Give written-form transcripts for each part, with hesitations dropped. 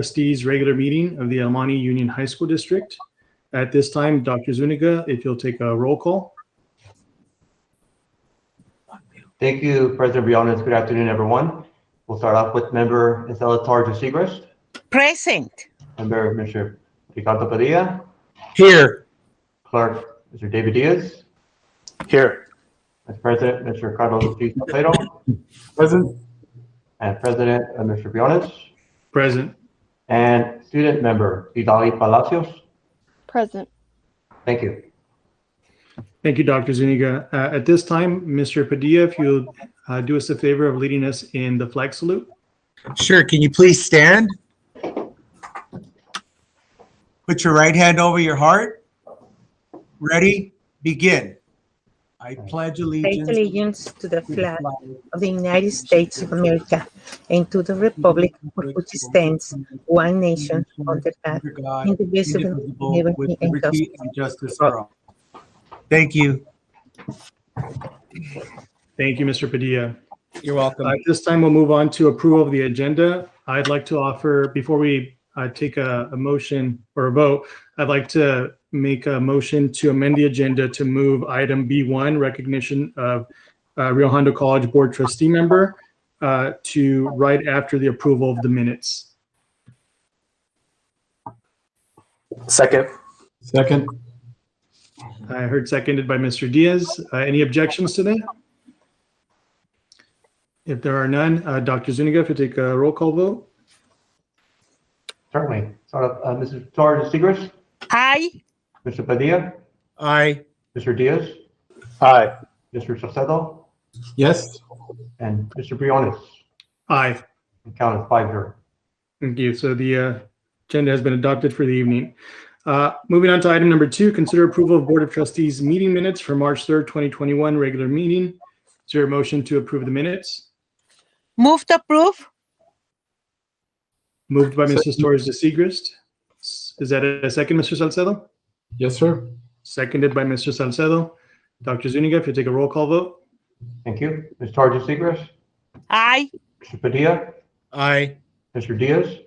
Trustees regular meeting of the El Monte Union High School District. At this time, Dr. Zuniga, if you'll take a roll call. Thank you, President Briones. Good afternoon, everyone. We'll start off with Member Isela Torres-Segrest. Present. Member Mr. Ricardo Padilla. Here. Clerk, Mr. David Diaz. Here. Vice President, Mr. Carlos G. Salcedo. Present. And President, Mr. Briones. Present. And Student Member Idali Palacios. Present. Thank you. Thank you, Dr. Zuniga. At this time, Mr. Padilla, if you'll do us a favor of leading us in the flag salute. Sure. Can you please stand? Put your right hand over your heart. Ready? Begin. I pledge allegiance To the flag of the United States of America and to the republic for which it stands, one nation, under God, God, indivisible, with and liberty and justice for all. Thank you. Thank you, Mr. Padilla. You're welcome. At this time, we'll move on to approval of the agenda. I'd like to offer, before we take a motion or a vote, I'd like to make a motion to amend the agenda to move item B1, recognition of Rio Hondo College Board Trustee member, to right after the approval of the minutes. Second. I heard seconded by Mr. Diaz. Any objections to that? If there are none, Dr. Zuniga, if you take a roll call vote. Certainly. Start off, Mrs. Torres-Segrest. Aye. Mr. Padilla. Aye. Mr. Diaz. Aye. Mr. Salcedo. Yes. And Mr. Briones. Aye. And count as 5-0. Thank you. So the agenda has been adopted for the evening. Moving on to item number 2, consider approval of Board of Trustees meeting minutes for March 3rd, 2021, regular meeting. Is there a motion to approve the minutes? Move to approve. Moved by Mrs. Torres-Segrest. Is that a second, Mr. Salcedo? Yes, sir. Seconded by Mr. Salcedo. Dr. Zuniga, if you take a roll call vote. Thank you. Ms. Torres-Segrest. Aye. Mr. Padilla. Aye. Mr. Diaz.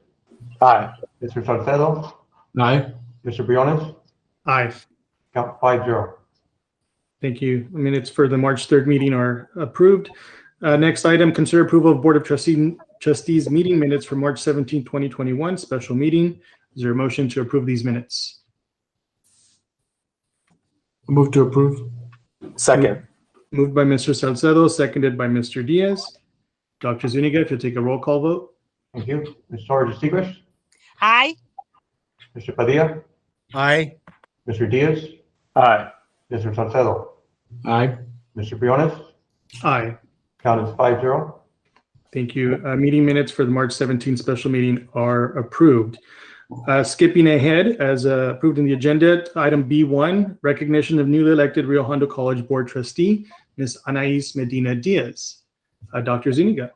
Aye. Mr. Salcedo. Aye. Mr. Briones. Aye. Count 5-0. Thank you. Minutes for the March 3rd meeting are approved. Next item, consider approval of Board of Trustees meeting minutes for March 17, 2021, special meeting. Is there a motion to approve these minutes? Move to approve. Second. Moved by Mr. Salcedo, seconded by Mr. Diaz. Dr. Zuniga, if you'll take a roll call vote. Thank you. Ms. Torres-Segrest. Aye. Mr. Padilla. Aye. Mr. Diaz. Aye. Mr. Salcedo. Aye. Mr. Briones. Aye. Count as 5-0. Thank you. Meeting minutes for the March 17th special meeting are approved. Skipping ahead, as approved in the agenda, item B1, recognition of newly elected Rio Hondo College Board Trustee, Ms. Anais Medina Diaz. Dr. Zuniga.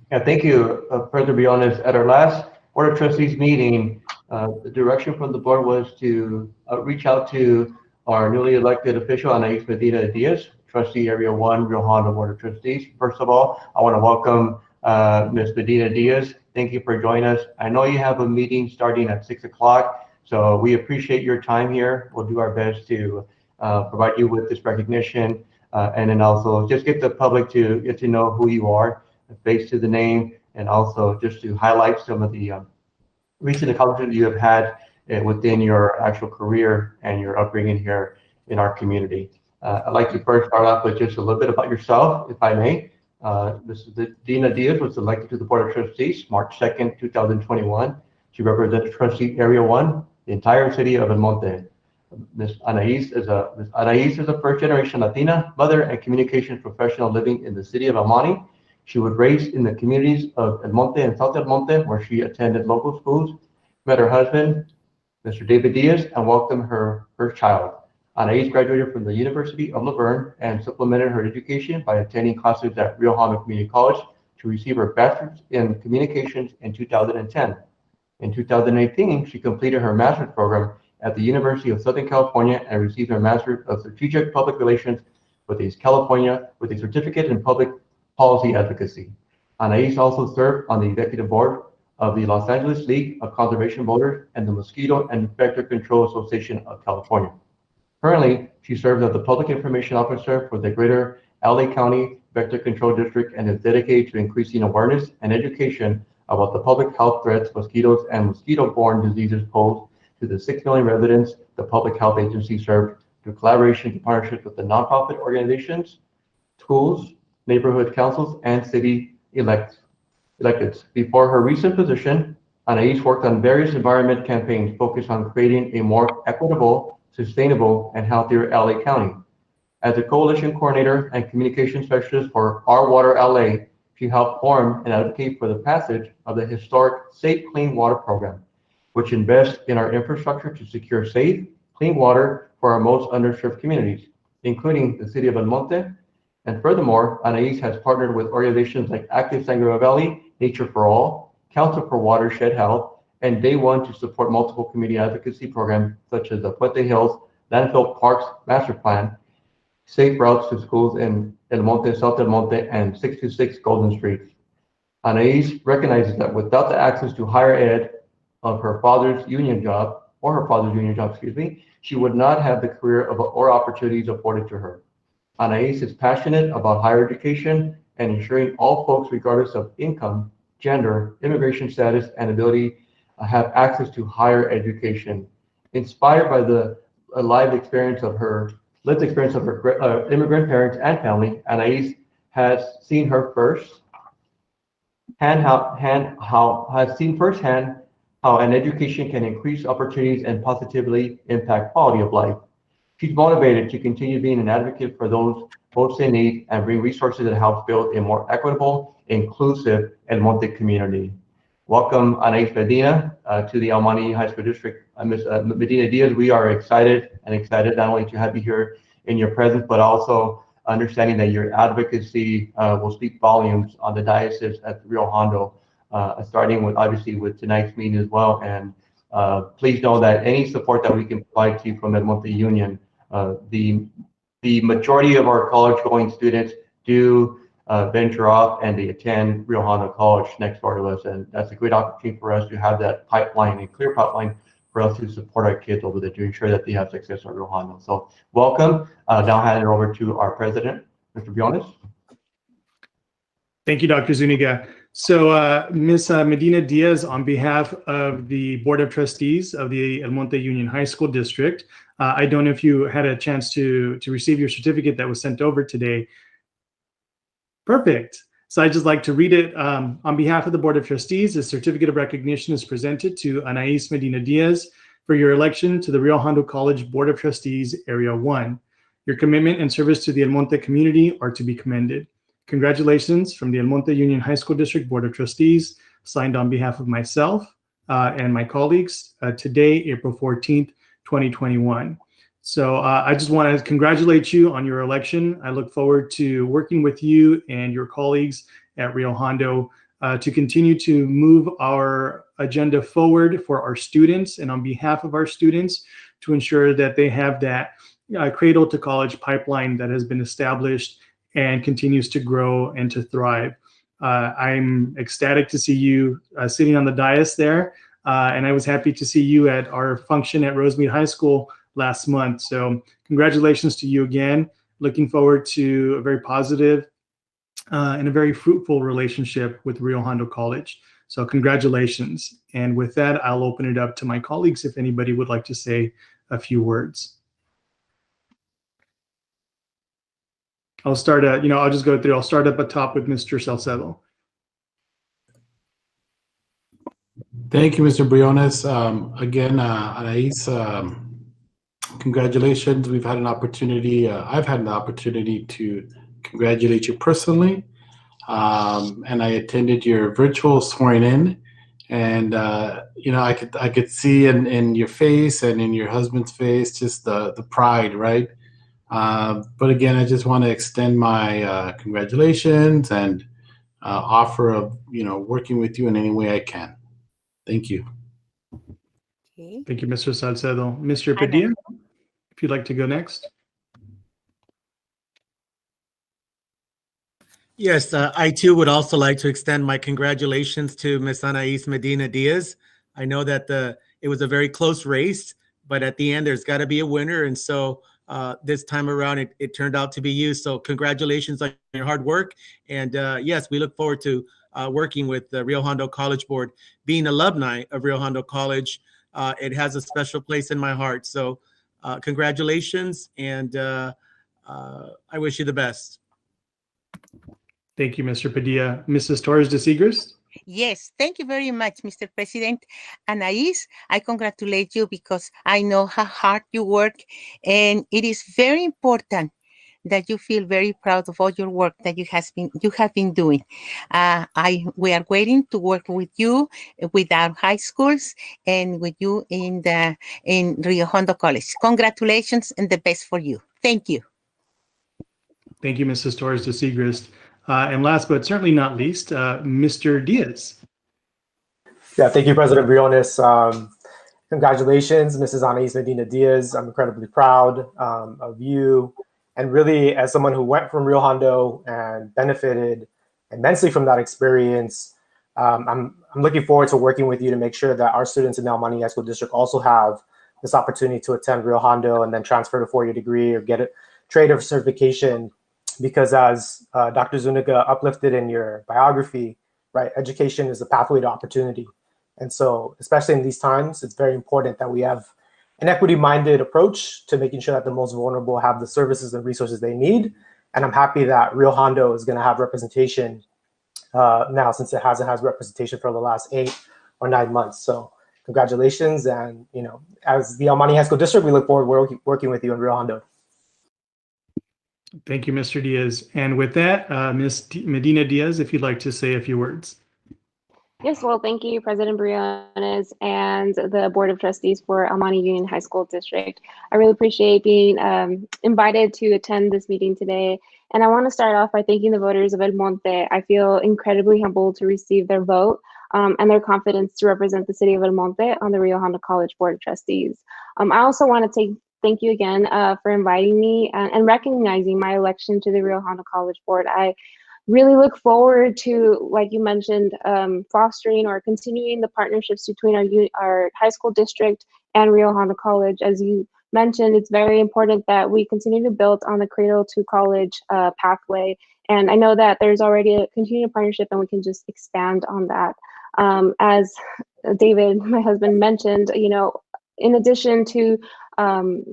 Yeah, thank you, President Briones. At our last Board of Trustees meeting, the direction from the board was to reach out to our newly elected official, Anais Medina Diaz, Trustee Area 1, Rio Hondo Board of Trustees. First of all, I want to welcome Ms. Medina Diaz. Thank you for joining us. I know you have a meeting starting at 6 o'clock, so we appreciate your time here. We'll do our best to provide you with this recognition, and then also just get the public to get to know who you are, face to the name, and also just to highlight some of the recent accomplishments you have had within your actual career and your upbringing here in our community. I'd like to first start off with just a little bit about yourself, if I may. Mrs. Dina Diaz was elected to the Board of Trustees March 2nd, 2021. She represents Trustee Area 1, the entire city of El Monte. Ms. Anais is a first-generation Latina mother and communications professional living in the city of El Monte. She was raised in the communities of El Monte and South El Monte, where she attended local schools, met her husband, Mr. David Diaz, and welcomed her first child. Anais graduated from the University of Laverne and supplemented her education by attending classes at Rio Hondo Community College to receive her bachelor's in communications in 2010. In 2018, she completed her master's program at the University of Southern California and received her master's of strategic public relations with a certificate in public policy advocacy. Anais also served on the executive board of the Los Angeles League of Conservation Voters and the Mosquito and Vector Control Association of California. Currently, she serves as the Public Information Officer for the Greater LA County Vector Control District and is dedicated to increasing awareness and education about the public health threats mosquitoes and mosquito-borne diseases pose to the 6 million residents the public health agency served through collaboration and partnerships with the nonprofit organizations, schools, neighborhood councils, and city electeds. Before her recent position, Anais worked on various environment campaigns focused on creating a more equitable, sustainable, and healthier LA County. As a coalition coordinator and communication specialist for Our Water LA, she helped form and advocate for the passage of the historic Safe Clean Water program, which invests in our infrastructure to secure safe, clean water for our most underserved communities, including the city of El Monte. And furthermore, Anais has partnered with organizations like Active Sangre Valley, Nature for All, Council for Watershed Health, and Day One to support multiple community advocacy programs such as the Puente Hills Landfill Parks Master Plan, safe routes to schools in El Monte, South El Monte, and 626 Golden Street. Anais recognizes that without the access to higher ed of her father's union job, she would not have the career or opportunities afforded to her. Anais is passionate about higher education and ensuring all folks, regardless of income, gender, immigration status, and ability, have access to higher education. Inspired by the lived experience of her immigrant parents and family, Anais has seen firsthand how an education can increase opportunities and positively impact quality of life. She's motivated to continue being an advocate for those folks in need and bring resources that help build a more equitable, inclusive El Monte community. Welcome, Anais Medina, to the El Monte High School District. Ms. Medina Diaz, we are excited not only to have you here in your presence, but also understanding that your advocacy will speak volumes on the diocese at Rio Hondo, starting with obviously with tonight's meeting as well. And please know that any support that we can provide to you from El Monte Union, the majority of our college-going students do venture off and they attend Rio Hondo College next door to us, and that's a great opportunity for us to have that pipeline, a clear pipeline for us to support our kids over there to ensure that they have success at Rio Hondo. So welcome. Now hand it over to our president, Mr. Briones. Thank you, Dr. Zuniga. So Ms. Medina Diaz, on behalf of the Board of Trustees of the El Monte Union High School District, I don't know if you had a chance to receive your certificate that was sent over today. Perfect. So I'd just like to read it. On behalf of the Board of Trustees, a certificate of recognition is presented to Anais Medina Diaz for your election to the Rio Hondo College Board of Trustees, Area 1. Your commitment and service to the El Monte community are to be commended. Congratulations from the El Monte Union High School District Board of Trustees, signed on behalf of myself and my colleagues today, April 14th, 2021. So I just want to congratulate you on your election. I look forward to working with you and your colleagues at Rio Hondo to continue to move our agenda forward for our students and on behalf of our students to ensure that they have that cradle to college pipeline that has been established and continues to grow and to thrive. I'm ecstatic to see you sitting on the dais there, and I was happy to see you at our function at Rosemead High School last month. So congratulations to you again. Looking forward to a very positive and a very fruitful relationship with Rio Hondo College. So congratulations. And with that, I'll open it up to my colleagues if anybody would like to say a few words. I'll start at, I'll just go through. I'll start up at top with Mr. Salcedo. Thank you, Mr. Briones. Again, Anais, congratulations. We've had an opportunity, I've had an opportunity to congratulate you personally. And I attended your virtual swearing in, and I could see in your face and in your husband's face just the pride, right? But again, I just want to extend my congratulations and offer of working with you in any way I can. Thank you. Okay. Thank you, Mr. Salcedo. Mr. Padilla, if you'd like to go next. Yes, I too would also like to extend my congratulations to Ms. Anais Medina Diaz. I know that it was a very close race, but at the end, there's got to be a winner. And so this time around, it turned out to be you. So congratulations on your hard work. And yes, we look forward to working with the Rio Hondo College Board. Being alumni of Rio Hondo College, it has a special place in my heart. So congratulations, and I wish you the best. Thank you, Mr. Padilla. Mrs. Torres de Segrist? Yes, thank you very much, Mr. President. Anais, I congratulate you because I know how hard you work, and it is very important that you feel very proud of all your work that you have been doing. We are waiting to work with you, with our high schools, and with you in Rio Hondo College. Congratulations and the best for you. Thank you. Thank you, Mrs. Torres de Segrist. And last but certainly not least, Mr. Diaz. Yeah, thank you, President Briones. Congratulations, Mrs. Anais Medina Diaz. I'm incredibly proud of you. And really, as someone who went from Rio Hondo and benefited immensely from that experience, I'm looking forward to working with you to make sure that our students in the El Monte High School District also have this opportunity to attend Rio Hondo and then transfer to a four-year degree or get a trade or certification. Because as Dr. Zuniga uplifted in your biography, right, education is a pathway to opportunity. And so, especially in these times, it's very important that we have an equity-minded approach to making sure that the most vulnerable have the services and resources they need. And I'm happy that Rio Hondo is going to have representation now, since it hasn't had representation for the last 8 or 9 months. So congratulations. And, you know, as the El Monte High School District, we look forward to working with you in Rio Hondo. Thank you, Mr. Diaz. And with that, Ms. Medina Diaz, if you'd like to say a few words. Yes, well, thank you, President Briones and the Board of Trustees for El Monte Union High School District. I really appreciate being invited to attend this meeting today. And I want to start off by thanking the voters of El Monte. I feel incredibly humbled to receive their vote and their confidence to represent the city of El Monte on the Rio Hondo College Board of Trustees. I also want to thank you again for inviting me and recognizing my election to the Rio Hondo College Board. I really look forward to, like you mentioned, fostering or continuing the partnerships between our high school district and Rio Hondo College. As you mentioned, it's very important that we continue to build on the cradle to college pathway. And I know that there's already a continued partnership and we can just expand on that. As David, my husband, mentioned, you know, in addition to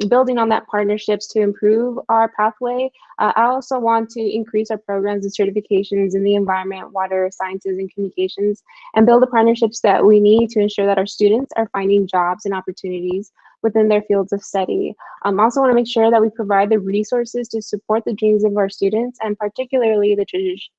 building on that partnerships to improve our pathway, I also want to increase our programs and certifications in the environment, water, sciences, and communications, and build the partnerships that we need to ensure that our students are finding jobs and opportunities within their fields of study. I also want to make sure that we provide the resources to support the dreams of our students, and particularly the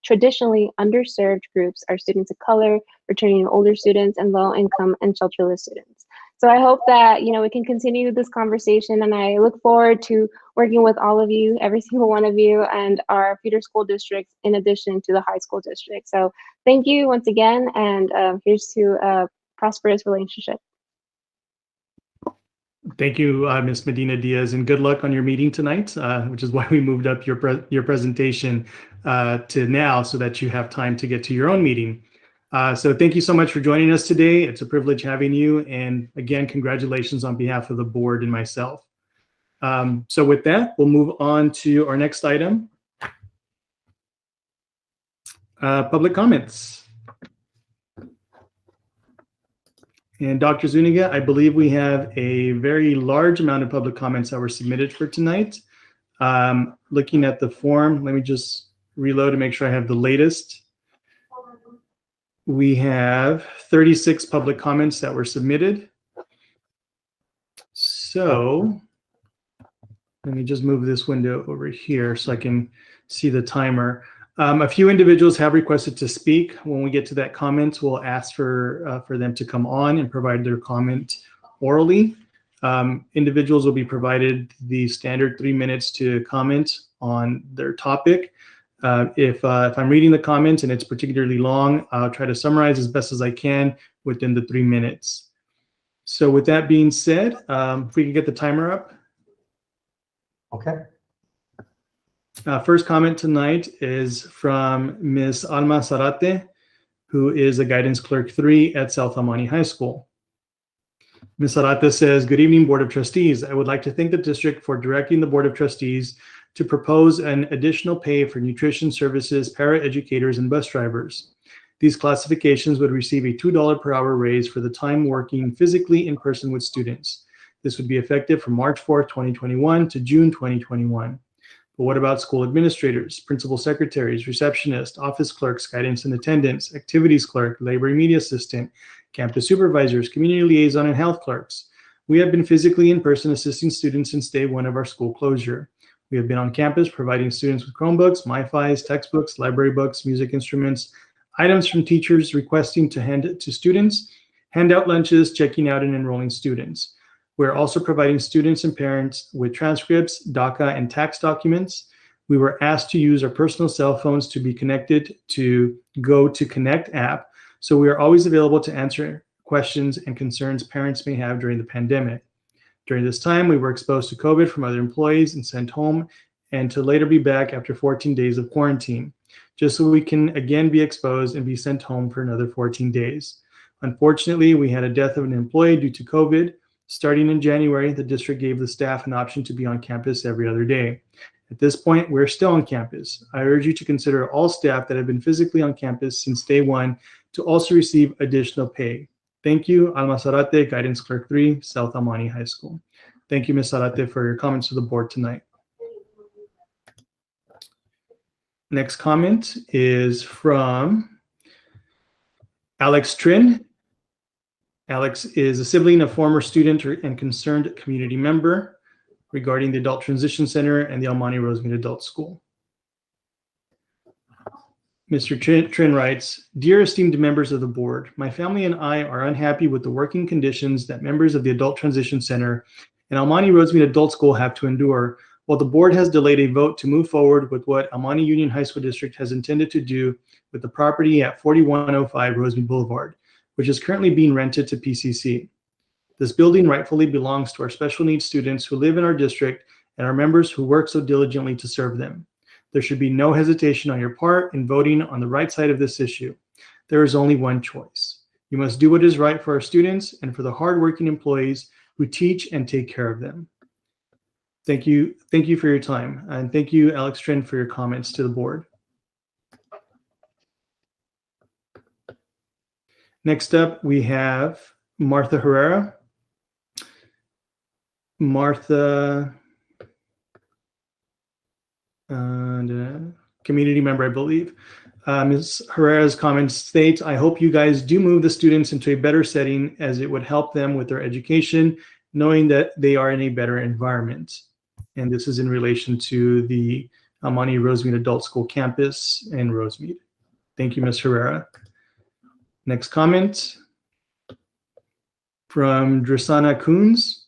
traditionally underserved groups, our students of color, returning older students, and low-income and shelterless students. So I hope that, you know, we can continue this conversation, and I look forward to working with all of you, every single one of you, and our feeder school districts in addition to the high school district. So thank you once again, and here's to a prosperous relationship. Thank you, Ms. Medina Diaz, and good luck on your meeting tonight, which is why we moved up your presentation to now so that you have time to get to your own meeting. So thank you so much for joining us today. It's a privilege having you. And again, congratulations on behalf of the board and myself. So with that, we'll move on to our next item. Public comments. And Dr. Zuniga, I believe we have a very large amount of public comments that were submitted for tonight. Looking at the form, let me just reload to make sure I have the latest. We have 36 public comments that were submitted. So let me just move this window over here so I can see the timer. A few individuals have requested to speak. When we get to that comment, we'll ask for them to come on and provide their comment orally. Individuals will be provided the standard 3 minutes to comment on their topic. If I'm reading the comment and it's particularly long, I'll try to summarize as best as I can within the 3 minutes. So with that being said, if we can get the timer up. Okay. First comment tonight is from Ms. Alma Zarate, who is a guidance clerk 3 at South Amani High School. Ms. Zarate says, "Good evening, Board of Trustees. I would like to thank the district for directing the Board of Trustees to propose an additional pay for nutrition services, paraeducators, and bus drivers. These classifications would receive a $2 per hour raise for the time working physically in person with students. This would be effective from March 4th, 2021 to June 2021. But what about school administrators, principal secretaries, receptionists, office clerks, guidance and attendance, activities clerk, labor and media assistant, campus supervisors, community liaison, and health clerks? We have been physically in person assisting students since day one of our school closure. We have been on campus providing students with Chromebooks, MiFis, textbooks, library books, music instruments, items from teachers requesting to hand it to students, handout lunches, checking out and enrolling students. We're also providing students and parents with transcripts, DACA, and tax documents. We were asked to use our personal cell phones to be connected to Go to Connect app, so we are always available to answer questions and concerns parents may have during the pandemic. During this time, we were exposed to COVID from other employees and sent home, and to later be back after 14 days of quarantine, just so we can again be exposed and be sent home for another 14 days. Unfortunately, we had a death of an employee due to COVID. Starting in January, the district gave the staff an option to be on campus every other day. At this point, we're still on campus. I urge you to consider all staff that have been physically on campus since day one to also receive additional pay. Thank you, Alma Zarate, Guidance Clerk 3, South Amani High School." Thank you, Ms. Zarate, for your comments to the board tonight. Next comment is from Alex Trin. Alex is a sibling of former student and concerned community member regarding the Adult Transition Center and the Almani Rosemead Adult School. Mr. Trin writes, "Dear esteemed members of the board, my family and I are unhappy with the working conditions that members of the Adult Transition Center and Almani Rosemead Adult School have to endure, while the board has delayed a vote to move forward with what Almani Union High School District has intended to do with the property at 4105 Rosemead Boulevard, which is currently being rented to PCC. This building rightfully belongs to our special needs students who live in our district and our members who work so diligently to serve them. There should be no hesitation on your part in voting on the right side of this issue. There is only one choice. You must do what is right for our students and for the hardworking employees who teach and take care of them." Thank you for your time, and thank you, Alex Trin, for your comments to the board. Next up, we have Martha Herrera. Martha, community member, I believe. Ms. Herrera's comment states, "I hope you guys do move the students into a better setting as it would help them with their education, knowing that they are in a better environment." And this is in relation to the Almani Rosemead Adult School campus in Rosemead. Thank you, Ms. Herrera. Next comment from Drisana Coons,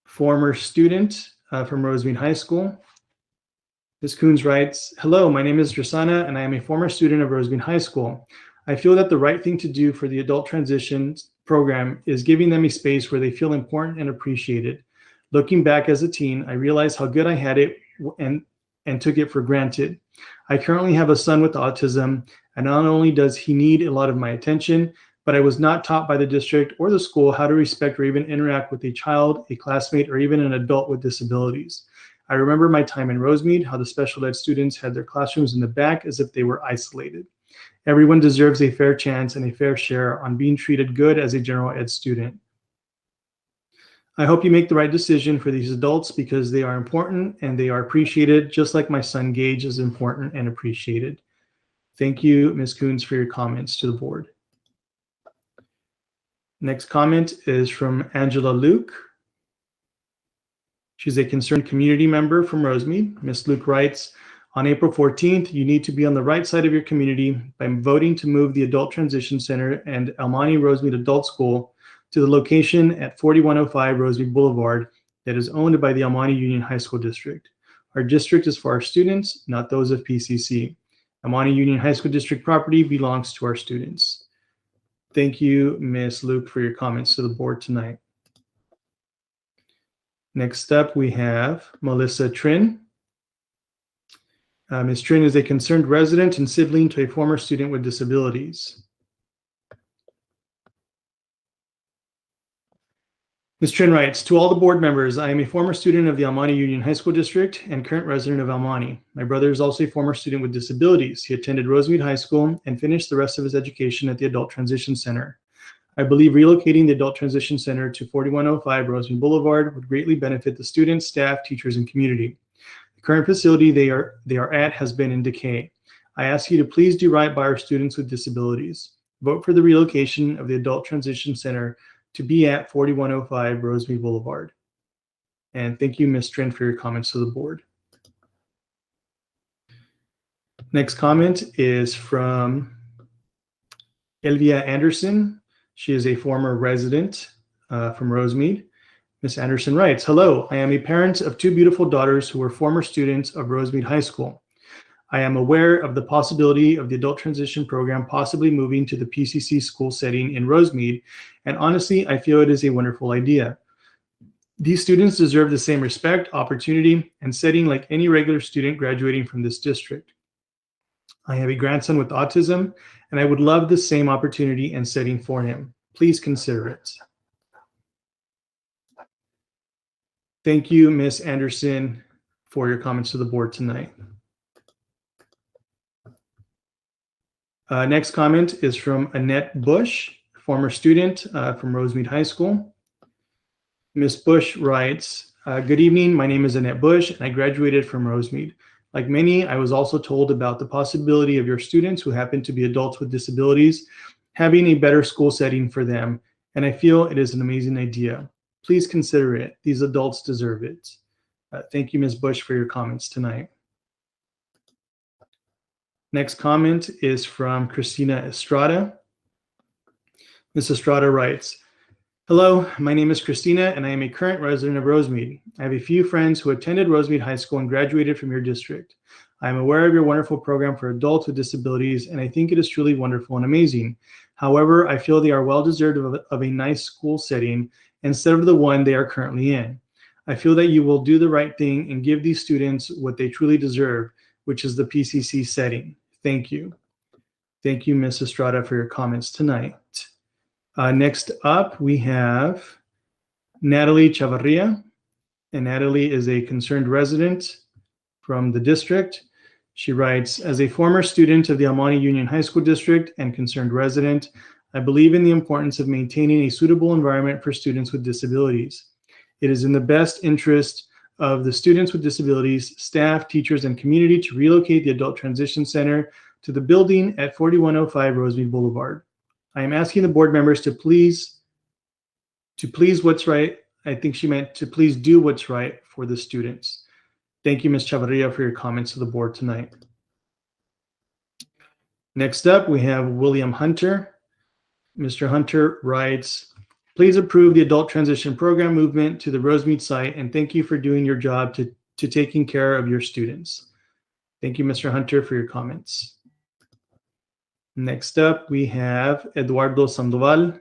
former student from Rosemead High School. Ms. Coons writes, "Hello, my name is Drisana, and I am a former student of Rosemead High School. I feel that the right thing to do for the adult transition program is giving them a space where they feel important and appreciated. Looking back as a teen, I realized how good I had it and took it for granted. I currently have a son with autism, and not only does he need a lot of my attention, but I was not taught by the district or the school how to respect or even interact with a child, a classmate, or even an adult with disabilities. I remember my time in Rosemead, how the special ed students had their classrooms in the back as if they were isolated. Everyone deserves a fair chance and a fair share on being treated good as a general ed student. I hope you make the right decision for these adults because they are important and they are appreciated, just like my son Gage is important and appreciated." Thank you, Ms. Coons, for your comments to the board. Next comment is from Angela Luke. She's a concerned community member from Rosemead. Ms. Luke writes, "On April 14th, you need to be on the right side of your community by voting to move the Adult Transition Center and Almani Rosemead Adult School to the location at 4105 Rosemead Boulevard that is owned by the Almani Union High School District. Our district is for our students, not those of PCC. Almani Union High School District property belongs to our students." Thank you, Ms. Luke, for your comments to the board tonight. Next up, we have Melissa Trin. Ms. Trin is a concerned resident and sibling to a former student with disabilities. Ms. Trin writes, to all the board members, I am a former student of the Almani Union High School District and current resident of Almani. My brother is also a former student with disabilities. He attended Rosemead High School and finished the rest of his education at the Adult Transition Center. I believe relocating the Adult Transition Center to 4105 Rosemead Boulevard would greatly benefit the students, staff, teachers, and community. The current facility they are at has been in decay. I ask you to please do right by our students with disabilities. Vote for the relocation of the Adult Transition Center to be at 4105 Rosemead Boulevard. And thank you, Ms. Trin, for your comments to the board. Next comment is from Elvia Anderson. She is a former resident from Rosemead. Ms. Anderson writes, hello, I am a parent of two beautiful daughters who were former students of Rosemead High School. I am aware of the possibility of the adult transition program possibly moving to the PCC school setting in Rosemead, and honestly, I feel it is a wonderful idea. These students deserve the same respect, opportunity, and setting like any regular student graduating from this district. I have a grandson with autism, and I would love the same opportunity and setting for him. Please consider it. Thank you, Ms. Anderson, for your comments to the board tonight. Next comment is from Annette Bush, former student from Rosemead High School. Ms. Bush writes, good evening, my name is Annette Bush, and I graduated from Rosemead. Like many, I was also told about the possibility of your students who happen to be adults with disabilities having a better school setting for them, and I feel it is an amazing idea. Please consider it. These adults deserve it. Thank you, Ms. Bush, for your comments tonight. Next comment is from Christina Estrada. Ms. Estrada writes, hello, my name is Christina, and I am a current resident of Rosemead. I have a few friends who attended Rosemead High School and graduated from your district. I am aware of your wonderful program for adults with disabilities, and I think it is truly wonderful and amazing. However, I feel they are well-deserved of a nice school setting instead of the one they are currently in. I feel that you will do the right thing and give these students what they truly deserve, which is the PCC setting. Thank you. Thank you, Ms. Estrada, for your comments tonight. Next up, we have Natalie Chavarria, and Natalie is a concerned resident from the district. She writes, as a former student of the Almani Union High School District and concerned resident, I believe in the importance of maintaining a suitable environment for students with disabilities. It is in the best interest of the students with disabilities, staff, teachers, and community to relocate the Adult Transition Center to the building at 4105 Rosemead Boulevard. I am asking the board members to please what's right. I think she meant to please do what's right for the students. Thank you, Ms. Chavarria, for your comments to the board tonight. Next up, we have William Hunter. Mr. Hunter writes, please approve the adult transition program movement to the Rosemead site, and thank you for doing your job to taking care of your students. Thank you, Mr. Hunter, for your comments. Next up, we have Eduardo Sandoval.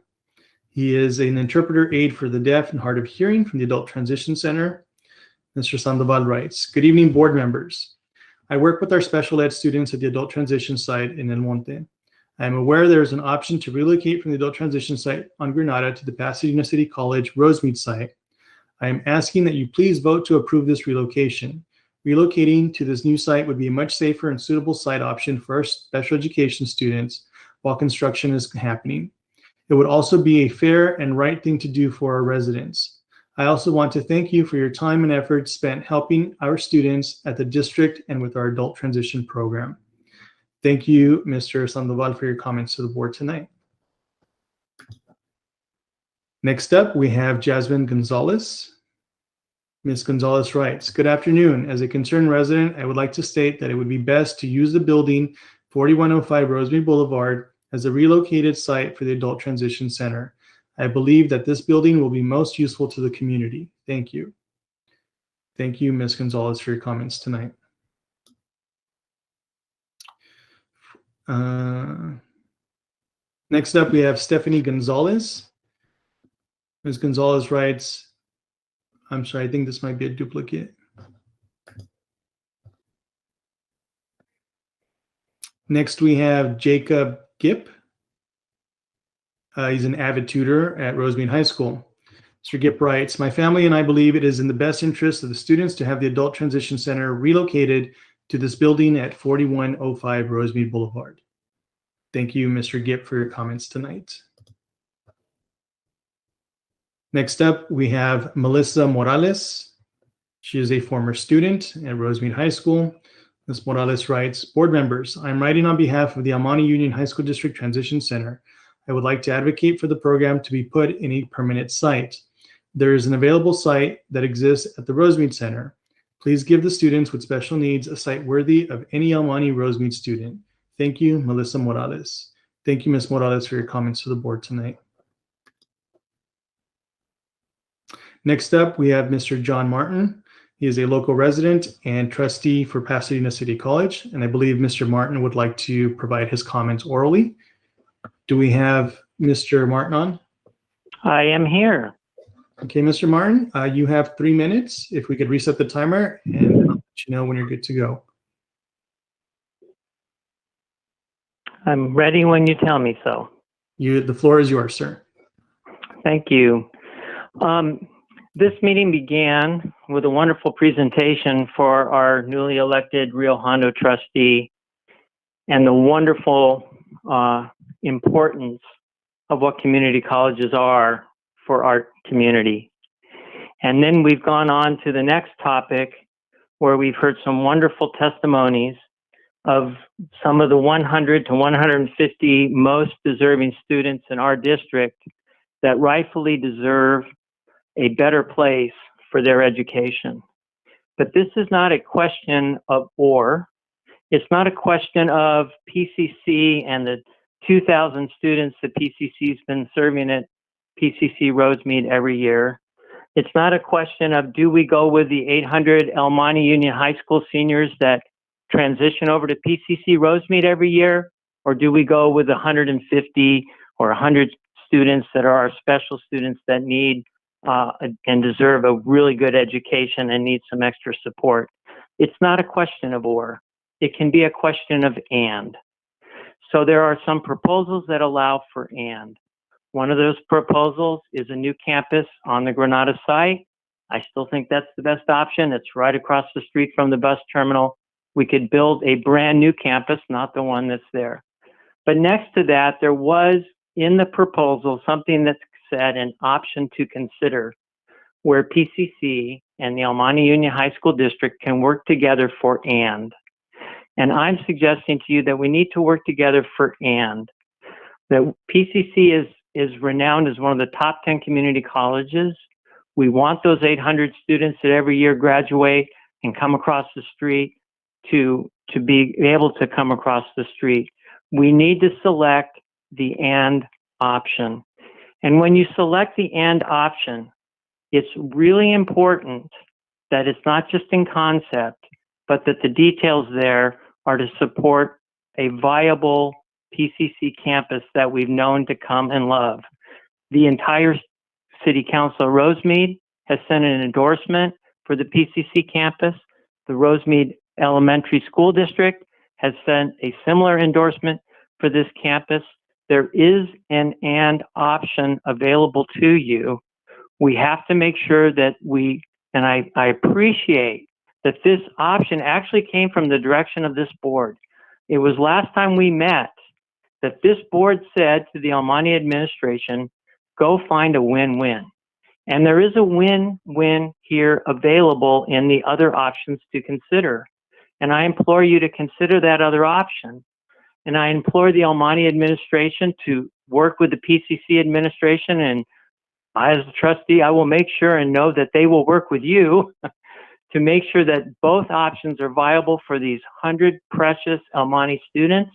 He is an interpreter aide for the deaf and hard of hearing from the Adult Transition Center. Mr. Sandoval writes, good evening, board members. I work with our special ed students at the Adult Transition site in El Monte. I am aware there is an option to relocate from the Adult Transition site on Granada to the Pasadena City College Rosemead site. I am asking that you please vote to approve this relocation. Relocating to this new site would be a much safer and suitable site option for our special education students while construction is happening. It would also be a fair and right thing to do for our residents. I also want to thank you for your time and effort spent helping our students at the district and with our adult transition program. Thank you, Mr. Sandoval, for your comments to the board tonight. Next up, we have Jasmine Gonzalez. Ms. Gonzalez writes, good afternoon. As a concerned resident, I would like to state that it would be best to use the building 4105 Rosemead Boulevard as a relocated site for the Adult Transition Center. I believe that this building will be most useful to the community. Thank you. Thank you, Ms. Gonzalez, for your comments tonight. Next up, we have Stephanie Gonzalez. Ms. Gonzalez writes, I'm sorry, I think this might be a duplicate. Next, we have Jacob Gipp. He's an avid tutor at Rosemead High School. Mr. Gipp writes, my family and I believe it is in the best interest of the students to have the Adult Transition Center relocated to this building at 4105 Rosemead Boulevard. Thank you, Mr. Gipp, for your comments tonight. Next up, we have Melissa Morales. She is a former student at Rosemead High School. Ms. Morales writes, board members, I'm writing on behalf of the Almani Union High School District Transition Center. I would like to advocate for the program to be put in a permanent site. There is an available site that exists at the Rosemead Center. Please give the students with special needs a site worthy of any Almani Rosemead student. Thank you, Melissa Morales. Thank you, Ms. Morales, for your comments to the board tonight. Next up, we have Mr. John Martin. He is a local resident and trustee for Pasadena City College, and I believe Mr. Martin would like to provide his comments orally. Do we have Mr. Martin on? I am here. Okay, Mr. Martin, you have 3 minutes. If we could reset the timer, and I'll let you know when you're good to go. I'm ready when you tell me so. The floor is yours, sir. Thank you. This meeting began with a wonderful presentation for our newly elected Rio Hondo trustee and the wonderful importance of what community colleges are for our community. And then we've gone on to the next topic where we've heard some wonderful testimonies of some of the 100 to 150 most deserving students in our district that rightfully deserve a better place for their education. But this is not a question of or. It's not a question of PCC and the 2,000 students that PCC's been serving at PCC Rosemead every year. It's not a question of do we go with the 800 Almani Union High School seniors that transition over to PCC Rosemead every year, or do we go with 150 or 100 students that are our special students that need and deserve a really good education and need some extra support? It's not a question of or. It can be a question of and. So there are some proposals that allow for and. One of those proposals is a new campus on the Granada site. I still think that's the best option. It's right across the street from the bus terminal. We could build a brand new campus, not the one that's there. But next to that, there was in the proposal something that said an option to consider where PCC and the Almani Union High School District can work together for and. And I'm suggesting to you that we need to work together for and. That PCC is renowned as one of the top 10 community colleges. We want those 800 students that every year graduate and come across the street to be able to come across the street. We need to select the and option. And when you select the and option, it's really important that it's not just in concept, but that the details there are to support a viable PCC campus that we've known to come and love. The entire City Council of Rosemead has sent an endorsement for the PCC campus. The Rosemead Elementary School District has sent a similar endorsement for this campus. There is an and option available to you. We have to make sure that and I appreciate that this option actually came from the direction of this board. It was last time we met that this board said to the Almani administration, go find a win-win. And there is a win-win here available in the other options to consider. And I implore you to consider that other option. And I implore the Almani administration to work with the PCC administration. And I, as a trustee, I will make sure and know that they will work with you to make sure that both options are viable for these 100 precious Almani students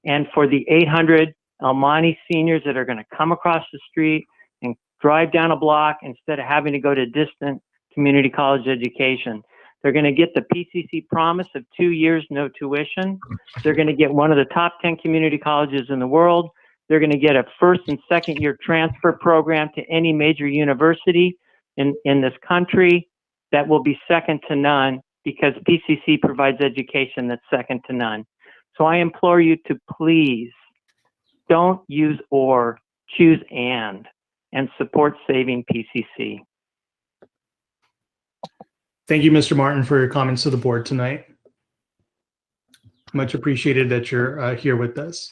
and for the 800 Almani seniors that are going to come across the street and drive down a block instead of having to go to distant community college education. They're going to get the PCC promise of 2 years, no tuition. They're going to get one of the top 10 community colleges in the world. They're going to get a first and second year transfer program to any major university in this country that will be second to none because PCC provides education that's second to none. So I implore you to please don't use or, choose and support saving PCC. Thank you, Mr. Martin, for your comments to the board tonight. Much appreciated that you're here with us.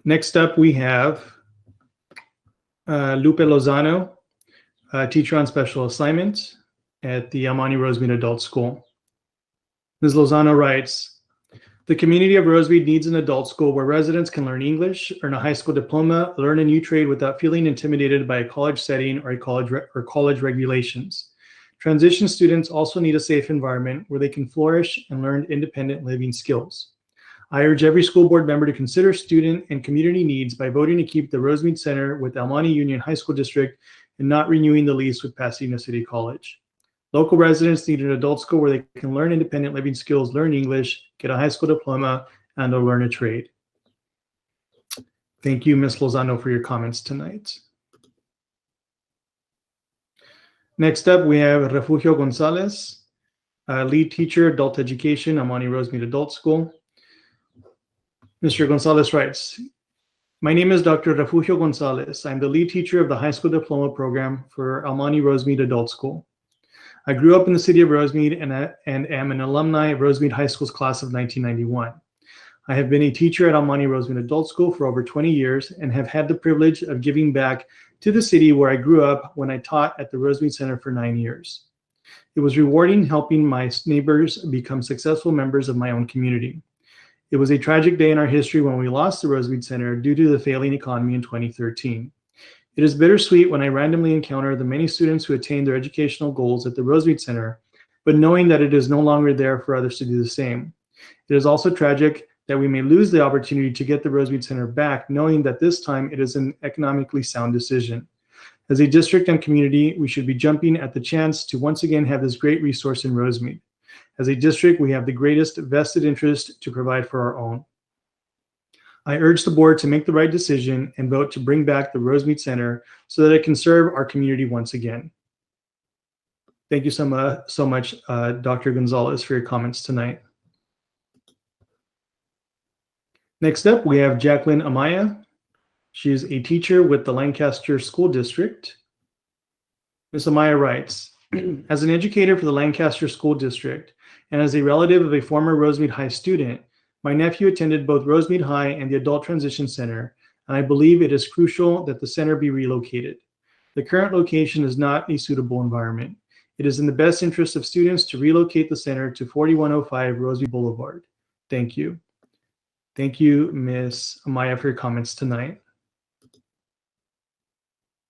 Next up, we have Lupe Lozano, teacher on special assignment at the Almani Rosemead Adult School. Ms. Lozano writes, the community of Rosemead needs an adult school where residents can learn English, earn a high school diploma, learn a new trade without feeling intimidated by a college setting or college regulations. Transition students also need a safe environment where they can flourish and learn independent living skills. I urge every school board member to consider student and community needs by voting to keep the Rosemead Center with Almani Union High School District and not renewing the lease with Pasadena City College. Local residents need an adult school where they can learn independent living skills, learn English, get a high school diploma, and or learn a trade. Thank you, Ms. Lozano, for your comments tonight. Next up, we have Refugio Gonzalez, lead teacher, adult education, Almani Rosemead Adult School. Mr. Gonzalez writes, my name is Dr. Refugio Gonzalez. I'm the lead teacher of the high school diploma program for Almani Rosemead Adult School. I grew up in the city of Rosemead and am an alumni of Rosemead High School's class of 1991. I have been a teacher at Almani Rosemead Adult School for over 20 years and have had the privilege of giving back to the city where I grew up when I taught at the Rosemead Center for 9 years. It was rewarding helping my neighbors become successful members of my own community. It was a tragic day in our history when we lost the Rosemead Center due to the failing economy in 2013. It is bittersweet when I randomly encounter the many students who attained their educational goals at the Rosemead Center, but knowing that it is no longer there for others to do the same. It is also tragic that we may lose the opportunity to get the Rosemead Center back, knowing that this time it is an economically sound decision. As a district and community, we should be jumping at the chance to once again have this great resource in Rosemead. As a district, we have the greatest vested interest to provide for our own. I urge the board to make the right decision and vote to bring back the Rosemead Center so that it can serve our community once again. Thank you so much, Dr. Gonzalez, for your comments tonight. Next up, we have Jacqueline Amaya. She is a teacher with the Lancaster School District. Ms. Amaya writes, as an educator for the Lancaster School District and as a relative of a former Rosemead High student, my nephew attended both Rosemead High and the Adult Transition Center, and I believe it is crucial that the center be relocated. The current location is not a suitable environment. It is in the best interest of students to relocate the center to 4105 Rosemead Boulevard. Thank you. Thank you, Ms. Amaya, for your comments tonight.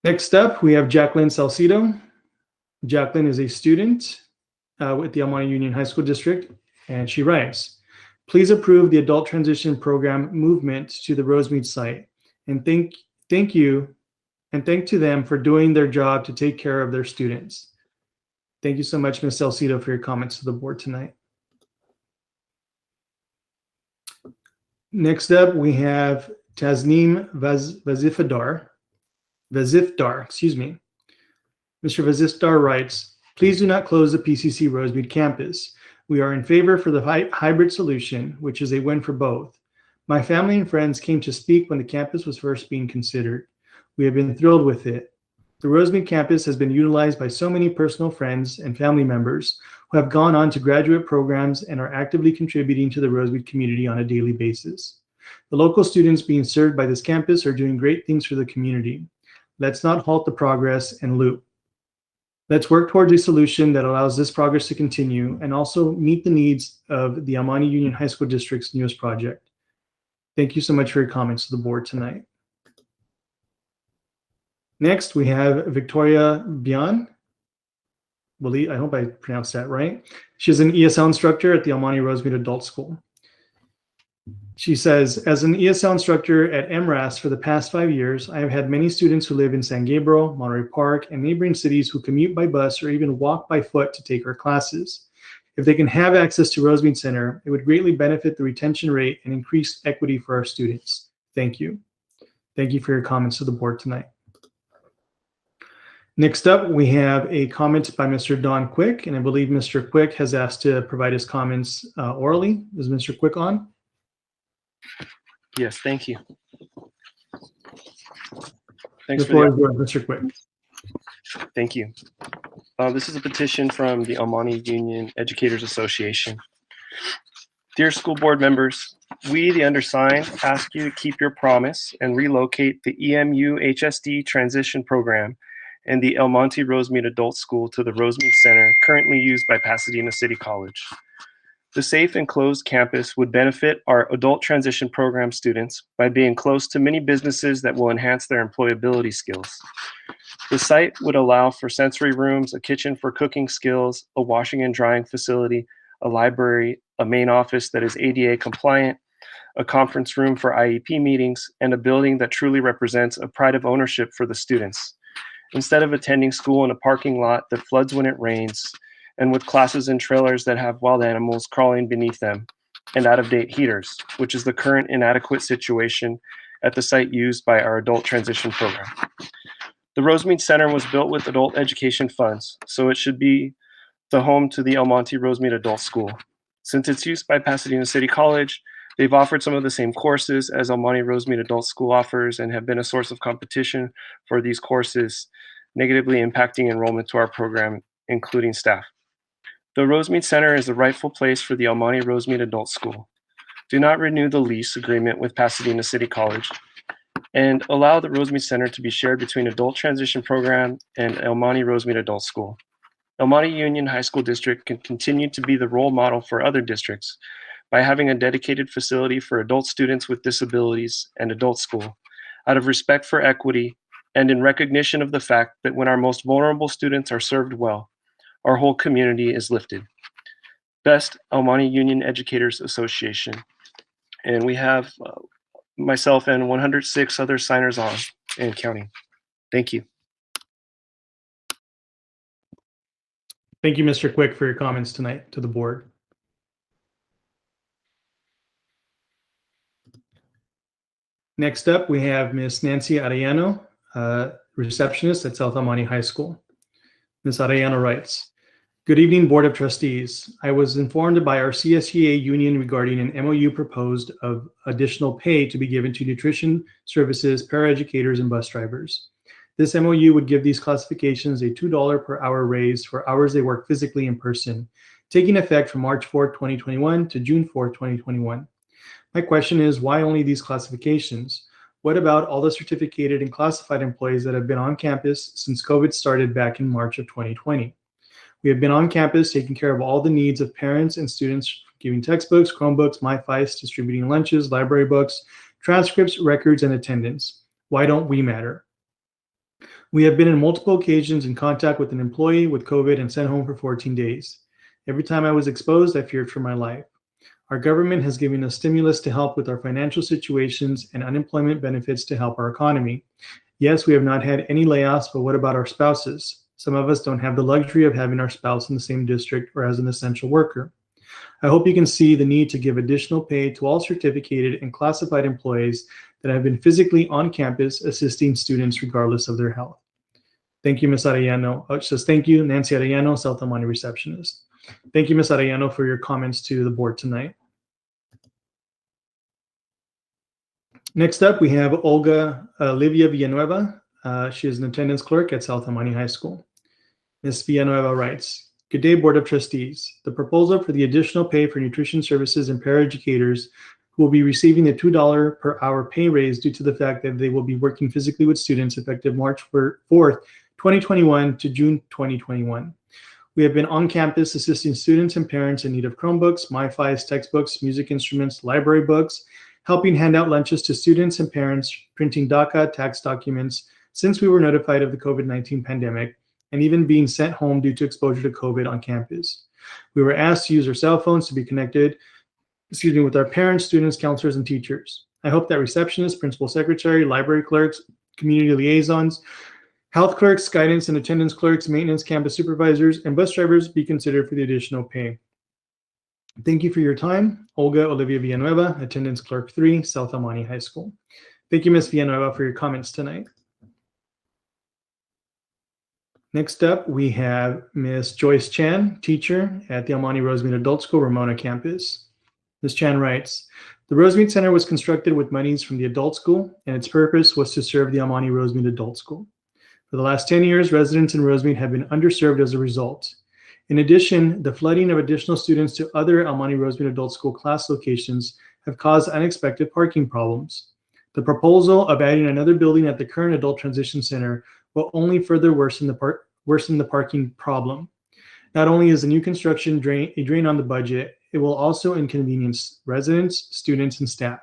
Next up, we have Jacqueline Salcido. Jacqueline is a student with the Almani Union High School District, and she writes, please approve the adult transition program movement to the Rosemead site, and thank to them for doing their job to take care of their students. Thank you so much, Ms. Salcido, for your comments to the board tonight. Next up, we have Tasneem Vazifdar, excuse me. Mr. Vazifdar writes, please do not close the PCC Rosemead campus. We are in favor for the hybrid solution, which is a win for both. My family and friends came to speak when the campus was first being considered. We have been thrilled with it. The Rosemead campus has been utilized by so many personal friends and family members who have gone on to graduate programs and are actively contributing to the Rosemead community on a daily basis. The local students being served by this campus are doing great things for the community. Let's not halt the progress and loop. Let's work towards a solution that allows this progress to continue and also meet the needs of the Almani Union High School District's newest project. Thank you so much for your comments to the board tonight. Next, we have Victoria Bian. I hope I pronounced that right. She's an ESL instructor at the Almani Rosemead Adult School. She says, as an ESL instructor at MRAS for the past 5 years, I have had many students who live in San Gabriel, Monterey Park, and neighboring cities who commute by bus or even walk by foot to take our classes. If they can have access to Rosemead Center, it would greatly benefit the retention rate and increase equity for our students. Thank you. Thank you for your comments to the board tonight. Next up, we have a comment by Mr. Don Quick, and I believe Mr. Quick has asked to provide his comments orally. Is Mr. Quick on? Yes, thank you. The Thanks for floor the, is yours, Mr. Quick. thank you. This is a petition from the Almani Union Educators Association. Dear school board members, we, the undersigned, ask you to keep your promise and relocate the EMUHSD transition program and the El Monte Rosemead Adult School to the Rosemead Center currently used by Pasadena City College. The safe and closed campus would benefit our adult transition program students by being close to many businesses that will enhance their employability skills. The site would allow for sensory rooms, a kitchen for cooking skills, a washing and drying facility, a library, a main office that is ADA compliant, a conference room for IEP meetings, and a building that truly represents a pride of ownership for the students. Instead of attending school in a parking lot that floods when it rains, and with classes in trailers that have wild animals crawling beneath them, and out-of-date heaters, which is the current inadequate situation at the site used by our adult transition program. The Rosemead Center was built with adult education funds, so it should be the home to the El Monte Rosemead Adult School. Since it's used by Pasadena City College, they've offered some of the same courses as El Monte Rosemead Adult School offers and have been a source of competition for these courses, negatively impacting enrollment to our program, including staff. The Rosemead Center is the rightful place for the El Monte Rosemead Adult School. Do not renew the lease agreement with Pasadena City College and allow the Rosemead Center to be shared between Adult Transition Program and El Monte Rosemead Adult School. El Monte Union High School District can continue to be the role model for other districts by having a dedicated facility for adult students with disabilities and adult school, out of respect for equity and in recognition of the fact that when our most vulnerable students are served well, our whole community is lifted. Best, El Monte Union Educators Association. And we have myself and 106 other signers on and counting. Thank you. Thank you, Mr. Quick, for your comments tonight to the board. Next up, we have Ms. Nancy Arellano, receptionist at South El Monte High School. Ms. Arellano writes, good evening, Board of Trustees. I was informed by our CSEA union regarding an MOU proposed of additional pay to be given to nutrition services, paraeducators, and bus drivers. This MOU would give these classifications a $2 per hour raise for hours they work physically in person, taking effect from March 4, 2021 to June 4, 2021. My question is, why only these classifications? What about all the certificated and classified employees that have been on campus since COVID started back in March of 2020? We have been on campus taking care of all the needs of parents and students, giving textbooks, Chromebooks, MyFice, distributing lunches, library books, transcripts, records, and attendance. Why don't we matter? We have been in multiple occasions in contact with an employee with COVID and sent home for 14 days. Every time I was exposed, I feared for my life. Our government has given us stimulus to help with our financial situations and unemployment benefits to help our economy. Yes, we have not had any layoffs, but what about our spouses? Some of us don't have the luxury of having our spouse in the same district or as an essential worker. I hope you can see the need to give additional pay to all certificated and classified employees that have been physically on campus assisting students regardless of their health. Thank you, Ms. Arellano. It says, thank you, Nancy Arellano, South El Monte receptionist. Thank you, Ms. Arellano, for your comments to the board tonight. Next up, we have Olga Olivia Villanueva. She is an attendance clerk at South El Monte High School. Ms. Villanueva writes, good day, Board of Trustees. The proposal for the additional pay for nutrition services and paraeducators who will be receiving the $2 per hour pay raise due to the fact that they will be working physically with students effective March 4th, 2021 to June 2021. We have been on campus assisting students and parents in need of Chromebooks, MyFice, textbooks, music instruments, library books, helping hand out lunches to students and parents, printing DACA tax documents since we were notified of the COVID-19 pandemic, and even being sent home due to exposure to COVID on campus. We were asked to use our cell phones to be connected, with our parents, students, counselors, and teachers. I hope that receptionists, principal secretary, library clerks, community liaisons, health clerks, guidance and attendance clerks, maintenance campus supervisors, and bus drivers be considered for the additional pay. Thank you for your time. Olga Olivia Villanueva, attendance clerk 3, South El Monte High School. Thank you, Ms. Villanueva, for your comments tonight. Next up, we have Ms. Joyce Chan, teacher at the Almani Rosemead Adult School, Ramona campus. Ms. Chan writes, the Rosemead Center was constructed with monies from the adult school, and its purpose was to serve the Almani Rosemead Adult School. For the last 10 years, residents in Rosemead have been underserved as a result. In addition, the flooding of additional students to other Almani Rosemead Adult School class locations have caused unexpected parking problems. The proposal of adding another building at the current Adult Transition Center will only further worsen the parking problem. Not only is the new construction a drain on the budget, it will also inconvenience residents, students, and staff.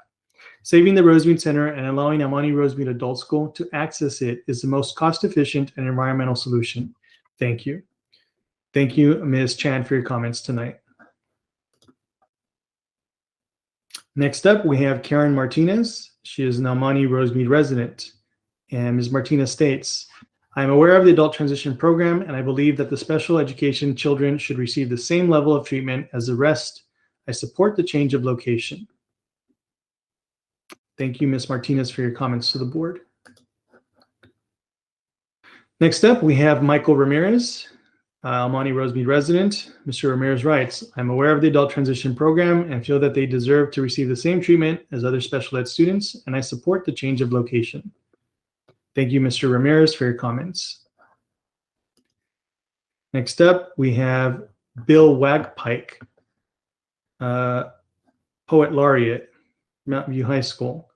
Saving the Rosemead Center and allowing Almani Rosemead Adult School to access it is the most cost-efficient and environmental solution. Thank you. Thank you, Ms. Chan, for your comments tonight. Next up, we have Karen Martinez. She is an Almani Rosemead resident. And Ms. Martinez states, I am aware of the adult transition program, and I believe that the special education children should receive the same level of treatment as the rest. I support the change of location. Thank you, Ms. Martinez, for your comments to the board. Next up, we have Michael Ramirez, Almani Rosemead resident. Mr. Ramirez writes, I'm aware of the adult transition program and feel that they deserve to receive the same treatment as other special ed students, and I support the change of location. Thank you, Mr. Ramirez, for your comments. Next up, we have Bill Wagpike, Poet Laureate, Mountain View High School.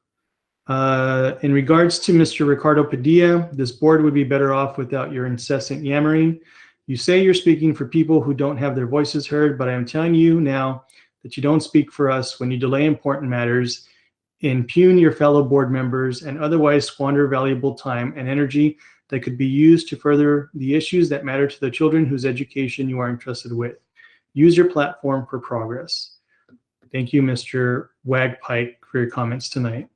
In regards to Mr. Ricardo Padilla, this board would be better off without your incessant yammering. You say you're speaking for people who don't have their voices heard, but I am telling you now that you don't speak for us when you delay important matters, impugn your fellow board members, and otherwise squander valuable time and energy that could be used to further the issues that matter to the children whose education you are entrusted with. Use your platform for progress. Thank you, Mr. Wagpike, for your comments tonight.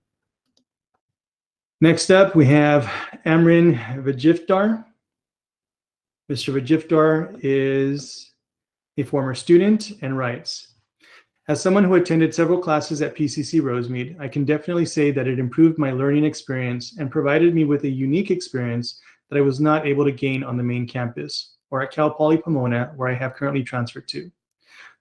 Next up, we have Amrin Vajifdar. Mr. Vajifdar is a former student and writes, as someone who attended several classes at PCC Rosemead, I can definitely say that it improved my learning experience and provided me with a unique experience that I was not able to gain on the main campus or at Cal Poly Pomona, where I have currently transferred to.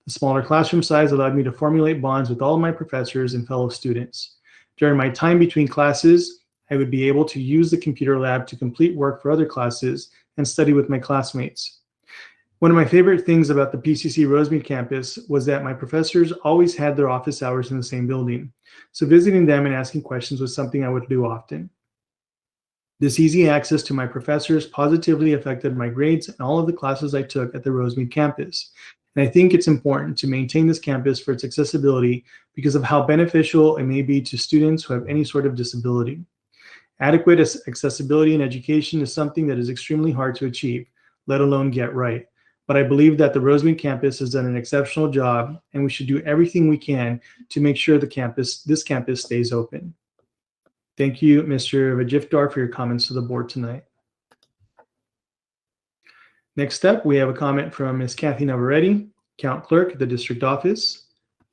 The smaller classroom size allowed me to formulate bonds with all of my professors and fellow students. During my time between classes, I would be able to use the computer lab to complete work for other classes and study with my classmates. One of my favorite things about the PCC Rosemead campus was that my professors always had their office hours in the same building, so visiting them and asking questions was something I would do often. This easy access to my professors positively affected my grades and all of the classes I took at the Rosemead campus. And I think it's important to maintain this campus for its accessibility because of how beneficial it may be to students who have any sort of disability. Adequate accessibility in education is something that is extremely hard to achieve, let alone get right. But I believe that the Rosemead campus has done an exceptional job, and we should do everything we can to make sure this campus stays open. Thank you, Mr. Vajifdar, for your comments to the board tonight. Next up, we have a comment from Ms. Kathy Navarrete, Count Clerk at the District Office.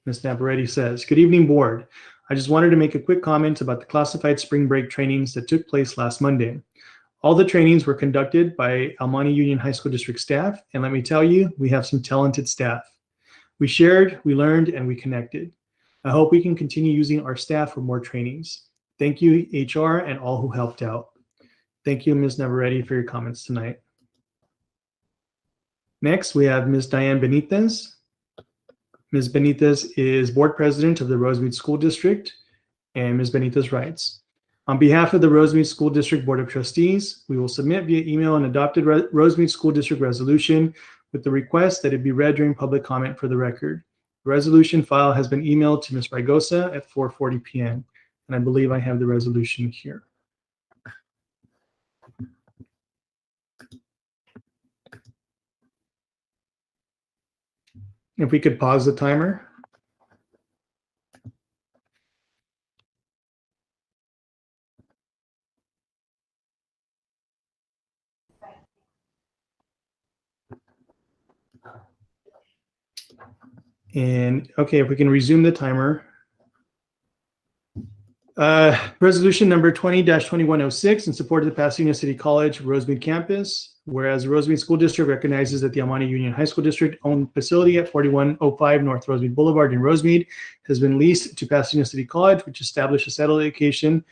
Ms. Navarrete says, good evening, board. I just wanted to make a quick comment about the classified spring break trainings that took place last Monday. All the trainings were conducted by Almani Union High School District staff, and let me tell you, we have some talented staff. We shared, we learned, and we connected. I hope we can continue using our staff for more trainings. Thank you, HR, and all who helped out. Thank you, Ms. Navarrete, for your comments tonight. Next, we have Ms. Diane Benitez. Ms. Benitez is board president of the Rosemead School District, and Ms. Benitez writes, on behalf of the Rosemead School District Board of Trustees, we will submit via email an adopted Rosemead School District resolution with the request that it be read during public comment for the record. The resolution file has been emailed to Ms. Rigosa at 4:40 p.m., and I believe I have the resolution here. If we could pause the timer. And okay, if we can resume the timer. Resolution number 20-2106 in support of the Pasadena City College Rosemead campus. Whereas the Rosemead School District recognizes that the El Monte Union High School District owned facility at 4105 North Rosemead Boulevard in Rosemead has been leased to Pasadena City College, which established a satellite location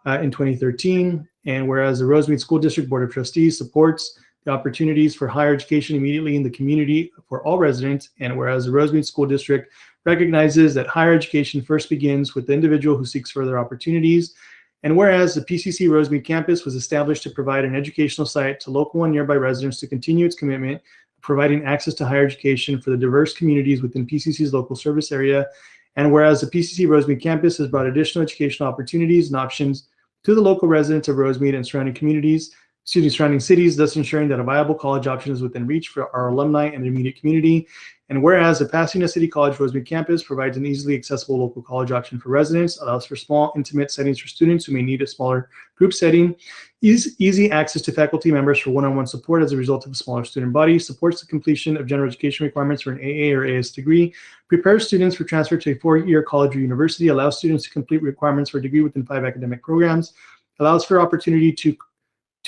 in 2013. And whereas the Rosemead School District Board of Trustees supports the opportunities for higher education immediately in the community for all residents, and whereas the Rosemead School District recognizes that higher education first begins with the individual who seeks further opportunities, and whereas the PCC Rosemead campus was established to provide an educational site to local and nearby residents to continue its commitment of providing access to higher education for the diverse communities within PCC's local service area, and whereas the PCC Rosemead campus has brought additional educational opportunities and options to the local residents of Rosemead and surrounding cities, thus ensuring that a viable college option is within reach for our alumni and the immediate community. And whereas the Pasadena City College Rosemead campus provides an easily accessible local college option for residents, allows for small, intimate settings for students who may need a smaller group setting, easy access to faculty members for one-on-one support as a result of a smaller student body, supports the completion of general education requirements for an AA or AS degree, prepares students for transfer to a four-year college or university, allows students to complete requirements for a degree within 5 academic programs, allows for opportunity to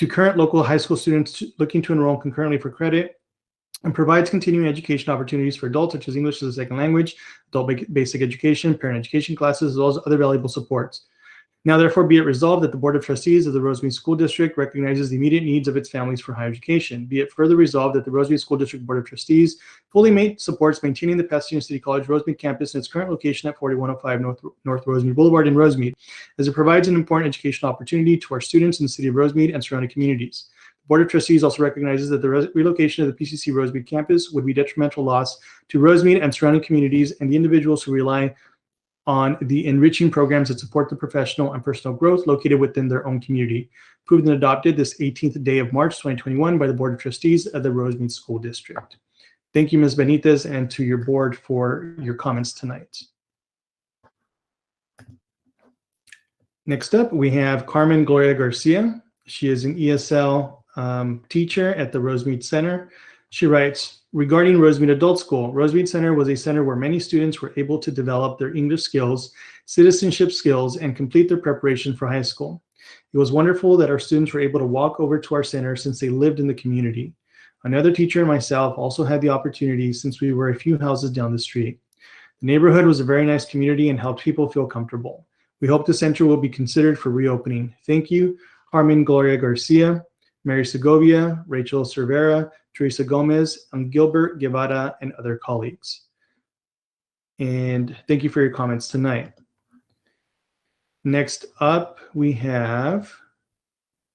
current local high school students looking to enroll concurrently for credit, and provides continuing education opportunities for adults such as English as a second language, adult basic education, parent education classes, as well as other valuable supports. Now, therefore, be it resolved that the Board of Trustees of the Rosemead School District recognizes the immediate needs of its families for higher education. Be it further resolved that the Rosemead School District Board of Trustees fully supports maintaining the Pasadena City College Rosemead campus in its current location at 4105 North Rosemead Boulevard in Rosemead, as it provides an important educational opportunity to our students in the city of Rosemead and surrounding communities. The Board of Trustees also recognizes that the relocation of the PCC Rosemead campus would be detrimental loss to Rosemead and surrounding communities and the individuals who rely on the enriching programs that support the professional and personal growth located within their own community. Approved and adopted this 18th day of March 2021 by the Board of Trustees of the Rosemead School District. Thank you, Ms. Benitez, and to your board for your comments tonight. Next up, we have Carmen Gloria Garcia. She is an ESL teacher at the Rosemead Center. She writes, regarding Rosemead Adult School, Rosemead Center was a center where many students were able to develop their English skills, citizenship skills, and complete their preparation for high school. It was wonderful that our students were able to walk over to our center since they lived in the community. Another teacher and myself also had the opportunity since we were a few houses down the street. The neighborhood was a very nice community and helped people feel comfortable. We hope the center will be considered for reopening. Thank you, Carmen Gloria Garcia, Mary Segovia, Rachel Cervera, Teresa Gomez, and Gilbert Guevara, and other colleagues. And thank you for your comments tonight. Next up, we have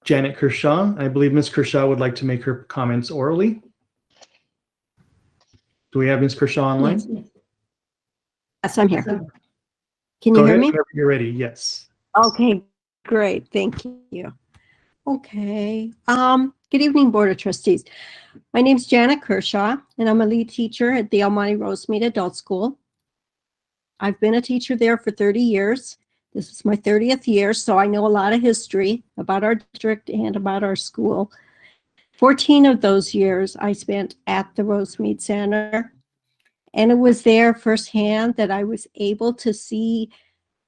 Janet Kershaw. I believe Ms. Kershaw would like to make her comments orally. Do we have Ms. Kershaw online? Yes, I'm here. Can Go you hear ahead me? whenever you're ready. Yes. Okay, great. Thank you. Okay. Good evening, Board of Trustees. My name is Janet Kershaw, and I'm a lead teacher at the El Monte Rosemead Adult School. I've been a teacher there for 30 years. This is my 30th year, so I know a lot of history about our district and about our school. 14 of those years I spent at the Rosemead Center, and it was there firsthand that I was able to see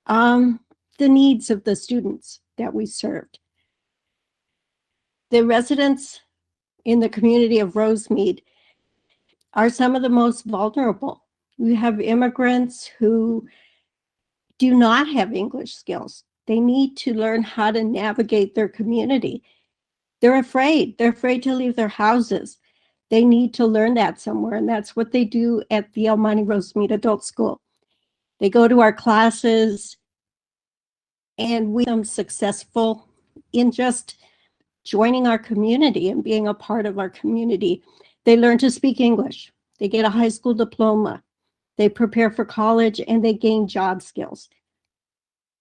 the needs of the students that we served. The residents in the community of Rosemead are some of the most vulnerable. We have immigrants who do not have English skills. They need to learn how to navigate their community. They're afraid. They're afraid to leave their houses. They need to learn that somewhere, and that's what they do at the El Monte Rosemead Adult School. They go to our classes, and we become successful in just joining our community and being a part of our community. They learn to speak English. They get a high school diploma. They prepare for college, and they gain job skills.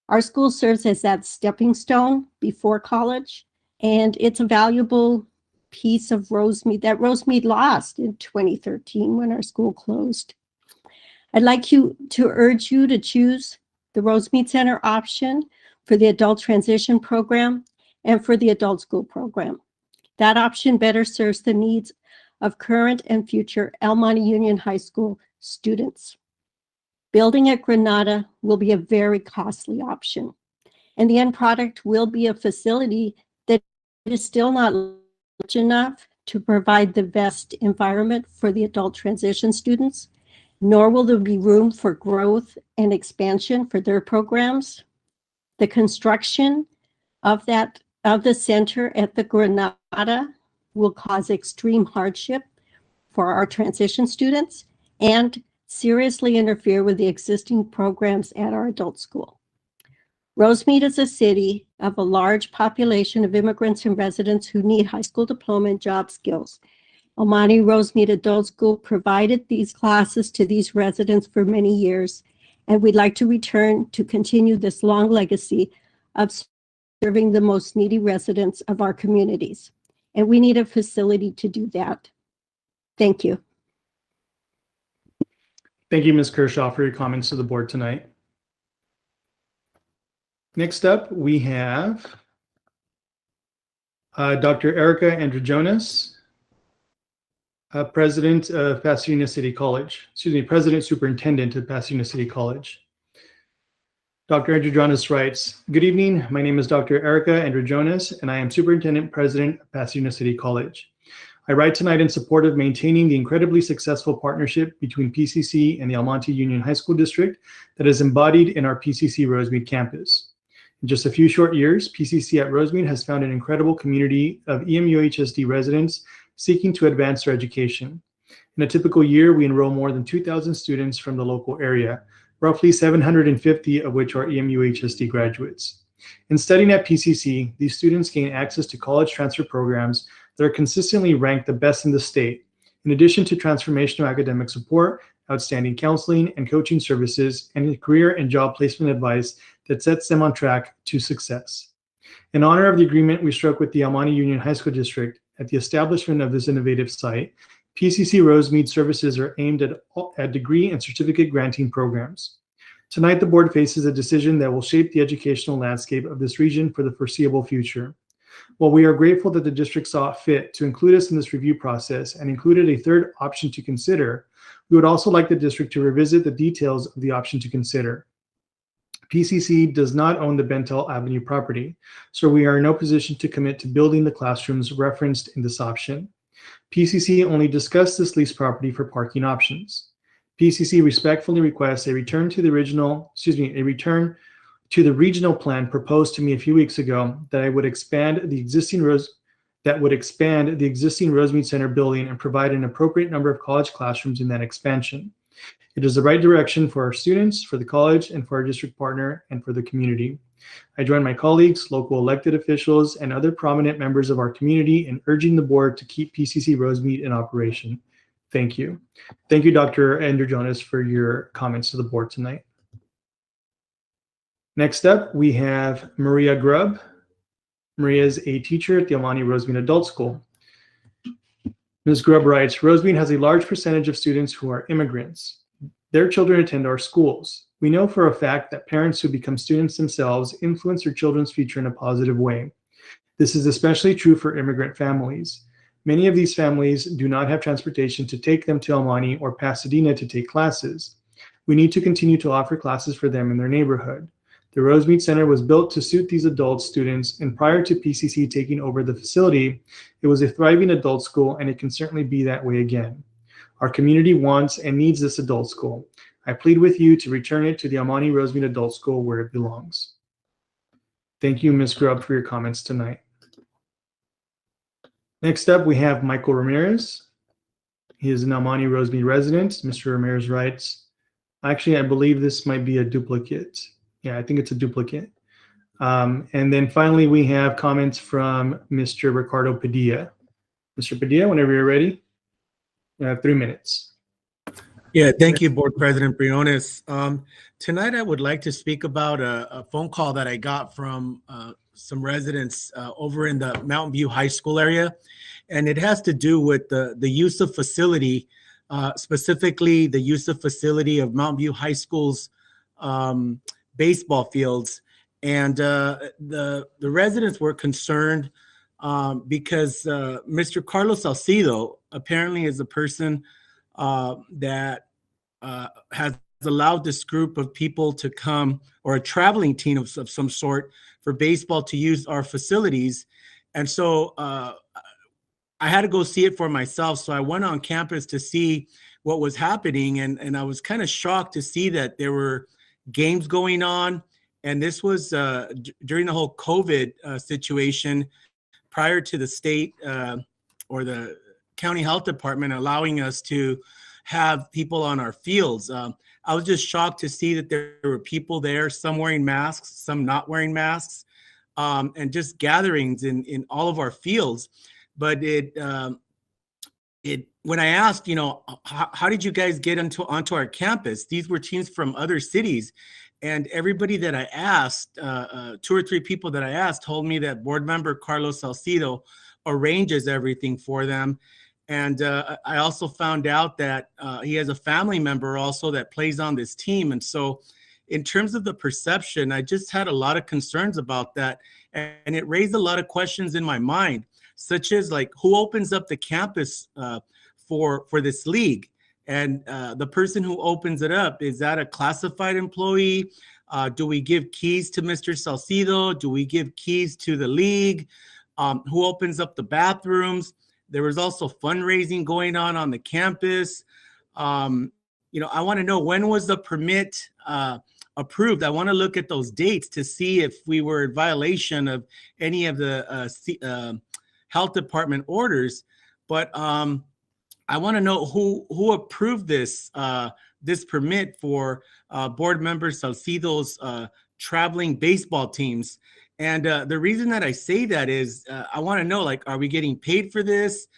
Our school serves as that stepping stone before college, and it's a valuable piece of Rosemead that Rosemead lost in 2013 when our school closed. I'd like to urge you to choose the Rosemead Center option for the adult transition program and for the adult school program. That option better serves the needs of current and future El Monte Union High School students. Building at Granada will be a very costly option. And the end product will be a facility that is still not large enough to provide the best environment for the adult transition students, nor will there be room for growth and expansion for their programs. The construction of the center at the Granada will cause extreme hardship for our transition students and seriously interfere with the existing programs at our adult school. Rosemead is a city of a large population of immigrants and residents who need high school diploma and job skills. Almani Rosemead Adult School provided these classes to these residents for many years, and we'd like to return to continue this long legacy of serving the most needy residents of our communities. And we need a facility to do that. Thank you. Thank you, Ms. Kershaw, for your comments to the board tonight. Next up, we have Dr. Erica Androjonis, President of Pasadena City College. Excuse me, President Superintendent of Pasadena City College. Dr. Androjonis writes, "Good evening. My name is Dr. Erica Androjonis, and I am Superintendent President of Pasadena City College. I write tonight in support of maintaining the incredibly successful partnership between PCC and the Monte Union High School District that is embodied in our PCC Rosemead campus. In just a few short years, PCC at Rosemead has found an incredible community of EMUHSD residents seeking to advance their education. In a typical year, we enroll more than 2,000 students from the local area, roughly 750 of which are EMUHSD graduates. In studying at PCC, these students gain access to college transfer programs that are consistently ranked the best in the state, in addition to transformational academic support, outstanding counseling and coaching services, and career and job placement advice that sets them on track to success. In honor of the agreement we struck with the Almani Union High School District at the establishment of this innovative site, PCC Rosemead services are aimed at degree and certificate granting programs. Tonight, the board faces a decision that will shape the educational landscape of this region for the foreseeable future. While we are grateful that the district saw fit to include us in this review process and included a third option to consider, we would also like the district to revisit the details of the option to consider. PCC does not own the Bentel Avenue property, so we are in no position to commit to building the classrooms referenced in this option. PCC only discussed this lease property for parking options. PCC respectfully requests a return to the regional plan proposed to me a few weeks ago that would expand the existing Rosemead Center building and provide an appropriate number of college classrooms in that expansion. It is the right direction for our students, for the college, and for our district partner, and for the community. I join my colleagues, local elected officials, and other prominent members of our community in urging the board to keep PCC Rosemead in operation. Thank you. Thank you, Dr. Androjonis, for your comments to the board tonight. Next up, we have Maria Grubb. Maria is a teacher at the Almani Rosemead Adult School. Ms. Grubb writes, "Rosemead has a large percentage of students who are immigrants. Their children attend our schools. We know for a fact that parents who become students themselves influence their children's future in a positive way. This is especially true for immigrant families. Many of these families do not have transportation to take them to Almani or Pasadena to take classes. We need to continue to offer classes for them in their neighborhood. The Rosemead Center was built to suit these adult students, and prior to PCC taking over the facility, it was a thriving adult school, and it can certainly be that way again. Our community wants and needs this adult school. I plead with you to return it to the Almani Rosemead Adult School where it belongs." Thank you, Ms. Grubb, for your comments tonight. Next up, we have Michael Ramirez. He is an Almani Rosemead resident. Mr. Ramirez writes, actually, I believe this might be a duplicate. Yeah, I think it's a duplicate. And then finally, we have comments from Mr. Ricardo Padilla. Mr. Padilla, whenever you're ready, you have 3 minutes. Yeah, thank you, Board President Briones. Tonight, I would like to speak about a phone call that I got from some residents over in the Mountain View High School area, and it has to do with the use of facility, specifically the use of facility of Mountain View High School's baseball fields. And the residents were concerned because Mr. Carlos Salcido apparently is a person that has allowed this group of people to come, or a traveling team of some sort, for baseball to use our facilities. And so I had to go see it for myself. So I went on campus to see what was happening. And I was kind of shocked to see that there were games going on. And this was during the whole COVID situation, prior to the state or the county health department allowing us to have people on our fields. I was just shocked to see that there were people there, some wearing masks, some not wearing masks, and just gatherings in all of our fields. But when I asked, how did you guys get onto our campus? These were teams from other cities. And everybody that I asked, 2 or 3 people that I asked, told me that board member Carlos Salcido arranges everything for them. And I also found out that he has a family member also that plays on this team. And so in terms of the perception, I just had a lot of concerns about that. And it raised a lot of questions in my mind, such as like, who opens up the campus for this league? And the person who opens it up, is that a classified employee? Do we give keys to Mr. Salcido? Do we give keys to the league? Who opens up the bathrooms? There was also fundraising going on the campus. I want to know, when was the permit approved? I want to look at those dates to see if we were in violation of any of the health department orders. But I want to know who approved this permit for board member Salcido's traveling baseball teams. And the reason that I say that is I want to know, like, are we getting paid for this?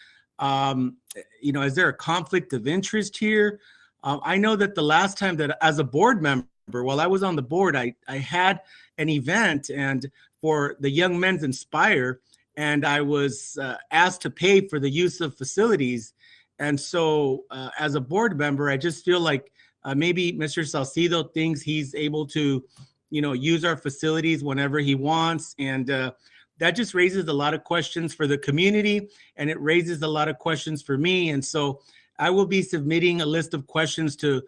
Is there a conflict of interest here? I know that the last time that as a board member, while I was on the board, I had an event and for the Young Men's Inspire, and I was asked to pay for the use of facilities. And so as a board member, I just feel like maybe Mr. Salcido thinks he's able to, use our facilities whenever he wants. And that just raises a lot of questions for the community, and it raises a lot of questions for me. And so I will be submitting a list of questions to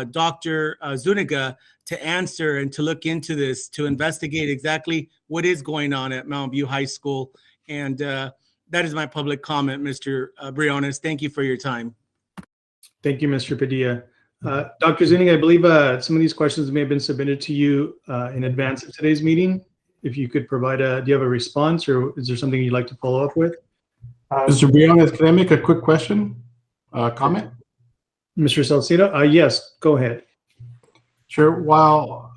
Dr. Zuniga to answer and to look into this, to investigate exactly what is going on at Mountain View High School. And that is my public comment, Mr. Briones. Thank you for your time. Thank you, Mr. Padilla. Dr. Zuniga, I believe some of these questions may have been submitted to you in advance of today's meeting. If you could provide do you have a response, or is there something you'd like to follow up with? Mr. Briones, can I make a quick question, comment? Mr. Salcido? Yes, go ahead. Sure. While,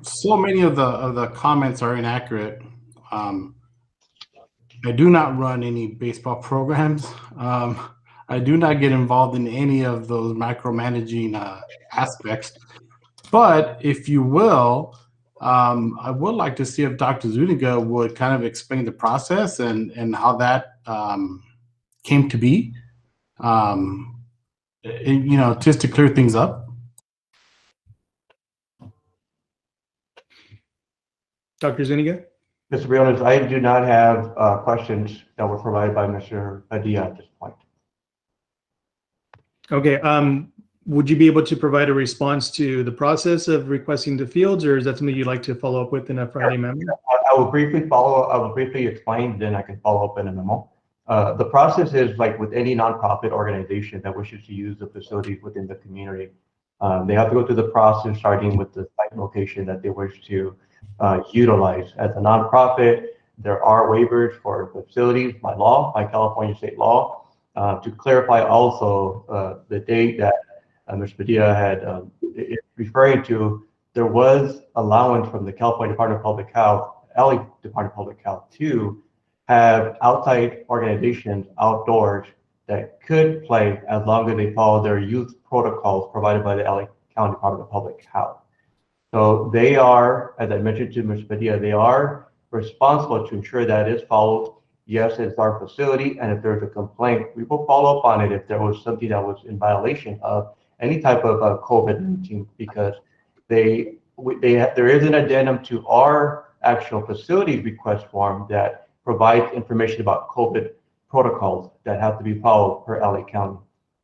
so many of the comments are inaccurate, I do not run any baseball programs. I do not get involved in any of those micromanaging aspects. But if you will, I would like to see if Dr. Zuniga would kind of explain the process and how that came to be, just to clear things up. Dr. Zuniga? Mr. Briones, I do not have questions that were provided by Mr. Padilla at this point. Okay. Would you be able to provide a response to the process of requesting the fields, or is that something you'd like to follow up with in a Friday memo? I will briefly explain, then I can follow up in a memo. The process is like with any nonprofit organization that wishes to use the facilities within the community. They have to go through the process, starting with the site location that they wish to utilize. As a nonprofit, there are waivers for facilities by law, by California state law. To clarify also the date that Mr. Padilla had referring to, there was allowance from the California Department of Public Health, LA Department of Public Health, to have outside organizations outdoors that could play as long as they follow their youth protocols provided by the LA County Department of Public Health. So they are, as I mentioned to Mr. Padilla, they are responsible to ensure that it is followed. Yes, it's our facility, and if there's a complaint, we will follow up on it if there was something that was in violation of any type of COVID-19, because there is an addendum to our actual facility request form that provides information about COVID protocols that have to be followed per LA County.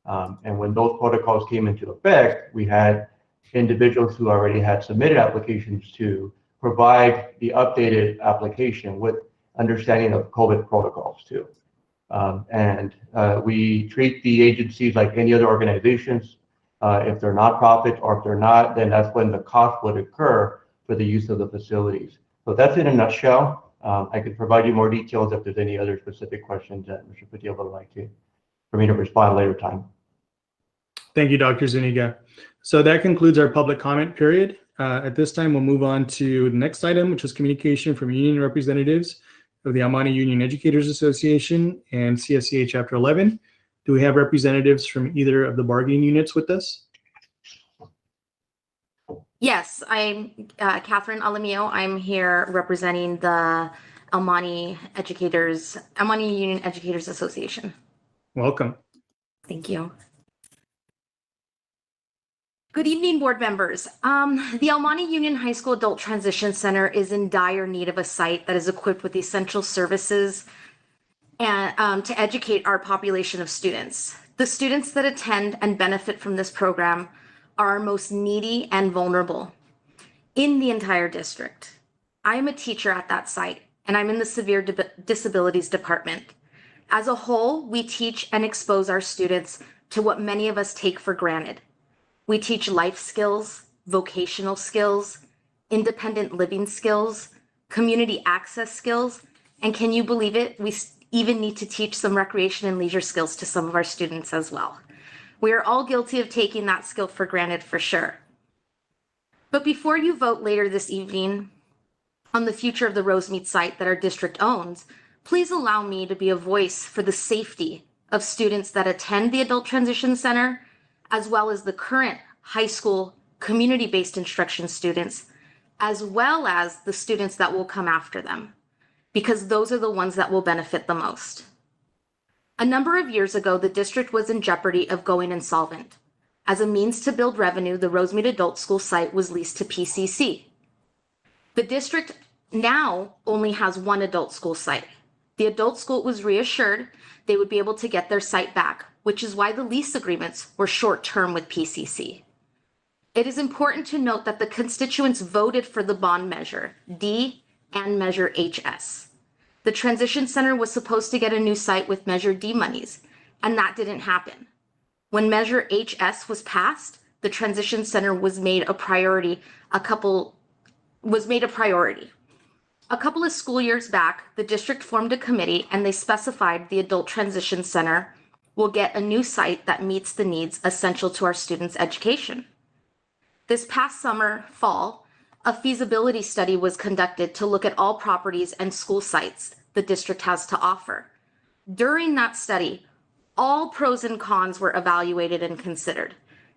And when those protocols came into effect, we had individuals who already had submitted applications to provide the updated application with understanding of COVID protocols too. We treat the agencies like any other organizations. If they're nonprofit or if they're not, then that's when the cost would occur for the use of the facilities. So that's in a nutshell. I could provide you more details if there's any other specific questions that Mr. Padilla would like for me to respond later time. Thank you, Dr. Zuniga. So that concludes our public comment period. At this time, we'll move on to the next item, which is communication from union representatives of the Almani Union Educators Association and CSEA Chapter 11. Do we have representatives from either of the bargaining units with us? Yes, I'm Catherine Alamio. I'm here representing the Almani Union Educators Association. Welcome. Thank you. Good evening, board members. The Almani Union High School Adult Transition Center is in dire need of a site that is equipped with essential services and to educate our population of students. The students that attend and benefit from this program are our most needy and vulnerable in the entire district. I am a teacher at that site, and I'm in the Severe Disabilities Department. As a whole, we teach and expose our students to what many of us take for granted. We teach life skills, vocational skills, independent living skills, community access skills, and can you believe it? We even need to teach some recreation and leisure skills to some of our students as well. We are all guilty of taking that skill for granted for sure. But before you vote later this evening on the future of the Rosemead site that our district owns, please allow me to be a voice for the safety of students that attend the Adult Transition Center, as well as the current high school community-based instruction students, as well as the students that will come after them, because those are the ones that will benefit the most. A number of years ago, the district was in jeopardy of going insolvent. As a means to build revenue, the Rosemead Adult School site was leased to PCC. The district now only has one adult school site. The adult school was reassured they would be able to get their site back, which is why the lease agreements were short-term with PCC. It is important to note that the constituents voted for the bond measure D and measure HS. The transition center was supposed to get a new site with measure D monies, and that didn't happen. When measure HS was passed, the transition center was made a priority. A couple of school years back, the district formed a committee and they specified the Adult Transition Center will get a new site that meets the needs essential to our students' education. This past fall, a feasibility study was conducted to look at all properties and school sites the district has to offer. During that study, all pros and cons were evaluated and considered.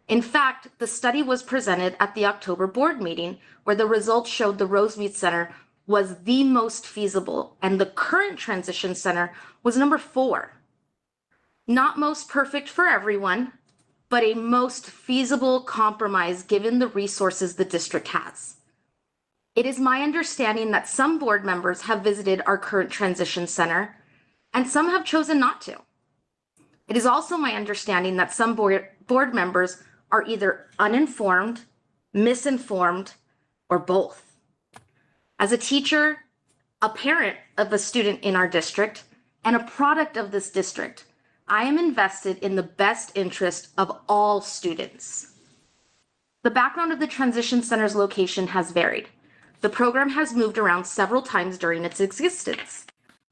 In fact, the study was presented at the October board meeting, where the results showed the Rosemead Center was the most feasible and the current transition center was number 4. Not most perfect for everyone, but a most feasible compromise given the resources the district has. It is my understanding that some board members have visited our current transition center and some have chosen not to. It is also my understanding that some board members are either uninformed, misinformed, or both. As a teacher, a parent of a student in our district, and a product of this district, I am invested in the best interest of all students. The background of the transition center's location has varied. The program has moved around several times during its existence,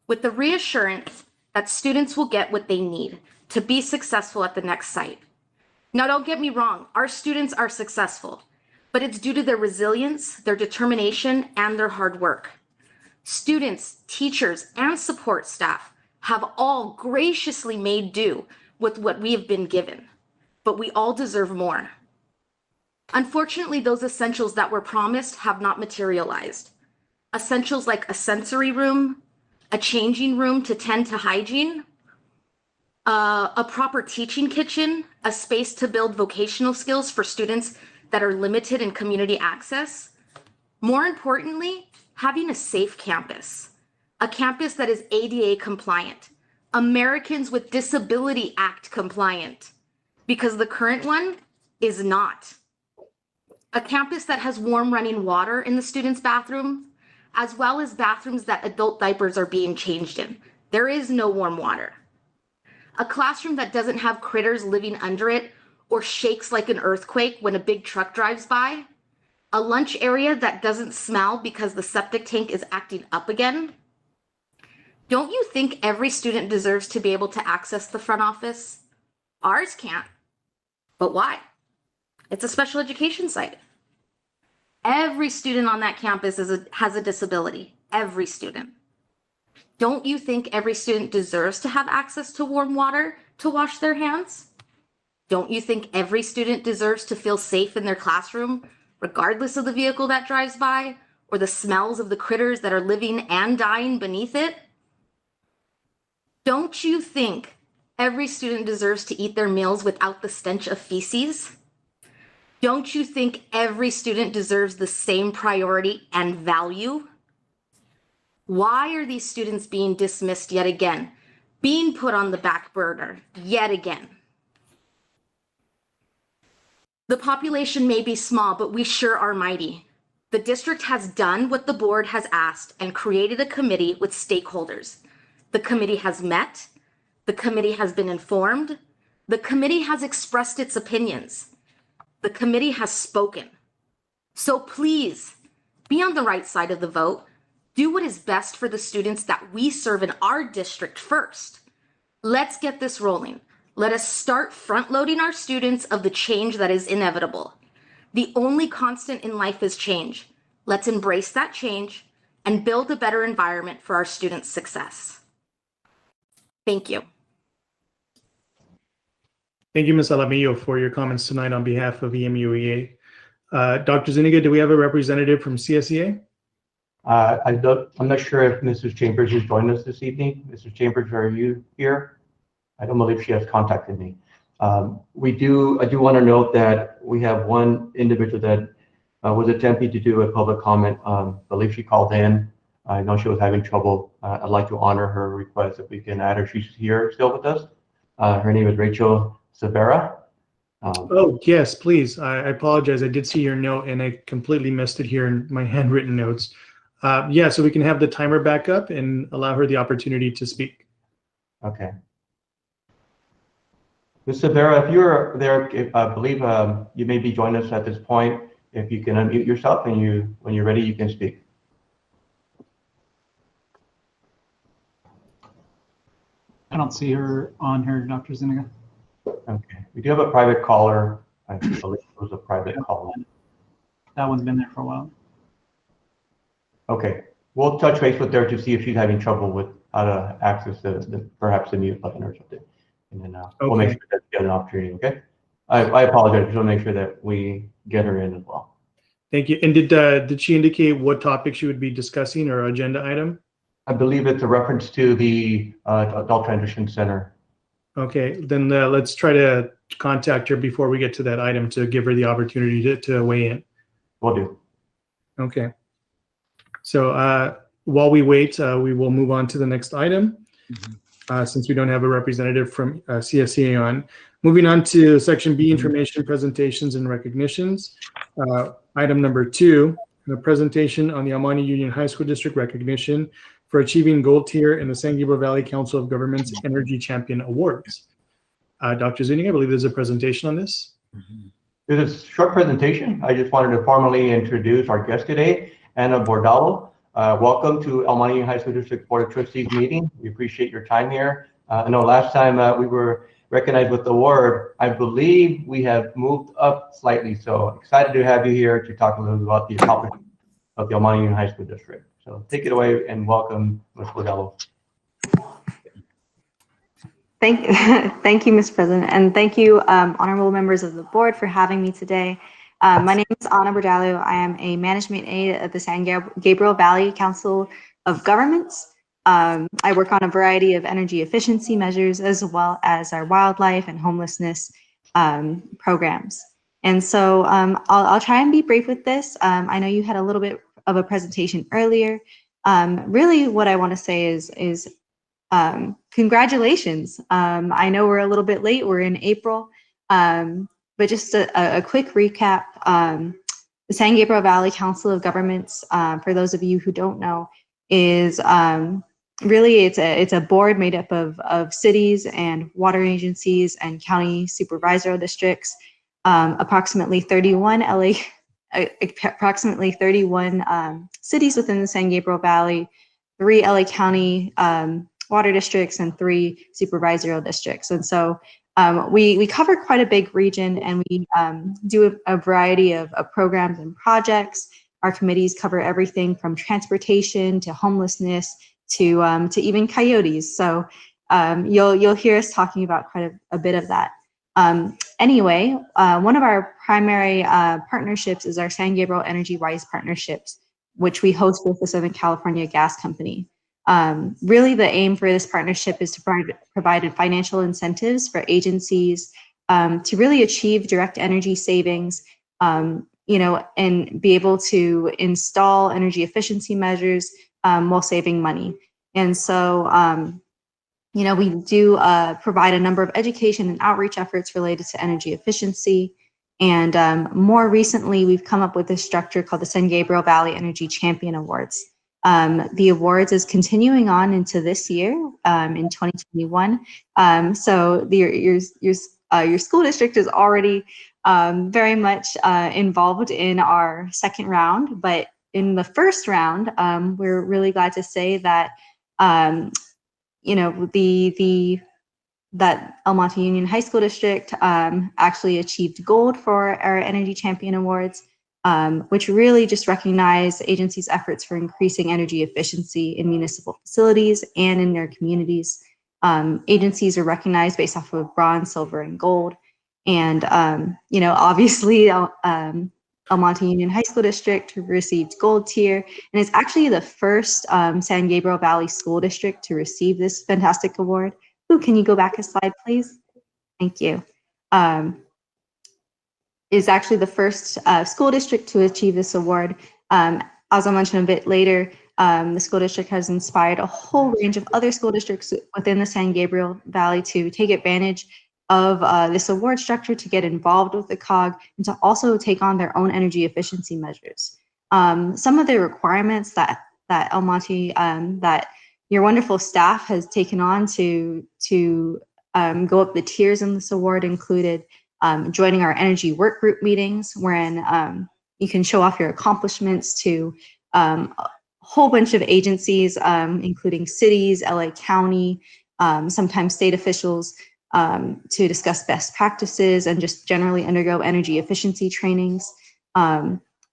with the reassurance that students will get what they need to be successful at the next site. Now, don't get me wrong, our students are successful, but it's due to their resilience, their determination, and their hard work. Students, teachers, and support staff have all graciously made do with what we have been given, but we all deserve more. Unfortunately, those essentials that were promised have not materialized. Essentials like a sensory room, a changing room to tend to hygiene, a proper teaching kitchen, a space to build vocational skills for students that are limited in community access. More importantly, having a safe campus, a campus that is ADA compliant, Americans with Disability Act compliant, because the current one is not. A campus that has warm running water in the students' bathroom, as well as bathrooms that adult diapers are being changed in. There is no warm water. A classroom that doesn't have critters living under it or shakes like an earthquake when a big truck drives by. A lunch area that doesn't smell because the septic tank is acting up again. Don't you think every student deserves to be able to access the front office? Ours can't. But why? It's a special education site. Every student on that campus has a disability. Every student. Don't you think every student deserves to have access to warm water to wash their hands? Don't you think every student deserves to feel safe in their classroom, regardless of the vehicle that drives by or the smells of the critters that are living and dying beneath it? Don't you think every student deserves to eat their meals without the stench of feces? Don't you think every student deserves the same priority and value? Why are these students being dismissed yet again, being put on the back burner yet again? The population may be small, but we sure are mighty. The district has done what the board has asked and created a committee with stakeholders. The committee has met, the committee has been informed, the committee has expressed its opinions. The committee has spoken. So please be on the right side of the vote. Do what is best for the students that we serve in our district first. Let's get this rolling. Let us start front-loading our students of the change that is inevitable. The only constant in life is change. Let's embrace that change and build a better environment for our students' success. Thank you. Thank you, Ms. Alamillo, for your comments tonight on behalf of EMUEA. Dr. Zuniga, do we have a representative from CSEA? I'm not sure if Mrs. Chambers has joined us this evening. Mrs. Chambers, are you here? I don't believe she has contacted me. I do want to note that we have one individual that was attempting to do a public comment. I believe she called in. I know she was having trouble. I'd like to honor her request if we can add her. She's here still with us. Her name is Rachel Severa. Oh, yes, please. I apologize. I did see your note and I completely missed it here in my handwritten notes. Yeah, so we can have the timer back up and allow her the opportunity to speak. Okay. Ms. Severa, if you're there, I believe you may be joining us at this point. If you can unmute yourself and when you're ready, you can speak. I don't see her on here, Dr. Zuniga. Okay. We do have a private caller. I believe it was a private caller. That one's been there for a while. Okay. We'll touch base with her to see if she's having trouble with how to access perhaps the mute button or something. And then we'll make sure that we get an opportunity, okay? I apologize. Just want to make sure that we get her in as well. Thank you. And did she indicate what topic she would be discussing or agenda item? I believe it's a reference to the Adult Transition Center. Okay, then let's try to contact her before we get to that item to give her the opportunity to weigh in. Will do. Okay. So while we wait, we will move on to the next item since we don't have a representative from CSEA on. Moving on to section B, information, presentations, and recognitions. Item number 2, a presentation on the Almani Union High School District recognition for achieving gold tier in the San Gabriel Valley Council of Governments Energy Champion Awards. Dr. Zuniga, I believe there's a presentation on this. This is a short presentation. I just wanted to formally introduce our guest today, Anna Bordalo. Welcome to Almani Union High School District Board of Trustees meeting. We appreciate your time here. I know last time we were recognized with the award, I believe we have moved up slightly. So excited to have you here to talk a little bit about the accomplishments of the Almani Union High School District. So take it away and welcome Ms. Bordalo. Thank you, Mr. President, and thank you, honorable members of the board, for having me today. My name is Anna Bordalo. I am a management aide at the San Gabriel Valley Council of Governments. I work on a variety of energy efficiency measures as well as our wildlife and homelessness programs. And so I'll try and be brief with this. I know you had a little bit of a presentation earlier. Really what I want to say is congratulations. I know we're a little bit late, we're in April, But just a quick recap. The San Gabriel Valley Council of Governments, for those of you who don't know, is really it's a board made up of cities and water agencies and county supervisory districts, approximately 31 cities within the San Gabriel Valley, 3 LA County water districts, and 3 supervisory districts. And so we cover quite a big region, and we do a variety of programs and projects. Our committees cover everything from transportation to homelessness to even coyotes. So you'll hear us talking about quite a bit of that. Anyway, one of our primary partnerships is our San Gabriel Energy Wise partnerships, which we host with the Southern California Gas Company. Really, the aim for this partnership is to provide financial incentives for agencies to really achieve direct energy savings, and be able to install energy efficiency measures while saving money. And so, we do provide a number of education and outreach efforts related to energy efficiency. And more recently, we've come up with a structure called the San Gabriel Valley Energy Champion Awards. The awards is continuing on into this year in 2021. So your school district is already very much involved in our second round, but in the first round, we're really glad to say that that El Monte Union High School District actually achieved gold for our Energy Champion Awards, which really just recognize agencies' efforts for increasing energy efficiency in municipal facilities and in their communities. Agencies are recognized based off of bronze, silver, and gold. And, obviously, El Monte Union High School District received gold tier, and it's actually the first San Gabriel Valley School District to receive this fantastic award. Ooh, can you go back a slide, please? Thank you. Is actually the first school district to achieve this award. As I'll mention a bit later, the school district has inspired a whole range of other school districts within the San Gabriel Valley to take advantage of this award structure, to get involved with the COG, and to also take on their own energy efficiency measures. Some of the requirements that El Monte, that your wonderful staff has taken on to go up the tiers in this award included joining our energy work group meetings, wherein you can show off your accomplishments to a whole bunch of agencies, including cities, LA County, sometimes state officials, to discuss best practices and just generally undergo energy efficiency trainings,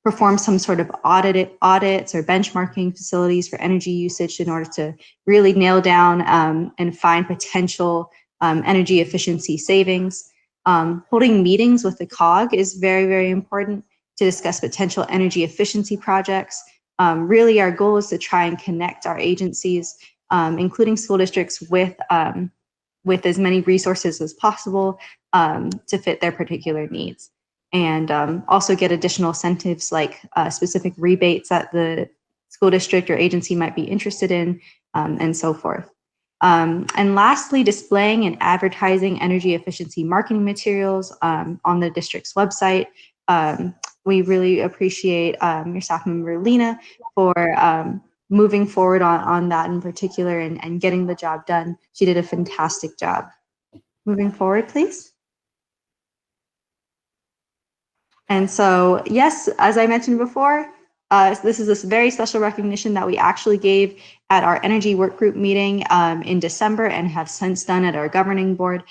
perform some sort of audits or benchmarking facilities for energy usage in order to really nail down and find potential energy efficiency savings. Holding meetings with the COG is very, very important to discuss potential energy efficiency projects. Really, our goal is to try and connect our agencies, including school districts, with as many resources as possible to fit their particular needs. And also get additional incentives like specific rebates that the school district or agency might be interested in, and so forth. And lastly, displaying and advertising energy efficiency marketing materials on the district's website. We really appreciate your staff member, Lena, for moving forward on that in particular and getting the job done. She did a fantastic job. Moving forward, please. And so, yes, as I mentioned before, this is this very special recognition that we actually gave at our energy work group meeting in December and have since done at our governing board.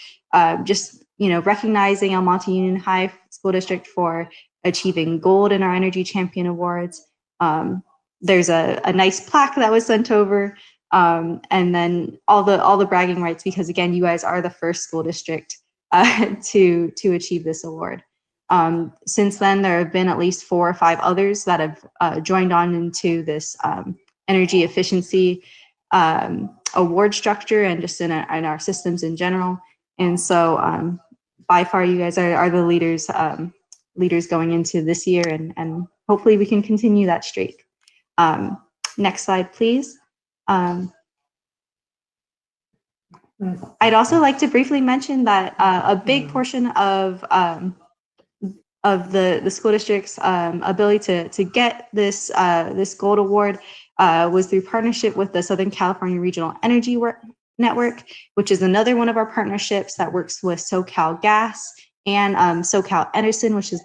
Just, recognizing El Monte Union High School District for achieving gold in our Energy Champion Awards. There's a nice plaque that was sent over, and then all the bragging rights, because again, you guys are the first school district to achieve this award. Since then, there have been at least 4 or 5 others that have joined on into this energy efficiency award structure and just in our systems in general. And so by far, you guys are the leaders going into this year, and hopefully we can continue that streak. Next slide, please. I'd also like to briefly mention that a big portion of the school district's ability to get this this gold award was through partnership with the Southern California Regional Energy Network, which is another one of our partnerships that works with SoCal Gas and SoCal Edison, which is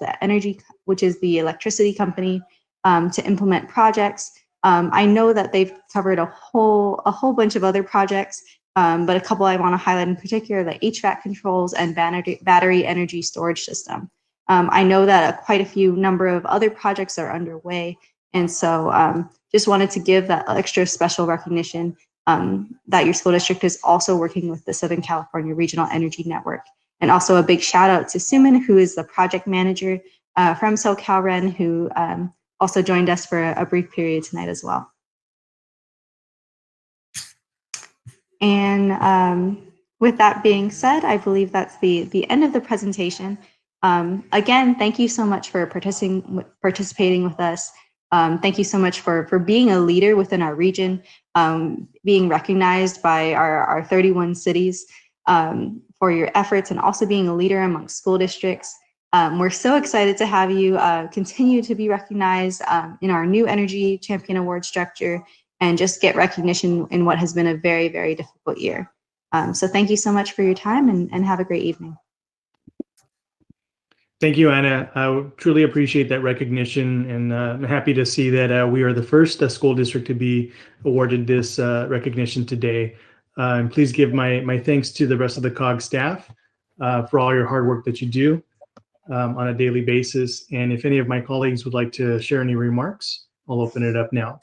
the electricity company, to implement projects. I know that they've covered a whole bunch of other projects, but a couple I want to highlight in particular: the HVAC controls and battery energy storage system. I know that quite a few number of other projects are underway, and so just wanted to give that extra special recognition that your school district is also working with the Southern California Regional Energy Network. And also a big shout out to Suman, who is the project manager from SoCalRen, who also joined us for a brief period tonight as well. And with that being said, I believe that's the end of the presentation. Again, thank you so much for participating with us. Thank you so much for being a leader within our region, being recognized by our 31 cities for your efforts, and also being a leader among school districts. We're so excited to have you continue to be recognized in our new Energy Champion Award structure, and just get recognition in what has been a very, very difficult year. So thank you so much for your time, and have a great evening. Thank you, Anna. I truly appreciate that recognition, and I'm happy to see that we are the first school district to be awarded this recognition today. And please give my thanks to the rest of the COG staff for all your hard work that you do on a daily basis. And if any of my colleagues would like to share any remarks, I'll open it up now.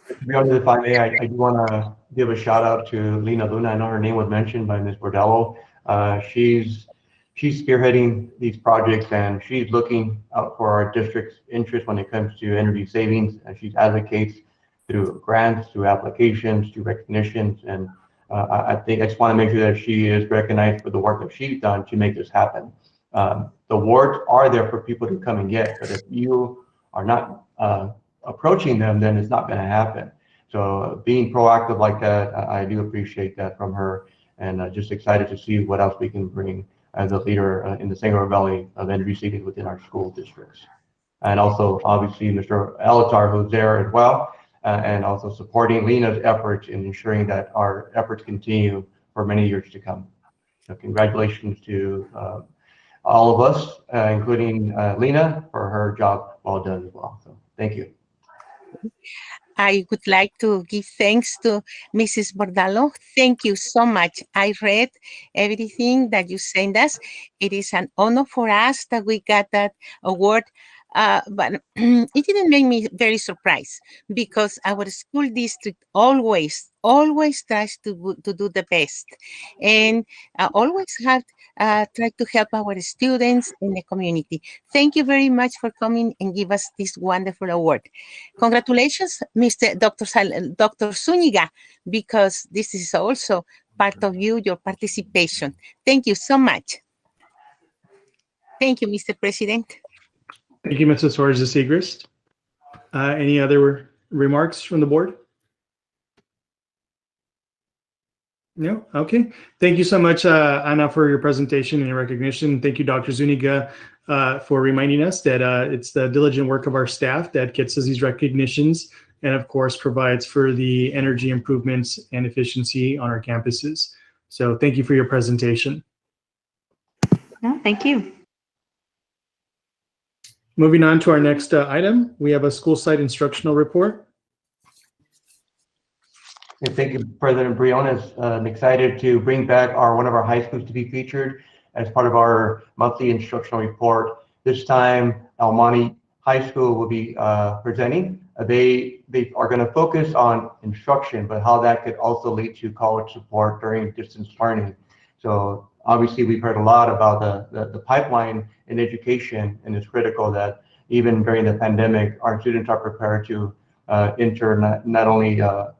To be honest, if I may, I do want to give a shout out to Lena Luna. I know her name was mentioned by Ms. Bordello. She's spearheading these projects, and she's looking out for our district's interest when it comes to energy savings, and she advocates through grants, through applications, through recognitions. And I just want to make sure that she is recognized for the work that she's done to make this happen. The awards are there for people to come and get, but if you are not approaching them, then it's not going to happen. So being proactive like that, I do appreciate that from her, and just excited to see what else we can bring as a leader in the San Gabriel Valley of energy savings within our school districts. And also, obviously, Mr. Elatar, who's there as well, and also supporting Lena's efforts in ensuring that our efforts continue for many years to come. So congratulations to all of us, including Lena, for her job well done as well. So thank you. I would like to give thanks to Mrs. Bordalo. Thank you so much. I read everything that you sent us. It is an honor for us that we got that award. But it didn't make me very surprised, because our school district always tries to do the best, and always have tried to help our students in the community. Thank you very much for coming and give us this wonderful award. Congratulations, Mr. Dr. Zuniga, because this is also part of your participation. Thank you so much. Thank you, Mr. President. Thank you, Mrs. Suarez-Segrist. Any other remarks from the board? No? Okay. Thank you so much, Anna, for your presentation and your recognition. Thank you, Dr. Zuniga, for reminding us that it's the diligent work of our staff that gets us these recognitions, and of course provides for the energy improvements and efficiency on our campuses. So thank you for your presentation. No, thank you. Moving on to our next item, we have a school site instructional report. Thank you, President Briones. I'm excited to bring back one of our high schools to be featured as part of our monthly instructional report. This time, El Monte High School will be presenting. They are going to focus on instruction, but how that could also lead to college support during distance learning. So obviously, we've heard a lot about the pipeline in education, and it's critical that even during the pandemic, our students are prepared to enter not only a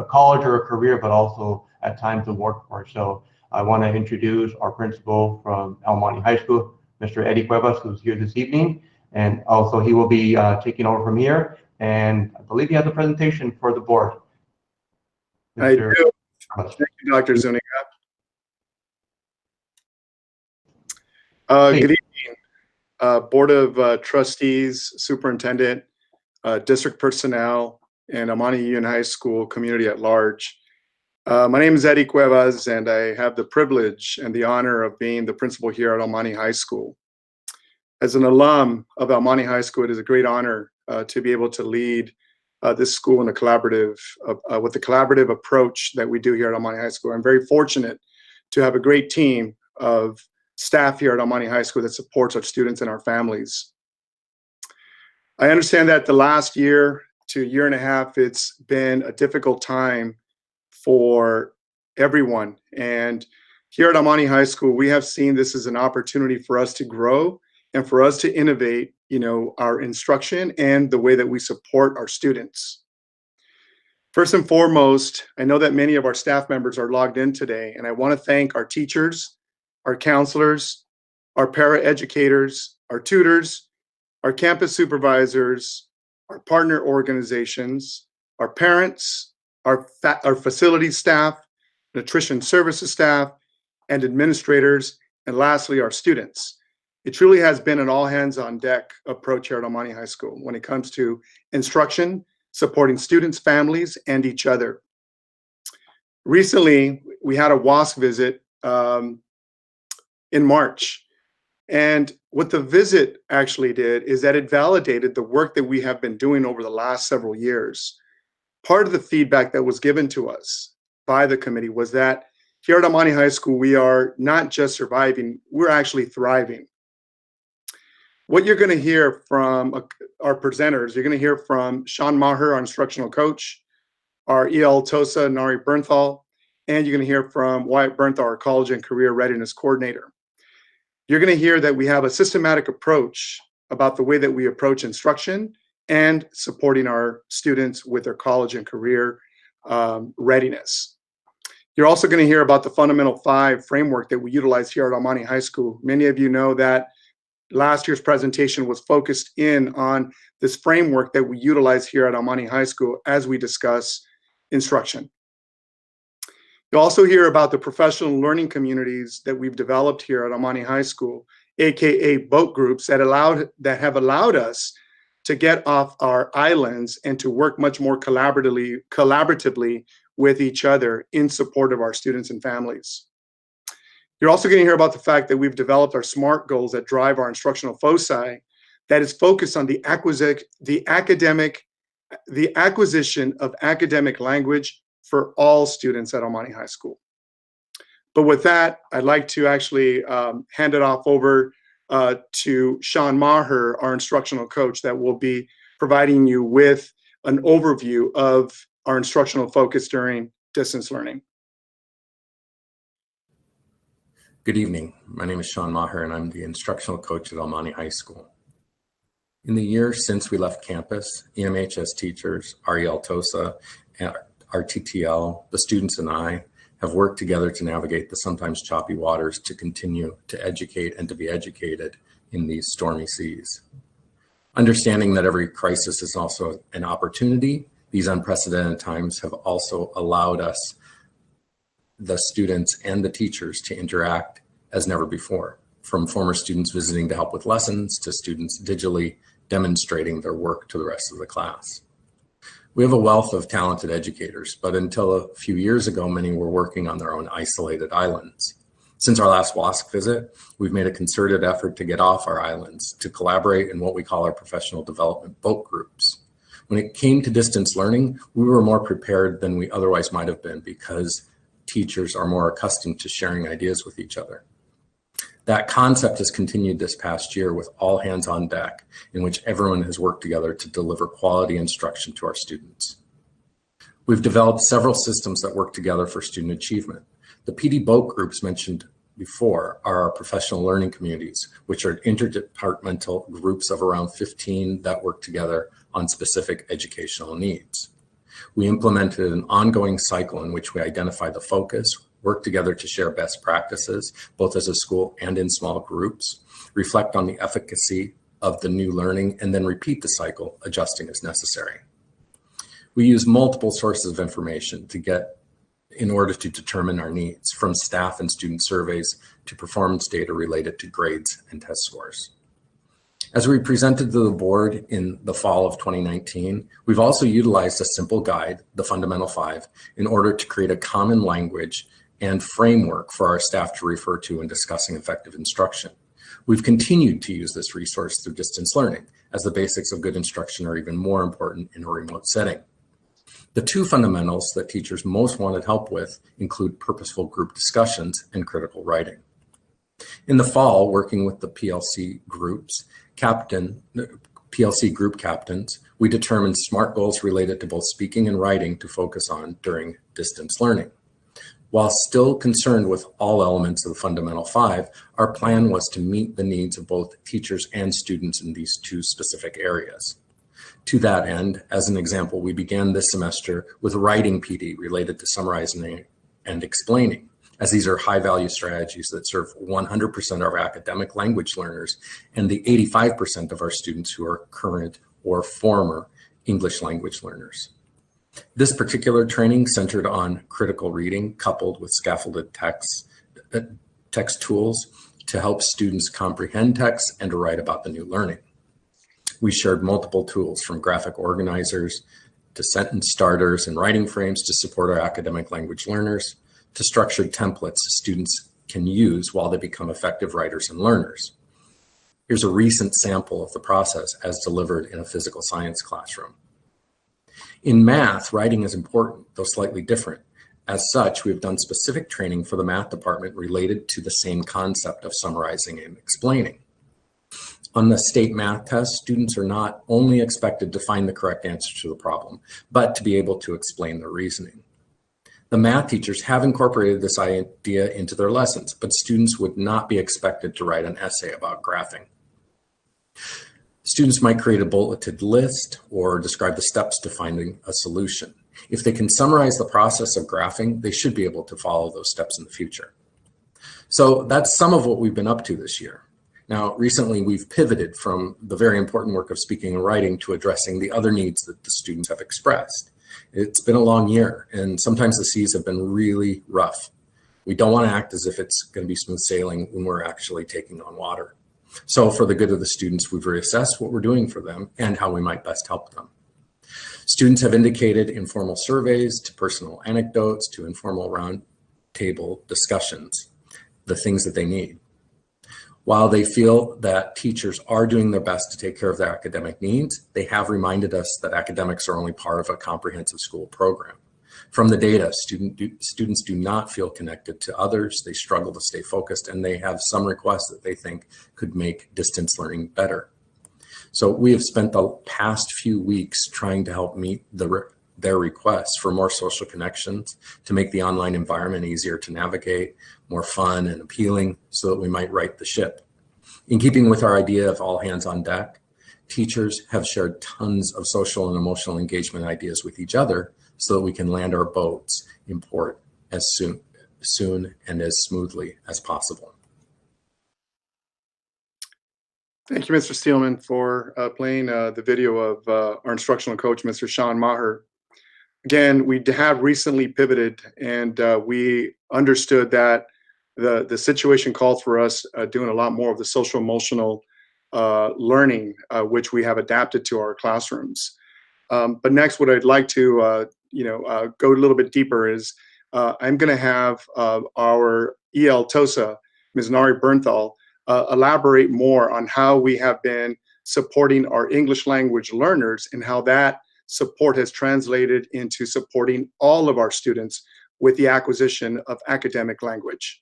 college or a career, but also at times the workforce. So I want to introduce our principal from El Monte High School, Mr. Eddie Cuevas, who's here this evening. And also he will be taking over from here. And I believe he has a presentation for the board. I do. Thank you, Dr. Zuniga. Good evening, Board of Trustees, Superintendent, District Personnel, and Amani Union High School community at large. My name is Eddie Cuevas, and I have the privilege and the honor of being the principal here at Almani High School. As an alum of Almani High School, it is a great honor to be able to lead this school in a collaborative, with the collaborative approach that we do here at Almani High School. I'm very fortunate to have a great team of staff here at Almani High School that supports our students and our families. I understand that the last year to year and a half, it's been a difficult time for everyone. And here at Almani High School, we have seen this as an opportunity for us to grow and for us to innovate, our instruction and the way that we support our students. First and foremost, I know that many of our staff members are logged in today, and I want to thank our teachers, our counselors, our para-educators, our tutors, our campus supervisors, our partner organizations, our parents, our facility staff, nutrition services staff, and administrators, and lastly, our students. It truly has been an all hands on deck approach here at Almani High School when it comes to instruction, supporting students, families, and each other. Recently, we had a WASC visit in March. And what the visit actually did is that it validated the work that we have been doing over the last several years. Part of the feedback that was given to us by the committee was that here at Almani High School, we are not just surviving, we're actually thriving. What you're going to hear from our presenters, you're going to hear from Sean Maher, our instructional coach, our EL Tosa, Nari Bernthal, and you're going to hear from Wyatt Bernthal, our college and career readiness coordinator. You're going to hear that we have a systematic approach about the way that we approach instruction and supporting our students with their college and career readiness. You're also going to hear about the Fundamental 5 framework that we utilize here at Almani High School. Many of you know that last year's presentation was focused in on this framework that we utilize here at Almani High School as we discuss instruction. You'll also hear about the professional learning communities that we've developed here at Almani High School, aka boat groups that have allowed us to get off our islands and to work much more collaboratively with each other in support of our students and families. You're also going to hear about the fact that we've developed our SMART goals that drive our instructional foci that is focused on the acquisition of academic language for all students at Almani High School. But with that, I'd like to actually hand it off over to Sean Maher, our instructional coach, that will be providing you with an overview of our instructional focus during distance learning. Good evening. My name is Sean Maher, and I'm the instructional coach at Almani High School. In the year since we left campus, EMHS teachers, REL TOSA, and our TTL, the students and I have worked together to navigate the sometimes choppy waters to continue to educate and to be educated in these stormy seas. Understanding that every crisis is also an opportunity, these unprecedented times have also allowed us, the students and the teachers, to interact as never before, from former students visiting to help with lessons to students digitally demonstrating their work to the rest of the class. We have a wealth of talented educators, but until a few years ago, many were working on their own isolated islands. Since our last WASC visit, we've made a concerted effort to get off our islands, to collaborate in what we call our professional development boat groups. When it came to distance learning, we were more prepared than we otherwise might have been because teachers are more accustomed to sharing ideas with each other. That concept has continued this past year with all hands on deck, in which everyone has worked together to deliver quality instruction to our students. We've developed several systems that work together for student achievement. The PD boat groups mentioned before are our professional learning communities, which are interdepartmental groups of around 15 that work together on specific educational needs. We implemented an ongoing cycle in which we identify the focus, work together to share best practices, both as a school and in small groups, reflect on the efficacy of the new learning and then repeat the cycle, adjusting as necessary. We use multiple sources of information in order to determine our needs, from staff and student surveys to performance data related to grades and test scores. As we presented to the board in the fall of 2019, we've also utilized a simple guide, the Fundamental 5, in order to create a common language and framework for our staff to refer to when discussing effective instruction. We've continued to use this resource through distance learning, as the basics of good instruction are even more important in a remote setting. The two fundamentals that teachers most wanted help with include purposeful group discussions and critical writing. In the fall, working with the PLC group captains, we determined SMART goals related to both speaking and writing to focus on during distance learning. While still concerned with all elements of the Fundamental 5, our plan was to meet the needs of both teachers and students in these two specific areas. To that end, as an example, we began this semester with writing PD related to summarizing and explaining, as these are high-value strategies that serve 100% of our academic language learners and the 85% of our students who are current or former English language learners. This particular training centered on critical reading coupled with scaffolded text tools to help students comprehend text and to write about the new learning. We shared multiple tools, from graphic organizers to sentence starters and writing frames to support our academic language learners, to structured templates students can use while they become effective writers and learners. Here's a recent sample of the process as delivered in a physical science classroom. In math, writing is important, though slightly different. As such, we've done specific training for the math department related to the same concept of summarizing and explaining. On the state math test, students are not only expected to find the correct answer to the problem, but to be able to explain their reasoning. The math teachers have incorporated this idea into their lessons, but students would not be expected to write an essay about graphing. Students might create a bulleted list or describe the steps to finding a solution. If they can summarize the process of graphing, they should be able to follow those steps in the future. So that's some of what we've been up to this year. Now, recently we've pivoted from the very important work of speaking and writing to addressing the other needs that the students have expressed. It's been a long year, and sometimes the seas have been really rough. We don't want to act as if it's going to be smooth sailing when we're actually taking on water. So for the good of the students, we've reassessed what we're doing for them and how we might best help them. Students have indicated informal surveys to personal anecdotes to informal roundtable discussions, the things that they need. While they feel that teachers are doing their best to take care of their academic needs, they have reminded us that academics are only part of a comprehensive school program. From the data, students do not feel connected to others, they struggle to stay focused, and they have some requests that they think could make distance learning better. So we have spent the past few weeks trying to help meet their requests for more social connections, to make the online environment easier to navigate, more fun and appealing, so that we might right the ship. In keeping with our idea of all hands on deck, teachers have shared tons of social and emotional engagement ideas with each other so that we can land our boats in port as soon and as smoothly as possible. Thank you, Mr. Steelman, for playing the video of our instructional coach, Mr. Sean Maher. Again, we have recently pivoted, and we understood that the situation called for us doing a lot more of the social emotional learning, which we have adapted to our classrooms. But next, what I'd like to go a little bit deeper is I'm going to have our EL TOSA, Ms. Nari Bernthal, elaborate more on how we have been supporting our English language learners and how that support has translated into supporting all of our students with the acquisition of academic language.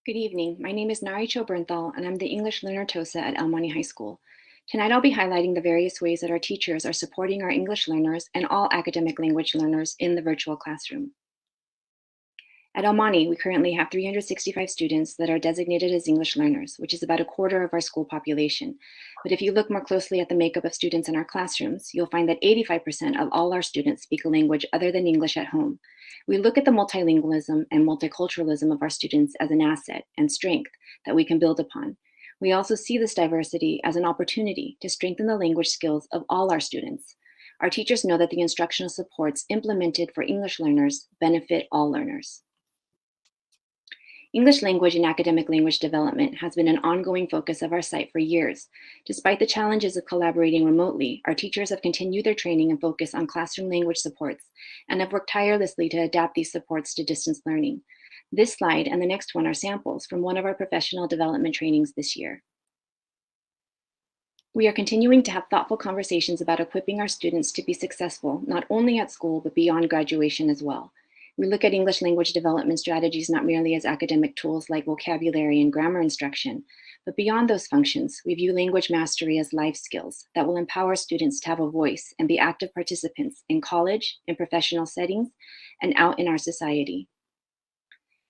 Good evening. My name is Nari Bernthal, and I'm the English Learner TOSA at El Monte High School. Tonight, I'll be highlighting the various ways that our teachers are supporting our English learners and all academic language learners in the virtual classroom. At Almani, we currently have 365 students that are designated as English learners, which is about a quarter of our school population. But if you look more closely at the makeup of students in our classrooms, you'll find that 85% of all our students speak a language other than English at home. We look at the multilingualism and multiculturalism of our students as an asset and strength that we can build upon. We also see this diversity as an opportunity to strengthen the language skills of all our students. Our teachers know that the instructional supports implemented for English learners benefit all learners. English language and academic language development has been an ongoing focus of our site for years. Despite the challenges of collaborating remotely, our teachers have continued their training and focus on classroom language supports and have worked tirelessly to adapt these supports to distance learning. This slide and the next one are samples from one of our professional development trainings this year. We are continuing to have thoughtful conversations about equipping our students to be successful, not only at school, but beyond graduation as well. We look at English language development strategies not merely as academic tools like vocabulary and grammar instruction, but beyond those functions, we view language mastery as life skills that will empower students to have a voice and be active participants in college, in professional settings, and out in our society.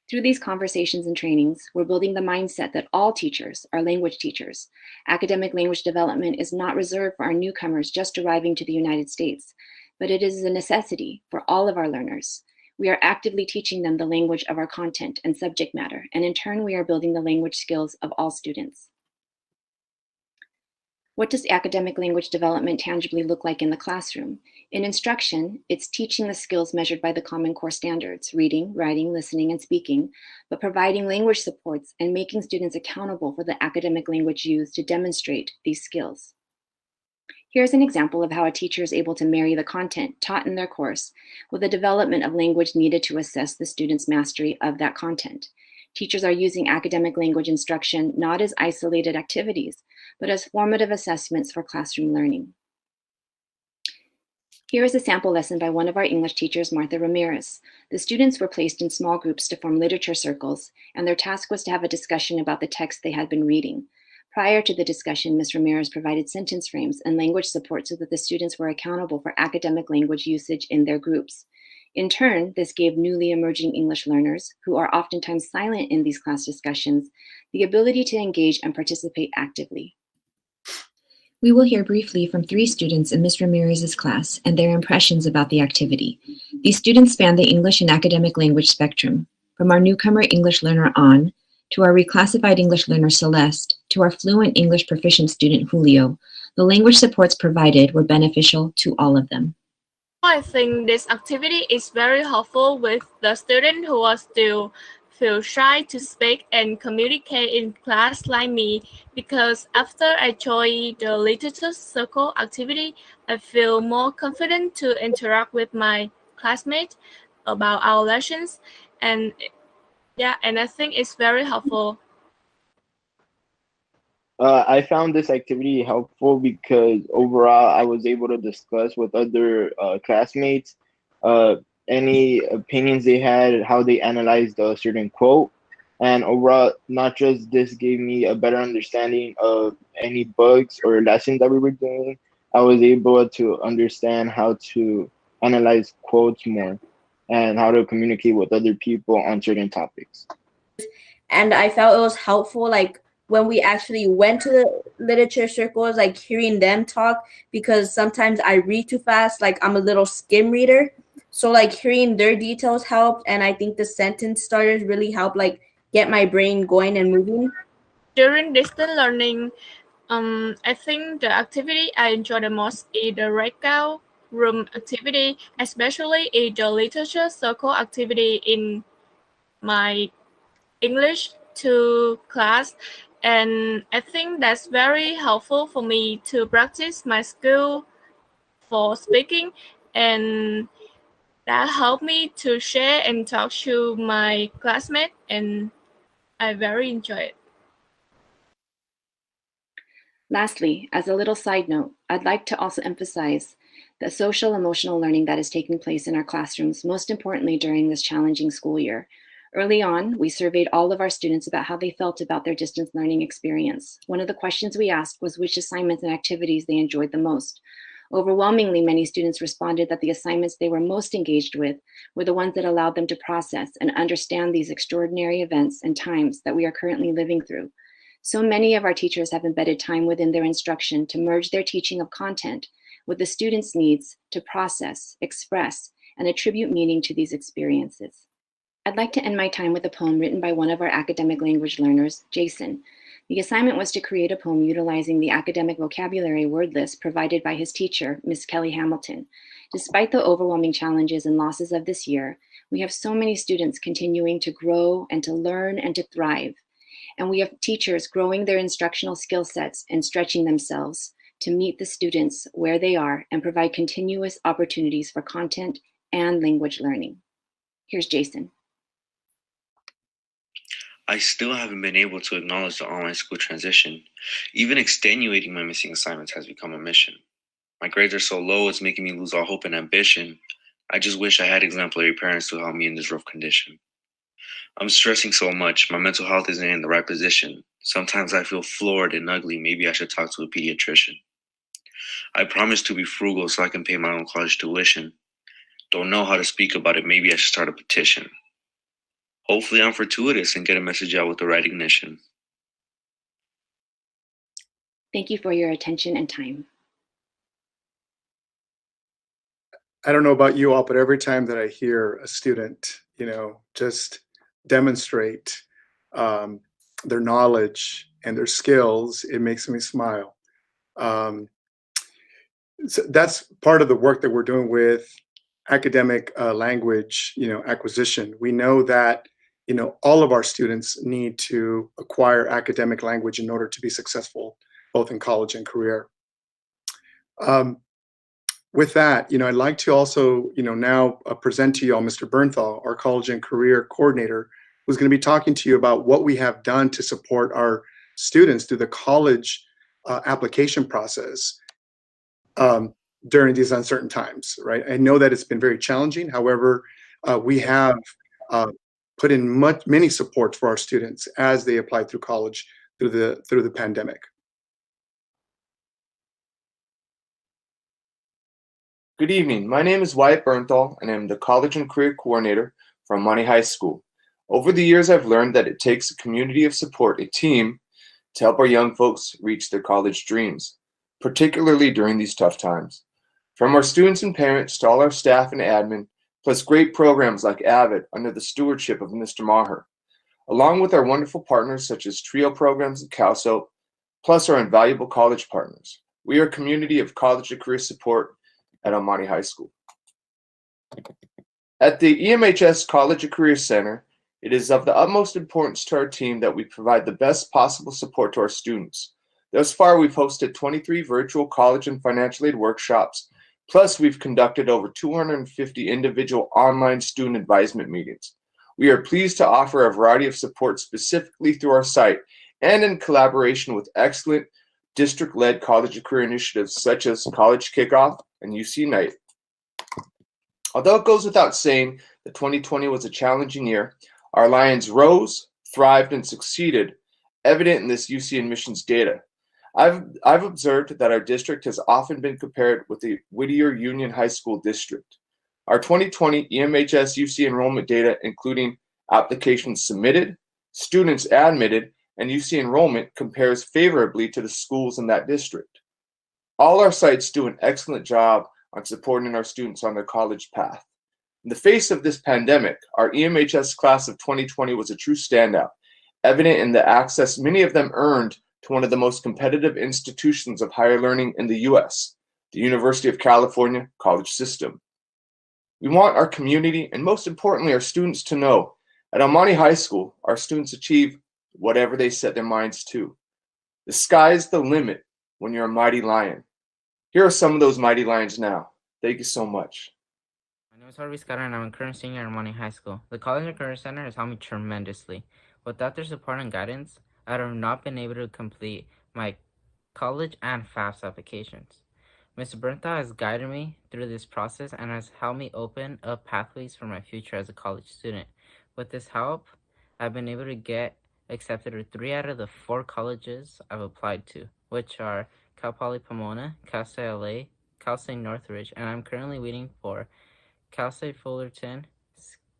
Through these conversations and trainings, we're building the mindset that all teachers are language teachers. Academic language development is not reserved for our newcomers just arriving to the United States, but it is a necessity for all of our learners. We are actively teaching them the language of our content and subject matter, and in turn, we are building the language skills of all students. What does academic language development tangibly look like in the classroom? In instruction, it's teaching the skills measured by the Common Core standards, reading, writing, listening, and speaking, but providing language supports and making students accountable for the academic language used to demonstrate these skills. Here's an example of how a teacher is able to marry the content taught in their course with the development of language needed to assess the student's mastery of that content. Teachers are using academic language instruction not as isolated activities, but as formative assessments for classroom learning. Here is a sample lesson by one of our English teachers, Martha Ramirez. The students were placed in small groups to form literature circles, and their task was to have a discussion about the text they had been reading. Prior to the discussion, Ms. Ramirez provided sentence frames and language support so that the students were accountable for academic language usage in their groups. In turn, this gave newly emerging English learners, who are oftentimes silent in these class discussions, the ability to engage and participate actively. We will hear briefly from 3 students in Ms. Ramirez's class and their impressions about the activity. These students span the English and academic language spectrum, from our newcomer English learner An, to our reclassified English learner Celeste, to our fluent English proficient student Julio. The language supports provided were beneficial to all of them. I think this activity is very helpful with the student who was still feel shy to speak and communicate in class like me, because after I joined the literature circle activity, I feel more confident to interact with my classmates about our lessons, and I think it's very helpful. I found this activity helpful because overall I was able to discuss with other classmates any opinions they had, how they analyzed a certain quote. And overall, not just this gave me a better understanding of any bugs or lessons that we were doing, I was able to understand how to analyze quotes more and how to communicate with other people on certain topics. And I felt it was helpful, like when we actually went to the literature circles, like hearing them talk, because sometimes I read too fast, like I'm a little skim reader. So like hearing their details helped, and I think the sentence starters really helped like get my brain going and moving. During distance learning, I think the activity I enjoy the most is the breakout room activity, especially in the literature circle activity in my English 2 class. And I think that's very helpful for me to practice my skill for speaking, and that helped me to share and talk to my classmates, and I very enjoy it. Lastly, as a little side note, I'd like to also emphasize the social emotional learning that is taking place in our classrooms, most importantly during this challenging school year. Early on, we surveyed all of our students about how they felt about their distance learning experience. One of the questions we asked was which assignments and activities they enjoyed the most. Overwhelmingly, many students responded that the assignments they were most engaged with were the ones that allowed them to process and understand these extraordinary events and times that we are currently living through. So many of our teachers have embedded time within their instruction to merge their teaching of content with the students' needs to process, express, and attribute meaning to these experiences. I'd like to end my time with a poem written by one of our academic language learners, Jason. The assignment was to create a poem utilizing the academic vocabulary word list provided by his teacher, Ms. Kelly Hamilton. Despite the overwhelming challenges and losses of this year, we have so many students continuing to grow and to learn and to thrive. And we have teachers growing their instructional skill sets and stretching themselves to meet the students where they are and provide continuous opportunities for content and language learning. Here's Jason. I still haven't been able to acknowledge the online school transition. Even extenuating my missing assignments has become a mission. My grades are so low, it's making me lose all hope and ambition. I just wish I had exemplary parents to help me in this rough condition. I'm stressing so much, my mental health isn't in the right position. Sometimes I feel floored and ugly, maybe I should talk to a pediatrician. I promise to be frugal so I can pay my own college tuition. Don't know how to speak about it, maybe I should start a petition. Hopefully I'm fortuitous and get a message out with the right ignition. Thank you for your attention and time. I don't know about you all, but every time that I hear a student, just demonstrate their knowledge and their skills, it makes me smile. So that's part of the work that we're doing with academic language, acquisition. We know that, all of our students need to acquire academic language in order to be successful, both in college and career. With that, I'd like to also, now present to you all Mr. Bernthal, our college and career coordinator, who's going to be talking to you about what we have done to support our students through the college application process during these uncertain times, right? I know that it's been very challenging. However, we have put in many supports for our students as they apply through college through the pandemic. Good evening. My name is Wyatt Bernthal, and I'm the College and Career Coordinator from Monte High School. Over the years, I've learned that it takes a community of support, a team, to help our young folks reach their college dreams, particularly during these tough times. From our students and parents to all our staff and admin, plus great programs like AVID under the stewardship of Mr. Maher, along with our wonderful partners such as TRIO programs and CalSoap, plus our invaluable college partners. We are a community of college and career support at Monte High School. At the EMHS College and Career Center, it is of the utmost importance to our team that we provide the best possible support to our students. Thus far, we've hosted 23 virtual college and financial aid workshops, plus we've conducted over 250 individual online student advisement meetings. We are pleased to offer a variety of support specifically through our site and in collaboration with excellent district-led college and career initiatives such as College Kickoff and UC Night. Although it goes without saying that 2020 was a challenging year, our Lions rose, thrived, and succeeded, evident in this UC admissions data. I've observed that our district has often been compared with the Whittier Union High School district. Our 2020 EMHS UC enrollment data, including applications submitted, students admitted, and UC enrollment, compares favorably to the schools in that district. All our sites do an excellent job on supporting our students on their college path. In the face of this pandemic, our EMHS class of 2020 was a true standout, evident in the access many of them earned to one of the most competitive institutions of higher learning in the U.S., the University of California College System. We want our community, and most importantly, our students to know, at Monte High School, our students achieve whatever they set their minds to. The sky's the limit when you're a mighty lion. Here are some of those mighty lions now. Thank you so much. My name is Harvey Scudder, and I'm a current senior at Monte High School. The College and Career Center has helped me tremendously. Without their support and guidance, I would have not been able to complete my college and FAFSA applications. Mr. Bernthal has guided me through this process and has helped me open up pathways for my future as a college student. With this help, I've been able to get accepted to 3 out of the 4 colleges I've applied to, which are Cal Poly Pomona, Cal State LA, Cal State Northridge, and I'm currently waiting for Cal State Fullerton,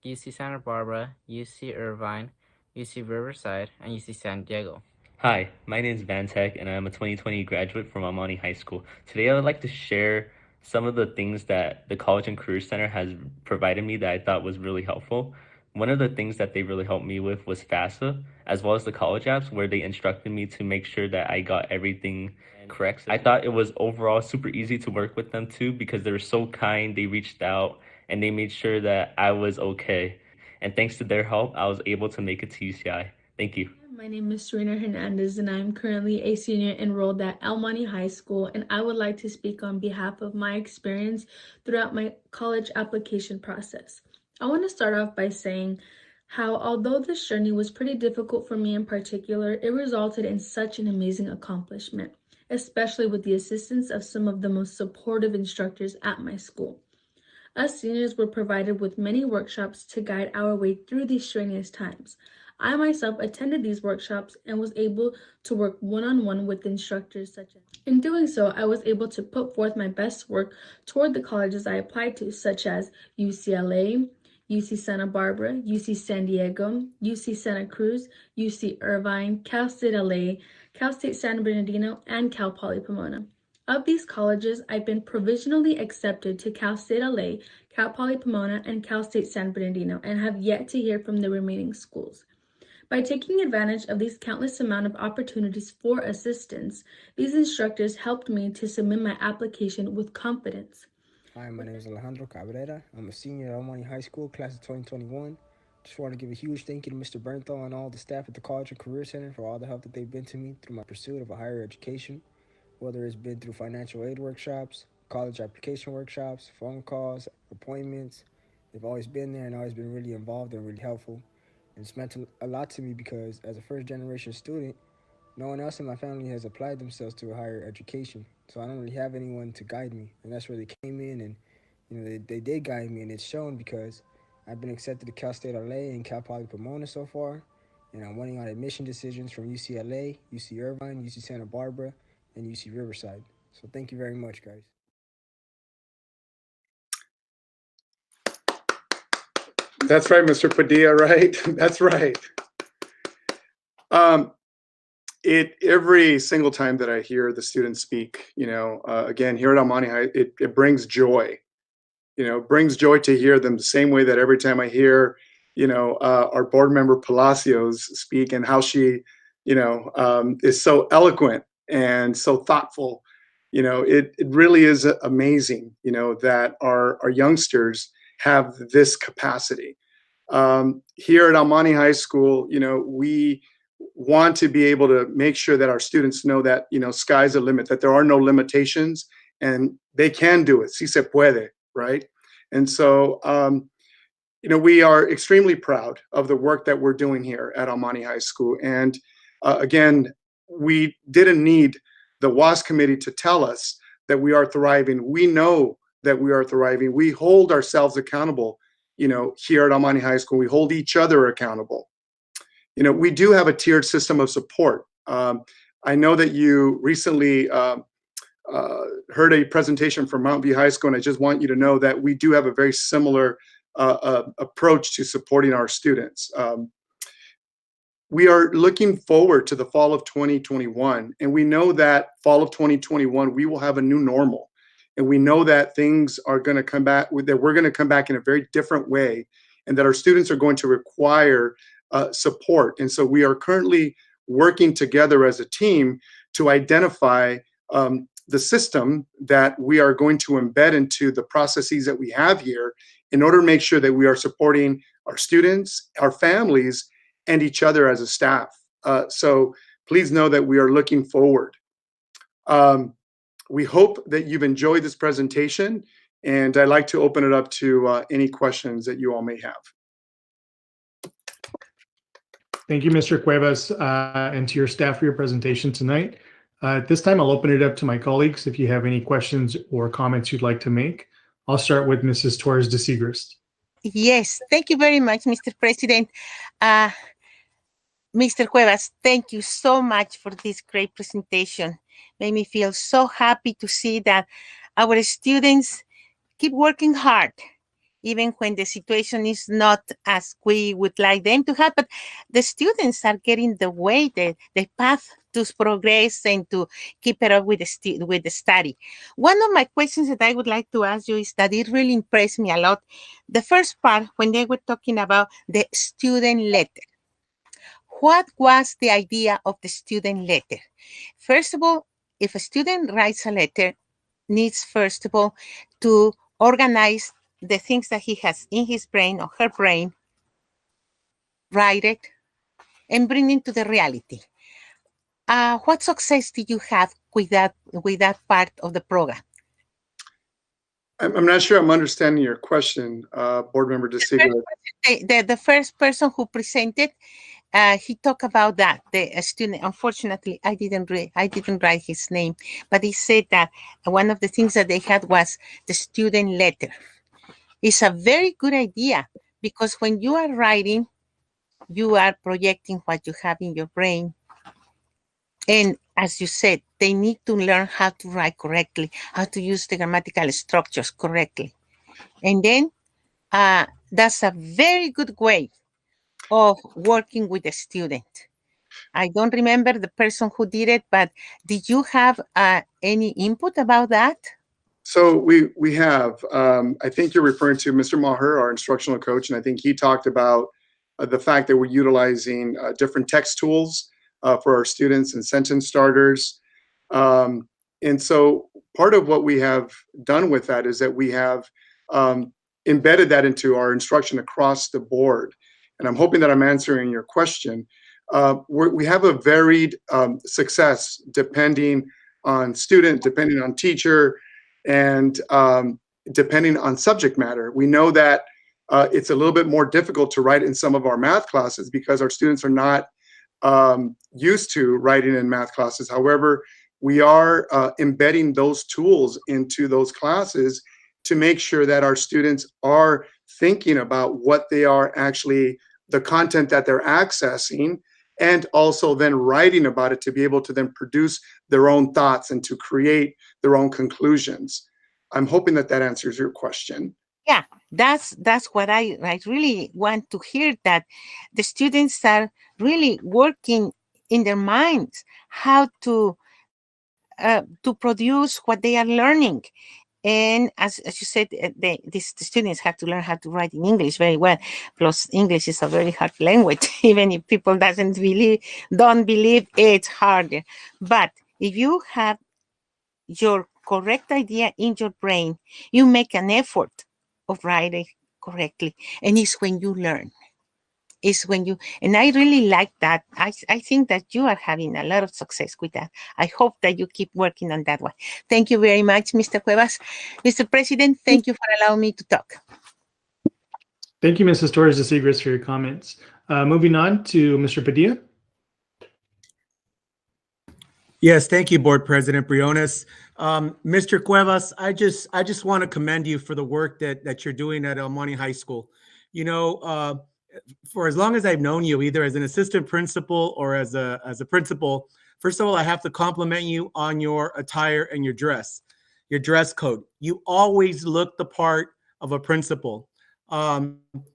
UC Santa Barbara, UC Irvine, UC Riverside, and UC San Diego. Hi, my name is Van Tech, and I'm a 2020 graduate from Almani High School. Today, I would like to share some of the things that the College and Career Center has provided me that I thought was really helpful. One of the things that they really helped me with was FAFSA, as well as the college apps, where they instructed me to make sure that I got everything correct. I thought it was overall super easy to work with them too, because they were so kind, they reached out, and they made sure that I was okay. And thanks to their help, I was able to make it to UCI. Thank you. My name is Serena Hernandez, and I'm currently a senior enrolled at Almani High School, and I would like to speak on behalf of my experience throughout my college application process. I want to start off by saying how, although this journey was pretty difficult for me in particular, it resulted in such an amazing accomplishment, especially with the assistance of some of the most supportive instructors at my school. Us seniors were provided with many workshops to guide our way through these strenuous times. I myself attended these workshops and was able to work one-on-one with instructors such as. In doing so, I was able to put forth my best work toward the colleges I applied to, such as UCLA, UC Santa Barbara, UC San Diego, UC Santa Cruz, UC Irvine, Cal State LA, Cal State San Bernardino, and Cal Poly Pomona. Of these colleges, I've been provisionally accepted to Cal State LA, Cal Poly Pomona, and Cal State San Bernardino, and have yet to hear from the remaining schools. By taking advantage of these countless amount of opportunities for assistance, these instructors helped me to submit my application with confidence. Hi, my name is Alejandro Cabrera. I'm a senior at Almani High School, class of 2021. Just want to give a huge thank you to Mr. Bernthal and all the staff at the College and Career Center for all the help that they've been to me through my pursuit of a higher education, whether it's been through financial aid workshops, college application workshops, phone calls, appointments. They've always been there and always been really involved and really helpful. And it's meant a lot to me because as a first-generation student, no one else in my family has applied themselves to a higher education. So I don't really have anyone to guide me. And that's where they came in and, they did guide me, and it's shown because I've been accepted to Cal State LA and Cal Poly Pomona so far. And I'm waiting on admission decisions from UCLA, UC Irvine, UC Santa Barbara, and UC Riverside. So thank you very much, guys. That's right, Mr. Padilla, right? That's right. Every single time that I hear the students speak, again, here at Almani High, it brings joy. Brings joy to hear them the same way that every time I hear, our board member Palacios speak and how she, is so eloquent and so thoughtful. It really is amazing, that our youngsters have this capacity. Here at Almani High School, we want to be able to make sure that our students know that, sky's the limit, that there are no limitations and they can do it. Si se puede, right? And so, we are extremely proud of the work that we're doing here at Almani High School. And again, we didn't need the WAS committee to tell us that we are thriving. We know that we are thriving. We hold ourselves accountable, here at Almani High School. We hold each other accountable. We do have a tiered system of support. I know that you recently heard a presentation from Mount View High School, and I just want you to know that we do have a very similar approach to supporting our students. We are looking forward to the fall of 2021, and we know that fall of 2021, we will have a new normal. And we know that things are going to come back, that we're going to come back in a very different way, and that our students are going to require support. And so we are currently working together as a team to identify the system that we are going to embed into the processes that we have here in order to make sure that we are supporting our students, our families, and each other as a staff. So please know that we are looking forward. We hope that you've enjoyed this presentation, and I'd like to open it up to any questions that you all may have. Thank you, Mr. Cuevas, and to your staff for your presentation tonight. At this time, I'll open it up to my colleagues if you have any questions or comments you'd like to make. I'll start with Mrs. Torres de Segrist. Yes, thank you very much, Mr. President. Mr. Cuevas, thank you so much for this great presentation. Made me feel so happy to see that our students keep working hard, even when the situation is not as we would like them to have, but the students are getting the way, the path to progress and to keep it up with the study. One of my questions that I would like to ask you is that it really impressed me a lot. The first part, when they were talking about the student letter. What was the idea of the student letter? First of all, if a student writes a letter, needs first of all to organize the things that he has in his brain or her brain, write it, and bring it to the reality. What success did you have with that part of the program? I'm not sure I'm understanding your question, Board Member DeSiegler. The first person who presented, he talked about that. The student, unfortunately, I didn't write his name, but he said that one of the things that they had was the student letter. It's a very good idea because when you are writing, you are projecting what you have in your brain. And as you said, they need to learn how to write correctly, how to use the grammatical structures correctly. And then that's a very good way of working with the student. I don't remember the person who did it, but did you have any input about that? So we have, I think you're referring to Mr. Maher, our instructional coach, and I think he talked about the fact that we're utilizing different text tools for our students and sentence starters. And so part of what we have done with that is that we have embedded that into our instruction across the board. And I'm hoping that I'm answering your question. We have a varied success depending on student, depending on teacher, and depending on subject matter. We know that it's a little bit more difficult to write in some of our math classes because our students are not used to writing in math classes. However, we are embedding those tools into those classes to make sure that our students are thinking about what they are actually, the content that they're accessing, and also then writing about it to be able to then produce their own thoughts and to create their own conclusions. I'm hoping that that answers your question. Yeah, that's what I really want to hear, that the students are really working in their minds how to produce what they are learning. And as you said, the students have to learn how to write in English very well. Plus, English is a very hard language, even if people don't believe it's harder. But if you have your correct idea in your brain, you make an effort of writing correctly, and it's when you learn. And I really like that. I think that you are having a lot of success with that. I hope that you keep working on that one. Thank you very much, Mr. Cuevas. Mr. President, thank you for allowing me to talk. Thank you, Mrs. Torres de Seigres, for your comments. Moving on to Mr. Padilla. Yes, thank you, Board President Briones. Mr. Cuevas, I just want to commend you for the work that you're doing at El Monte High School. You know, for as long as I've known you, either as an assistant principal or as a principal, first of all, I have to compliment you on your attire and your dress code. You always look the part of a principal.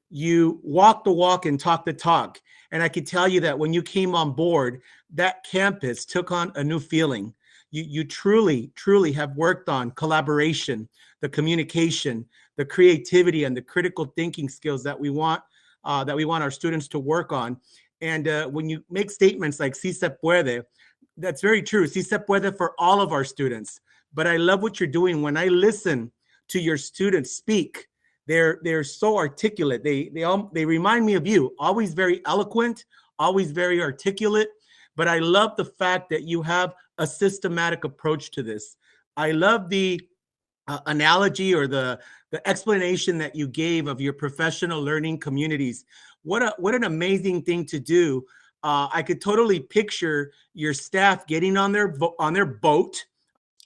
You walk the walk and talk the talk. And I can tell you that when you came on board, that campus took on a new feeling. You truly, truly have worked on collaboration, the communication, the creativity, and the critical thinking skills that we want our students to work on. And when you make statements like "si se puede," that's very true. "Si se puede" for all of our students. But I love what you're doing. When I listen to your students speak, they're so articulate. They remind me of you. Always very eloquent, always very articulate. But I love the fact that you have a systematic approach to this. I love the analogy or the explanation that you gave of your professional learning communities. What an amazing thing to do. I could totally picture your staff getting on their boat,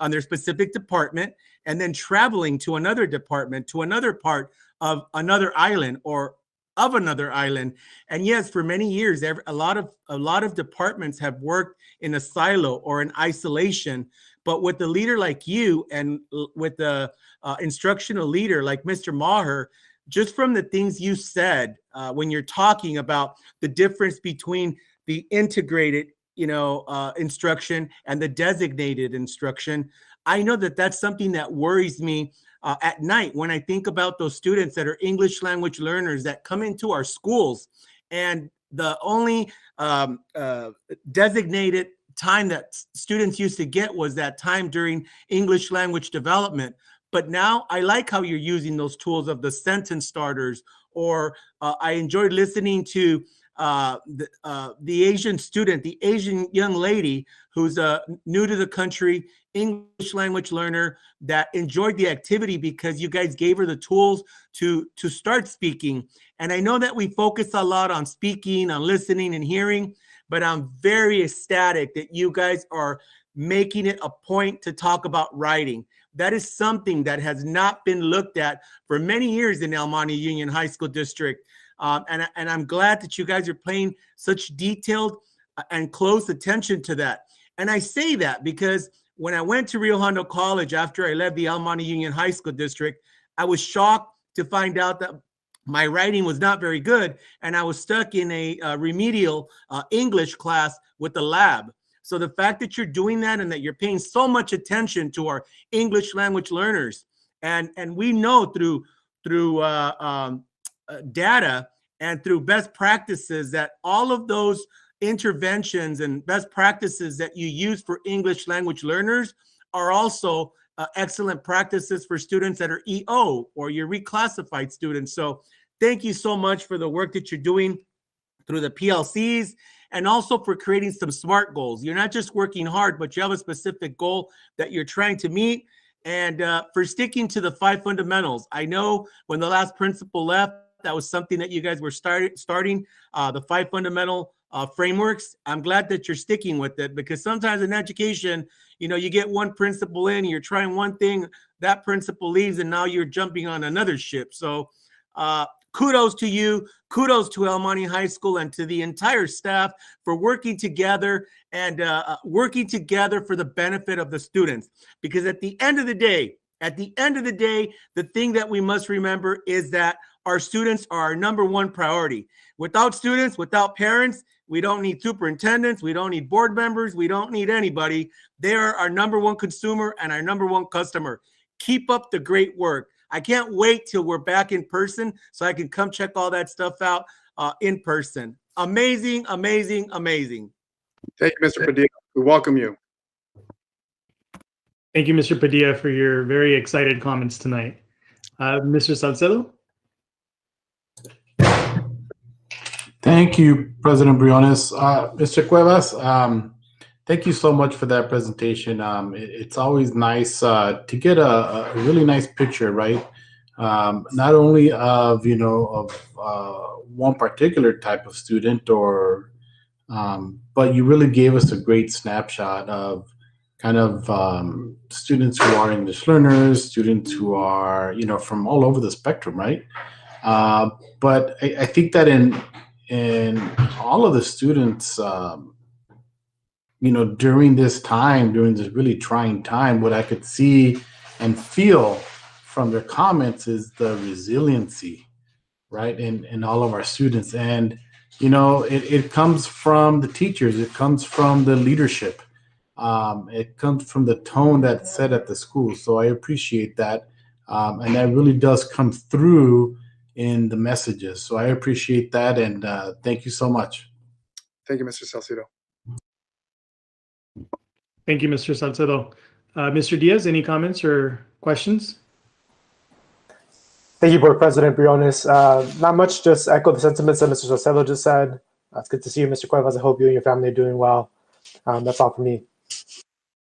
on their specific department, and then traveling to another department, to another part of another island or of another island. And yes, for many years, a lot of departments have worked in a silo or in isolation. But with a leader like you and with the instructional leader like Mr. Maher, just from the things you said when you're talking about the difference between the integrated, instruction and the designated instruction, I know that that's something that worries me at night when I think about those students that are English language learners that come into our schools, and the only designated time that students used to get was that time during English language development. But now I like how you're using those tools of the sentence starters, or I enjoyed listening to the Asian student, the Asian young lady who's new to the country, English language learner, that enjoyed the activity because you guys gave her the tools to start speaking. And I know that we focus a lot on speaking, on listening and hearing, but I'm very ecstatic that you guys are making it a point to talk about writing. That is something that has not been looked at for many years in El Monte Union High School District. And I'm glad that you guys are paying such detailed and close attention to that. And I say that because when I went to Rio Hondo College after I left the El Monte Union High School District, I was shocked to find out that my writing was not very good, and I was stuck in a remedial English class with the lab. So the fact that you're doing that and that you're paying so much attention to our English language learners, and we know through data and through best practices that all of those interventions and best practices that you use for English language learners are also excellent practices for students that are EO or your reclassified students. So thank you so much for the work that you're doing through the PLCs, and also for creating some SMART goals. You're not just working hard, but you have a specific goal that you're trying to meet, and for sticking to the 5 fundamentals. I know when the last principal left, that was something that you guys were starting the 5 fundamental frameworks. I'm glad that you're sticking with it, because sometimes in education, you get one principal in, you're trying one thing, that principal leaves, and now you're jumping on another ship. So kudos to you, kudos to El Monte High School and to the entire staff for working together and working together for the benefit of the students. Because at the end of the day, the thing that we must remember is that our students are our number one priority. Without students, without parents, we don't need superintendents, we don't need board members, we don't need anybody. They are our number one consumer and our number one customer. Keep up the great work. I can't wait till we're back in person so I can come check all that stuff out in person. Amazing, amazing, amazing. Thank you, Mr. Padilla. We welcome you. Thank you, Mr. Padilla, for your very excited comments tonight. Mr. Salcedo? Thank you, President Briones. Mr. Cuevas, thank you so much for that presentation. It's always nice to get a really nice picture, right? Not only of, one particular type of student, but you really gave us a great snapshot of kind of students who are English learners, students who are, from all over the spectrum, right? But I think that in all of the students, during this time, during this really trying time, what I could see and feel from their comments is the resiliency, right, in all of our students. And, it comes from the teachers, it comes from the leadership, it comes from the tone that's set at the school. So I appreciate that. And that really does come through in the messages. So I appreciate that, and thank you so much. Thank you, Mr. Salcedo. Thank you, Mr. Salcedo. Mr. Diaz, any comments or questions? Thank you, Board President Briones. Not much, just echo the sentiments that Mr. Salcedo just said. It's good to see you, Mr. Cuevas. I hope you and your family are doing well. That's all for me.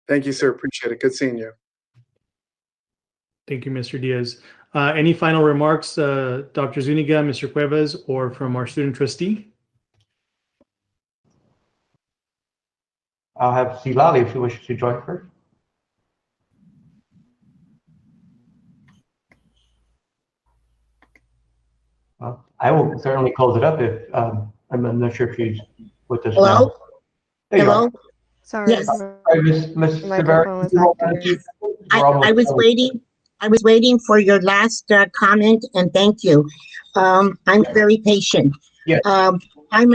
Thank you, sir. Appreciate it. Good seeing you. Thank you, Mr. Diaz. Any final remarks, Dr. Zuniga, Mr. Cuevas, or from our student trustee? I'll have Silali if she wishes to join first. Well, I will certainly close it up if, I'm not sure if she's with us Hello? now. There you Hello? are. Sorry, Yes. my Sorry, Ms. Severa, microphone was you hold on activated. to- we're almost I was done. waiting. I was waiting for your last comment, and thank you. I'm very patient. Yeah. I'm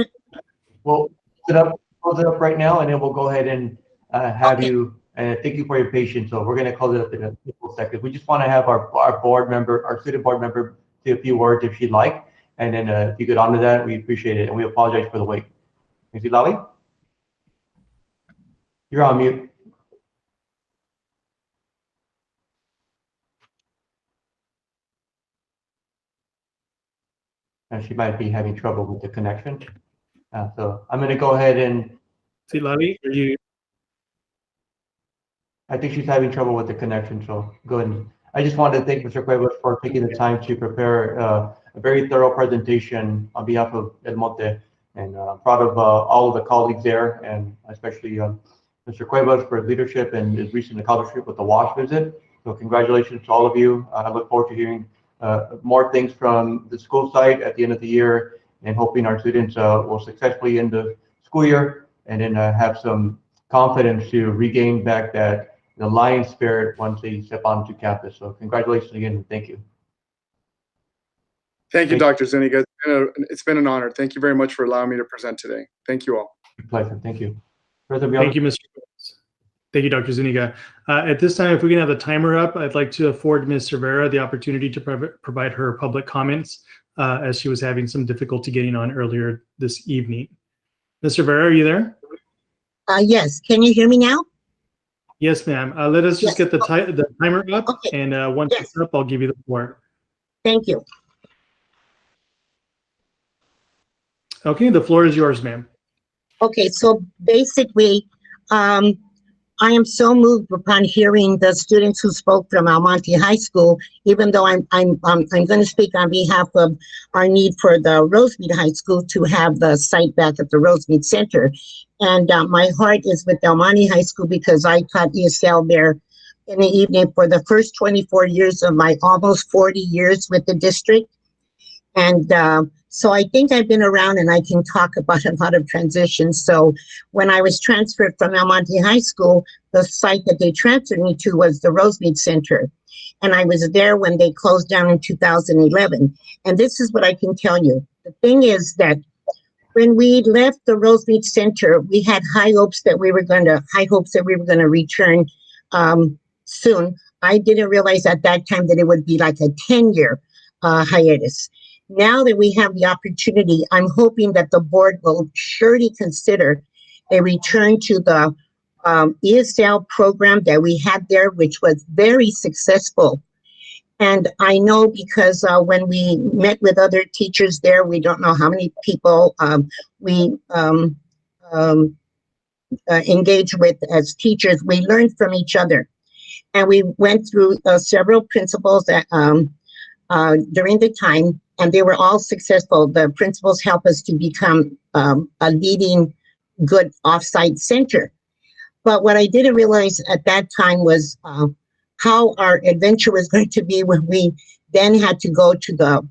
We'll close it up right now, and then we'll go ahead and have you, and thank you for your patience. So we're gonna close it up in a couple seconds. We just want to have our board member, our student board member, say a few words if she'd like, and then if you could honor that, we appreciate it, and we apologize for the wait. Ms. Lally? You're on mute. And she might be having trouble with the connection. So I'm gonna go ahead and. See, Lali, are you? I think she's having trouble with the connection, so go ahead. I just wanted to thank Mr. Cuevas for taking the time to prepare a very thorough presentation on behalf of El Monte, and I'm proud of all of the colleagues there, and especially Mr. Cuevas for his leadership and his recent accomplishment with the WASH visit. So congratulations to all of you. I look forward to hearing more things from the school site at the end of the year, and hoping our students will successfully end the school year and then have some confidence to regain back that the lion spirit once they step onto campus. So congratulations again, and thank you. Thank you, Dr. Zuniga. It's been an honor. Thank you very much for allowing me to present today. Thank you all. Pleasure. Thank you. Thank you, Mr. Thank you, Dr. Zuniga. At this time, if we can have the timer up, I'd like to afford Ms. Cervera the opportunity to provide her public comments as she was having some difficulty getting on earlier this evening. Ms. Cervera, are you there? yes. Can you hear me now? Yes, ma'am. Let us just get the timer up, and once Yes. it's up, I'll give you the floor. Thank you. Okay, the floor is yours, ma'am. Okay, so basically, I am so moved upon hearing the students who spoke from Monte High School, even though I'm going to speak on behalf of our need for the Rosemead High School to have the site back at the Rosemead Center. And my heart is with Monte High School because I taught ESL there in the evening for the first 24 years of my almost 40 years with the district. And so I think I've been around and I can talk about a lot of transitions. So when I was transferred from Monte High School, the site that they transferred me to was the Rosemead Center. And I was there when they closed down in 2011. And this is what I can tell you. The thing is that when we left the Rosemead Center, we had high hopes that we were going to return soon. I didn't realize at that time that it would be like a 10-year hiatus. Now that we have the opportunity, I'm hoping that the board will surely consider a return to the ESL program that we had there, which was very successful. And I know because when we met with other teachers there, we don't know how many people we engage with as teachers. We learned from each other. And we went through several principals that, during the time, and they were all successful. The principals helped us to become a leading good offsite center. But what I didn't realize at that time was how our adventure was going to be when we then had to go to the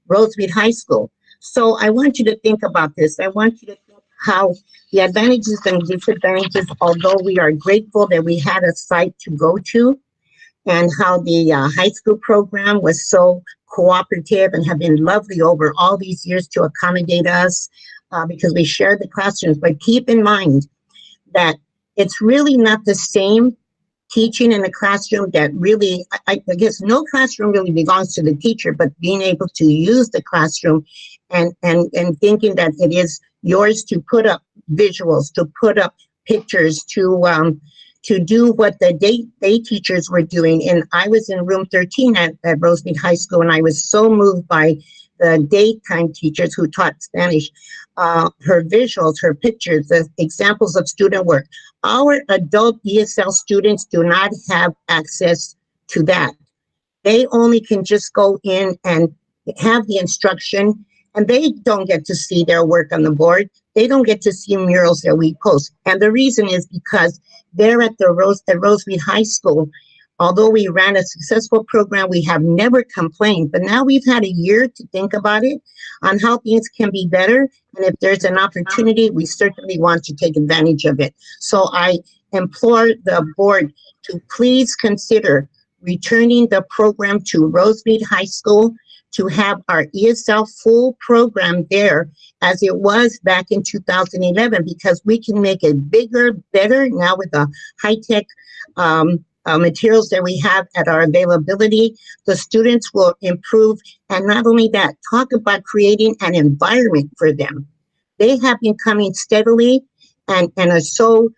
Rosemead High School. So I want you to think about this. I want you to think how the advantages and disadvantages, although we are grateful that we had a site to go to, and how the high school program was so cooperative and have been lovely over all these years to accommodate us because we shared the classrooms. But keep in mind that it's really not the same teaching in a classroom that really, I guess no classroom really belongs to the teacher, but being able to use the classroom and thinking that it is yours to put up visuals, to put up pictures, to do what the day teachers were doing. And I was in room 13 at Rosemead High School, and I was so moved by the daytime teachers who taught Spanish, her visuals, her pictures, the examples of student work. Our adult ESL students do not have access to that. They only can just go in and have the instruction, and they don't get to see their work on the board. They don't get to see murals that we post. And the reason is because they're at Rosemead High School. Although we ran a successful program, we have never complained, but now we've had a year to think about it on how things can be better. And if there's an opportunity, we certainly want to take advantage of it. So I implore the board to please consider returning the program to Rosemead High School to have our ESL full program there as it was back in 2011, because we can make it bigger, better now with the high-tech materials that we have at our availability. The students will improve, and not only that, talk about creating an environment for them. They have been coming steadily and are so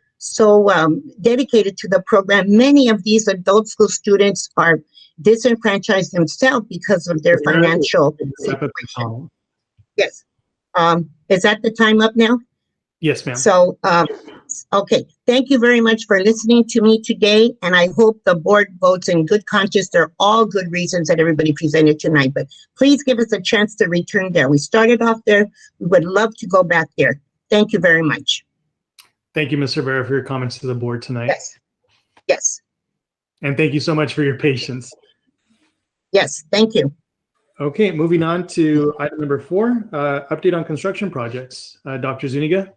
dedicated to the program. Many of these adult school students are disenfranchised themselves because of their financial situation. Yes. Is that the time up now? Yes, ma'am. So, okay, thank you very much for listening to me today, and I hope the board votes in good conscience. They're all good reasons that everybody presented tonight, but please give us a chance to return there. We started off there. We would love to go back there. Thank you very much. Thank you, Ms. Rivera, for your comments to the board tonight. Yes. Yes. And thank you so much for your patience. Yes, thank you. Okay, moving on to item number 4, update on construction projects. Dr. Zuniga?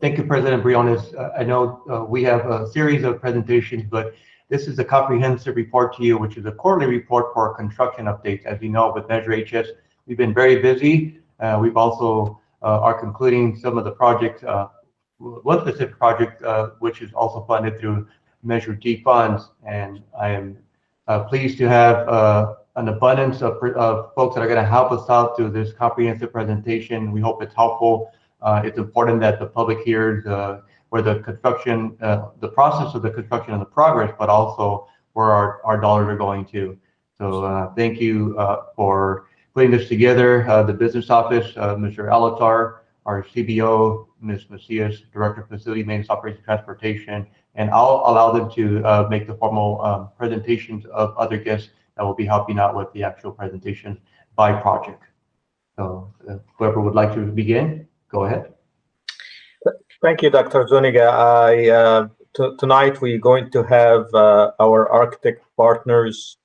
Thank you, President Briones. I know we have a series of presentations, but this is a comprehensive report to you, which is a quarterly report for construction updates. As you know, with Measure HS, we've been very busy. We've also are concluding some of the projects, one specific project, which is also funded through Measure D funds. And I am pleased to have an abundance of folks that are going to help us out through this comprehensive presentation. We hope it's helpful. It's important that the public hears where the construction, the process of the construction and the progress, but also where our dollars are going to. So thank you for putting this together. The business office, Mr. Alatar, our CBO, Ms. Macias, Director of Facility Maintenance, Operations, Transportation, and I'll allow them to make the formal presentations of other guests that will be helping out with the actual presentation by project. So whoever would like to begin, go ahead. Thank you, Dr. Zuniga. Tonight we're going to have our architect partners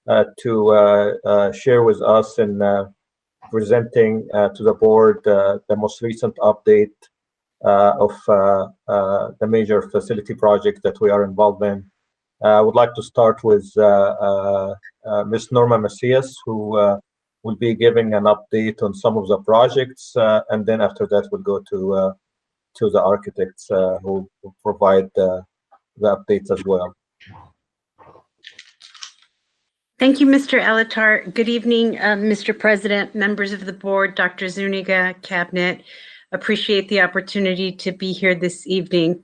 to share with us in presenting to the board the most recent update of the major facility project that we are involved in. I would like to start with Ms. Norma Macias, who will be giving an update on some of the projects, and then after that we'll go to the architects who will provide the updates as well. Thank you, Mr. Alatar. Good evening, Mr. President, members of the board, Dr. Zuniga, Cabinet. Appreciate the opportunity to be here this evening.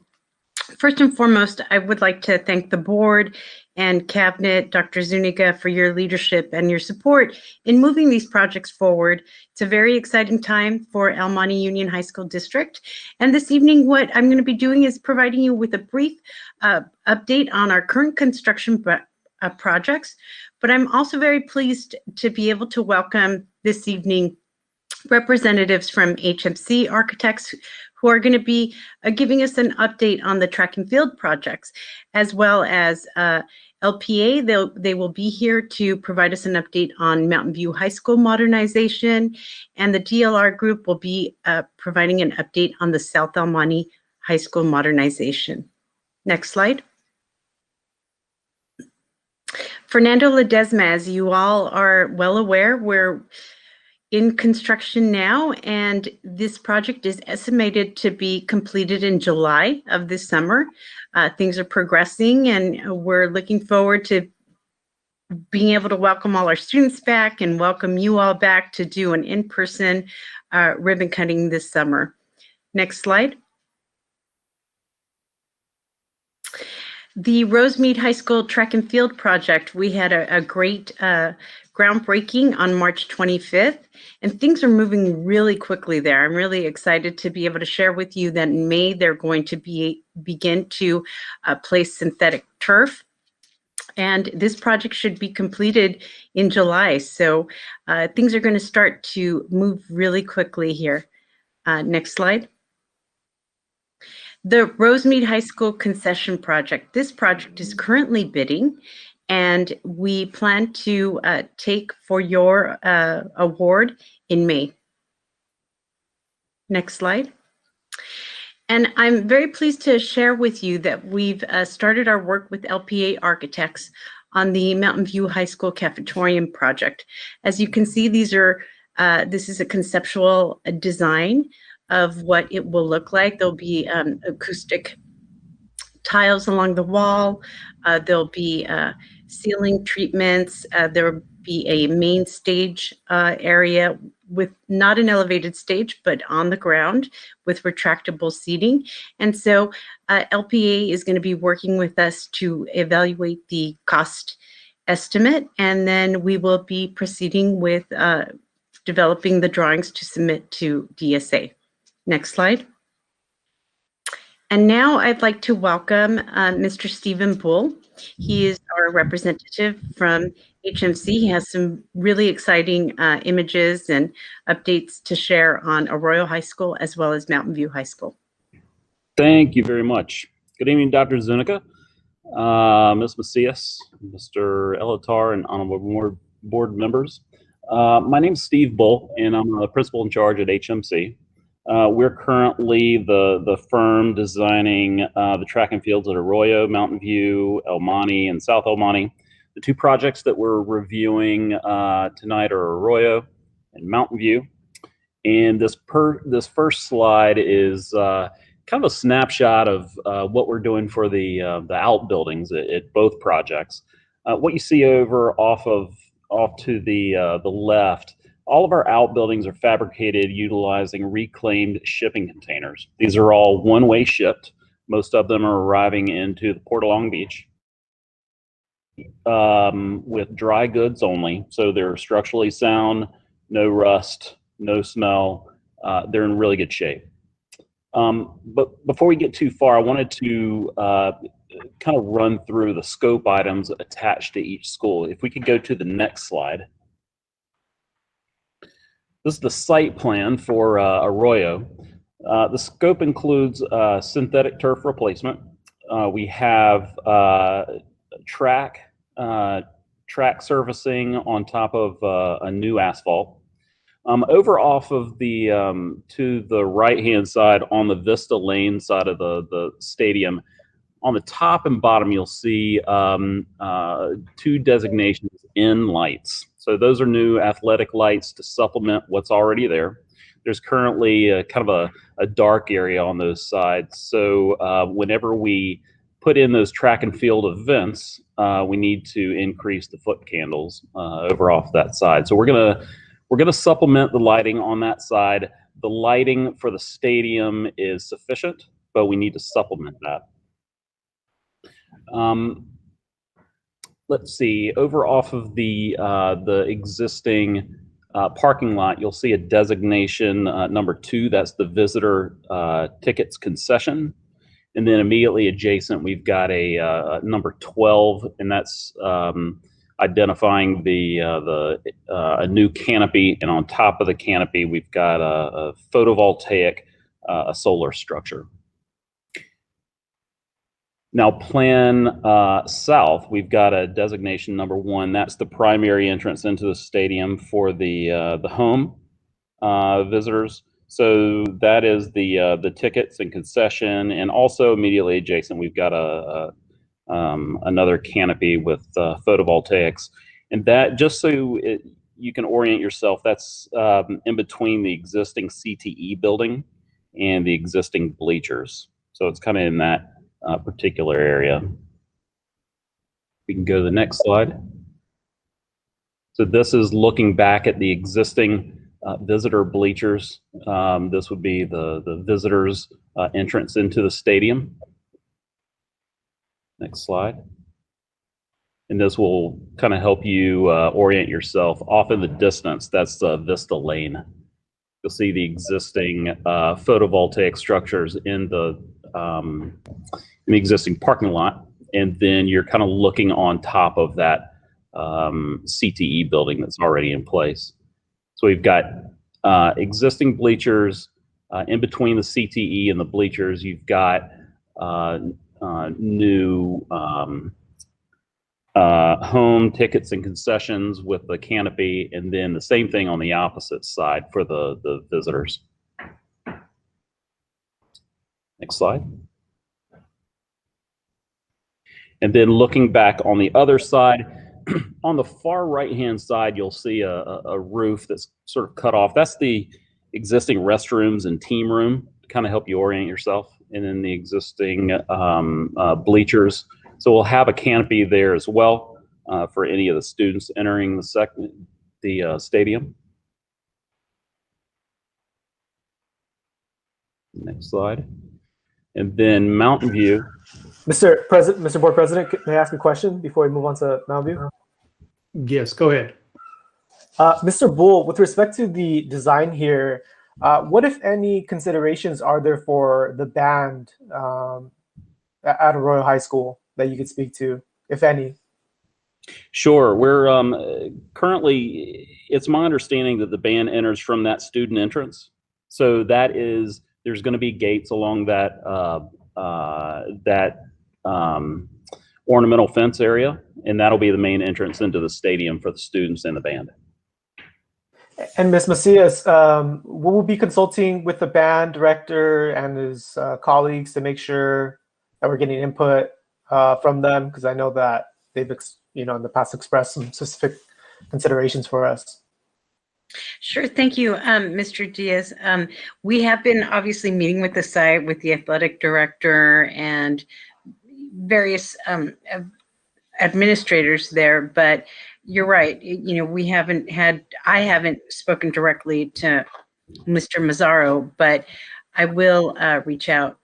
First and foremost, I would like to thank the board and Cabinet, Dr. Zuniga, for your leadership and your support in moving these projects forward. It's a very exciting time for El Monte Union High School District. And this evening, what I'm going to be doing is providing you with a brief update on our current construction projects. But I'm also very pleased to be able to welcome this evening representatives from HMC Architects, who are going to be giving us an update on the track and field projects, as well as LPA. They will be here to provide us an update on Mountain View High School modernization, and the DLR group will be providing an update on the South El Monte High School modernization. Next slide. Fernando Ledesma, as you all are well aware, we're in construction now, and this project is estimated to be completed in July of this summer. Things are progressing, and we're looking forward to being able to welcome all our students back and welcome you all back to do an in-person ribbon cutting this summer. Next slide. The Rosemead High School track and field project, we had a great groundbreaking on March 25th, and things are moving really quickly there. I'm really excited to be able to share with you that in May, they're going to begin to place synthetic turf. And this project should be completed in July. So things are going to start to move really quickly here. Next slide. The Rosemead High School concession project. This project is currently bidding, and we plan to take for your award in May. Next slide. And I'm very pleased to share with you that we've started our work with LPA Architects on the Mountain View High School Cafetorium project. As you can see, this is a conceptual design of what it will look like. There'll be acoustic tiles along the wall. There'll be ceiling treatments. There'll be a main stage area with not an elevated stage, but on the ground with retractable seating. And so LPA is going to be working with us to evaluate the cost estimate, and then we will be proceeding with developing the drawings to submit to DSA. Next slide. And now I'd like to welcome Mr. Stephen Bull. He is our representative from HMC. He has some really exciting images and updates to share on Arroyo High School as well as Mountain View High School. Thank you very much. Good evening, Dr. Zuniga, Ms. Macias, Mr. Elatar, and honorable board members. My name is Steve Bull, and I'm the principal in charge at HMC. We're currently the firm designing the track and fields at Arroyo, Mountain View, El Monte, and South El Monte. The two projects that we're reviewing tonight are Arroyo and Mountain View. And this first slide is kind of a snapshot of what we're doing for the outbuildings at both projects. What you see off to the left, all of our outbuildings are fabricated utilizing reclaimed shipping containers. These are all one-way shipped. Most of them are arriving into the Port of Long Beach with dry goods only. So they're structurally sound, no rust, no smell. They're in really good shape. But before we get too far, I wanted to kind of run through the scope items attached to each school. If we could go to the next slide. This is the site plan for Arroyo. The scope includes synthetic turf replacement. We have track surfacing on top of a new asphalt. Over off of the to the right-hand side on the Vista Lane side of the stadium, on the top and bottom you'll see two designations in lights. So those are new athletic lights to supplement what's already there. There's currently kind of a dark area on those sides. So whenever we put in those track and field events, we need to increase the foot candles over off that side. So we're gonna supplement the lighting on that side. The lighting for the stadium is sufficient, but we need to supplement that. Let's see, over off of the existing parking lot, you'll see a designation number 2. That's the visitor tickets concession. And then immediately adjacent, we've got a number 12, and that's identifying a new canopy. And on top of the canopy, we've got a photovoltaic, a solar structure. Now, plan south, we've got a designation number 1. That's the primary entrance into the stadium for the home visitors. So that is the tickets and concession, and also immediately adjacent, we've got another canopy with photovoltaics, and that, just so you can orient yourself, that's in between the existing CTE building and the existing bleachers. So it's kind of in that particular area. We can go to the next slide. So this is looking back at the existing visitor bleachers. This would be the visitors' entrance into the stadium. Next slide. And this will kind of help you orient yourself. Off in the distance, that's the Vista Lane. You'll see the existing photovoltaic structures in the existing parking lot, and then you're kind of looking on top of that CTE building that's already in place. So we've got existing bleachers in between the CTE and the bleachers. You've got new home tickets and concessions with the canopy, and then the same thing on the opposite side for the visitors. Next slide. And then looking back on the other side, on the far right-hand side, you'll see a roof that's sort of cut off. That's the existing restrooms and team room to kind of help you orient yourself. And then the existing bleachers. So we'll have a canopy there as well for any of the students entering the stadium. Next slide. And then Mountain View. Mr. Board President, may I ask a question before we move on to Mountain View? Yes, go ahead. Mr. Bull, with respect to the design here, what, if any, considerations are there for the band at Arroyo High School that you could speak to, if any? Sure. We're currently, it's my understanding that the band enters from that student entrance. So that is, there's going to be gates along that ornamental fence area, and that'll be the main entrance into the stadium for the students and the band. And Ms. Macias, will we be consulting with the band director and his colleagues to make sure that we're getting input from them? Because I know that they've, in the past expressed some specific considerations for us. Sure. Thank you, Mr. Diaz. We have been obviously meeting with the site, with the athletic director and various administrators there, but you're right. I haven't spoken directly to Mr. Mazzaro, but I will reach out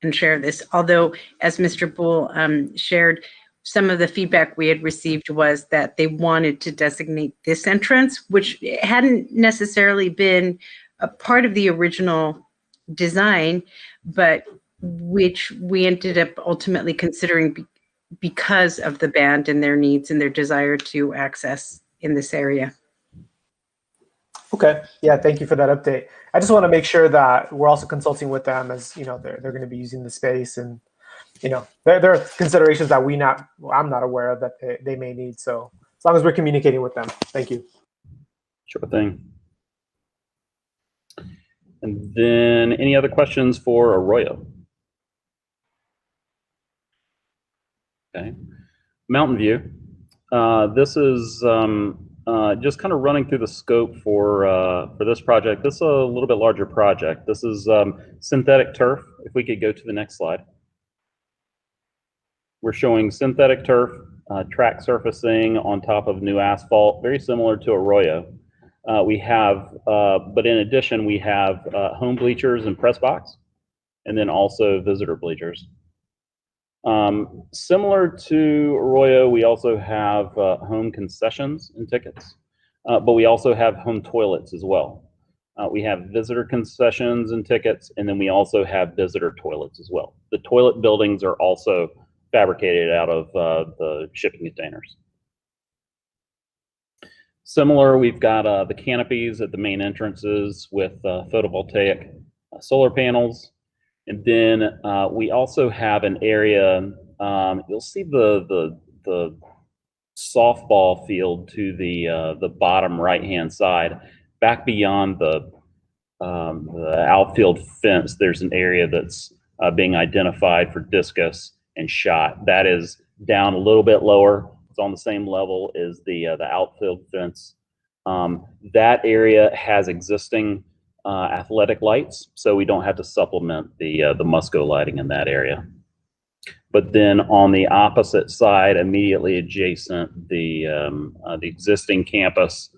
and share this. Although, as Mr. Bull shared, some of the feedback we had received was that they wanted to designate this entrance, which hadn't necessarily been a part of the original design, but which we ended up ultimately considering because of the band and their needs and their desire to access in this area. Okay. Yeah, thank you for that update. I just want to make sure that we're also consulting with them, as they're going to be using the space, and there are considerations that I'm not aware of that they may need. So as long as we're communicating with them, thank you. Sure thing. And then any other questions for Arroyo? Okay. Mountain View. This is just kind of running through the scope for this project. This is a little bit larger project. This is synthetic turf. If we could go to the next slide. We're showing synthetic turf, track surfacing on top of new asphalt, very similar to Arroyo. We have, but in addition, we have home bleachers and press box, and then also visitor bleachers. Similar to Arroyo, we also have home concessions and tickets, but we also have home toilets as well. We have visitor concessions and tickets, and then we also have visitor toilets as well. The toilet buildings are also fabricated out of the shipping containers. Similar, we've got the canopies at the main entrances with photovoltaic solar panels. And then we also have an area, you'll see the softball field to the bottom right-hand side. Back beyond the outfield fence, there's an area that's being identified for discus and shot. That is down a little bit lower. It's on the same level as the outfield fence. That area has existing athletic lights, so we don't have to supplement the Musco lighting in that area. But then on the opposite side, immediately adjacent, the existing campus,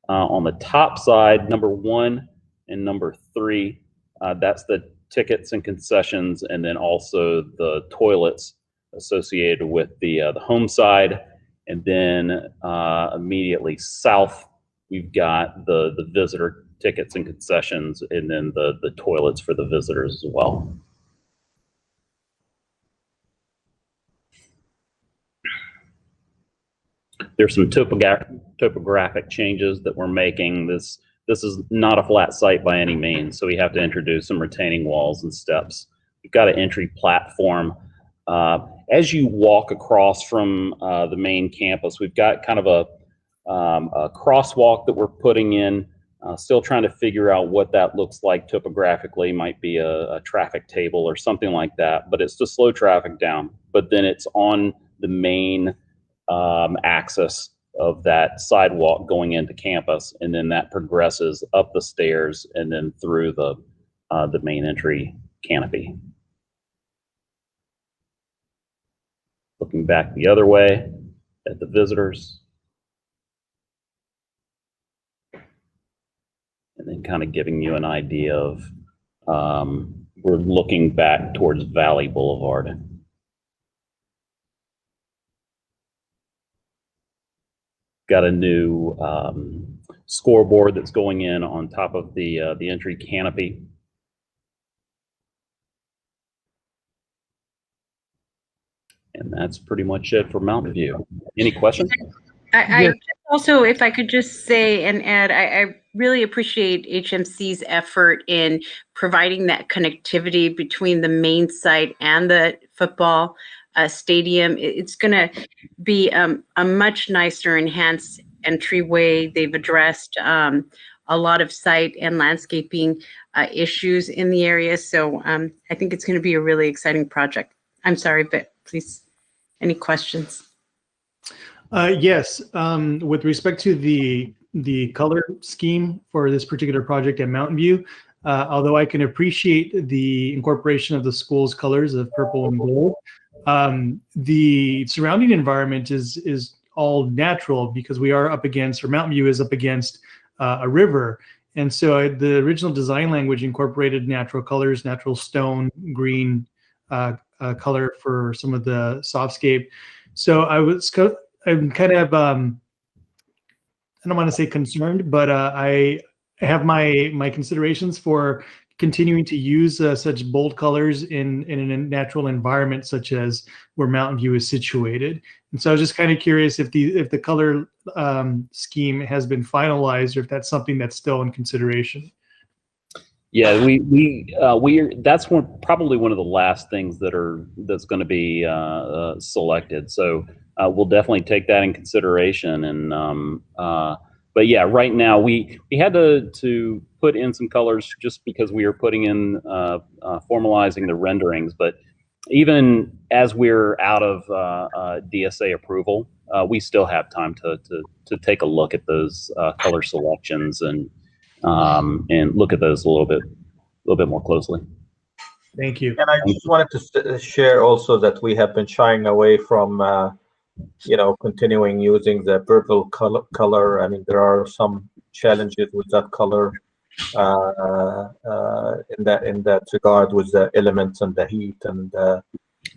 on the top side, number 1 and number 3, that's the tickets and concessions, and then also the toilets associated with the home side. And then immediately south, we've got the visitor tickets and concessions, and then the toilets for the visitors as well. There's some topographic changes that we're making. This is not a flat site by any means, so we have to introduce some retaining walls and steps. We've got an entry platform, as you walk across from the main campus, we've got kind of a crosswalk that we're putting in. Still trying to figure out what that looks like topographically. Might be a traffic table or something like that, but it's to slow traffic down. But then it's on the main axis of that sidewalk going into campus, and then that progresses up the stairs and then through the main entry canopy. Looking back the other way at the visitors. And then kind of giving you an idea of, we're looking back towards Valley Boulevard. Got a new scoreboard that's going in on top of the entry canopy. And that's pretty much it for Mountain View. Any questions? I also, if I could just say and add, I really appreciate HMC's effort in providing that connectivity between the main site and the football stadium. It's going to be a much nicer, enhanced entryway. They've addressed a lot of site and landscaping issues in the area. So I think it's going to be a really exciting project. I'm sorry, but please, any questions? Yes, with respect to the color scheme for this particular project at Mountain View, although I can appreciate the incorporation of the school's colors of purple and gold, the surrounding environment is all natural because we are up against, or Mountain View is up against a river. And so the original design language incorporated natural colors, natural stone, green color for some of the softscape. So I'm kind of, I don't want to say concerned, but I have my considerations for continuing to use such bold colors in a natural environment such as where Mountain View is situated. And so I was just kind of curious if the color scheme has been finalized or if that's something that's still in consideration. Yeah, that's probably one of the last things that's going to be selected. So we'll definitely take that in consideration. And but yeah, right now we had to put in some colors just because we are putting in formalizing the renderings. But even as we're out of DSA approval, we still have time to take a look at those color selections and look at those a little bit more closely. Thank you. And I just wanted to share also that we have been shying away from, continuing using the purple color. I mean, there are some challenges with that color in that regard with the elements and the heat, and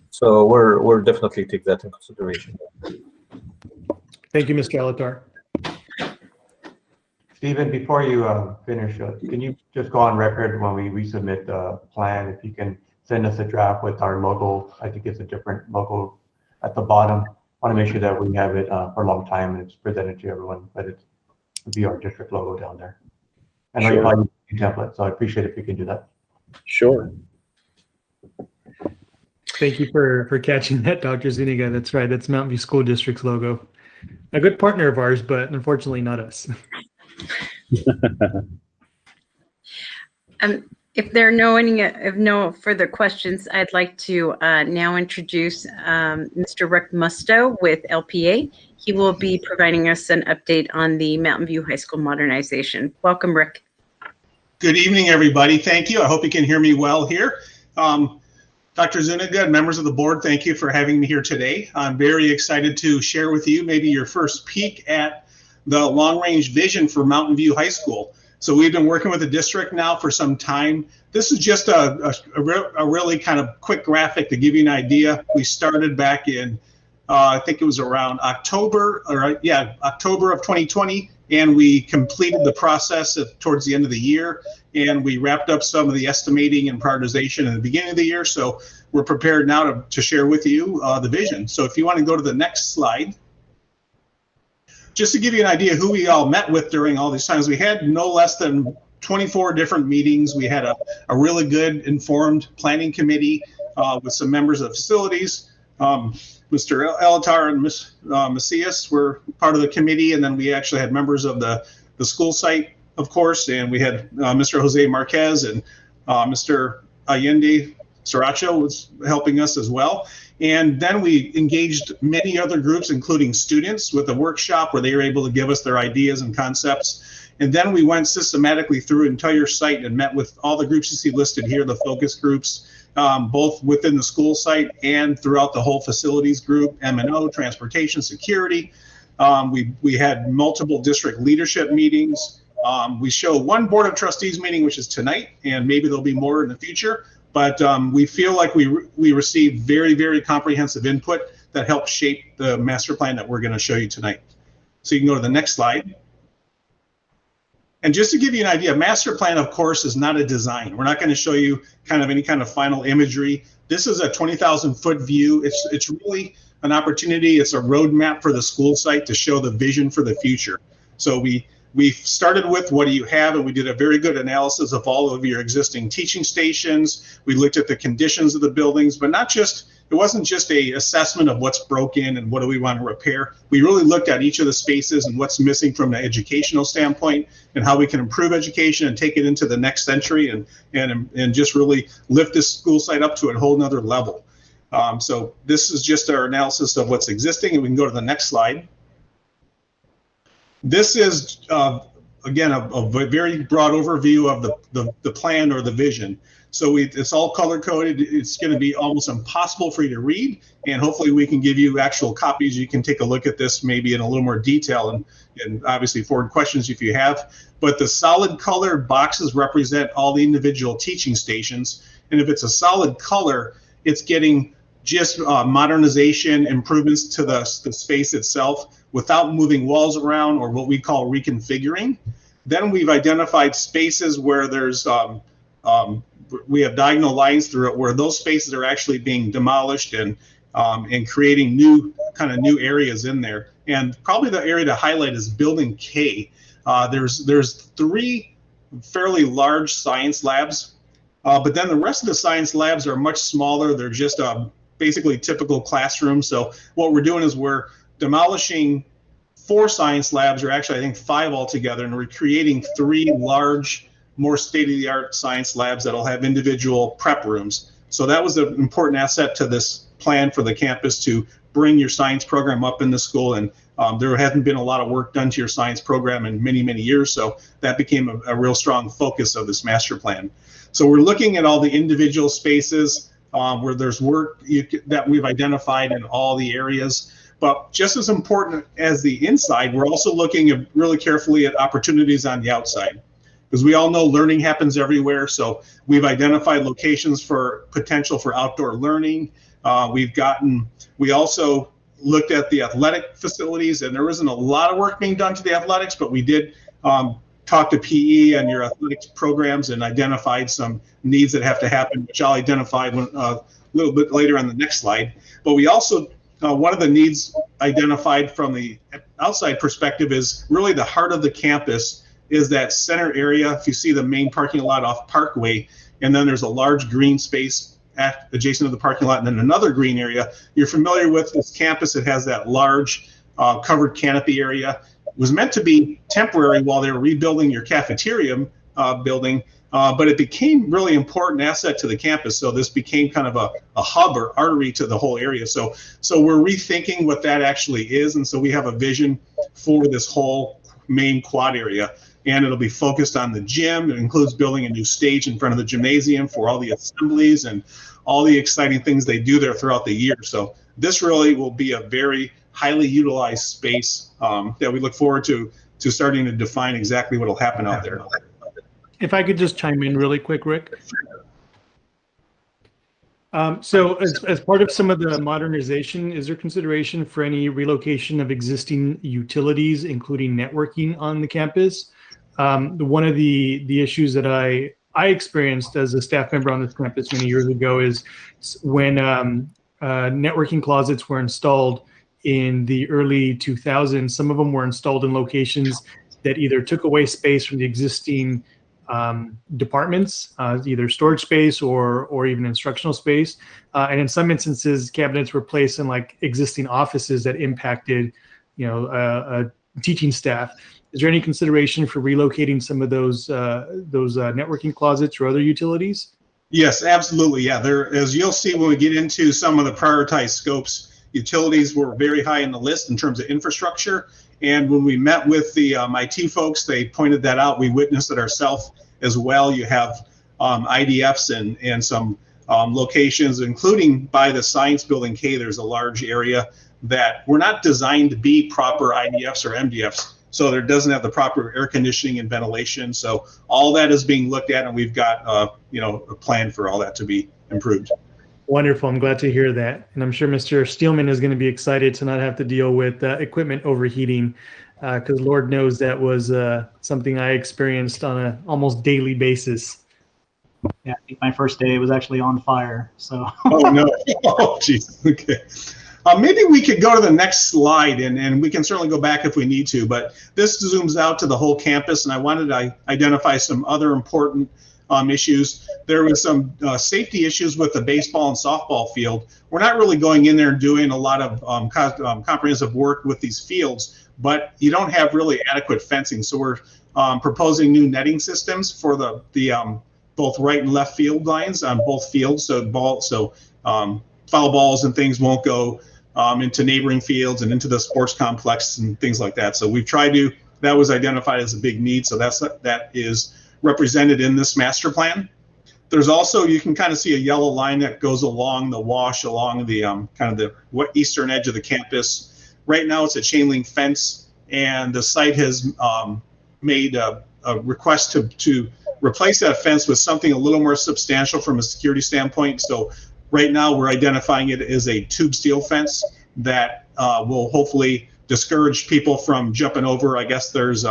so we're definitely take that in consideration. Thank you, Mr. Alatar. Stephen, before you finish, can you just go on record when we resubmit the plan, if you can send us a draft with our logo? I think it's a different logo at the bottom. I want to make sure that we have it for a long time and it's presented to everyone, but it would be our district logo down there. And I know you template, so I appreciate if you can do that. Sure. Thank you for catching that, Dr. Zuniga. That's right. That's Mountain View School District's logo. A good partner of ours, but unfortunately not us. If there are no further questions, I'd like to now introduce Mr. Rick Musto with LPA. He will be providing us an update on the Mountain View High School modernization. Welcome, Rick. Good evening, everybody. Thank you. I hope you can hear me well here. Dr. Zuniga and members of the board, thank you for having me here today. I'm very excited to share with you maybe your first peek at the long-range vision for Mountain View High School. So we've been working with the district now for some time. This is just a really kind of quick graphic to give you an idea. We started back in, I think it was around October of 2020, and we completed the process towards the end of the year, and we wrapped up some of the estimating and prioritization in the beginning of the year. So we're prepared now to share with you the vision. So if you want to go to the next slide. Just to give you an idea who we all met with during all these times, we had no less than 24 different meetings. We had a really good informed planning committee with some members of facilities, Mr. Elatar and Ms. Macias were part of the committee, and then we actually had members of the school site, of course, and we had Mr. Jose Marquez and Mr. Allende Sriracha was helping us as well. And then we engaged many other groups, including students, with a workshop where they were able to give us their ideas and concepts. And then we went systematically through an entire site and met with all the groups you see listed here, the focus groups, both within the school site and throughout the whole facilities group, M&O, transportation, security. We had multiple district leadership meetings. We show one board of trustees meeting, which is tonight, and maybe there'll be more in the future. But we feel like we received very, very comprehensive input that helped shape the master plan that we're going to show you tonight. So you can go to the next slide. And just to give you an idea, master plan, of course, is not a design. We're not going to show you any kind of final imagery. This is a 20,000-foot view. It's really an opportunity. It's a roadmap for the school site to show the vision for the future. So we started with what do you have, and we did a very good analysis of all of your existing teaching stations. We looked at the conditions of the buildings, but it wasn't just a assessment of what's broken and what do we want to repair. We really looked at each of the spaces and what's missing from an educational standpoint and how we can improve education and take it into the next century and just really lift this school site up to a whole nother level. So this is just our analysis of what's existing, and we can go to the next slide. This is, again, a very broad overview of the plan or the vision. So it's all color-coded. It's going to be almost impossible for you to read, and hopefully we can give you actual copies. You can take a look at this maybe in a little more detail and obviously forward questions if you have. But the solid colored boxes represent all the individual teaching stations, and if it's a solid color, it's getting just modernization, improvements to the space itself without moving walls around or what we call reconfiguring. Then we've identified spaces where there's we have diagonal lines through it where those spaces are actually being demolished and creating new areas in there. And probably the area to highlight is Building K. There's 3 fairly large science labs, but then the rest of the science labs are much smaller. They're just basically typical classrooms. So what we're doing is we're demolishing 4 science labs, or actually I think 5 altogether, and we're creating 3 large, more state-of-the-art science labs that'll have individual prep rooms. So that was an important asset to this plan for the campus, to bring your science program up in the school. And there hasn't been a lot of work done to your science program in many, many years. So that became a real strong focus of this master plan. So we're looking at all the individual spaces where there's work that we've identified in all the areas. But just as important as the inside, we're also looking really carefully at opportunities on the outside, because we all know learning happens everywhere. So we've identified locations for potential for outdoor learning. We also looked at the athletic facilities, and there isn't a lot of work being done to the athletics, but we did talk to PE and your athletics programs and identified some needs that have to happen, which I'll identify a little bit later on the next slide. But we also, one of the needs identified from the outside perspective is really the heart of the campus is that center area. If you see the main parking lot off Parkway, and then there's a large green space adjacent to the parking lot, and then another green area. You're familiar with this campus. It has that large covered canopy area. It was meant to be temporary while they were rebuilding your cafeteria building, but it became really important asset to the campus. So this became kind of a hub or artery to the whole area. So we're rethinking what that actually is. And so we have a vision for this whole main quad area, and it'll be focused on the gym. It includes building a new stage in front of the gymnasium for all the assemblies and all the exciting things they do there throughout the year. So this really will be a very highly utilized space that we look forward to starting to define exactly what will happen out there. If I could just chime in really quick, Rick. So as part of some of the modernization, is there consideration for any relocation of existing utilities, including networking on the campus? One of the issues that I experienced as a staff member on this campus many years ago is when networking closets were installed in the early 2000s. Some of them were installed in locations that either took away space from the existing departments, either storage space or even instructional space. And in some instances, cabinets were placed in like existing offices that impacted, teaching staff. Is there any consideration for relocating some of those networking closets or other utilities? Yes, absolutely. Yeah, there, as you'll see when we get into some of the prioritized scopes, utilities were very high in the list in terms of infrastructure. And when we met with the IT folks, they pointed that out. We witnessed it ourselves as well. You have IDFs and some locations, including by the Science Building K, there's a large area that were not designed to be proper IDFs or MDFs. So there doesn't have the proper air conditioning and ventilation. So all that is being looked at, and we've got a plan for all that to be improved. Wonderful. I'm glad to hear that. And I'm sure Mr. Steelman is going to be excited to not have to deal with equipment overheating, because Lord knows that was something I experienced on an almost daily basis. Yeah, I think my first day was actually on fire. So. Oh no! Oh geez. Okay. Maybe we could go to the next slide, and we can certainly go back if we need to. But this zooms out to the whole campus, and I wanted to identify some other important issues. There was some safety issues with the baseball and softball field. We're not really going in there and doing a lot of comprehensive work with these fields, but you don't have really adequate fencing. So we're proposing new netting systems for the both right and left field lines on both fields. So foul balls and things won't go into neighboring fields and into the sports complex and things like that. So we've tried to. That was identified as a big need. So that is represented in this master plan. There's also, you can kind of see a yellow line that goes along the wash along the kind of the eastern edge of the campus. Right now it's a chain link fence, and the site has made a request to replace that fence with something a little more substantial from a security standpoint. So right now we're identifying it as a tube steel fence that will hopefully discourage people from jumping over. I guess there's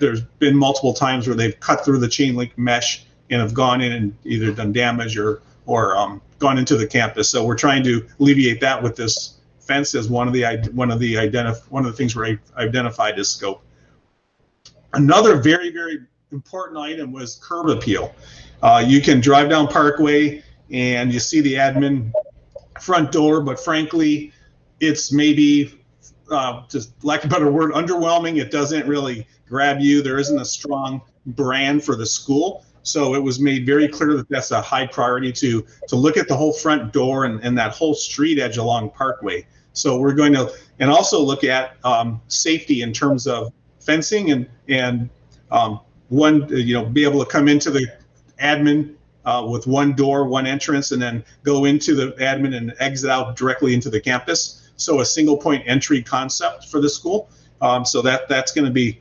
there's been multiple times where they've cut through the chain link mesh and have gone in and either done damage or gone into the campus. So we're trying to alleviate that with this fence as one of the things we're identified as scope. Another very, very important item was curb appeal. You can drive down Parkway and you see the admin front door, but frankly, it's maybe just lack of a better word, underwhelming. It doesn't really grab you. There isn't a strong brand for the school. So it was made very clear that that's a high priority to look at the whole front door and that whole street edge along Parkway. So we're going to, and also look at safety in terms of fencing and be able to come into the admin with one door, one entrance, and then go into the admin and exit out directly into the campus. So a single point entry concept for the school. So that's going to be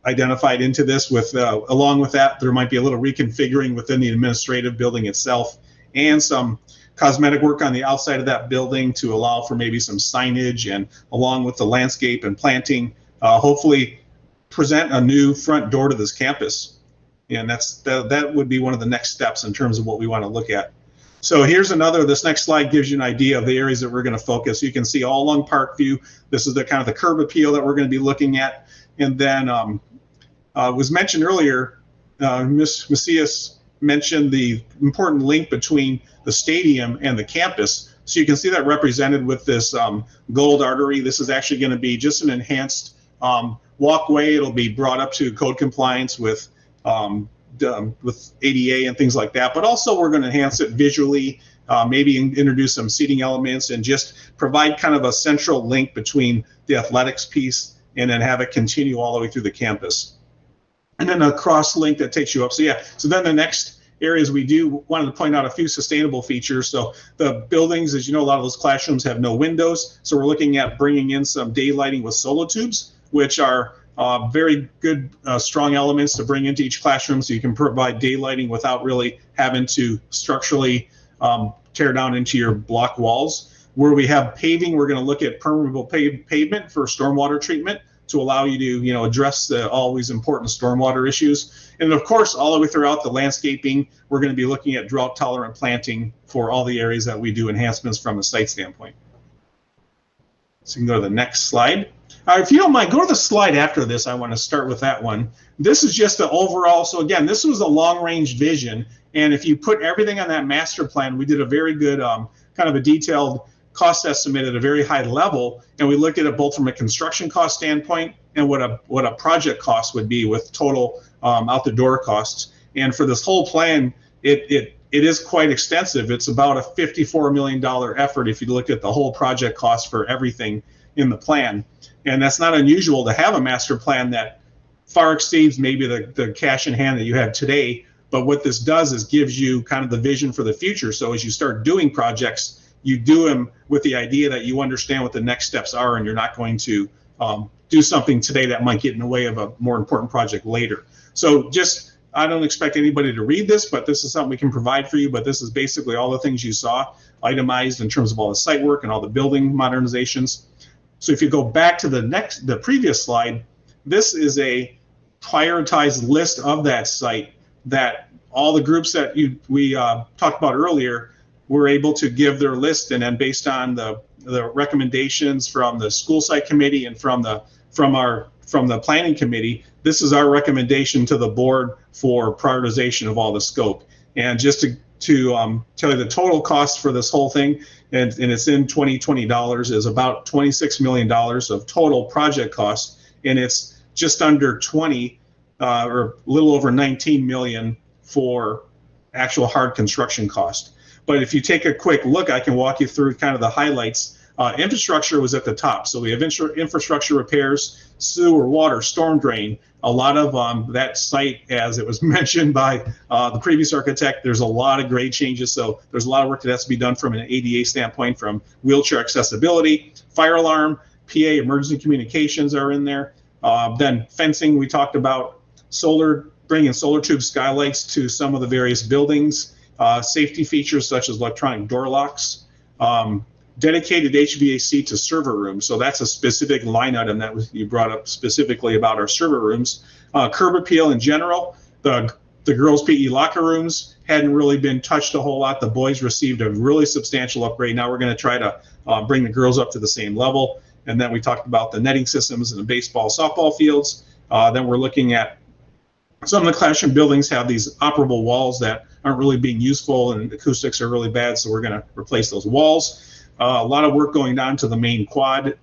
identified into this. With along with that, there might be a little reconfiguring within the administrative building itself, and some cosmetic work on the outside of that building to allow for maybe some signage, and along with the landscape and planting, hopefully present a new front door to this campus. And that would be one of the next steps in terms of what we want to look at. So here's this next slide gives you an idea of the areas that we're going to focus. You can see all along Parkview. This is the kind of the curb appeal that we're going to be looking at. And then was mentioned earlier, Ms. Macias mentioned the important link between the stadium and the campus. So you can see that represented with this gold artery. This is actually going to be just an enhanced walkway. It'll be brought up to code compliance with ADA and things like that. But also we're going to enhance it visually, maybe introduce some seating elements, and just provide kind of a central link between the athletics piece and then have it continue all the way through the campus. And then a cross link that takes you up. So then the next areas we wanted to point out a few sustainable features. So the buildings, as you know, a lot of those classrooms have no windows. So we're looking at bringing in some daylighting with solo tubes, which are very good, strong elements to bring into each classroom, so you can provide daylighting without really having to structurally tear down into your block walls. Where we have paving, we're going to look at permeable pavement for stormwater treatment to allow you to address the always important stormwater issues. And of course, all the way throughout the landscaping, we're going to be looking at drought tolerant planting for all the areas that we do enhancements from a site standpoint. So you can go to the next slide. If you don't mind, go to the slide after this. I want to start with that one. This is just the overall. So again, this was a long-range vision. And if you put everything on that master plan, we did a very good kind of a detailed cost estimate at a very high level. And we looked at it both from a construction cost standpoint and what a project cost would be with total out the door costs. And for this whole plan, it is quite extensive. It's about a $54 million effort if you look at the whole project cost for everything in the plan. And that's not unusual to have a master plan that far exceeds maybe the cash in hand that you have today. But what this does is gives you kind of the vision for the future. So as you start doing projects, you do them with the idea that you understand what the next steps are, and you're not going to do something today that might get in the way of a more important project later. So I don't expect anybody to read this, but this is something we can provide for you. But this is basically all the things you saw itemized in terms of all the site work and all the building modernizations. So if you go back to the previous slide, this is a prioritized list of that site that all the groups that we talked about earlier were able to give their list, and then based on the recommendations from the school site committee and from the planning committee, this is our recommendation to the board for prioritization of all the scope. And just to tell you the total cost for this whole thing, and it's in 2020 dollars, is about $26 million of total project cost, and it's just under 20 or a little over 19 million for actual hard construction cost. But if you take a quick look, I can walk you through kind of the highlights. Infrastructure was at the top. So we have infrastructure repairs, sewer, water, storm drain. A lot of that site, as it was mentioned by the previous architect, there's a lot of grade changes. So there's a lot of work that has to be done from an ADA standpoint, from wheelchair accessibility, fire alarm, PA, emergency communications are in there. Then fencing, we talked about bringing solar tube skylights to some of the various buildings, safety features such as electronic door locks, dedicated HVAC to server rooms. So that's a specific line item that you brought up specifically about our server rooms. Curb appeal in general, the girls' PE locker rooms hadn't really been touched a whole lot. The boys received a really substantial upgrade. Now we're going to try to bring the girls up to the same level. And then we talked about the netting systems in the baseball, softball fields. Then we're looking at some of the classroom buildings have these operable walls that aren't really being useful, and acoustics are really bad, so we're going to replace those walls. A lot of work going down to the main quad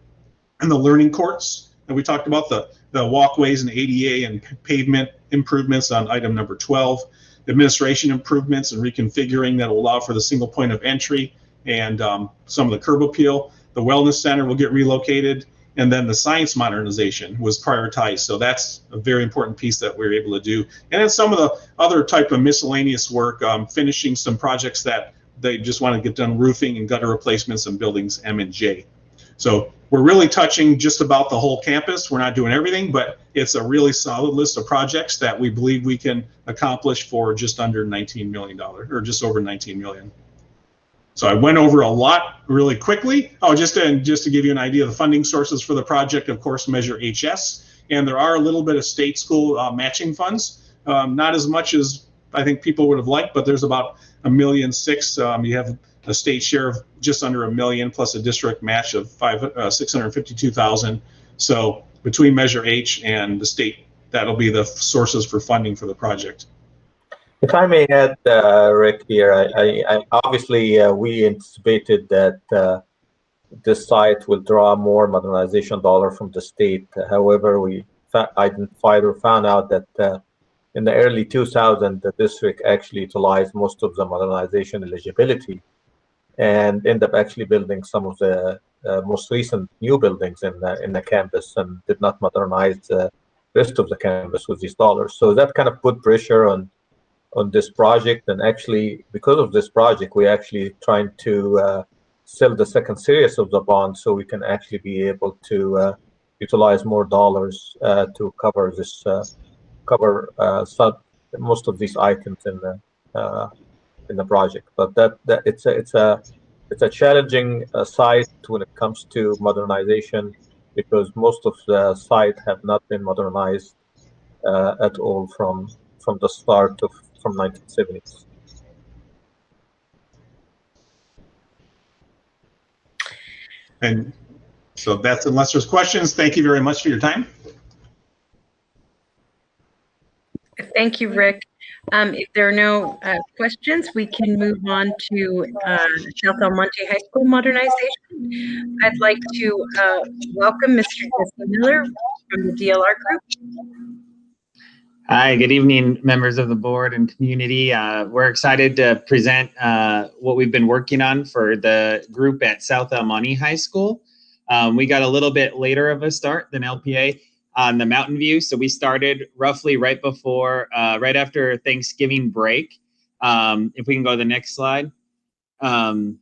and the learning courts. And we talked about the walkways and ADA and pavement improvements on item number 12, administration improvements and reconfiguring that will allow for the single point of entry and some of the curb appeal. The wellness center will get relocated, and then the science modernization was prioritized. So that's a very important piece that we were able to do. And then some of the other type of miscellaneous work, finishing some projects that they just want to get done, roofing and gutter replacements in buildings M and J. So we're really touching just about the whole campus. We're not doing everything, but it's a really solid list of projects that we believe we can accomplish for just under $19 million, or just over 19 million. So I went over a lot really quickly. Oh, just to give you an idea of the funding sources for the project, of course, Measure HS, and there are a little bit of state school matching funds. Not as much as I think people would have liked, but there's about $1.6 million. You have a state share of just under $1 million, plus a district match of $652,000. So between Measure H and the state, that'll be the sources for funding for the project. If I may add, Rick, here, I obviously we anticipated that this site will draw more modernization dollar from the state. However, we identified or found out that in the early 2000s, the district actually utilized most of the modernization eligibility and ended up actually building some of the most recent new buildings in the campus and did not modernize the rest of the campus with these dollars. So that kind of put pressure on this project, and actually because of this project we're actually trying to sell the second series of the bond so we can actually be able to utilize more dollars to cover this most of these items in the project. But that it's a challenging site when it comes to modernization, because most of the site have not been modernized at all from the start from 1970s. And So that's, unless there's questions, thank you very much for your time. Thank you, Rick. If there are no questions, we can move on to South El Monte High School modernization. I'd like to welcome Mr. Jesse Miller from the DLR Group. Hi, good evening, members of the board and community. We're excited to present what we've been working on for the group at South El Monte High School. We got a little bit later of a start than LPA on the Mountain View, so we started roughly right after Thanksgiving break. If we can go to the next slide. And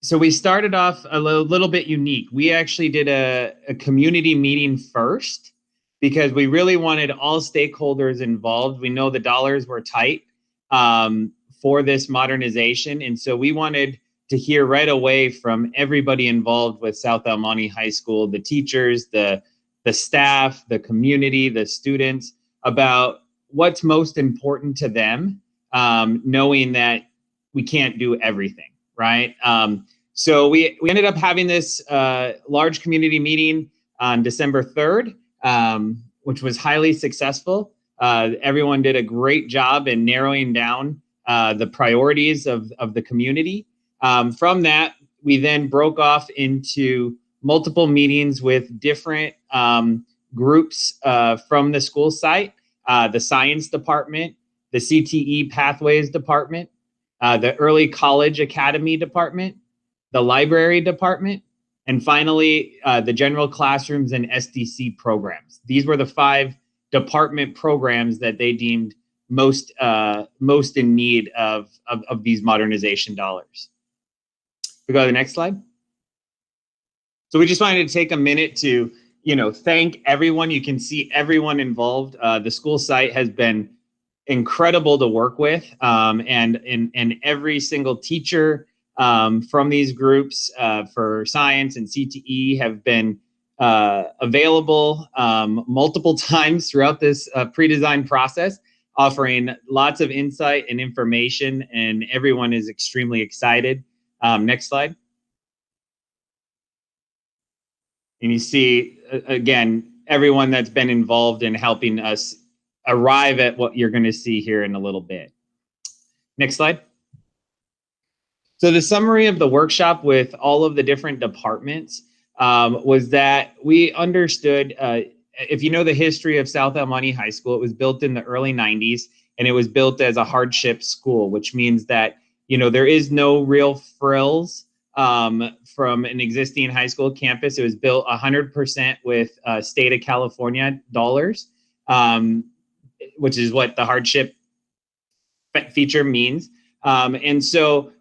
so we started off a little bit unique. We actually did a community meeting first, because we really wanted all stakeholders involved. We know the dollars were tight for this modernization. And so we wanted to hear right away from everybody involved with South El Monte High School, the teachers, the staff, the community, the students, about what's most important to them, knowing that we can't do everything, right? So we ended up having this large community meeting on December 3rd. Which was highly successful. Everyone did a great job in narrowing down the priorities of the community. From that, we then broke off into multiple meetings with different groups from the school site, the science department, the CTE pathways department, the early college academy department, the library department, and finally, the general classrooms and SDC programs. These were the 5 department programs that they deemed most in need of these modernization dollars. We go to the next slide. So we just wanted to take a minute to, thank everyone. You can see everyone involved. The school site has been incredible to work with, and every single teacher from these groups for science and CTE have been available multiple times throughout this pre-design process, offering lots of insight and information, and everyone is extremely excited. Next slide. And you see, again, everyone that's been involved in helping us arrive at what you're going to see here in a little bit. Next slide. So the summary of the workshop with all of the different departments was that we understood, if you know the history of South El Monte High School, it was built in the early 90s, and it was built as a hardship school, which means that, there is no real frills from an existing high school campus. It was built 100% with state of California dollars, which is what the hardship feature means. And so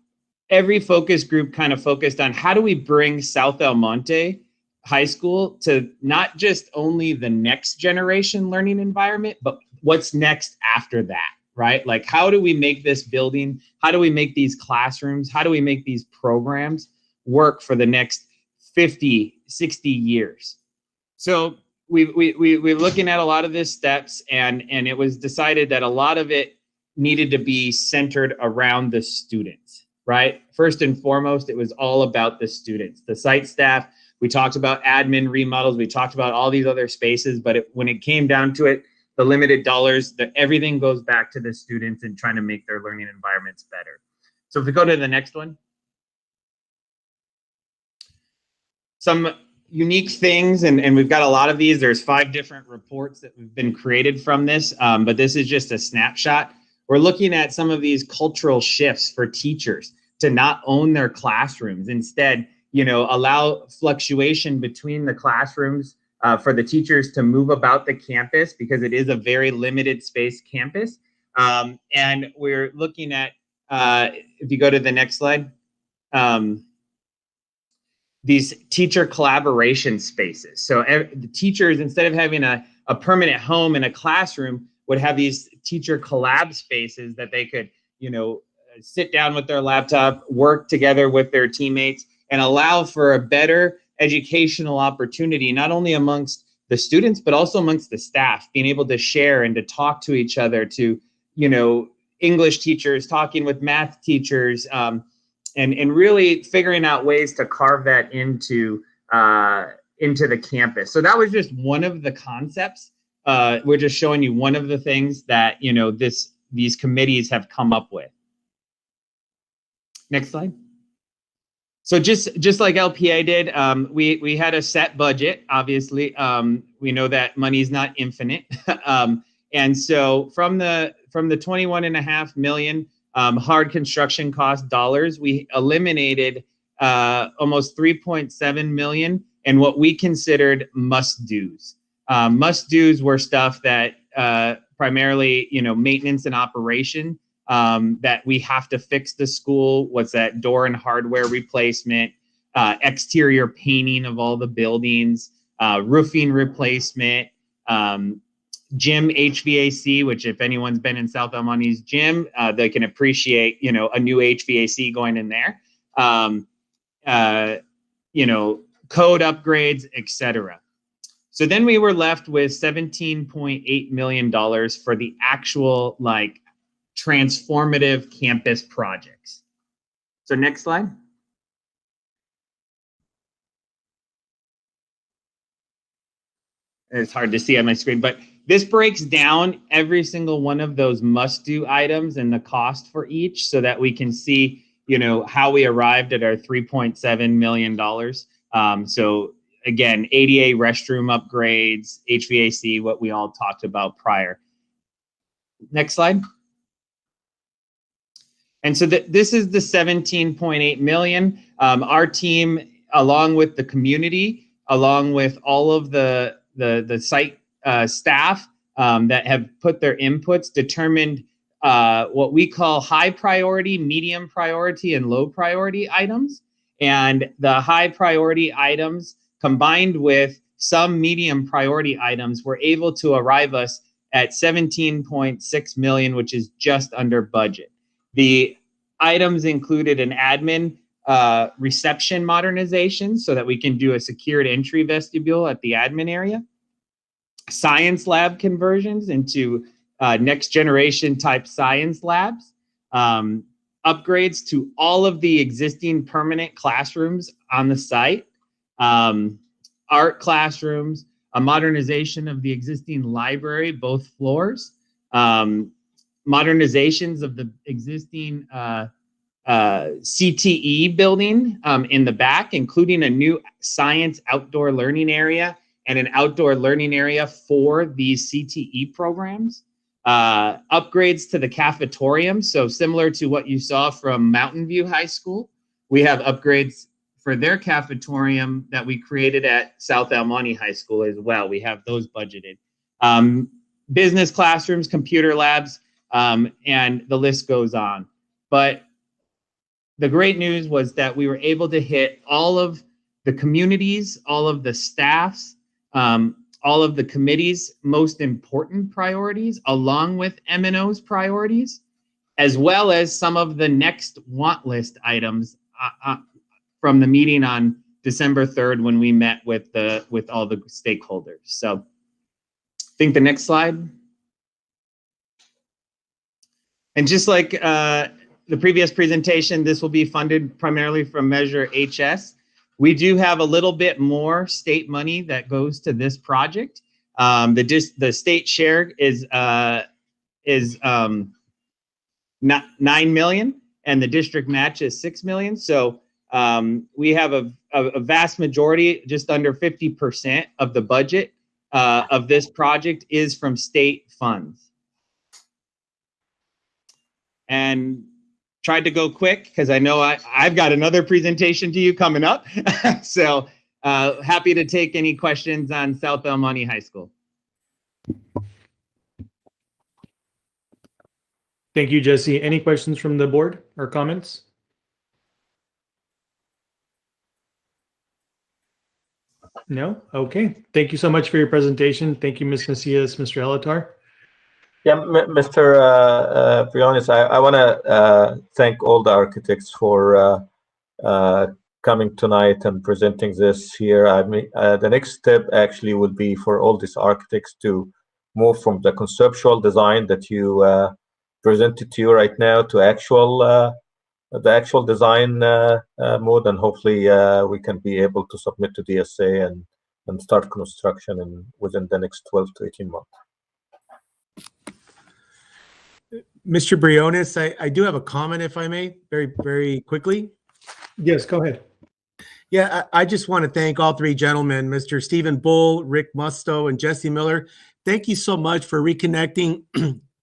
every focus group kind of focused on how do we bring South El Monte High School to not just only the next generation learning environment, but what's next after that, right? Like, how do we make this building? How do we make these classrooms? How do we make these programs work for the next 50, 60 years? So we're looking at a lot of these steps, and it was decided that a lot of it needed to be centered around the students, right? First and foremost, it was all about the students, the site staff. We talked about admin remodels. We talked about all these other spaces, but when it came down to it, the limited dollars, everything goes back to the students and trying to make their learning environments better. So if we go to the next one. Some unique things, and we've got a lot of these. There's 5 different reports that have been created from this, but this is just a snapshot. We're looking at some of these cultural shifts for teachers to not own their classrooms. Instead, allow fluctuation between the classrooms for the teachers to move about the campus, because it is a very limited space campus. And we're looking at, if you go to the next slide, these teacher collaboration spaces. So the teachers, instead of having a permanent home in a classroom, would have these teacher collab spaces that they could, sit down with their laptop, work together with their teammates, and allow for a better educational opportunity, not only amongst the students, but also amongst the staff, being able to share and to talk to each other, to, English teachers talking with math teachers, and really figuring out ways to carve that into the campus. So that was just one of the concepts. We're just showing you one of the things that these committees have come up with. Next slide. So just like LPA did, we had a set budget. Obviously, we know that money is not infinite, and so from the 21.5 million hard construction cost dollars, we eliminated almost 3.7 million in what we considered must-dos. Must-dos were stuff that primarily, maintenance and operation. That we have to fix the school. What's that? Door and hardware replacement, exterior painting of all the buildings, roofing replacement, gym HVAC, which if anyone's been in South El Monte's gym, they can appreciate, a new HVAC going in there, code upgrades, etc. So then we were left with $17.8 million for the actual transformative campus projects. So next slide. It's hard to see on my screen, but this breaks down every single one of those must-do items and the cost for each so that we can see, how we arrived at our $3.7 million. So again, ADA restroom upgrades, HVAC, what we all talked about prior. Next slide. And so this is the 17.8 million. Our team, along with the community, along with all of the site staff that have put their inputs, determined what we call high priority, medium priority, and low priority items. And the high priority items combined with some medium priority items were able to arrive us at 17.6 million, which is just under budget. The items included an admin reception modernization so that we can do a secured entry vestibule at the admin area, science lab conversions into next generation type science labs, upgrades to all of the existing permanent classrooms on the site, art classrooms, a modernization of the existing library, both floors, modernizations of the existing CTE building in the back, including a new science outdoor learning area and an outdoor learning area for these CTE programs. Upgrades to the cafetorium. So similar to what you saw from Mountain View High School, we have upgrades for their cafetorium that we created at South El Monte High School as well. We have those budgeted. Business classrooms, computer labs, and the list goes on. But the great news was that we were able to hit all of the communities, all of the staffs, all of the committees' most important priorities, along with M&O's priorities, as well as some of the next want list items from the meeting on December 3rd when we met with all the stakeholders. So I think the next slide. And just like the previous presentation, this will be funded primarily from Measure HS. We do have a little bit more state money that goes to this project. The state share is 9 million, and the district match is 6 million. So we have a vast majority, just under 50% of the budget of this project is from state funds. And tried to go quick because I know I've got another presentation to you coming up. So happy to take any questions on South El Monte High School. Thank you, Jesse. Any questions from the board or comments? No? Okay. Thank you so much for your presentation. Thank you, Ms. Macias, Mr. Elatar. Yeah, Mr. Briones, I want to thank all the architects for coming tonight and presenting this here. I mean, the next step actually would be for all these architects to move from the conceptual design that you presented to you right now to actual the actual design mode, and hopefully we can be able to submit to DSA and start construction within the next 12 to 18 months. Mr. Briones, I do have a comment, if I may, very, very quickly. Yes, go ahead. Yeah, I just want to thank all three gentlemen, Mr. Stephen Bull, Rick Musto, and Jesse Miller. Thank you so much for reconnecting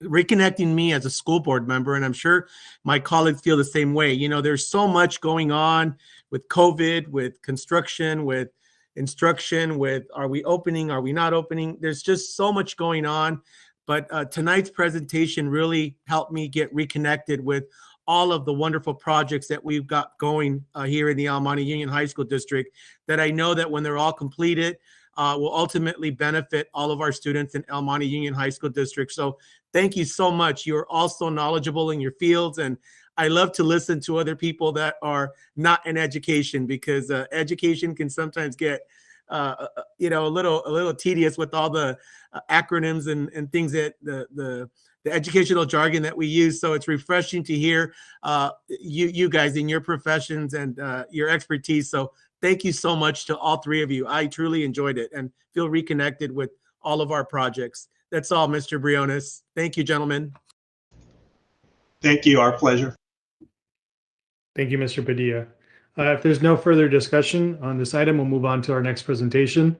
me as a school board member, and I'm sure my colleagues feel the same way. You know, there's so much going on with COVID, with construction, with instruction, with are we opening, are we not opening? There's just so much going on. But tonight's presentation really helped me get reconnected with all of the wonderful projects that we've got going here in the El Monte Union High School District that I know that when they're all completed, will ultimately benefit all of our students in El Monte Union High School District. So thank you so much. You're also knowledgeable in your fields, and I love to listen to other people that are not in education, because education can sometimes get you know, a little tedious with all the acronyms and things that the educational jargon that we use. So it's refreshing to hear you guys in your professions and your expertise. So thank you so much to all three of you. I truly enjoyed it and feel reconnected with all of our projects. That's all, Mr. Briones. Thank you, gentlemen. Thank you. Our pleasure. Thank you, Mr. Padilla. If there's no further discussion on this item, we'll move on to our next presentation.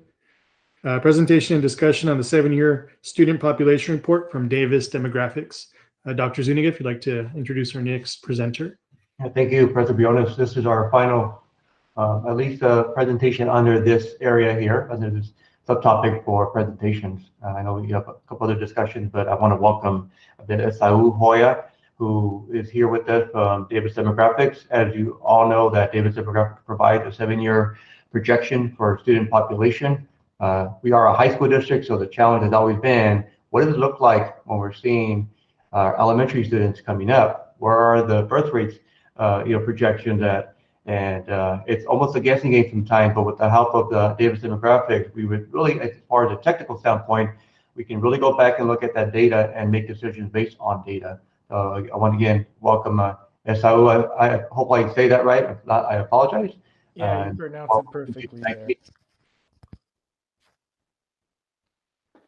Presentation and discussion on the 7-year student population report from Davis Demographics. Dr. Zuniga, if you'd like to introduce our next presenter. Thank you, President Briones. This is our final, at least presentation under this area here, under this subtopic for presentations. I know we have a couple other discussions, but I want to welcome Esau Hoya, who is here with us from Davis Demographics. As you all know, that Davis Demographics provides a 7-year projection for student population. We are a high school district, so the challenge has always been, what does it look like when we're seeing our elementary students coming up? Where are the birth rates, projections at? And it's almost a guessing game sometimes, but with the help of the Davis Demographics, we would really, as far as a technical standpoint, we can really go back and look at that data and make decisions based on data. I want to again welcome Esau. I hope I say that right. If not, I apologize. Yeah, you pronounced it perfectly there.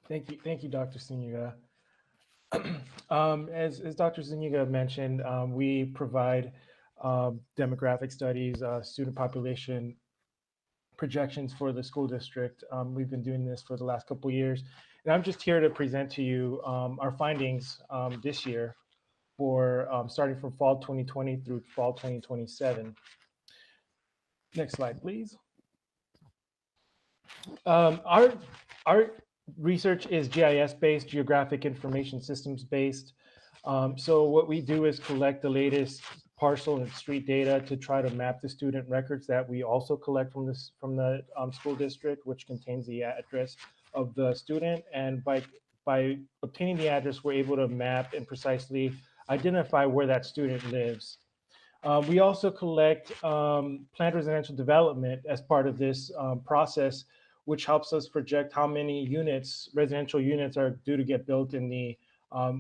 Thank you, Dr. Zuniga. As Dr. Zuniga mentioned, we provide demographic studies, student population projections for the school district. We've been doing this for the last couple of years, and I'm just here to present to you our findings this year for starting from fall 2020 through fall 2027. Next slide, please. Our research is GIS based, geographic information systems based. So what we do is collect the latest parcel and street data to try to map the student records that we also collect from the school district, which contains the address of the student. And by obtaining the address, we're able to map and precisely identify where that student lives. We also collect planned residential development as part of this process, which helps us project how many residential units are due to get built in the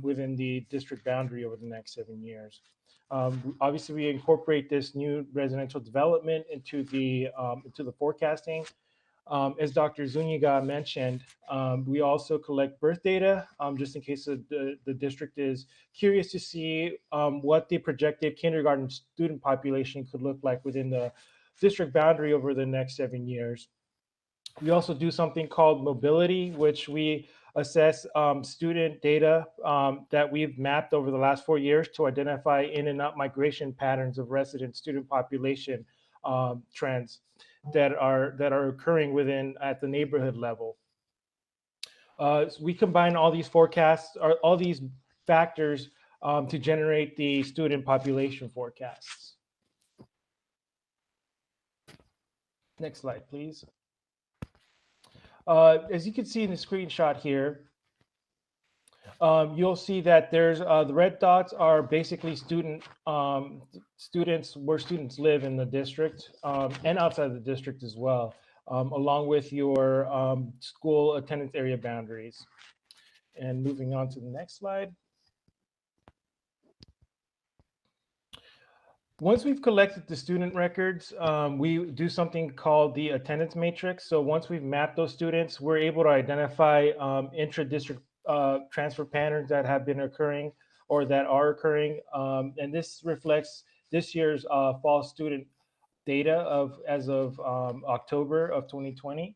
within the district boundary over the next 7 years. Obviously, we incorporate this new residential development into the forecasting. As Dr. Zuniga mentioned, we also collect birth data just in case the district is curious to see what the projected kindergarten student population could look like within the district boundary over the next 7 years. We also do something called mobility, which we assess student data that we've mapped over the last 4 years to identify in and out migration patterns of resident student population trends that are occurring at the neighborhood level. So we combine all these forecasts, or all these factors to generate the student population forecasts. Next slide, please. As you can see in the screenshot here, you'll see that there's the red dots are basically students where students live in the district and outside the district as well, along with your school attendance area boundaries. And moving on to the next slide. Once we've collected the student records, we do something called the attendance matrix. So once we've mapped those students, we're able to identify intra-district transfer patterns that have been occurring or that are occurring. And this reflects this year's fall student data as of October of 2020.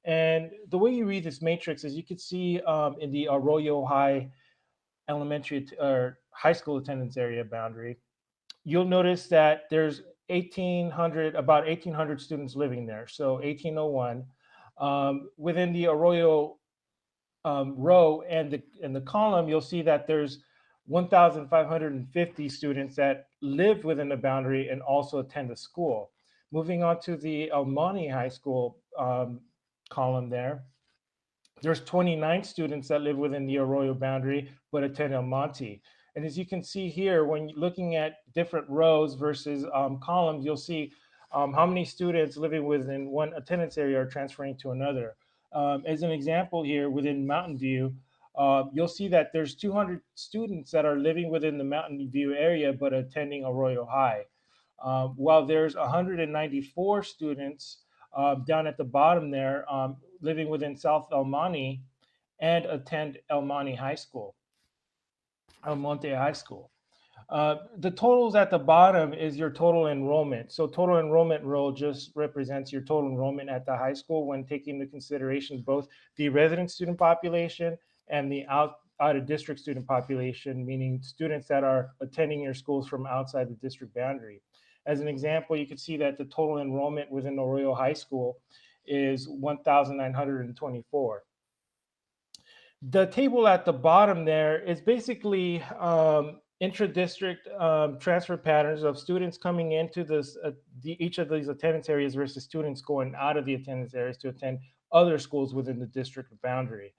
And the way you read this matrix is you could see in the Arroyo High elementary or high school attendance area boundary, you'll notice that there's about 1,800 students living there. So 1801. Within the Arroyo row and the column, you'll see that there's 1,550 students that live within the boundary and also attend the school. Moving on to the El Monte High School column there's 29 students that live within the Arroyo boundary but attend El Monte. And as you can see here, when looking at different rows versus columns, you'll see how many students living within one attendance area are transferring to another. As an example here, within Mountain View, you'll see that there's 200 students that are living within the Mountain View area but attending Arroyo High. While there's 194 students down at the bottom there living within South El Monte and attend El Monte High School, El Monte High School. The totals at the bottom is your total enrollment. So total enrollment roll just represents your total enrollment at the high school when taking into consideration both the resident student population and the out of district student population, meaning students that are attending your schools from outside the district boundary. As an example, you can see that the total enrollment within Arroyo High School is 1,924. The table at the bottom there is basically intra-district transfer patterns of students coming into each of these attendance areas versus students going out of the attendance areas to attend other schools within the district boundary.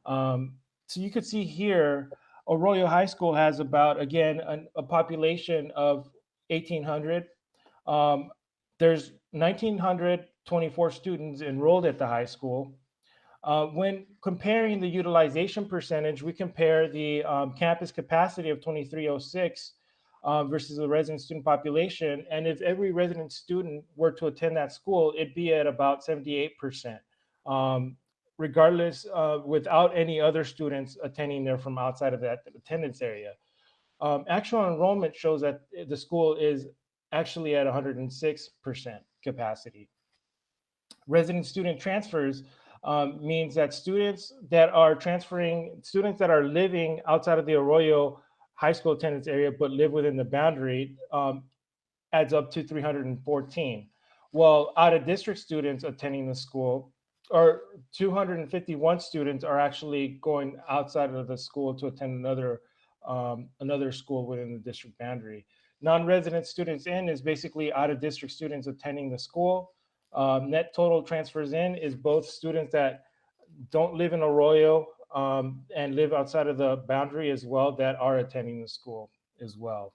So you could see here, Arroyo High School has about, again, a population of 1,800. There's 1,924 students enrolled at the high school. When comparing the utilization percentage, we compare the campus capacity of 2306 versus the resident student population. And if every resident student were to attend that school, it'd be at about 78%, regardless without any other students attending there from outside of that attendance area. Actual enrollment shows that the school is actually at 106% capacity. Resident student transfers means that students that are living outside of the Arroyo High School attendance area but live within the boundary adds up to 314. While out of district students attending the school, or 251 students are actually going outside of the school to attend another school within the district boundary. Non-resident students in is basically out of district students attending the school. Net total transfers in is both students that don't live in Arroyo and live outside of the boundary as well that are attending the school as well.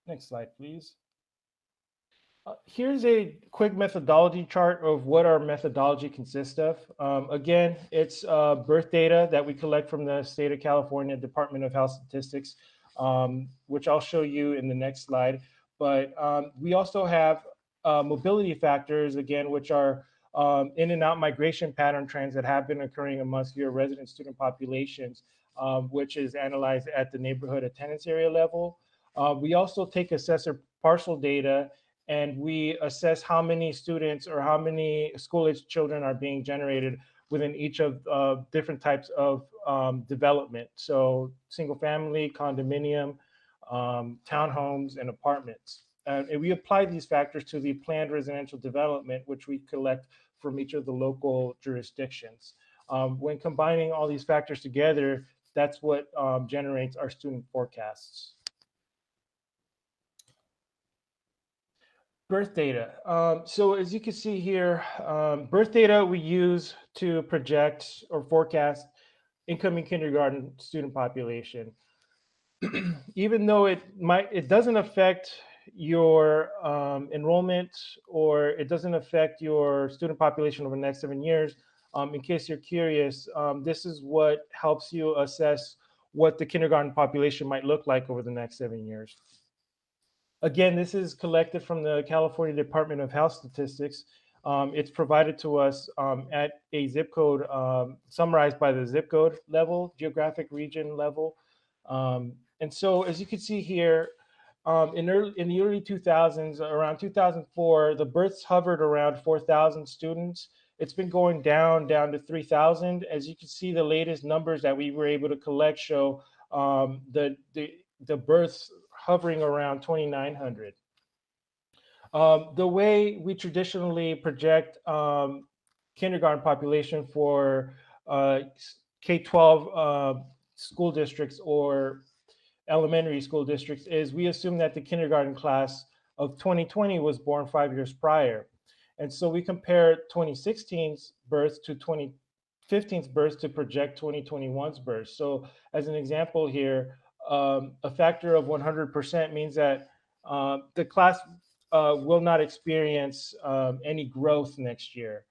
Next slide, please. Here's a quick methodology chart of what our methodology consists of. Again, it's birth data that we collect from the state of California Department of Health Statistics, which I'll show you in the next slide. But we also have mobility factors, again, which are in and out migration pattern trends that have been occurring amongst your resident student populations, which is analyzed at the neighborhood attendance area level. We also take assessor parcel data and we assess how many students or how many school-age children are being generated within each of different types of development. So single family, condominium, townhomes, and apartments. And we apply these factors to the planned residential development, which we collect from each of the local jurisdictions. When combining all these factors together, that's what generates our student forecasts. Birth data. So as you can see here, birth data we use to project or forecast incoming kindergarten student population. Even though it doesn't affect your enrollment or it doesn't affect your student population over the next 7 years, in case you're curious, this is what helps you assess what the kindergarten population might look like over the next 7 years. Again, this is collected from the California Department of Health Statistics. It's provided to us at a zip code, summarized by the zip code level, geographic region level. And so, as you can see here, in the early 2000s, around 2004, the births hovered around 4,000 students. It's been going down to 3,000. As you can see, the latest numbers that we were able to collect show the births hovering around 2,900. The way we traditionally project kindergarten population for K-12 school districts or elementary school districts is we assume that the kindergarten class of 2020 was born 5 years prior. And so we compare 2016's births to 2015's births to project 2021's births. So as an example here, a factor of 100% means that the class will not experience any growth next year.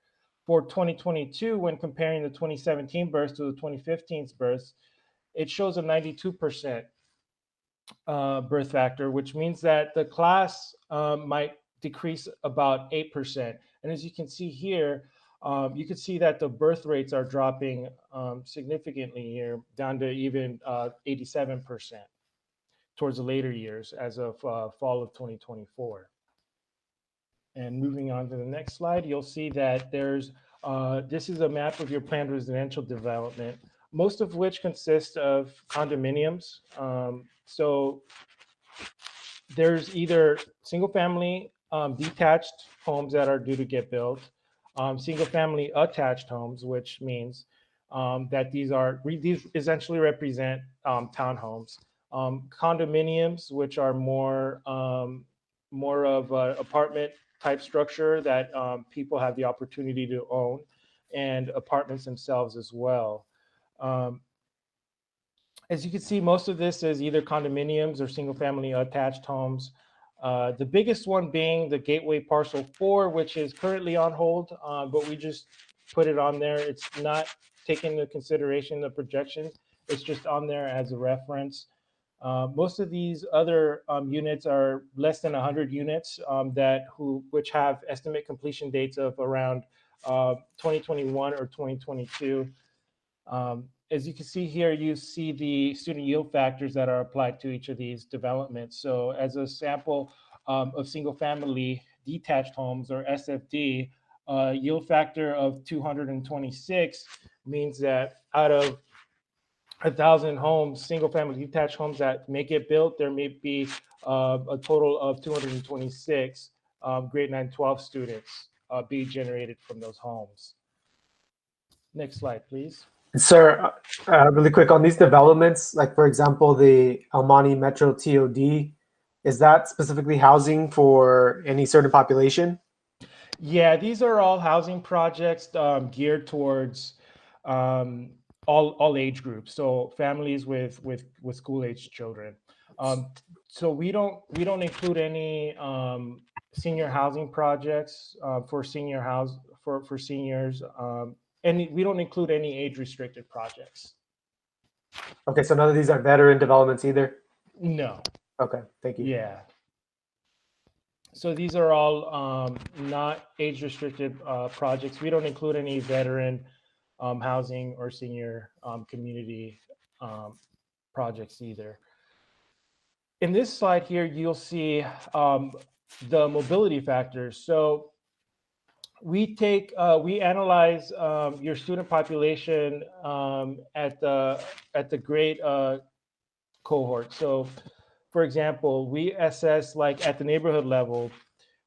For 2022, when comparing the 2017 births to the 2015's births, it shows a 92% birth factor, which means that the class might decrease about 8%. And as you can see here, you can see that the birth rates are dropping significantly here, down to even 87% towards the later years as of fall of 2024. And moving on to the next slide, you'll see that there's, this is a map of your planned residential development, most of which consist of condominiums. So there's either single family detached homes that are due to get built, single family attached homes, which means that these essentially represent townhomes, condominiums, which are more of an apartment type structure that people have the opportunity to own, and apartments themselves as well. As you can see, most of this is either condominiums or single family attached homes. The biggest one being the Gateway Parcel 4, which is currently on hold, but we just put it on there. It's not taking into consideration the projections. It's just on there as a reference. Most of these other units are less than 100 units which have estimate completion dates of around 2021 or 2022. As you can see here, you see the student yield factors that are applied to each of these developments. So as a sample of single family detached homes, or SFD, yield factor of 226 means that out of 1,000 homes, single family detached homes that may get built, there may be a total of 226 grade 9-12 students be generated from those homes. Next slide, please. Sir, really quick on these developments, like for example, the El Monte Metro TOD, is that specifically housing for any certain population? Yeah, these are all housing projects geared towards all age groups. So families with school age children. So we don't include any senior housing projects for seniors. And we don't include any age-restricted projects. Okay, so none of these are veteran developments either? No. Okay, thank you. Yeah. So these are all not age-restricted projects. We don't include any veteran housing or senior community projects either. In this slide here, you'll see the mobility factors. So we analyze your student population at the grade cohort. So, for example, we assess, like at the neighborhood level,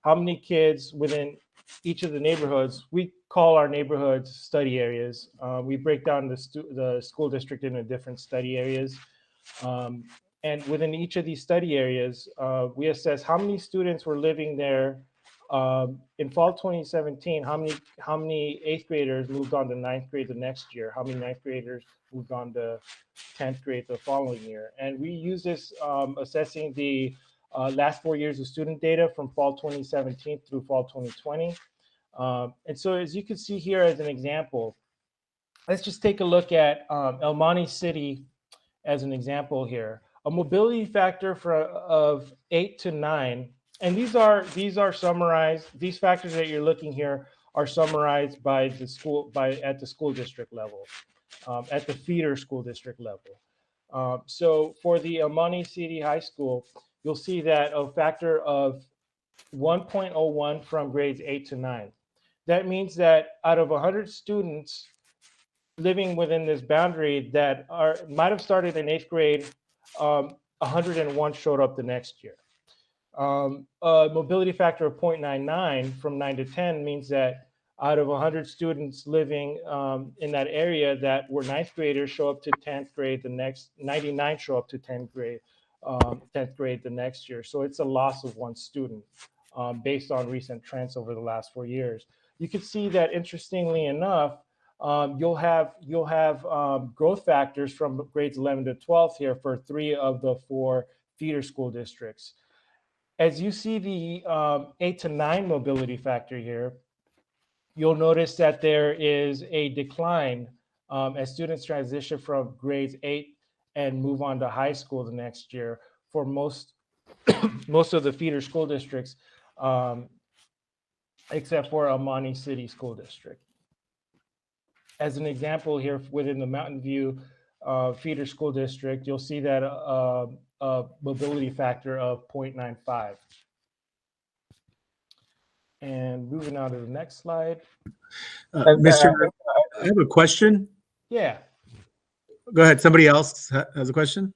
how many kids within each of the neighborhoods. We call our neighborhoods study areas. We break down the school district into different study areas. And within each of these study areas, we assess how many students were living there. In fall 2017, how many 8th graders moved on to 9th grade the next year? How many 9th graders moved on to 10th grade the following year? And we use this assessing the last 4 years of student data from fall 2017 through fall 2020. And so as you can see here as an example, let's just take a look at El Monte City as an example here. A mobility factor of 8 to 9, and these are summarized. These factors that you're looking here are summarized by the school at the school district level, at the feeder school district level. So for the Amani City High School, you'll see that a factor of 1.01 from grades 8 to 9. That means that out of 100 students living within this boundary that might have started in 8th grade, 101 showed up the next year. A mobility factor of 0.99 from 9 to 10 means that out of 100 students living in that area that were 9th graders show up to 10th grade the next, 99 show up to 10th grade the next year. So it's a loss of 1 student based on recent trends over the last 4 years. You can see that, interestingly enough, you'll have growth factors from grades 11 to 12 here for 3 of the 4 feeder school districts. As you see the 8 to 9 mobility factor here, you'll notice that there is a decline as students transition from grades 8 and move on to high school the next year for most of the feeder school districts, except for Amani City School District. As an example here, within the Mountain View feeder school district, you'll see that a mobility factor of 0.95. And moving on to the next slide. I have a question. Yeah. Go ahead. Somebody else has a question?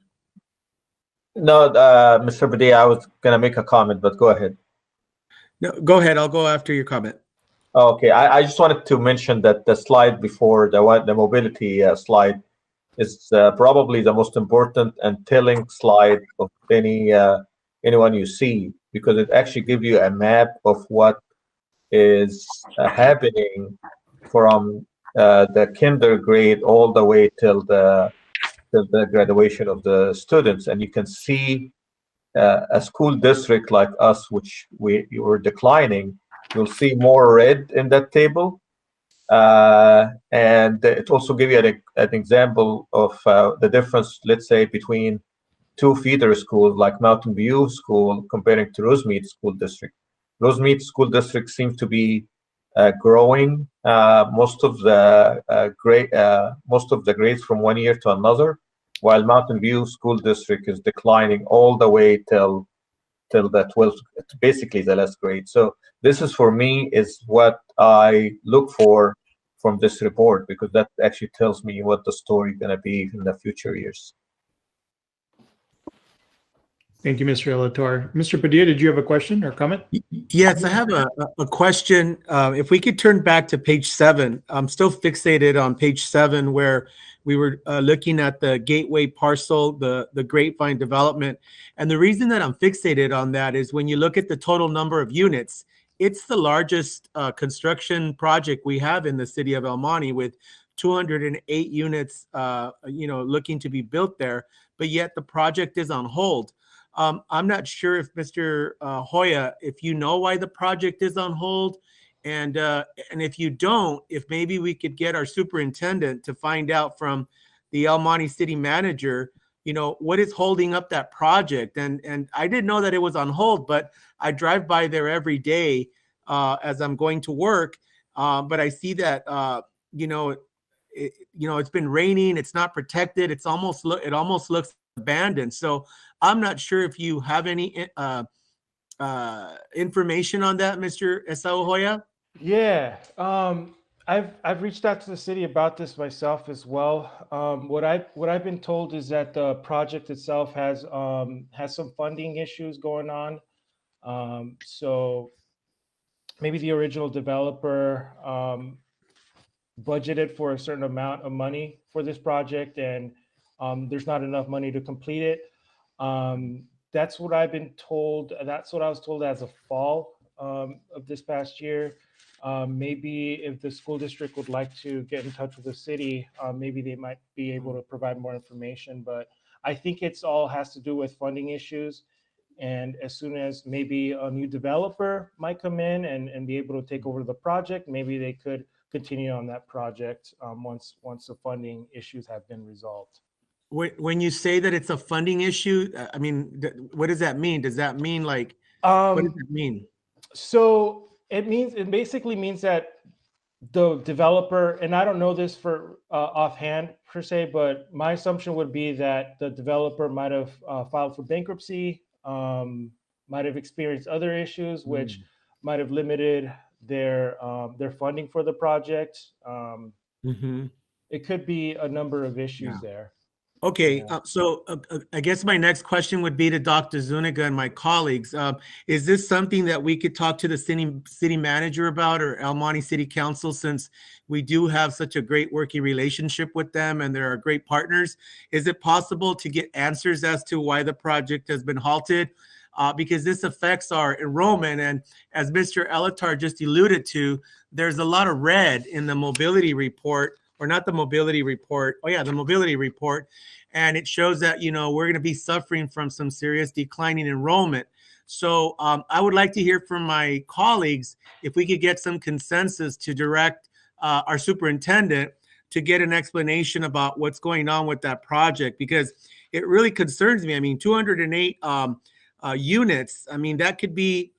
No, Mr. Padilla, I was going to make a comment, but go ahead. No, go ahead. I'll go after your comment. Okay, I just wanted to mention that the slide before, the mobility slide, is probably the most important and telling slide of anyone you see, because it actually gives you a map of what is happening from the kinder grade all the way till the graduation of the students. And you can see a school district like us, which we were declining, you'll see more red in that table. And it also gives you an example of the difference, let's say, between 2 feeder schools like Mountain View School comparing to Rosemead School District. Rosemead School District seems to be growing most of the grades from 1 year to another, while Mountain View School District is declining all the way till the 12th, basically the last grade. So this is, for me, is what I look for from this report, because that actually tells me what the story is going to be in the future years. Thank you, Mr. Elator. Mr. Padilla, did you have a question or comment? Yes, I have a question. If we could turn back to page 7, I'm still fixated on page 7 where we were looking at the gateway parcel, the Grapevine development. And the reason that I'm fixated on that is when you look at the total number of units, it's the largest construction project we have in the city of El Monte, with 208 units, looking to be built there, but yet the project is on hold. I'm not sure if Mr. Hoya, if you know why the project is on hold, and if you don't, if maybe we could get our superintendent to find out from the El Monte city manager, what is holding up that project. And I didn't know that it was on hold, but I drive by there every day as I'm going to work. But I see that, it's been raining. It's not protected. It almost looks abandoned. So I'm not sure if you have any information on that, Mr. Esau Hoya. Yeah, I've reached out to the city about this myself as well. What I've been told is that the project itself has some funding issues going on. So maybe the original developer budgeted for a certain amount of money for this project, and there's not enough money to complete it. That's what I've been told. That's what I was told as of fall of this past year. Maybe if the school district would like to get in touch with the city, maybe they might be able to provide more information. But I think it's all has to do with funding issues. And as soon as maybe a new developer might come in and be able to take over the project, maybe they could continue on that project once the funding issues have been resolved. When you say that it's a funding issue, I mean, what does that mean? Does that mean like, what does that mean? So it basically means that the developer, and I don't know this for offhand per se, but my assumption would be that the developer might have filed for bankruptcy, might have experienced other issues, which might have limited their funding for the project. It could be a number of issues there. Okay, so I guess my next question would be to Dr. Zuniga and my colleagues. Is this something that we could talk to the city manager about, or El Monte City Council, since we do have such a great working relationship with them and they're great partners? Is it possible to get answers as to why the project has been halted? Because this affects our enrollment, and as Mr. Elatar just alluded to, there's a lot of red in the mobility report, or not the mobility report. Oh yeah, the mobility report. And it shows that, you know, we're going to be suffering from some serious declining enrollment. So I would like to hear from my colleagues if we could get some consensus to direct our superintendent to get an explanation about what's going on with that project, because it really concerns me. I mean, 208 units, I mean, that could be,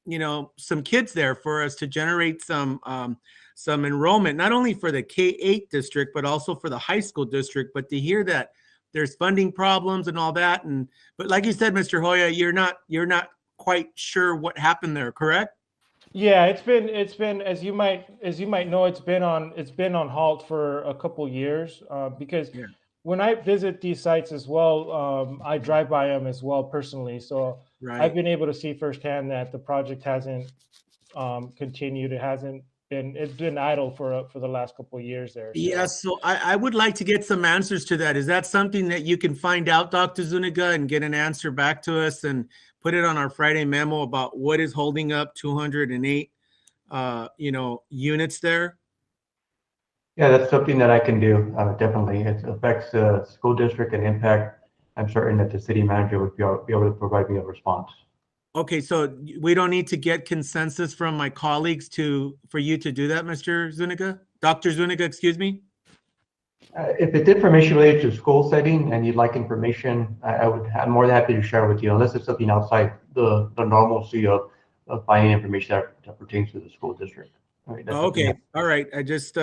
you know, some kids there for us to generate some enrollment, not only for the K-8 district, but also for the high school district. But to hear that there's funding problems and all that, but like you said, Mr. Hoya, you're not quite sure what happened there, correct? Yeah, it's been as you might know, it's been on halt for a couple years because when I visit these sites as well, I drive by them as well personally. So I've been able to see firsthand that the project hasn't continued. It's been idle for the last couple of years there. So. Yeah, so I would like to get some answers to that. Is that something that you can find out, Dr. Zuniga, and get an answer back to us and put it on our Friday memo about what is holding up 208, you know, units there? Yeah, that's something that I can do. Definitely, it affects the school district and impact. I'm certain that the city manager would be able to provide me a response. Okay, so we don't need to get consensus from my colleagues for you to do that, Mr. Zuniga? Dr. Zuniga, excuse me? If it's information related to school setting and you'd like information, I'm more than happy to share with you, unless it's something outside the normalcy of finding information that pertains to the school district. Right, Okay, all right. I'm just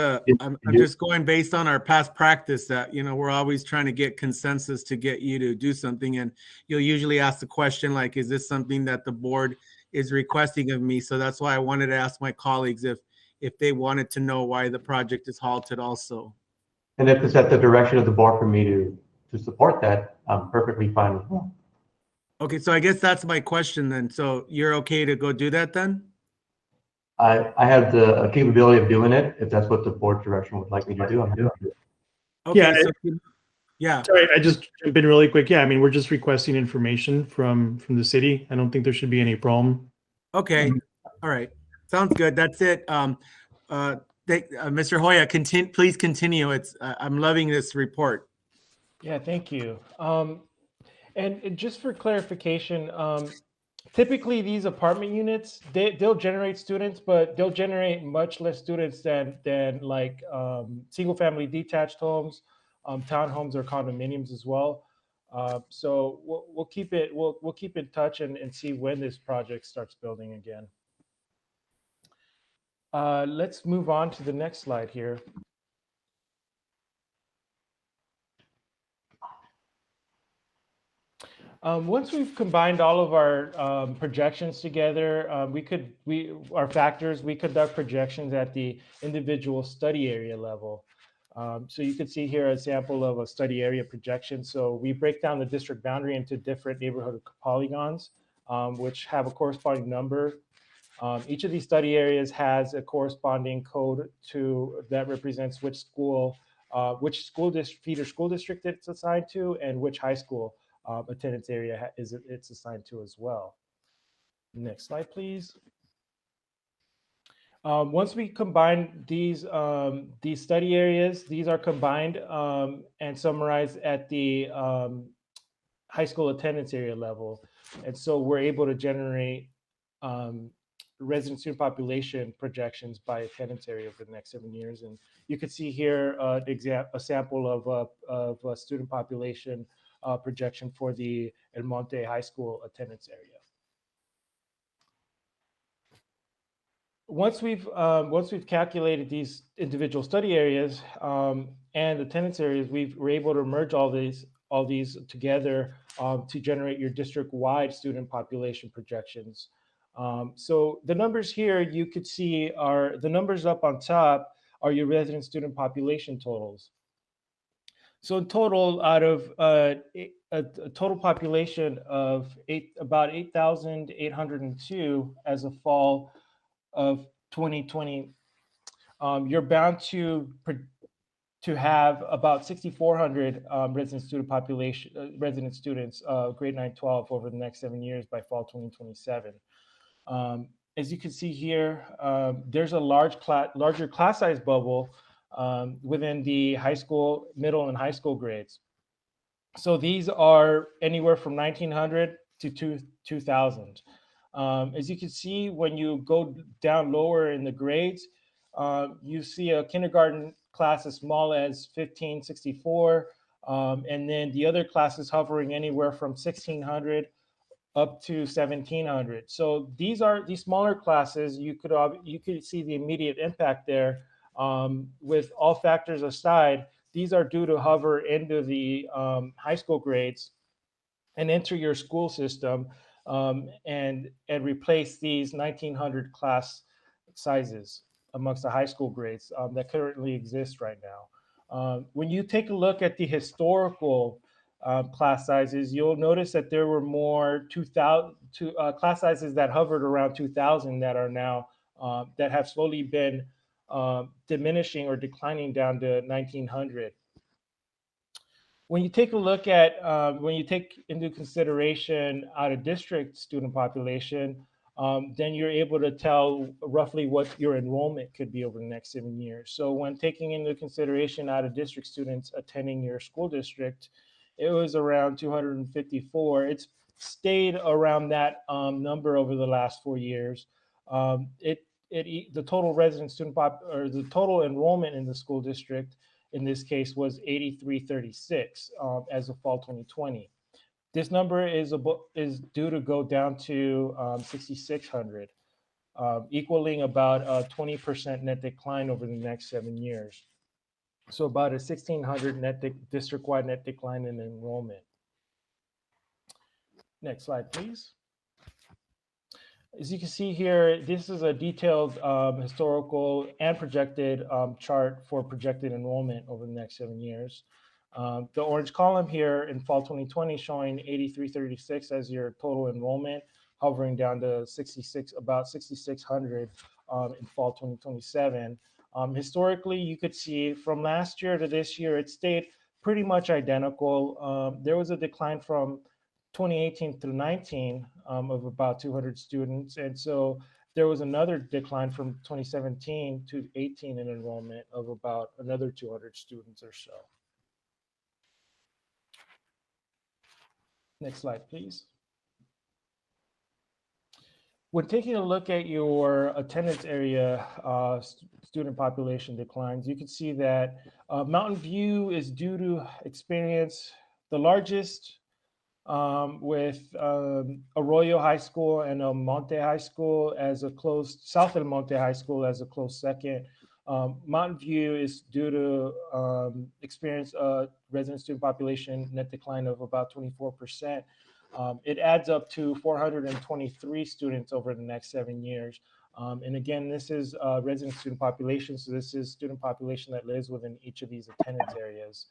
going based on our past practice that, you know, we're always trying to get consensus to get you to do something. And you'll usually ask the question like, is this something that the board is requesting of me? So that's why I wanted to ask my colleagues if they wanted to know why the project is halted also. And if it's at the direction of the board for me to support that, I'm perfectly fine with that. Okay, so I guess that's my question then. So you're okay to go do that then? I have the capability of doing it. If that's what the board direction would like me to do, I'm doing it. Okay, yeah. Sorry, I just jump in really quick. Yeah, I mean, we're just requesting information from the city. I don't think there should be any problem. Okay, all right. Sounds good. That's it. Mr. Hoya, please continue. I'm loving this report. Yeah, thank you. And just for clarification, typically these apartment units, they'll generate students, but they'll generate much less students than like single family detached homes, townhomes or condominiums as well. So we'll keep in touch and see when this project starts building again. Let's move on to the next slide here. Once we've combined all of our projections together, we conduct projections at the individual study area level. So you can see here a sample of a study area projection. So we break down the district boundary into different neighborhood polygons, which have a corresponding number. Each of these study areas has a corresponding code that represents which feeder school district it's assigned to and which high school attendance area it's assigned to as well. Next slide, please. Once we combine these study areas, these are combined and summarized at the high school attendance area level. And so we're able to generate resident student population projections by attendance area over the next 7 years. And you can see here a sample of a student population projection for the El Monte High School attendance area. Once we've calculated these individual study areas and attendance areas, we're able to merge all these together to generate your district-wide student population projections. So the numbers here you could see are the numbers up on top are your resident student population totals. So in total, out of a total population of about 8,802 as of fall of 2020, you're bound to have about 6,400 resident student population, resident students, grade 9-12 over the next 7 years by fall 2027. As you can see here, there's a larger class size bubble within the high school, middle, and high school grades. So these are anywhere from 1,900 to 2,000. As you can see, when you go down lower in the grades, you see a kindergarten class as small as 1,564, and then the other classes hovering anywhere from 1,600 up to 1,700. So these smaller classes. You could see the immediate impact there. With all factors aside, these are due to hover into the high school grades and enter your school system and replace these 1,900 class sizes amongst the high school grades that currently exist right now. When you take a look at the historical class sizes, you'll notice that there were more 2,000 class sizes that hovered around 2,000 that are now that have slowly been diminishing or declining down to 1,900. When you take a look at, when you take into consideration out of district student population, then you're able to tell roughly what your enrollment could be over the next 7 years. So when taking into consideration out of district students attending your school district, it was around 254. It's stayed around that number over the last 4 years. The total resident student or the total enrollment in the school district in this case was 8336 as of fall 2020. This number is due to go down to 6,600, equaling about a 20% net decline over the next 7 years. So about a 1,600 district-wide net decline in enrollment. Next slide, please. As you can see here, this is a detailed historical and projected chart for projected enrollment over the next 7 years. The orange column here in fall 2020 showing 8336 as your total enrollment, hovering down to about 6,600 in fall 2027. Historically, you could see from last year to this year, it stayed pretty much identical. There was a decline from 2018 through 19 of about 200 students. And so there was another decline from 2017 to 18 in enrollment of about another 200 students or so. Next slide, please. When taking a look at your attendance area student population declines, you can see that Mountain View is due to experience the largest with Arroyo High School and El Monte High School as a close, South El Monte High School as a close second. Mountain View is due to experience a resident student population net decline of about 24%. It adds up to 423 students over the next 7 years. And again, this is resident student population. So this is student population that lives within each of these attendance areas.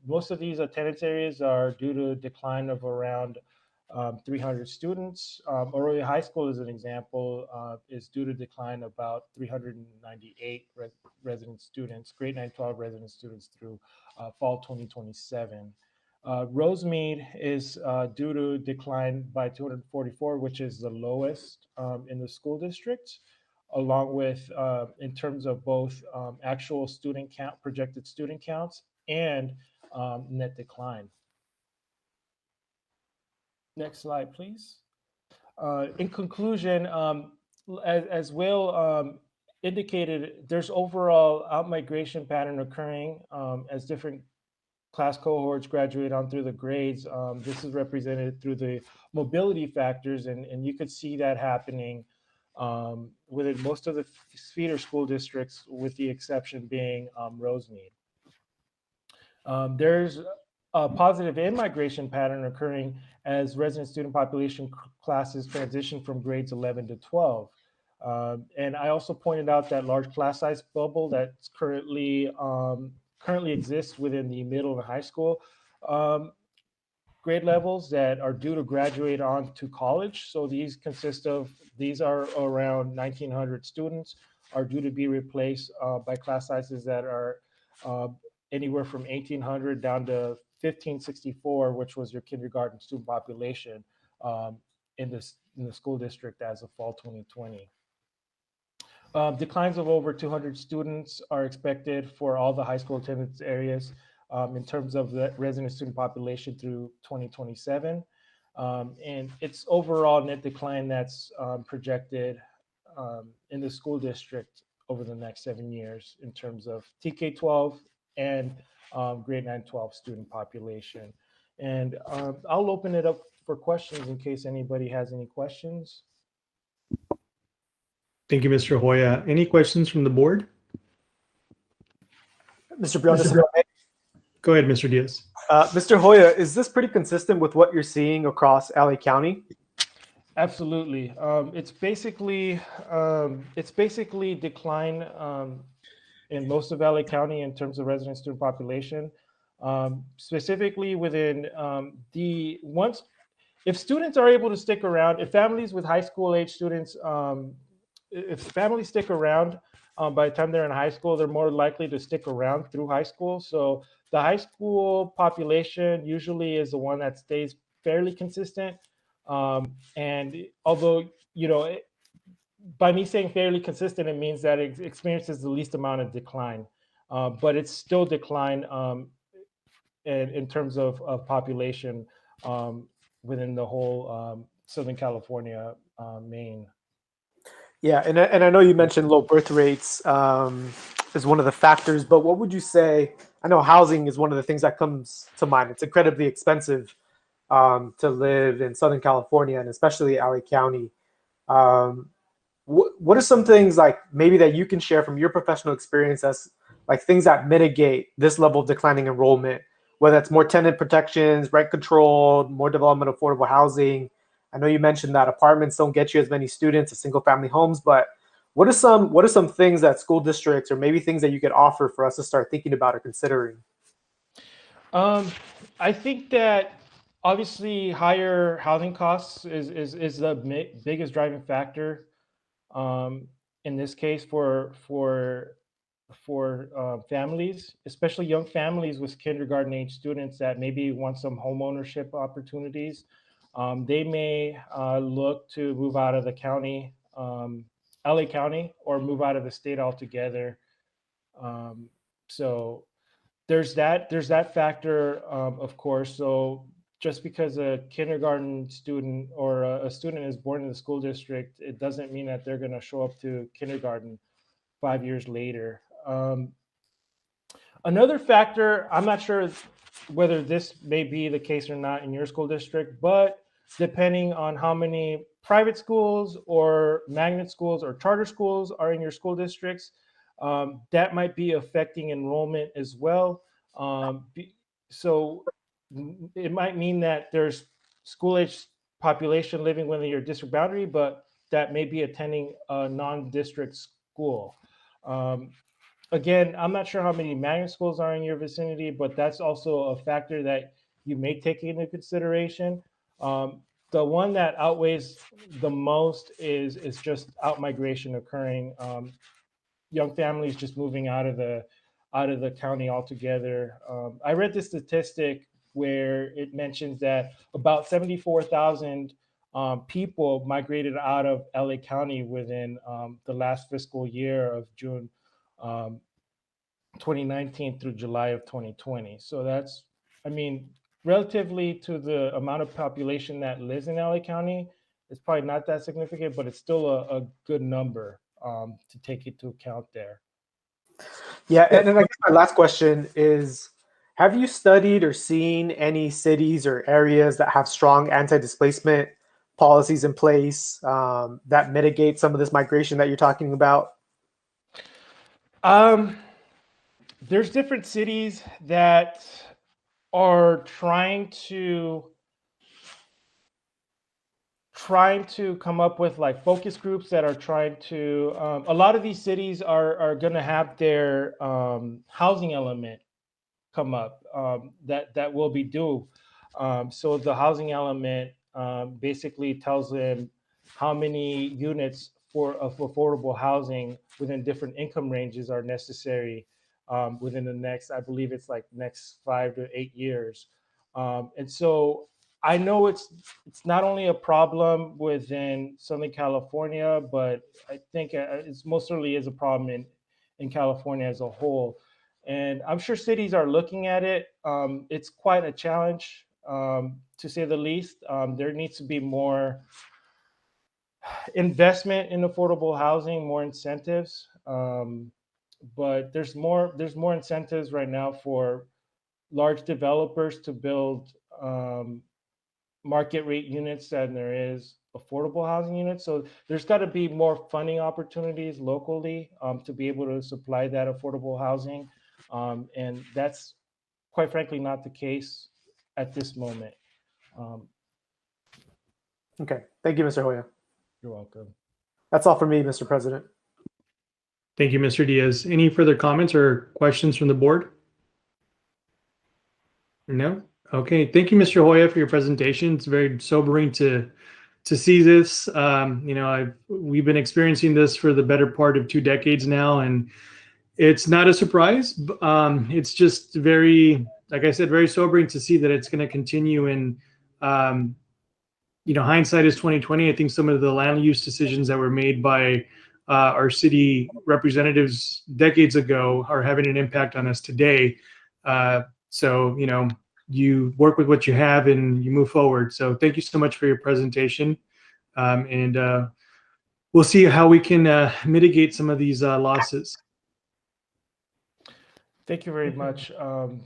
Most of these attendance areas are due to a decline of around 300 students. Arroyo High School, as an example, is due to decline about 398 resident students, grade 9-12 resident students through fall 2027. Rosemead is due to decline by 244, which is the lowest in the school district, along with in terms of both actual student count, projected student counts, and net decline. Next slide, please. In conclusion, as Will indicated, there's overall outmigration pattern occurring as different class cohorts graduate on through the grades. This is represented through the mobility factors, and you could see that happening within most of the feeder school districts, with the exception being Rosemead. There's a positive in-migration pattern occurring as resident student population classes transition from grades 11 to 12. And I also pointed out that large class size bubble that's currently exists within the middle and high school grade levels that are due to graduate on to college. So these are around 1,900 students are due to be replaced by class sizes that are anywhere from 1,800 down to 1,564, which was your kindergarten student population in the school district as of fall 2020. Declines of over 200 students are expected for all the high school attendance areas in terms of the resident student population through 2027. And it's overall net decline that's projected in the school district over the next 7 years in terms of TK-12 and grade 9-12 student population. And I'll open it up for questions in case anybody has any questions. Thank you, Mr. Hoya. Any questions from the board? Mr. Briones, Go ahead, Mr. Diaz. Mr. Hoya, is this pretty consistent with what you're seeing across LA County? Absolutely. It's basically decline in most of LA County in terms of resident student population. Specifically within if students are able to stick around, if families with high school age students, if families stick around by the time they're in high school, they're more likely to stick around through high school. So the high school population usually is the one that stays fairly consistent. And although, by me saying fairly consistent, it means that it experiences the least amount of decline, but it's still decline in terms of population within the whole Southern California, Maine. Yeah, and I know you mentioned low birth rates is one of the factors, but what would you say? I know housing is one of the things that comes to mind. It's incredibly expensive to live in Southern California and especially LA County. What are some things like maybe that you can share from your professional experience as like things that mitigate this level of declining enrollment, whether it's more tenant protections, rent control, more development of affordable housing? I know you mentioned that apartments don't get you as many students as single family homes, but what are some things that school districts or maybe things that you could offer for us to start thinking about or considering? I think that obviously higher housing costs is the biggest driving factor in this case for families, especially young families with kindergarten age students that maybe want some home ownership opportunities. They may look to move out of the county, LA County, or move out of the state altogether. So there's that factor, of course. So just because a kindergarten student or a student is born in the school district, it doesn't mean that they're going to show up to kindergarten 5 years later. Another factor, I'm not sure whether this may be the case or not in your school district, but depending on how many private schools or magnet schools or charter schools are in your school districts, that might be affecting enrollment as well. So it might mean that there's school age population living within your district boundary, but that may be attending a non-district school. Again, I'm not sure how many magnet schools are in your vicinity, but that's also a factor that you may take into consideration. The one that outweighs the most is just outmigration occurring. Young families just moving out of the county altogether. I read this statistic where it mentions that about 74,000 people migrated out of LA County within the last fiscal year of June 2019 through July of 2020. So that's, I mean, relatively to the amount of population that lives in LA County, it's probably not that significant, but it's still a good number to take into account there. Yeah, and then I guess my last question is, have you studied or seen any cities or areas that have strong anti-displacement policies in place that mitigate some of this migration that you're talking about? There's different cities that are trying to come up with like focus groups that are trying to a lot of these cities are going to have their housing element come up that will be due. So the housing element basically tells them how many units of affordable housing within different income ranges are necessary within the next, I believe it's like next 5 to 8 years. And so I know it's not only a problem within Southern California, but I think it's most certainly is a problem in California as a whole. And I'm sure cities are looking at it. It's quite a challenge, to say the least. There needs to be more investment in affordable housing, more incentives. But there's more incentives right now for large developers to build market rate units than there is affordable housing units. So there's got to be more funding opportunities locally to be able to supply that affordable housing. And that's quite frankly not the case at this moment. Okay, thank you, Mr. Hoya. You're welcome. That's all for me, Mr. President. Thank you, Mr. Diaz. Any further comments or questions from the board? No? Okay. Thank you, Mr. Hoya, for your presentation. It's very sobering to see this. We've been experiencing this for the better part of 2 decades now, and it's not a surprise. It's just very, like I said, very sobering to see that it's going to continue. And hindsight is 2020. I think some of the land use decisions that were made by our city representatives decades ago are having an impact on us today. So you work with what you have and you move forward. So thank you so much for your presentation. And we'll see how we can mitigate some of these losses. Thank you very much.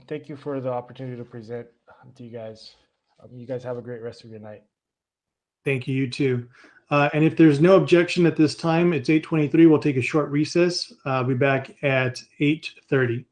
Thank you for the opportunity to present to you guys. You guys have a great rest of your night. Thank you, you too. And if there's no objection at this time, it's 8:23. We'll take a short recess. I'll be back at 8:30.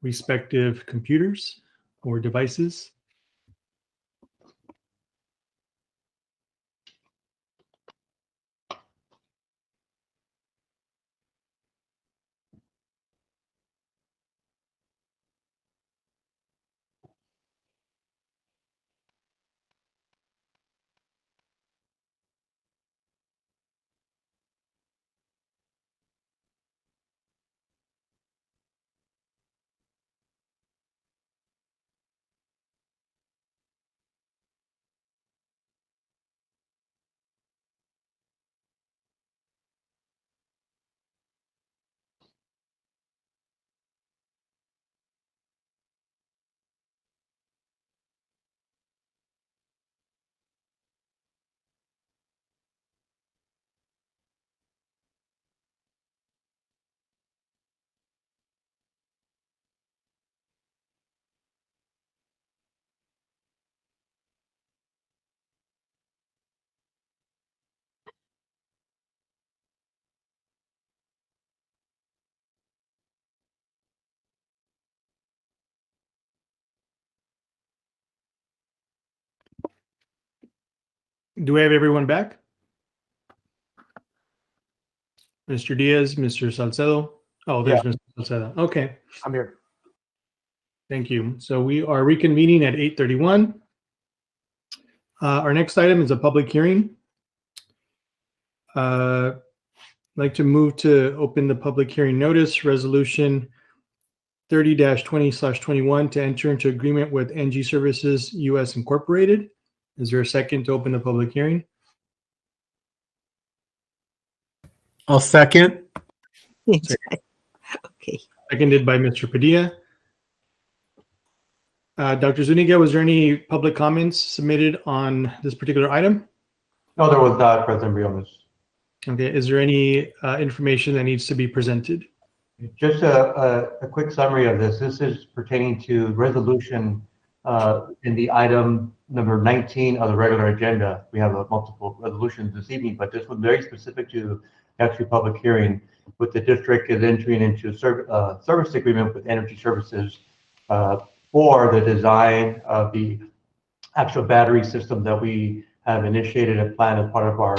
respective computers or devices. Do we have everyone back? Mr. Diaz, Mr. Salcedo? Oh, there's Mr. Salcedo. Okay. I'm here. Thank you. So we are reconvening at 8:31. Our next item is a public hearing. I'd like to move to open the public hearing notice, resolution 30-20/21 to enter into agreement with NG Services US Incorporated. Is there a second to open the public hearing? I'll second. Okay. Seconded by Mr. Padilla. Dr. Zuniga, was there any public comments submitted on this particular item? No, there was not, President Briones. Okay, is there any information that needs to be presented? Just a quick summary of this. This is pertaining to resolution in the item number 19 of the regular agenda. We have multiple resolutions this evening, but this was very specific to actually public hearing with the district is entering into service agreement with Energy Services for the design of the actual battery system that we have initiated a plan as part of our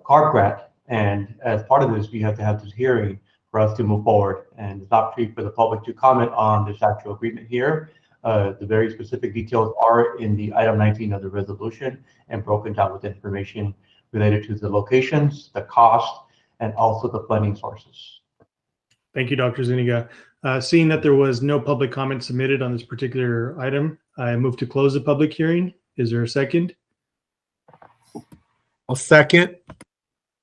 CARB grant. And as part of this, we have to have this hearing for us to move forward. And it's opportunity for the public to comment on this actual agreement here. The very specific details are in the item 19 of the resolution and broken down with information related to the locations, the cost, and also the funding sources. Thank you, Dr. Zuniga. Seeing that there was no public comment submitted on this particular item, I move to close the public hearing. Is there a second? I'll second.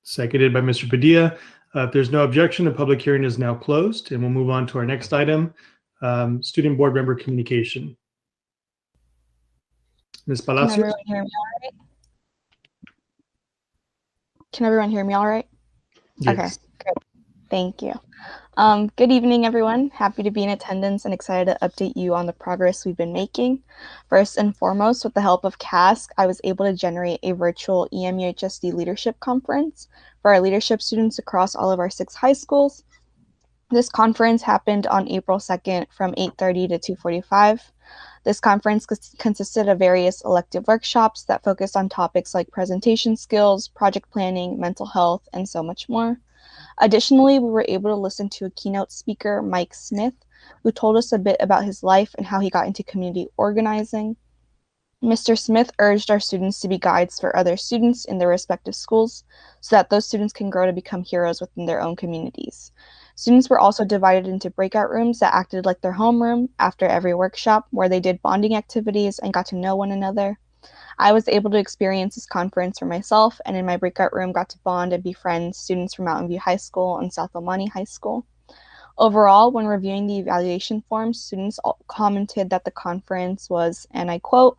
Seconded by Mr. Padilla. If there's no objection, the public hearing is now closed, and we'll move on to our next item, student board member communication. Ms. Can Palacios? everyone hear me all right? Can everyone hear me all right? Yes. Okay, good. Thank you. Good evening, everyone. Happy to be in attendance and excited to update you on the progress we've been making. First and foremost, with the help of CASC, I was able to generate a virtual EMUHSD leadership conference for our leadership students across all of our 6 high schools. This conference happened on April 2nd from 8:30 to 2:45. This conference consisted of various elective workshops that focused on topics like presentation skills, project planning, mental health, and so much more. Additionally, we were able to listen to a keynote speaker, Mike Smith, who told us a bit about his life and how he got into community organizing. Mr. Smith urged our students to be guides for other students in their respective schools so that those students can grow to become heroes within their own communities. Students were also divided into breakout rooms that acted like their homeroom after every workshop, where they did bonding activities and got to know one another. I was able to experience this conference for myself, and in my breakout room got to bond and befriend students from Mountain View High School and South El Monte High School. Overall, when reviewing the evaluation forms, students commented that the conference was, and I quote,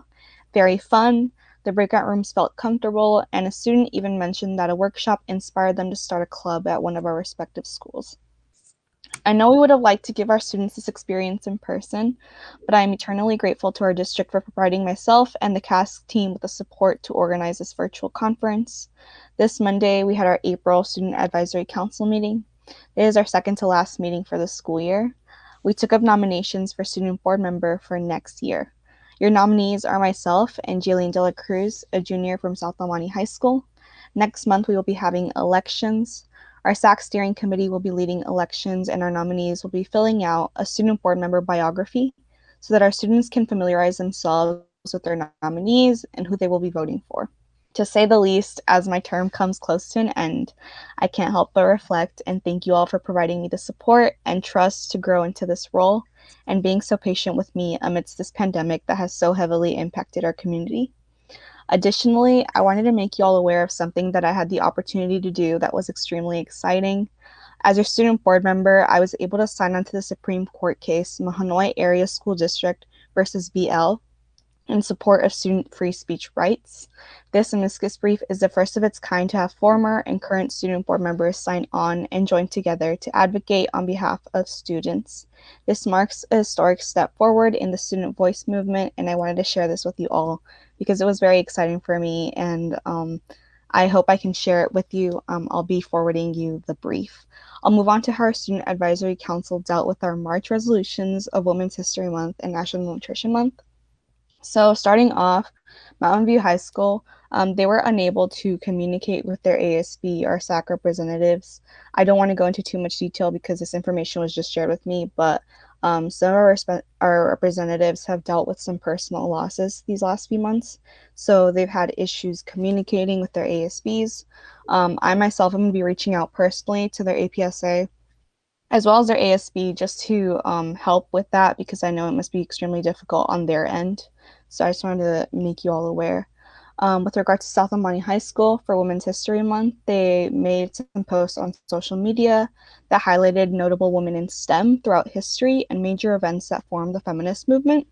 very fun, the breakout rooms felt comfortable, and a student even mentioned that a workshop inspired them to start a club at one of our respective schools. I know we would have liked to give our students this experience in person, but I am eternally grateful to our district for providing myself and the CASC team with the support to organize this virtual conference. This Monday, we had our April Student Advisory Council meeting. It is our second to last meeting for the school year. we took up nominations for student board member for next year. Your nominees are myself and Jillian De La Cruz, a junior from South El Monte High School. Next month, we will be having elections. Our SAC steering committee will be leading elections, and our nominees will be filling out a student board member biography so that our students can familiarize themselves with their nominees and who they will be voting for. To say the least, as my term comes close to an end, I can't help but reflect and thank you all for providing me the support and trust to grow into this role and being so patient with me amidst this pandemic that has so heavily impacted our community. Additionally, I wanted to make you all aware of something that I had the opportunity to do that was extremely exciting. As your student board member, I was able to sign on to the Supreme Court case, Mahanoy Area School District versus BL, in support of student free speech rights. This amicus brief is the first of its kind to have former and current student board members sign on and join together to advocate on behalf of students. This marks a historic step forward in the student voice movement, and I wanted to share this with you all because it was very exciting for me, and I hope I can share it with you. I'll be forwarding you the brief. I'll move on to how our Student Advisory Council dealt with our March resolutions of Women's History Month and National Nutrition Month. So starting off, Mountain View High School, they were unable to communicate with their ASB or SAC representatives. I don't want to go into too much detail because this information was just shared with me, but some of our representatives have dealt with some personal losses these last few months. So they've had issues communicating with their ASBs. I myself am going to be reaching out personally to their APSA as well as their ASB just to help with that because I know it must be extremely difficult on their end. So I just wanted to make you all aware. With regard to South El Monte High School for Women's History Month, they made some posts on social media that highlighted notable women in STEM throughout history and major events that formed the feminist movement.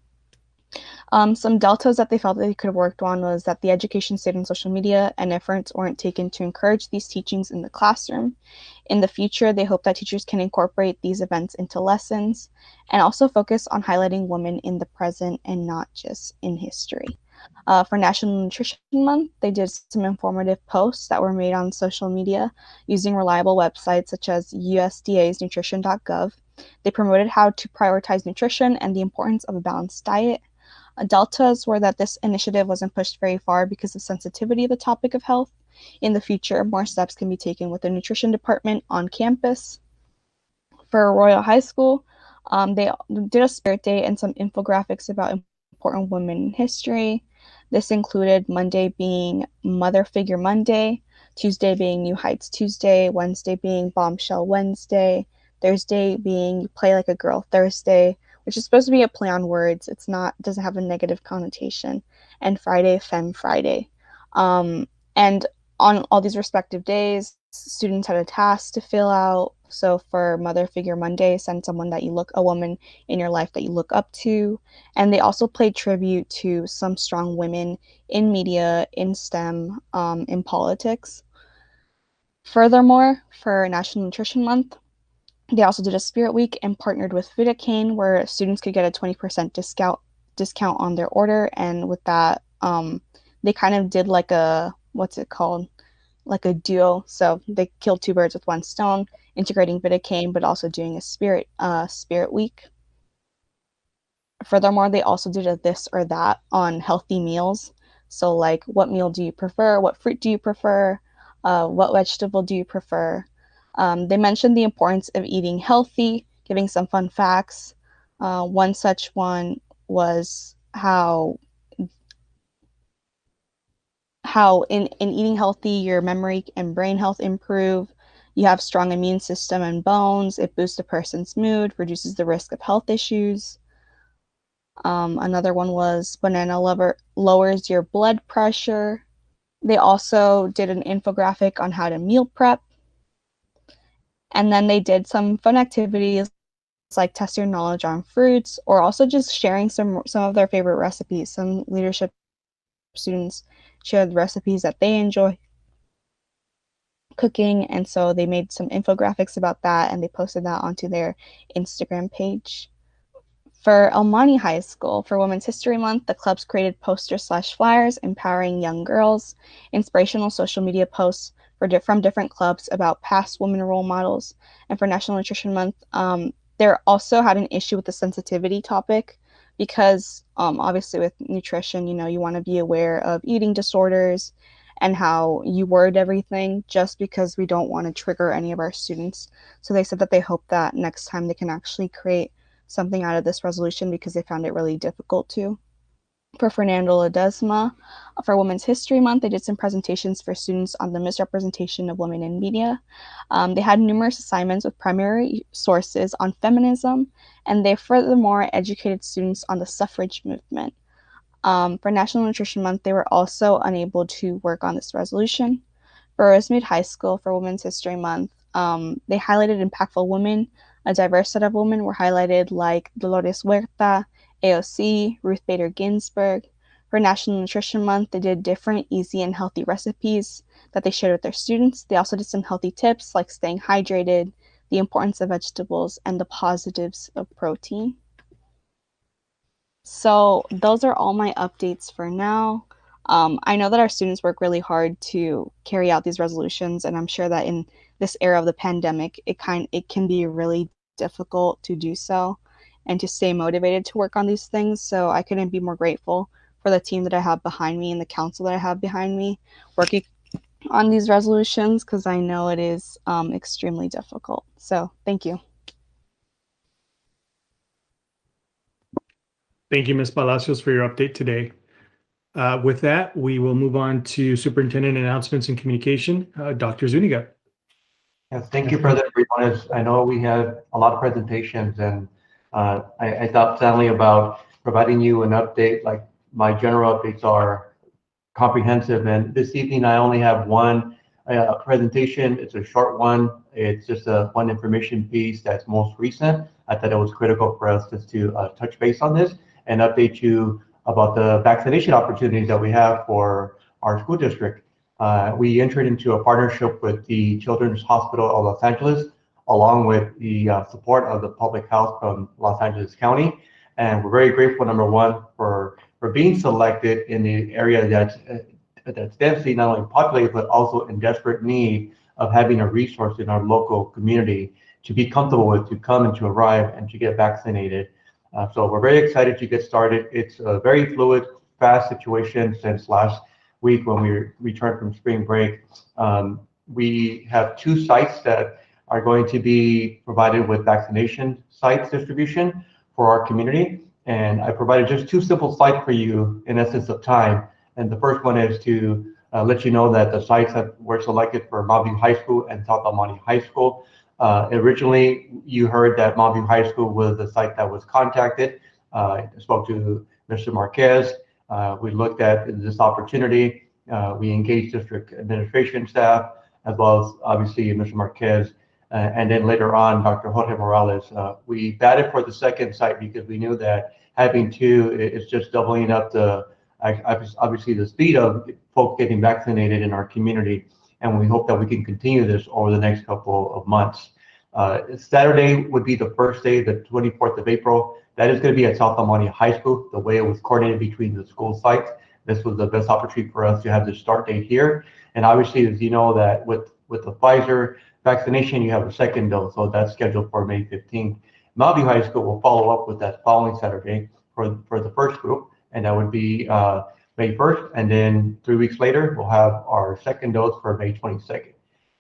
Some deltas that they felt that they could have worked on was that the education stayed on social media and efforts weren't taken to encourage these teachings in the classroom. In the future, they hope that teachers can incorporate these events into lessons and also focus on highlighting women in the present and not just in history. For National Nutrition Month, they did some informative posts that were made on social media using reliable websites such as USDA's nutrition.gov. They promoted how to prioritize nutrition and the importance of a balanced diet. Deltas were that this initiative wasn't pushed very far because of sensitivity of the topic of health. In the future, more steps can be taken with the nutrition department on campus. For Royal High School, they did a spirit day and some infographics about important women in history. This included Monday being Mother Figure Monday, Tuesday being New Heights Tuesday, Wednesday being Bombshell Wednesday, Thursday being Play Like a Girl Thursday, which is supposed to be a play on words. It's not, doesn't have a negative connotation. And Friday, Femme Friday. And on all these respective days, students had a task to fill out. So for Mother Figure Monday, send someone that a woman in your life that you look up to. And they also played tribute to some strong women in media, in STEM, in politics. Furthermore, for National Nutrition Month, they also did a Spirit Week and partnered with Vidicane, where students could get a 20% discount on their order. And with that, they kind of did like a, like a duo. So they killed two birds with one stone, integrating Vidicane, but also doing a Spirit Week. Furthermore, they also did a this or that on healthy meals. So like, what meal do you prefer? What fruit do you prefer? What vegetable do you prefer? They mentioned the importance of eating healthy, giving some fun facts. One such one was how in eating healthy, your memory and brain health improve. You have strong immune system and bones. It boosts a person's mood, reduces the risk of health issues. Another one was banana lowers your blood pressure. They also did an infographic on how to meal prep. And then they did some fun activities like test your knowledge on fruits, or also just sharing some of their favorite recipes. Some leadership students shared recipes that they enjoy cooking, and so they made some infographics about that and they posted that onto their Instagram page. For El Monte High School, for Women's History Month, the clubs created posters/flyers empowering young girls, inspirational social media posts from different clubs about past women role models. And for National Nutrition Month, They also had an issue with the sensitivity topic because obviously with nutrition, you want to be aware of eating disorders and how you word everything, just because we don't want to trigger any of our students. So they said that they hope that next time they can actually create something out of this resolution, because they found it really difficult to. For Fernando Ledesma, for Women's History Month, they did some presentations for students on the misrepresentation of women in media. They had numerous assignments with primary sources on feminism, and they furthermore educated students on the suffrage movement. For National Nutrition Month, they were also unable to work on this resolution. For Rosemead High School, for Women's History Month, they highlighted impactful women. A diverse set of women were highlighted, like Dolores Huerta, AOC, Ruth Bader Ginsburg. For National Nutrition Month, they did different easy and healthy recipes that they shared with their students. They also did some healthy tips like staying hydrated, the importance of vegetables, and the positives of protein. So those are all my updates for now. I know that our students work really hard to carry out these resolutions, and I'm sure that in this era of the pandemic, it can be really difficult to do so and to stay motivated to work on these things. So I couldn't be more grateful for the team that I have behind me and the council that I have behind me working on these resolutions, because I know it is extremely difficult. So thank you. Thank you, Ms. Palacios, for your update today. With that, we will move on to superintendent announcements and communication. Dr. Zuniga. Yes, thank you, President Briones. I know we have a lot of presentations, and I thought sadly about providing you an update. Like, my general updates are comprehensive, and this evening I only have one presentation. It's a short one. It's just one information piece that's most recent. I thought it was critical for us just to touch base on this and update you about the vaccination opportunities that we have for our school district. We entered into a partnership with the Children's Hospital of Los Angeles, along with the support of the public health from Los Angeles County. And we're very grateful, number one, for being selected in the area that's densely not only populated, but also in desperate need of having a resource in our local community to be comfortable with, to come and to arrive and to get vaccinated. So we're very excited to get started. It's a very fluid, fast situation since last week when we returned from spring break. We have 2 sites that are going to be provided with vaccination sites distribution for our community. And I provided just 2 simple slides for you in essence of time. And the first one is to let you know that the sites that were selected for Mount View High School and South El Monte High School. Originally, you heard that Mount View High School was the site that was contacted. I spoke to Mr. Marquez. We looked at this opportunity. We engaged district administration staff, as well as obviously Mr. Marquez. And then later on, Dr. Jorge Morales. We batted for the second site because we knew that having 2 is just doubling up obviously the speed of folks getting vaccinated in our community. And we hope that we can continue this over the next couple of months. Saturday would be the first day, the 24th of April. That is going to be at South El Monte High School. The way it was coordinated between the school sites, this was the best opportunity for us to have this start date here. And obviously, as you know, that with the Pfizer vaccination, you have a second dose, so that's scheduled for May 15th. Mount View High School will follow up with that following Saturday for the first group, and that would be May 1st, and then 3 weeks later, we'll have our second dose for May 22nd.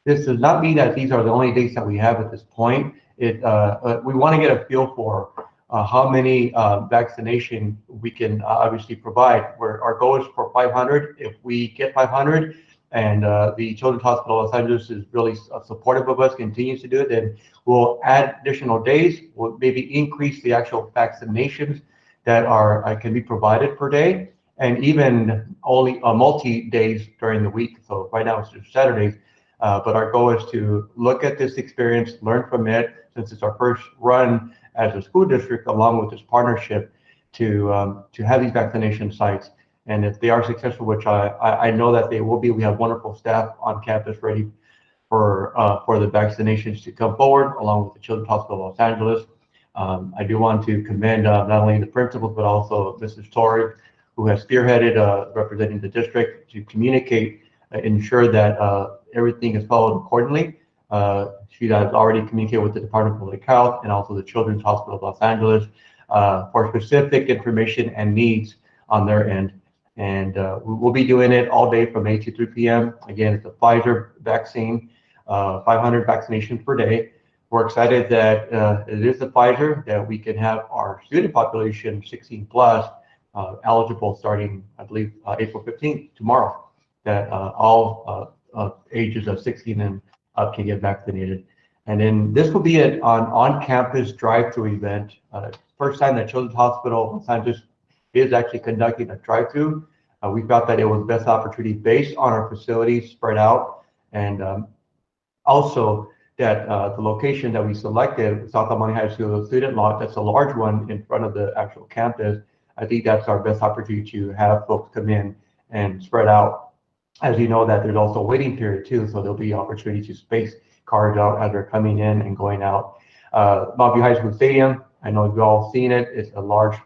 This does not mean that these are the only dates that we have at this point. We want to get a feel for how many vaccination we can obviously provide. Our goal is for 500. If we get 500, and the Children's Hospital of Los Angeles is really supportive of us, continues to do it, then we'll add additional days. We'll maybe increase the actual vaccinations that can be provided per day, and even only multi-days during the week. So right now it's just Saturdays, but our goal is to look at this experience, learn from it, since it's our first run as a school district, along with this partnership, to have these vaccination sites. And if they are successful, which I know that they will be, we have wonderful staff on campus ready for the vaccinations to come forward, along with the Children's Hospital of Los Angeles. I do want to commend not only the principals, but also Mrs. Torres, who has spearheaded representing the district to communicate, ensure that everything is followed accordingly. She has already communicated with the Department of Public Health and also the Children's Hospital of Los Angeles for specific information and needs on their end. And we'll be doing it all day from 8 to 3 p.m. Again, it's a Pfizer vaccine, 500 vaccinations per day. We're excited that it is the Pfizer, that we can have our student population 16 plus eligible starting, I believe, April 15th, tomorrow, that all ages of 16 and up can get vaccinated. And then this will be an on-campus drive-through event. First time that Children's Hospital Los Angeles is actually conducting a drive-through. We felt that it was the best opportunity based on our facilities spread out, and also that the location that we selected, South El Monte High School student lot, that's a large one in front of the actual campus. I think that's our best opportunity to have folks come in and spread out. As you know, that there's also a waiting period too, so there'll be opportunity to space cars out as they're coming in and going out. Monte High School Stadium, I know you've all seen it. It's a large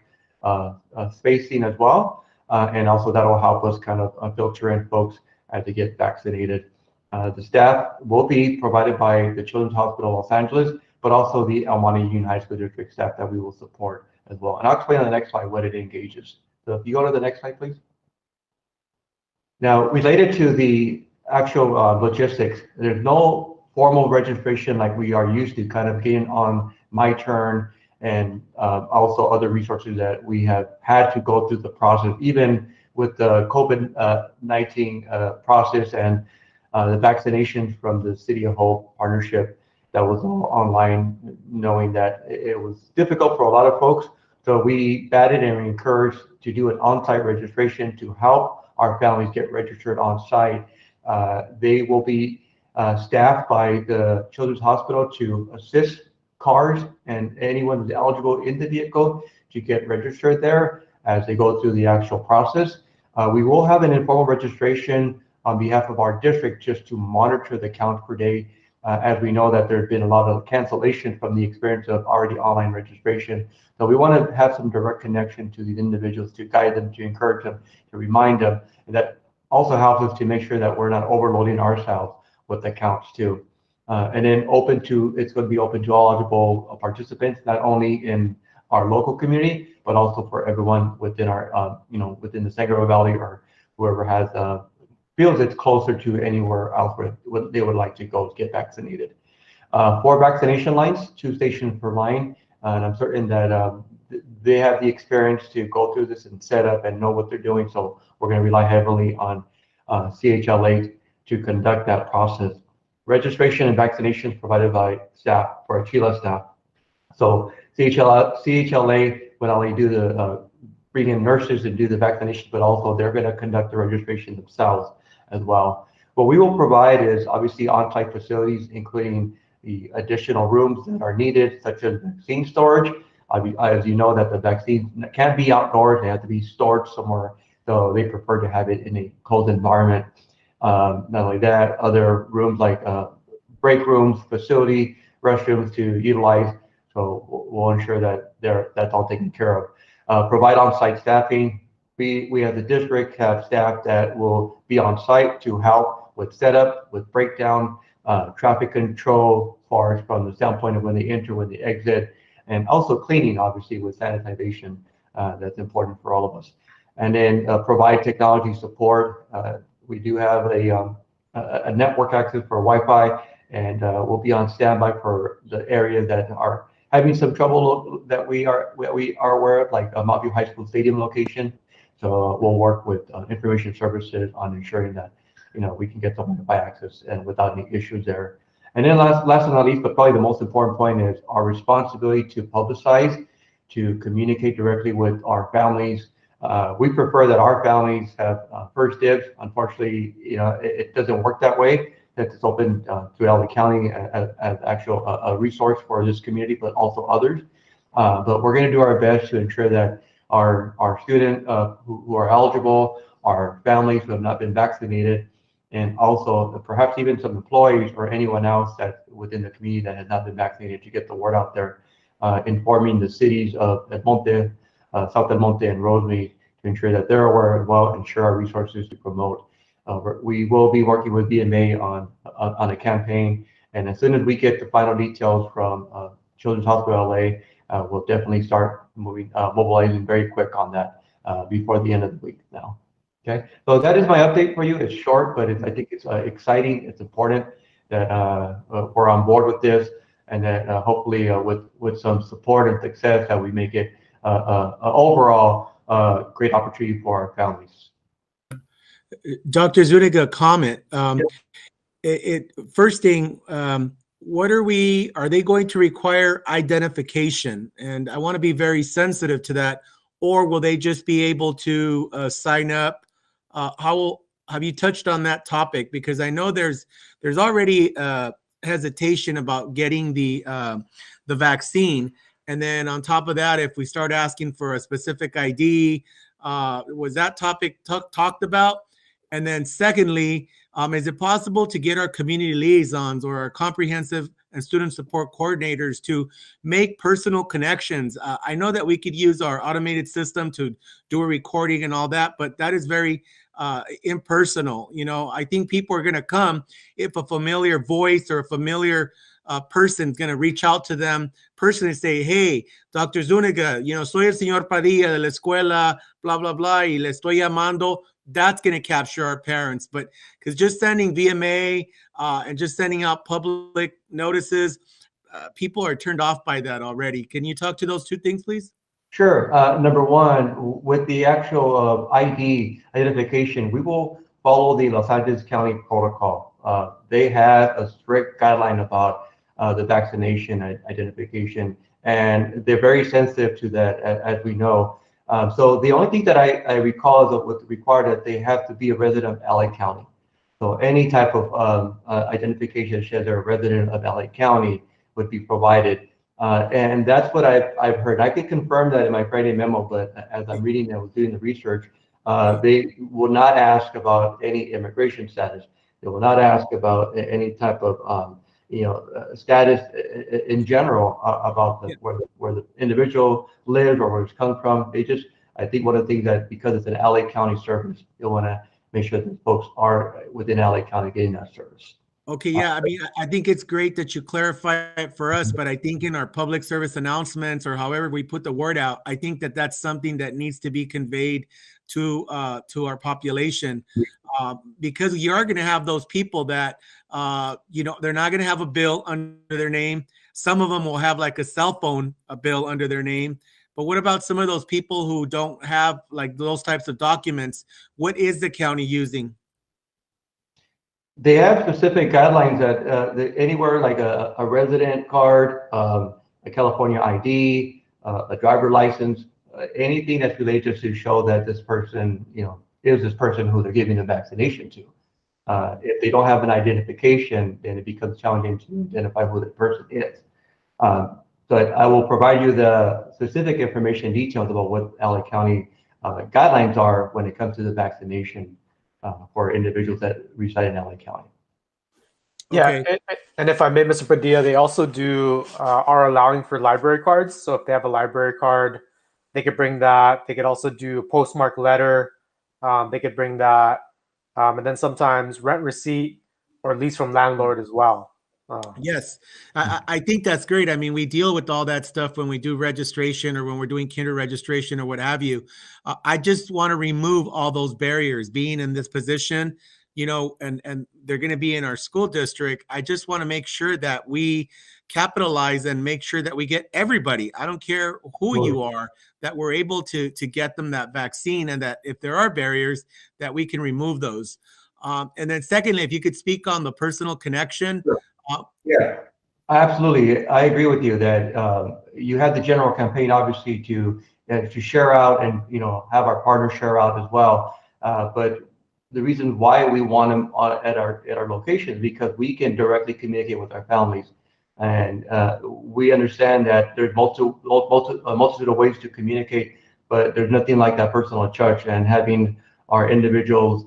spacing as well, and also that'll help us kind of filter in folks as they get vaccinated. The staff will be provided by the Children's Hospital Los Angeles, but also the El Monte Union High School District staff that we will support as well. And I'll explain on the next slide what it engages. So if you go to the next slide, please. Now, related to the actual logistics, there's no formal registration like we are used to, kind of getting on My Turn, and also other resources that we have had to go through the process, even with the COVID-19 process and the vaccinations from the City of Hope partnership that was all online, knowing that it was difficult for a lot of folks. So we batted and we encouraged to do an on-site registration to help our families get registered on site. They will be staffed by the Children's Hospital to assist cars and anyone who's eligible in the vehicle to get registered there as they go through the actual process. We will have an informal registration on behalf of our district just to monitor the count per day, as we know that there's been a lot of cancellation from the experience of already online registration. So we want to have some direct connection to these individuals to guide them, to encourage them, to remind them, and that also helps us to make sure that we're not overloading ourselves with the counts too. And then it's going to be open to all eligible participants, not only in our local community, but also for everyone within our, within the San Gabriel Valley, or whoever has feels it's closer to anywhere else where they would like to go get vaccinated. 4 vaccination lines, 2 stations per line, and I'm certain that they have the experience to go through this and set up and know what they're doing. So we're going to rely heavily on CHLA to conduct that process. Registration and vaccinations provided by staff, for our Chila staff. So CHLA would only do the bring in nurses and do the vaccinations, but also they're going to conduct the registration themselves as well. What we will provide is obviously on-site facilities, including the additional rooms that are needed, such as vaccine storage. As you know, that the vaccines can't be outdoors; they have to be stored somewhere. So they prefer to have it in a cold environment. Not only that, other rooms like break rooms, facility, restrooms to utilize. So we'll ensure that that's all taken care of. Provide on-site staffing. We as the district have staff that will be on site to help with setup, with breakdown, traffic control, as far as from the standpoint of when they enter, when they exit, and also cleaning, obviously, with sanitization. That's important for all of us. And then provide technology support. We do have a network access for Wi-Fi, and we'll be on standby for the areas that are having some trouble that we are aware of, like Monte High School Stadium location. So we'll work with information services on ensuring that we can get some Wi-Fi access and without any issues there. And then last but not least, but probably the most important point, is our responsibility to publicize, to communicate directly with our families. We prefer that our families have first dibs. Unfortunately, it doesn't work that way. That it's open to LA County as actual a resource for this community, but also others. But we're going to do our best to ensure that our students who are eligible, our families who have not been vaccinated, and also perhaps even some employees or anyone else that's within the community that has not been vaccinated, to get the word out there, informing the cities of El Monte, South El Monte, and Rosemead, to ensure that they're aware as well, and share our resources to promote. We will be working with BMA on a campaign And as soon as we get the final details from Children's Hospital LA, we'll definitely start mobilizing very quick on that before the end of the week now. Okay, so that is my update for you. It's short, but I think it's exciting. It's important that we're on board with this, and that hopefully with some support and success, that we make it overall great opportunity for our families. Dr. Zuniga, comment. First thing, are they going to require identification? And I want to be very sensitive to that. Or will they just be able to sign up? Have you touched on that topic? Because I know there's already hesitation about getting the vaccine. And then on top of that, if we start asking for a specific ID, was that topic talked about? And then secondly, is it possible to get our community liaisons or our comprehensive and student support coordinators to make personal connections? I know that we could use our automated system to do a recording and all that, but that is very impersonal. You know, I think people are going to come if a familiar voice or a familiar person's going to reach out to them personally and say, hey, Dr. Zuniga, you know, soy el señor Padilla de la escuela, blah, blah, blah, y le estoy llamando. That's going to capture our parents. But because just sending VMA and just sending out public notices, people are turned off by that already. Can you talk to those two things, please? Sure. Number one, with the actual ID identification, we will follow the Los Angeles County protocol. They have a strict guideline about the vaccination identification, and they're very sensitive to that, as we know. So the only thing that I recall is what's required, that they have to be a resident of LA County. So any type of identification that says they're a resident of LA County would be provided. And that's what I've heard. I can confirm that in my Friday memo, but as I'm reading and I was doing the research, they will not ask about any immigration status. They will not ask about any type of status in general about where the individual lives or where it's come from. I think one of the things that, because it's an LA County service, you'll want to make sure that folks are within LA County getting that service. Okay, yeah, I mean, I think it's great that you clarify it for us, but I think in our public service announcements or however we put the word out, I think that that's something that needs to be conveyed to our population, because you are going to have those people that, they're not going to have a bill under their name. Some of them will have like a cell phone, a bill under their name. But what about some of those people who don't have like those types of documents? What is the county using? They have specific guidelines that anywhere like a resident card, a California ID, a driver license, anything that's related to show that this person, is this person who they're giving the vaccination to. If they don't have an identification, then it becomes challenging to identify who the person is. But I will provide you the specific information and details about what LA County guidelines are when it comes to the vaccination for individuals that reside in LA County. Yeah, Okay. and if I may, Mr. Padilla, they also are allowing for library cards. So if they have a library card, they could bring that. They could also do a postmark letter. They could bring that. And then sometimes rent receipt or lease from landlord as well. Yes, I think that's great. I mean, we deal with all that stuff when we do registration or when we're doing kinder registration or what have you. I just want to remove all those barriers. Being in this position, and they're going to be in our school district. I just want to make sure that we capitalize and make sure that we get everybody. I don't care who you are, that we're able to get them that vaccine, and that if there are barriers, that we can remove those. And then secondly, if you could speak on the personal connection. Sure. Yeah, absolutely. I agree with you that you have the general campaign, obviously, to share out and have our partners share out as well. But the reason why we want them at our location is because we can directly communicate with our families, and we understand that there's a multitude of ways to communicate, but there's nothing like that personal touch, and having our individuals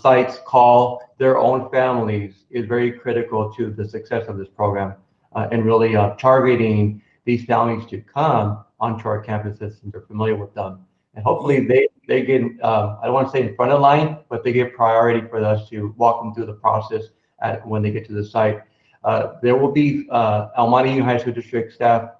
sites call their own families is very critical to the success of this program, and really targeting these families to come onto our campuses since they're familiar with them. And hopefully they get, I don't want to say in front of line, but they get priority for us to walk them through the process when they get to the site. There will be El Monte Union High School District staff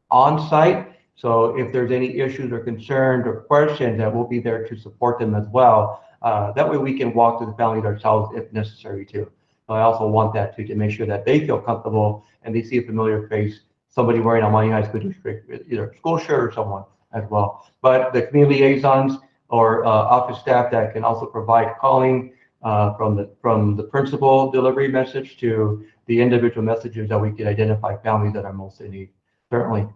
on site. So if there's any issues or concerns or questions, that we'll be there to support them as well. That way we can walk to the families ourselves if necessary too. So I also want that to make sure that they feel comfortable and they see a familiar face, somebody wearing a Monte High School District, either a school shirt or someone as well. But the community liaisons or office staff that can also provide calling from the principal delivery message to the individual messages that we can identify families that are most in need. Certainly.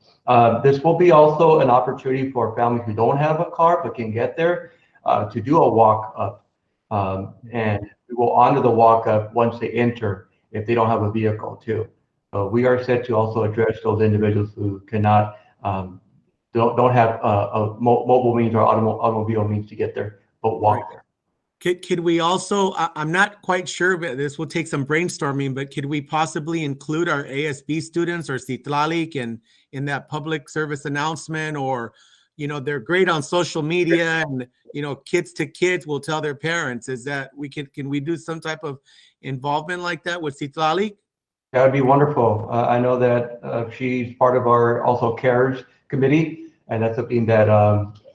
This will be also an opportunity for families who don't have a car but can get there to do a walk up. And we will honor the walk up once they enter if they don't have a vehicle too. So we are set to also address those individuals who cannot, don't have a mobile means or automobile means to get there, but walk there. Could we also, I'm not quite sure, but this will take some brainstorming, but could we possibly include our ASB students or Citlalic in that public service announcement? Or, you know, they're great on social media and, you know, kids to kids will tell their parents. Is that, can we do some type of involvement like that with Citlalic? That would be wonderful. I know that she's part of our also CARES committee, and that's something that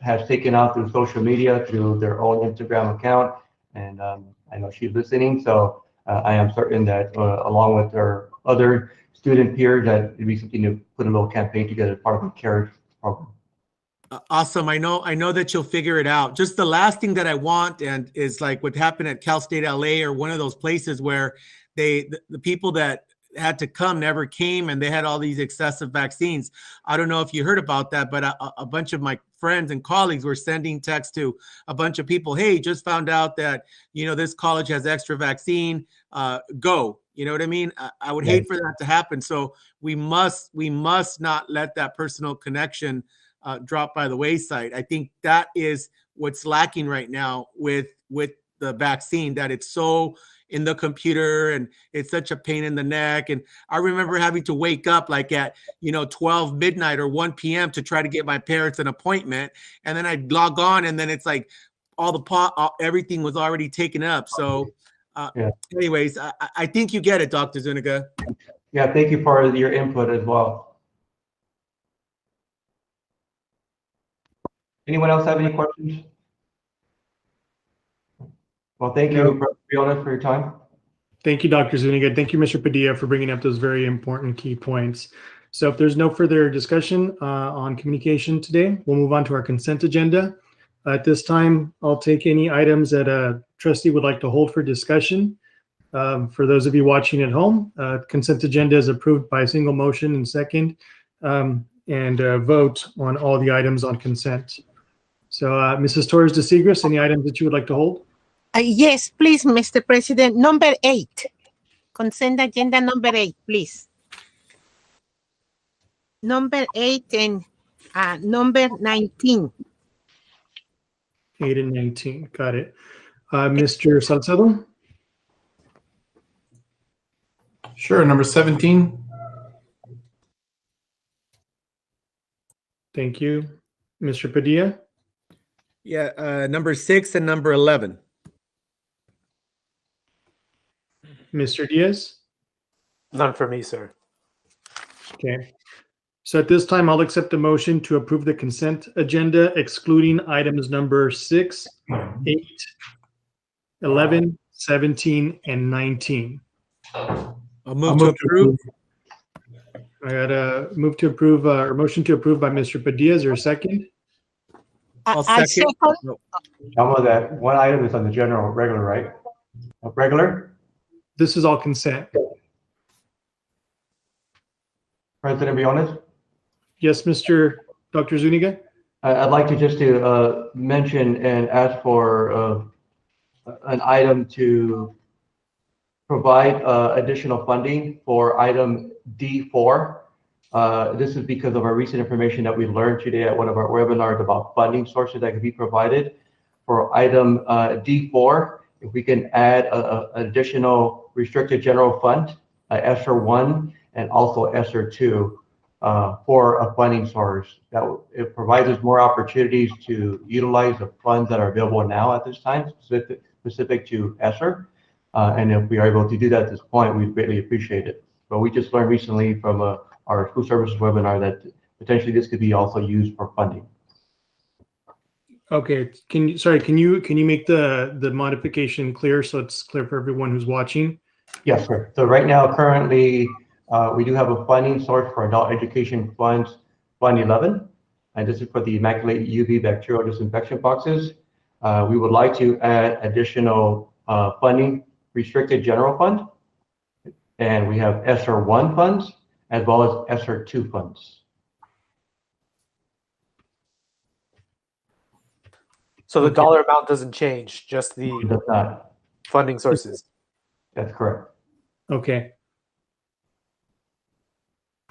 has taken out through social media, through their own Instagram account. And I know she's listening. So I am certain that along with her other student peers, that it'd be something to put a little campaign together as part of the CARES program. Awesome. I know that you'll figure it out. Just the last thing that I want and is like what happened at Cal State LA or one of those places where the people that had to come never came and they had all these excessive vaccines. I don't know if you heard about that, but a bunch of my friends and colleagues were sending texts to a bunch of people. Hey, just found out that, you know, this college has extra vaccine, go, you know what I mean? I would hate for that to happen. So we must not let that personal connection drop by the wayside. I think that is what's lacking right now with the vaccine, that it's so in the computer and it's such a pain in the neck. And I remember having to wake up like at, 12 midnight or 1 p.m. to try to get my parents an appointment. And then I'd log on and then it's like everything was already taken up. So anyways, I think you get it, Dr. Zuniga. Yeah, thank you for your input as well. Anyone else have any questions? Well, thank you, Fiona, for your time. Thank you, Dr. Zuniga. Thank you, Mr. Padilla, for bringing up those very important key points. So if there's no further discussion on communication today, we'll move on to our consent agenda. At this time, I'll take any items that a trustee would like to hold for discussion. For those of you watching at home, consent agenda is approved by single motion and second, and vote on all the items on consent. So Mrs. Torres de Seigres, any items that you would like to hold? Yes, please, Mr. President. Number 8. Consent agenda number 8, please. Number 8 and number 19. 8 and 19. Got it. Mr. Salcedo? Sure. Number 17. Thank you. Mr. Padilla? Yeah, number 6 and number 11. Mr. Diaz? None for me, sir. Okay. So at this time, I'll accept a motion to approve the consent agenda, excluding items number 6, 8, 11, 17, and 19. I'll move to approve. I got a move to approve or motion to approve by Mr. Padilla. Is there a second? I'll second. Some of that one item is on the general regular, right? Regular? This is all consent. President Briones? Yes, Dr. Zuniga? I'd like to just to mention and ask for an item to provide additional funding for item D4. This is because of our recent information that we learned today at one of our webinars about funding sources that could be provided for item D4. If we can add an additional restricted general fund, ESSER 1 and also ESSER 2 for a funding source. It provides us more opportunities to utilize the funds that are available now at this time, specific to ESSER. And if we are able to do that at this point, we'd greatly appreciate it. But we just learned recently from our school services webinar that potentially this could be also used for funding. Okay, can you make the modification clear so it's clear for everyone who's watching? Yes, sir. So right now, currently, we do have a funding source for adult education funds, Fund 11, and this is for the immaculate UV bacterial disinfection boxes. We would like to add additional funding, restricted general fund, and we have SR1 funds as well as SR2 funds. So the dollar amount doesn't change, just the It does not. funding sources. That's correct. Okay.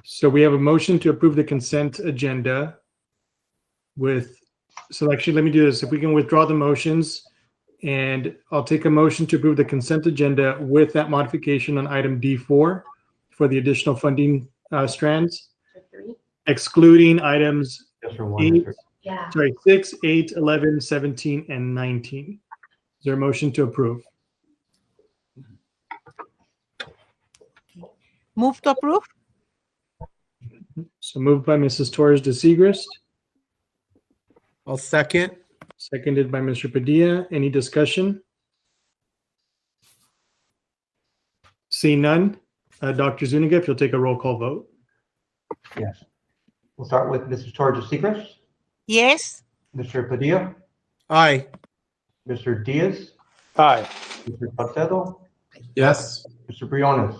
So we have a motion to approve the consent agenda with, so actually, let me do this. If we can withdraw the motions, and I'll take a motion to approve the consent agenda with that modification on item D4 for the additional funding strands, excluding items 6, 8, 11, 17, and 19. Is there a motion to approve? Move to approve. So moved by Mrs. Torres de Segrist. I'll second. Seconded by Mr. Padilla. Any discussion? Seeing none, Dr. Zuniga, if you'll take a roll call vote. Yes. We'll start with Mrs. Torres de Segrist. Yes. Mr. Padilla. Aye. Mr. Diaz. Aye. Mr. Salcedo. Yes. Mr. Briones.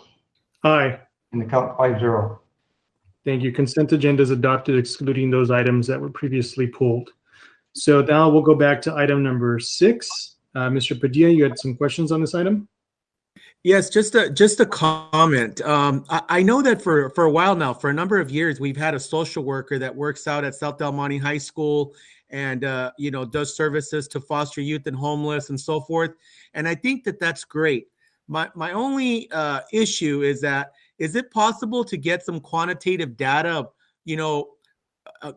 Aye. And the count 5-0. Thank you. Consent agenda is adopted, excluding those items that were previously pulled. So now we'll go back to item number 6. Mr. Padilla, you had some questions on this item? Yes, just a comment. I know that for a while now, for a number of years, we've had a social worker that works out at South Del Monte High School and does services to foster youth and homeless and so forth. And I think that that's great. My only issue is that, is it possible to get some quantitative data,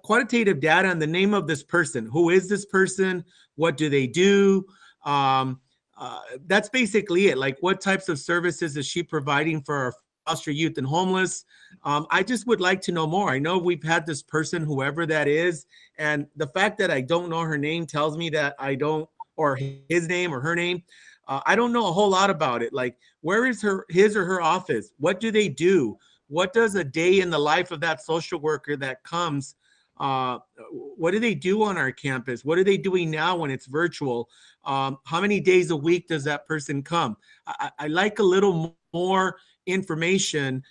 quantitative data on the name of this person? Who is this person? What do they do? That's basically it. Like, what types of services is she providing for our foster youth and homeless? I just would like to know more. I know we've had this person, whoever that is, and the fact that I don't know her name tells me that I don't, or his name or her name, I don't know a whole lot about it. Like, where is his or her office? What do they do? What does a day in the life of that social worker that comes? What do they do on our campus? What are they doing now when it's virtual? How many days a week does that person come? I like a little more information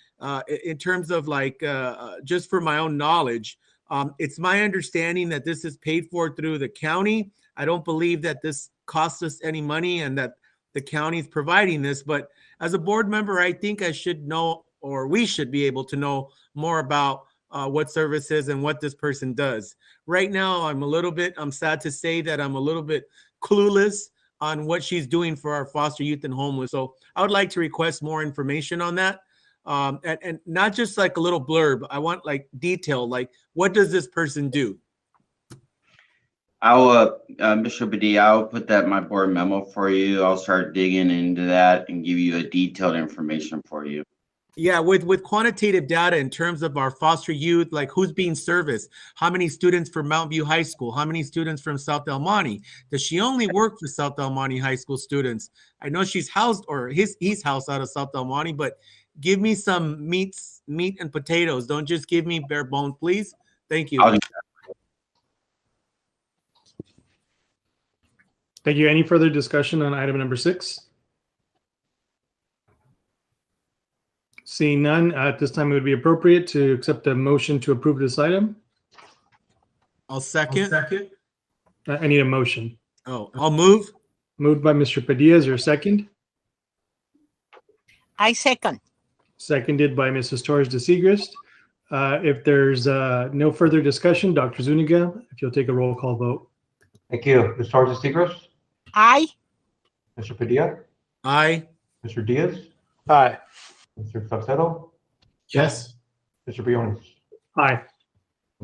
in terms of just for my own knowledge. It's my understanding that this is paid for through the county. I don't believe that this costs us any money and that the county is providing this, but as a board member, I think I should know, or we should be able to know more about what services and what this person does. Right now, I'm sad to say that I'm a little bit clueless on what she's doing for our foster youth and homeless. So I would like to request more information on that. And not just like a little blurb. I want like detail, like what does this person do? I'll, Mr. Padilla, I'll put that in my board memo for you. I'll start digging into that and give you a detailed information for you. Yeah, with quantitative data in terms of our foster youth, like who's being serviced, how many students from Mount View High School, how many students from South Del Monte? Does she only work for South Del Monte High School students? I know she's housed, or he's housed out of South Del Monte, but give me some meat and potatoes. Don't just give me bare bones, please. Thank you. Thank you. Any further discussion on item number 6? Seeing none, at this time it would be appropriate to accept a motion to approve this item. I'll second. I need a motion. Oh, I'll move. Moved by Mr. Padilla. Is there a second? I second. Seconded by Mrs. Torres de Segrist. If there's no further discussion, Dr. Zuniga, if you'll take a roll call vote. Thank you. Ms. Torres de Segrist. Aye. Mr. Padilla. Aye. Mr. Diaz. Aye. Mr. Salcedo. Yes. Mr. Briones. Aye.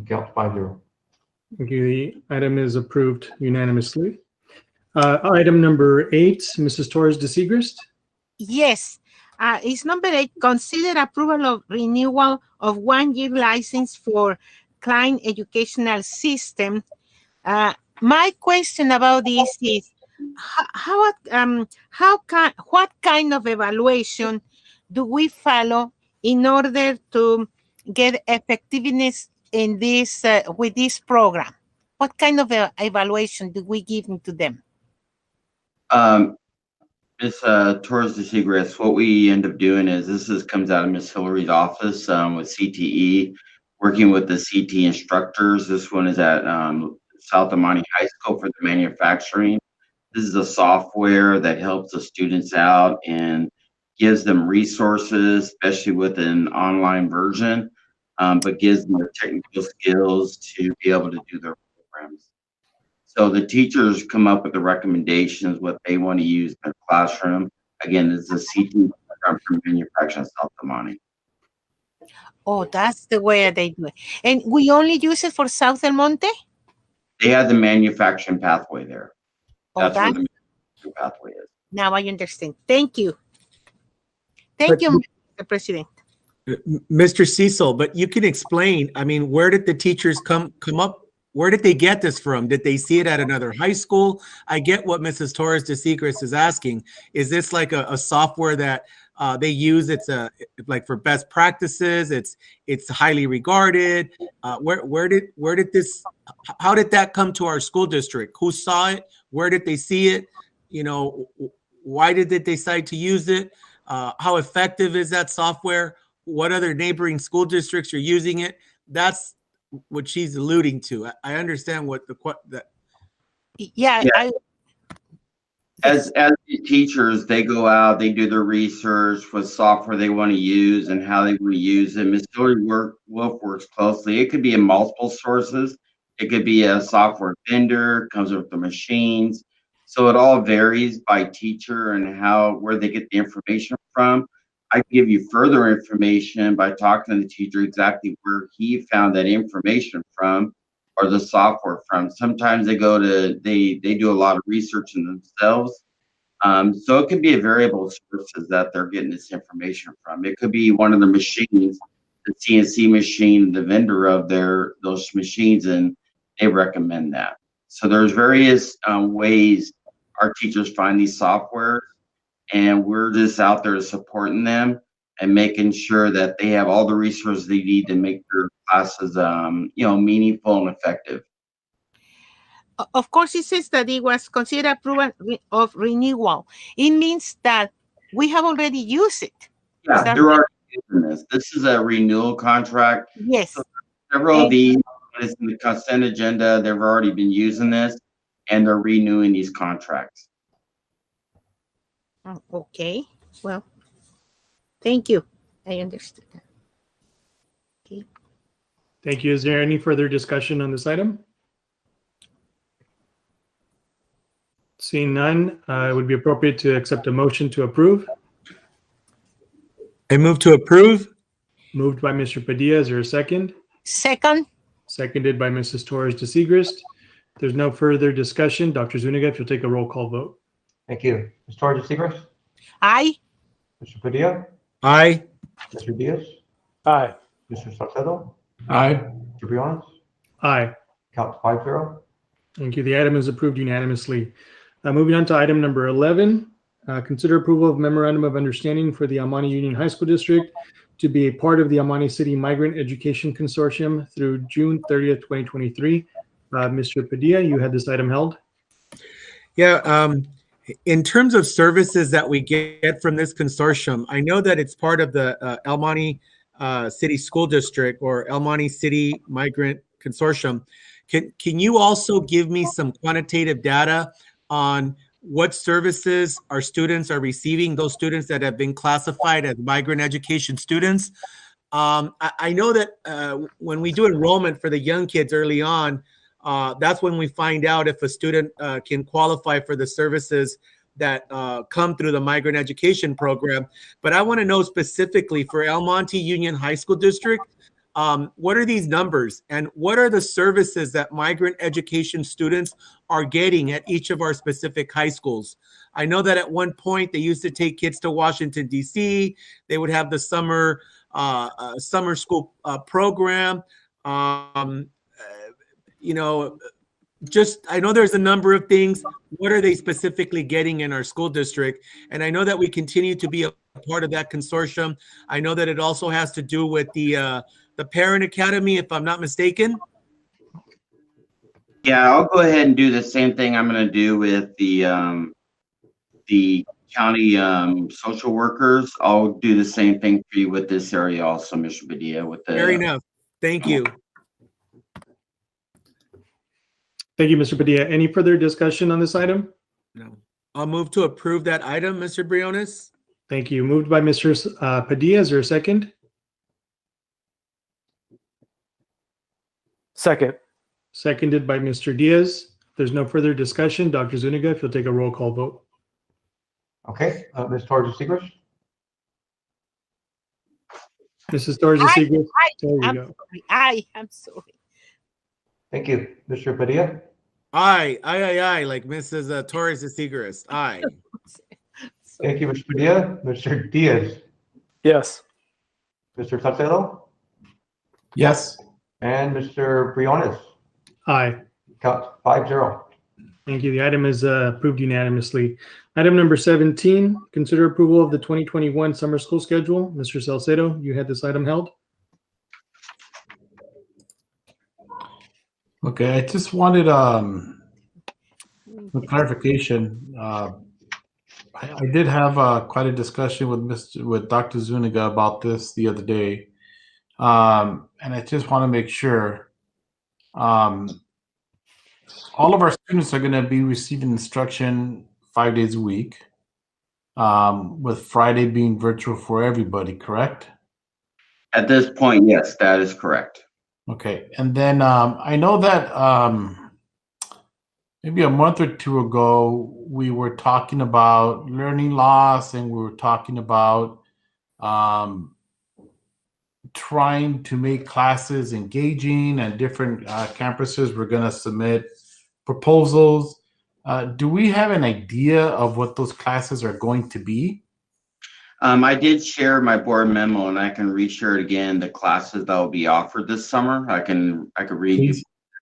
Count 5-0. Thank you. The item is approved unanimously. Item number 8, Mrs. Torres de Segrist. Yes. It's number 8. Consider approval of renewal of 1-year license for Klein Educational System. My question about this is what kind of evaluation do we follow in order to get effectiveness in this with this program? What kind of evaluation do we give to them? Miss Torres de Segres, what we end up doing is comes out of Miss Hillary's office with CTE, working with the CT instructors. This one is at South Amani High School for the manufacturing. This is a software that helps the students out and gives them resources, especially with an online version, but gives them the technical skills to be able to do their programs. So the teachers come up with the recommendations, what they want to use in their classroom. Again, this is a CT program for manufacturing South Amani. Oh, that's the way they do it. And we only use it for South El Monte? They have the manufacturing pathway there. Oh, That's where the manufacturing pathway is. Now I understand. Thank you. Thank you, Mr. President. Mr. Cecil, but you can explain, I mean, where did the teachers come up? Where did they get this from? Did they see it at another high school? I get what Mrs. Torres de Segres is asking. Is this like a software that they use? It's like for best practices. It's highly regarded. Where did this? How did that come to our school district? Who saw it? Where did they see it? You know, why did they decide to use it? How effective is that software? What other neighboring school districts are using it? That's what she's alluding to. I understand what that. Yeah. As the teachers, they go out, they do their research, what software they want to use and how they want to use it. Ms. Dory Wolf works closely. It could be in multiple sources. It could be a software vendor, comes with the machines. So it all varies by teacher and where they get the information from. I can give you further information by talking to the teacher exactly where he found that information from or the software from. Sometimes they do a lot of research in themselves. So it could be a variable sources that they're getting this information from. It could be one of the machines, the CNC machine, the vendor of those machines, and they recommend that. So there's various ways our teachers find these softwares, and we're just out there supporting them and making sure that they have all the resources they need to make their classes, meaningful and effective. Of course, it says that it was considered approval of renewal. It means that we have already used it. Yeah, they're already using this. This is a renewal contract. Yes. So several of these, it's in the consent agenda, they've already been using this, and they're renewing these contracts. Okay. Well, thank you. I understood that. Okay. Thank you. Is there any further discussion on this item? Seeing none, it would be appropriate to accept a motion to approve. I move to approve. Moved by Mr. Padilla. Is there a second? Second. Seconded by Mrs. Torres de Segres. There's no further discussion. Dr. Zuniga, if you'll take a roll call vote. Thank you. Ms. Torres de Segres? Aye. Mr. Padilla? Aye. Mr. Diaz? Aye. Mr. Salcedo? Aye. Mr. Briones? Aye. Count 5-0. Thank you. The item is approved unanimously. Moving on to item number 11, consider approval of memorandum of understanding for the Amani Union High School District to be a part of the Amani City Migrant Education Consortium through June 30th, 2023. Mr. Padilla, you had this item held. Yeah, in terms of services that we get from this consortium, I know that it's part of the El Monte City School District or El Monte City Migrant Consortium. Can you also give me some quantitative data on what services our students are receiving, those students that have been classified as migrant education students? I know that when we do enrollment for the young kids early on, that's when we find out if a student can qualify for the services that come through the migrant education program. But I want to know specifically for El Monte Union High School District, what are these numbers and what are the services that migrant education students are getting at each of our specific high schools? I know that at one point they used to take kids to Washington, D.C. They would have the summer school program. I know there's a number of things. What are they specifically getting in our school district? And I know that we continue to be a part of that consortium. I know that it also has to do with the Parent Academy, if I'm not mistaken. Yeah, I'll go ahead and do the same thing I'm going to do with the county social workers. I'll do the same thing for you with this area also, Mr. Padilla. With the Fair enough. Thank you. Thank you, Mr. Padilla. Any further discussion on this item? No. I'll move to approve that item, Mr. Briones. Thank you. Moved by Mr. Padilla. Is there a second? Second. Seconded by Mr. Diaz. If there's no further discussion, Dr. Zuniga, if you'll take a roll call vote. Okay, Ms. Torres-Segrist? Mrs. Torres-Segrist, there you I'm go. sorry. I'm sorry. Thank you. Mr. Padilla? Aye, like Mrs. Torres de Segrist. Aye. Thank you, Mr. Padilla. Mr. Diaz? Yes. Mr. Salcedo? Yes. And Mr. Briones? Aye. Count 5-0. Thank you. The item is approved unanimously. Item number 17, consider approval of the 2021 summer school schedule. Mr. Salcedo, you had this item held. Okay, I just wanted a clarification. I did have quite a discussion with Dr. Zuniga about this the other day, and I just want to make sure all of our students are going to be receiving instruction 5 days a week, with Friday being virtual for everybody, correct? At this point, yes, that is correct. Okay, and then I know that maybe a month or two ago, we were talking about learning loss and we were talking about trying to make classes engaging, and different campuses were going to submit proposals. Do we have an idea of what those classes are going to be? I did share my board memo, and I can reshare it again. The classes that will be offered this summer, I could read you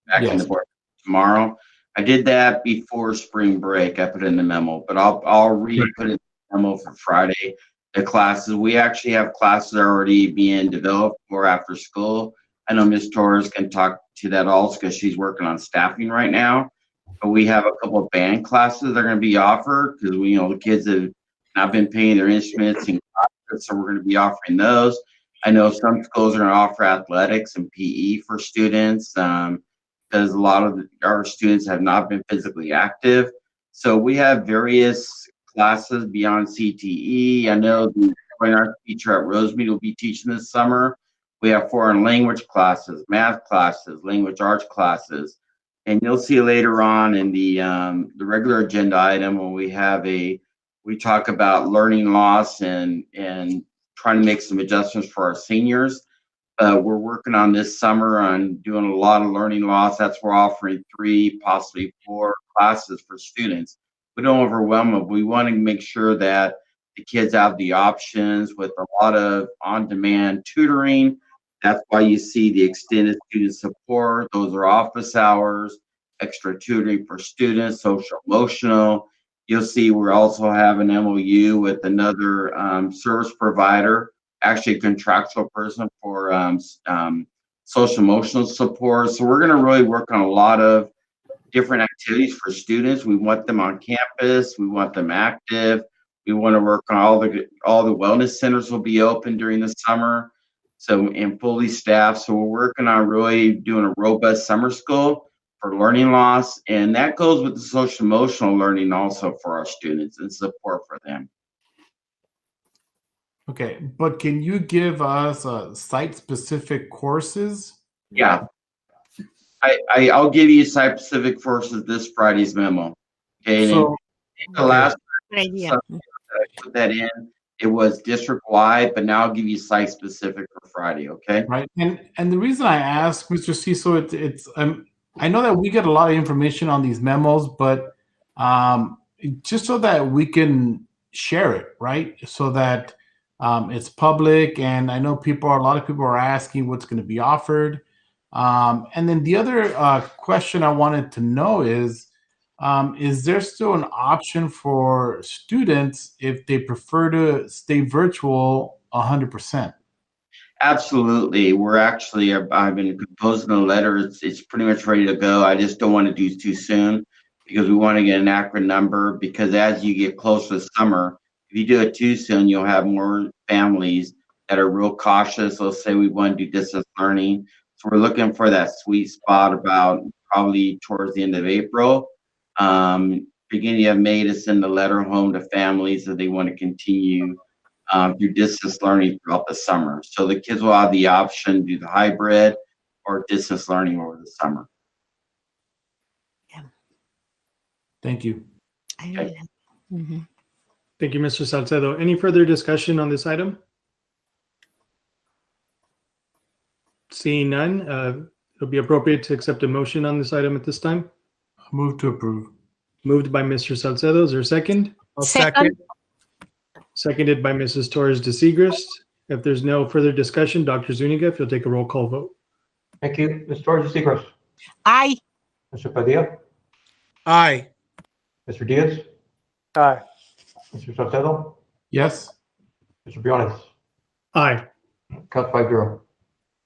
back in the board tomorrow. I did that before spring break. I put it in the memo, but I'll re-put it in the memo for Friday. The classes, we actually have classes already being developed for after school. I know Ms. Torres can talk to that also because she's working on staffing right now. But we have a couple of band classes that are going to be offered because the kids have not been paying their instruments and classes, so we're going to be offering those. I know some schools are going to offer athletics and PE for students because a lot of our students have not been physically active. So we have various classes beyond CTE. I know the fine arts teacher at Rosemead will be teaching this summer. We have foreign language classes, math classes, language arts classes. And you'll see later on in the regular agenda item when we talk about learning loss and trying to make some adjustments for our seniors. We're working on this summer on doing a lot of learning loss. That's why we're offering 3, possibly 4 classes for students. We don't overwhelm them. We want to make sure that the kids have the options with a lot of on-demand tutoring. That's why you see the extended student support. Those are office hours, extra tutoring for students, social emotional. You'll see we also have an MOU with another service provider, actually a contractual person for social emotional support. So we're going to really work on a lot of different activities for students. We want them on campus. We want them active. We want to work on all the wellness centers will be open during the summer. So, and fully staffed. So we're working on really doing a robust summer school for learning loss. And that goes with the social emotional learning also for our students and support for them. Okay, but can you give us site-specific courses? Yeah. I'll give you site-specific courses this Friday's memo. Okay. So, The last idea. I put that in. It was district-wide, but now I'll give you site-specific for Friday, okay? Right. And the reason I ask, Mr. Cecil, it's I know that we get a lot of information on these memos, but just so that we can share it, right? So that it's public, and I know a lot of people are asking what's going to be offered. And then the other question I wanted to know is there still an option for students if they prefer to stay virtual 100%? Absolutely. I've been composing a letter. It's pretty much ready to go. I just don't want to do too soon because we want to get an accurate number, because as you get close to summer, if you do it too soon, you'll have more families that are real cautious. Let's say we want to do distance learning. So we're looking for that sweet spot about probably towards the end of April. Beginning of May to send a letter home to families that they want to continue do distance learning throughout the summer. So the kids will have the option to do the hybrid or distance learning over the summer. Thank you. Okay. Thank you, Mr. Salcedo. Any further discussion on this item? Seeing none, it'll be appropriate to accept a motion on this item at this time. Move to approve. Moved by Mr. Salcedo. Is there a second? I'll second. Seconded by Mrs. Torres de Segrist. If there's no further discussion, Dr. Zuniga, if you'll take a roll call vote. Thank you. Ms. Torres de Segrist. Aye. Mr. Padilla. Aye. Mr. Diaz. Aye. Mr. Salcedo. Yes. Mr. Briones. Aye. Count 5-0.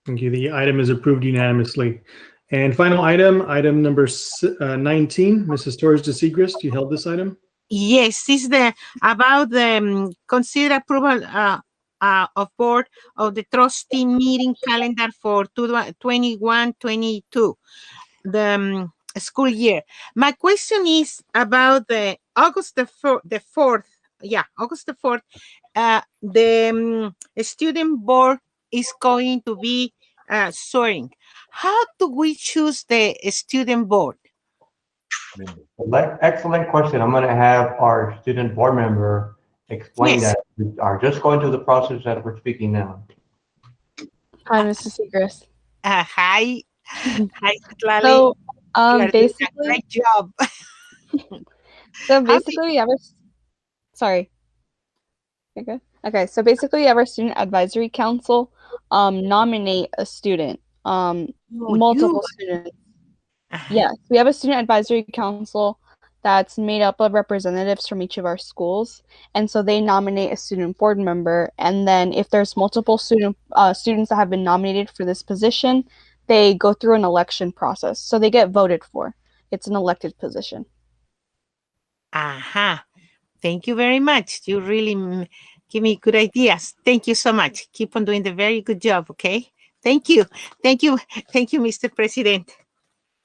Thank you. The item is approved unanimously. And final item, item number 19, Mrs. Torres de Segrist, you held this item? Yes, this is about the consider approval of board of the trustee meeting calendar for 21-22, the school year. My question is about the August the 4th. Yeah, August the 4th. The student board is going to be swearing. How do we choose the student board? Excellent question. I'm going to have our student board member explain Yes. that. We are just going through the process that we're speaking now. Hi, Mrs. Segrist. Hi. Hi, Citlali. So, You are doing a basically, great job. we have sorry. You're good? Okay, so basically we have our student advisory council nominate a student, multiple students. Yes, we have a student advisory council that's made up of representatives from each of our schools, and so they nominate a student board member, and then if there's multiple students that have been nominated for this position, they go through an election process, so they get voted for. It's an elected position. Aha. Thank you very much. You really give me good ideas. Thank you so much. Keep on doing the very good job, okay? Thank you. Thank you. Thank you, Mr. President.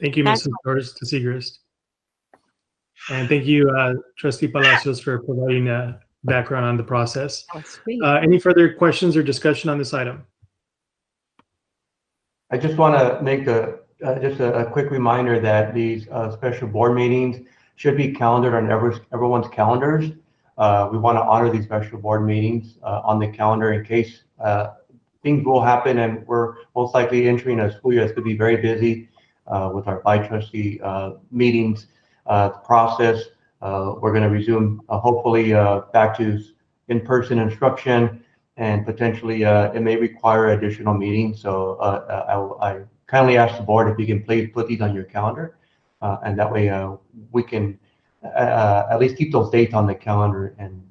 Thank you, Mrs. Torres de Segrist. And thank you, Trustee Palacios, for providing a background on the process. Any further questions or discussion on this item? I just want to make just a quick reminder that these special board meetings should be calendared on everyone's calendars. We want to honor these special board meetings on the calendar in case things will happen, and we're most likely entering a school year that's going to be very busy with our by-trustee meetings process. We're going to resume hopefully back to in-person instruction, and potentially it may require additional meetings. So I kindly ask the board if you can please put these on your calendar, and that way we can at least keep those dates on the calendar, and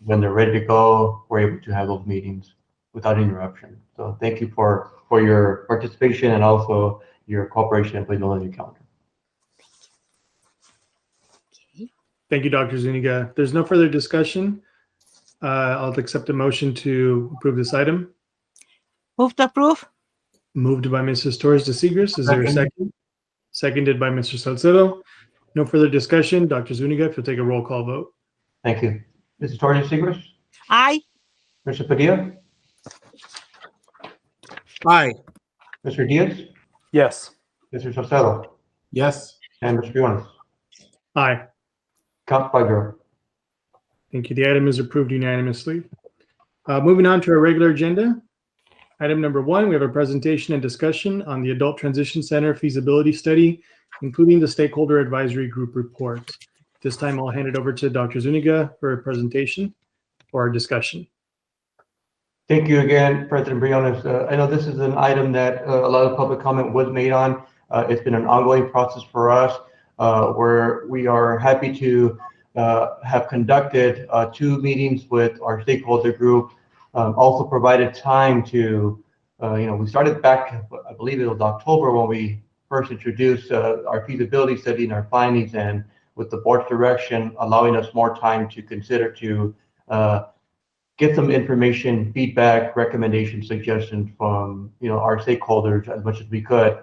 when they're ready to go, we're able to have those meetings without interruption. So thank you for your participation and also your cooperation and putting those on your calendar. Thank you, Dr. Zuniga. If there's no further discussion, I'll accept a motion to approve this item. Move to approve. Moved by Mrs. Torres de Segrist. Is there a second? Seconded by Mr. Salcedo. No further discussion. Dr. Zuniga, if you'll take a roll call vote. Thank you. Mrs. Torres de Segrist? Aye. Mr. Padilla? Aye. Mr. Diaz? Yes. Mr. Salcedo? Yes. And Mr. Briones? Aye. Count 5-0. Thank you. The item is approved unanimously. Moving on to our regular agenda. Item number 1, we have a presentation and discussion on the Adult Transition Center feasibility study, including the stakeholder advisory group report. This time I'll hand it over to Dr. Zuniga for a presentation or a discussion. Thank you again, President Briones. I know this is an item that a lot of public comment was made on. It's been an ongoing process for us where we are happy to have conducted 2 meetings with our stakeholder group, also provided time to, we started back, I believe it was October when we first introduced our feasibility study and our findings, and with the board's direction, allowing us more time to consider to get some information, feedback, recommendations, suggestions from our stakeholders as much as we could.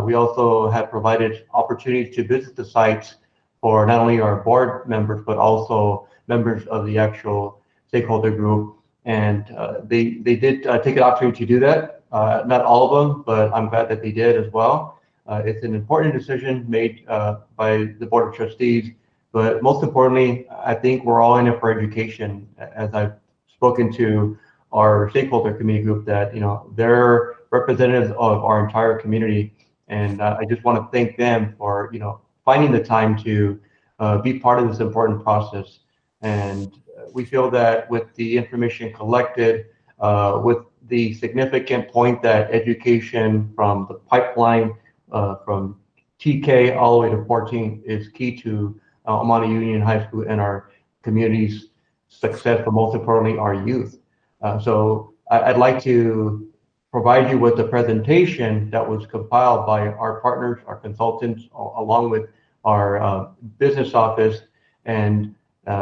We also have provided opportunities to visit the sites for not only our board members, but also members of the actual stakeholder group. And they did take an opportunity to do that. Not all of them, but I'm glad that they did as well. It's an important decision made by the Board of Trustees. But most importantly, I think we're all in it for education. As I've spoken to our stakeholder committee group, that they're representatives of our entire community, and I just want to thank them for finding the time to be part of this important process. And we feel that with the information collected, with the significant point that education from the pipeline from TK all the way to 14 is key to Monte Union High School and our community's success, but most importantly, our youth. So I'd like to provide you with a presentation that was compiled by our partners, our consultants, along with our business office. And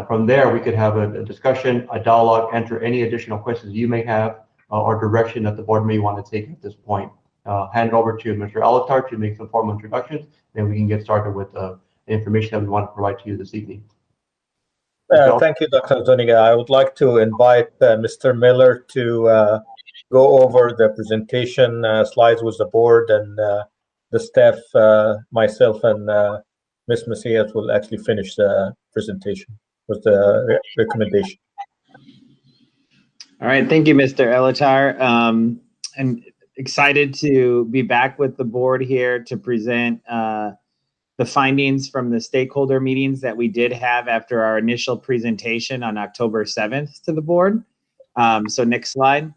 from there, we could have a discussion, a dialogue, answer any additional questions you may have, or direction that the board may want to take at this point. Hand it over to Mr. Alatar to make some formal introductions, then we can get started with the information that we want to provide to you this evening. Thank you, Dr. Zuniga. I would like to invite Mr. Miller to go over the presentation slides with the board, and the staff, myself and Ms. Macias will actually finish the presentation with the recommendation. All right, thank you, Mr. Elatar. I'm excited to be back with the board here to present the findings from the stakeholder meetings that we did have after our initial presentation on October 7th to the board. So next slide.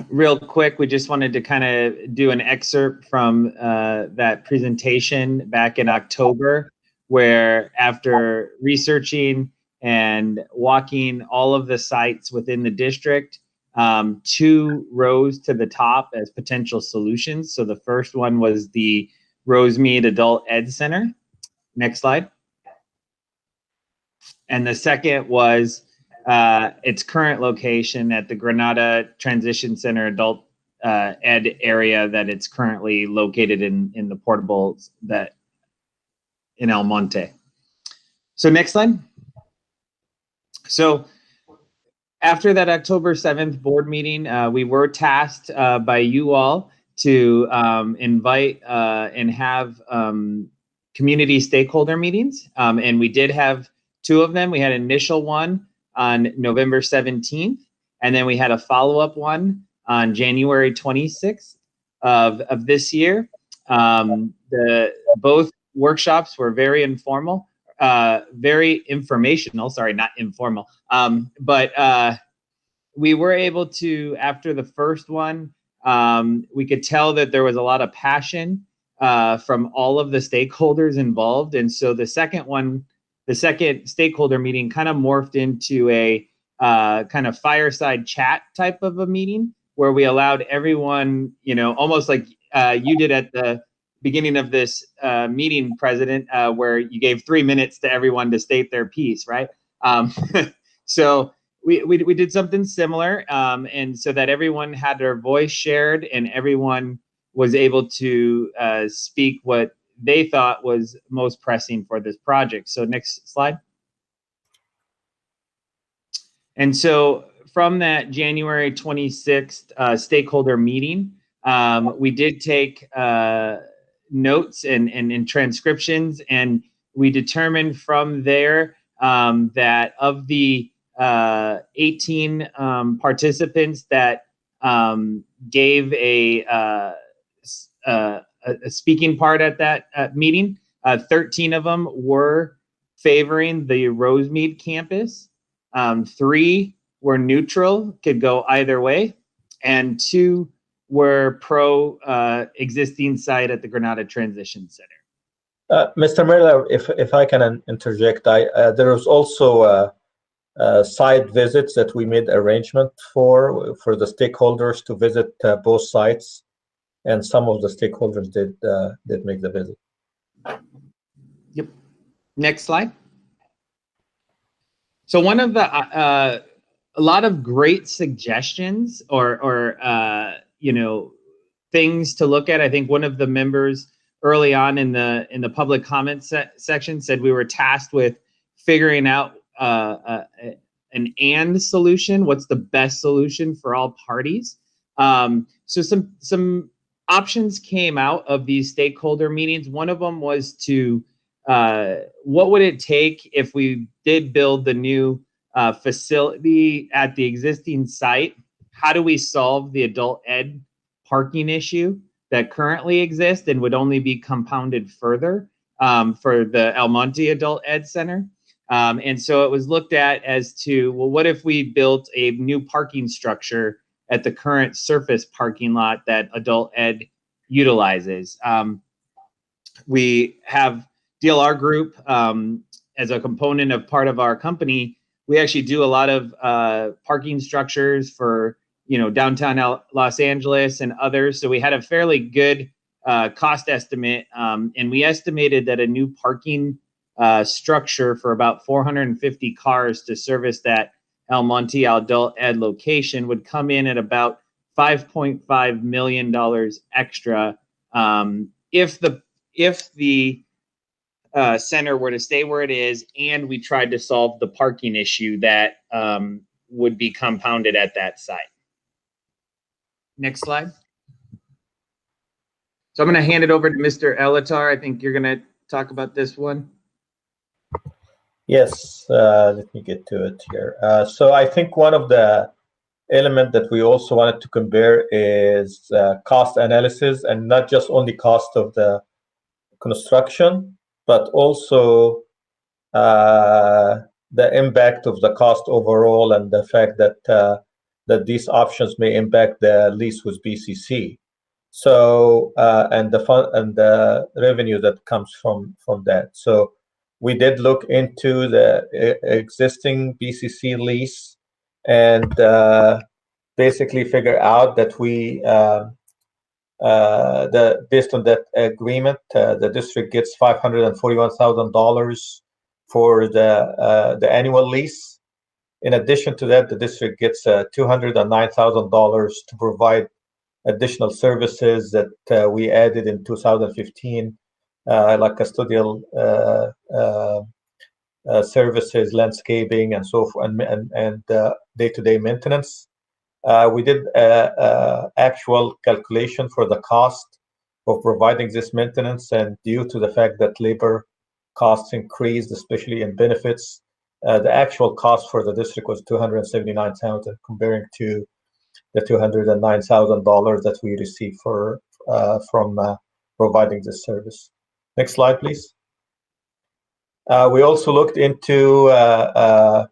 Real quick, we just wanted to kind of do an excerpt from that presentation back in October, where after researching and walking all of the sites within the district, 2 rose to the top as potential solutions. So the first one was the Rosemead Adult Ed Center. Next slide. And the second was its current location at the Granada Transition Center Adult Ed area that it's currently located in the portables that in El Monte. So next slide. So after that October 7th board meeting, we were tasked by you all to invite and have community stakeholder meetings. And we did have 2 of them. We had an initial one on November 17th, and then we had a follow-up one on January 26th of this year. Both workshops were very informal, very informational, sorry, not informal. But we were able to, after the first one, we could tell that there was a lot of passion from all of the stakeholders involved. And so the second one, the second stakeholder meeting kind of morphed into a kind of fireside chat type of a meeting where we allowed everyone, almost like you did at the beginning of this meeting, President, where you gave 3 minutes to everyone to state their piece, right? So we did something similar, and so that everyone had their voice shared and everyone was able to speak what they thought was most pressing for this project. So next slide. And so from that January 26th stakeholder meeting, we did take notes and transcriptions, and we determined from there that of the 18 participants that gave a speaking part at that meeting. 13 of them were favoring the Rosemead campus. 3 were neutral, could go either way, and 2 were pro existing site at the Granada Transition Center. Mr. Miller, if I can interject, there was also site visits that we made arrangement for the stakeholders to visit both sites, and some of the stakeholders did make the visit. Yep. Next slide. So one of the a lot of great suggestions or you know, things to look at. I think one of the members early on in the public comment section said we were tasked with figuring out an and solution. What's the best solution for all parties? So some options came out of these stakeholder meetings. One of them was to what would it take if we did build the new facility at the existing site? How do we solve the adult ed parking issue that currently exists and would only be compounded further for the El Monte Adult Ed Center? And so it was looked at as to, well, what if we built a new parking structure at the current surface parking lot that adult ed utilizes? We have DLR Group as a component of part of our company. We actually do a lot of parking structures for, you know, downtown Los Angeles and others. So we had a fairly good cost estimate, and we estimated that a new parking structure for about 450 cars to service that El Monte Adult Ed location would come in at about $5.5 million extra if the center were to stay where it is, and we tried to solve the parking issue that would be compounded at that site. Next slide. So I'm going to hand it over to Mr. Elatar. I think you're going to talk about this one. Yes, let me get to it here. So I think one of the element that we also wanted to compare is cost analysis, and not just only cost of the construction, but also the impact of the cost overall, and the fact that that these options may impact the lease with BCC. So and the fund and the revenue that comes from that. So we did look into the existing BCC lease and basically figure out that we based on that agreement, the district gets $541,000 for the annual lease. In addition to that, the district gets $209,000 to provide additional services that we added in 2015, like custodial services, landscaping, and so forth, and day-to-day maintenance. We did actual calculation for the cost of providing this maintenance, and due to the fact that labor costs increased, especially in benefits, the actual cost for the district was $279,000, comparing to the $209,000 that we received from providing this service. Next slide, please. We also looked into the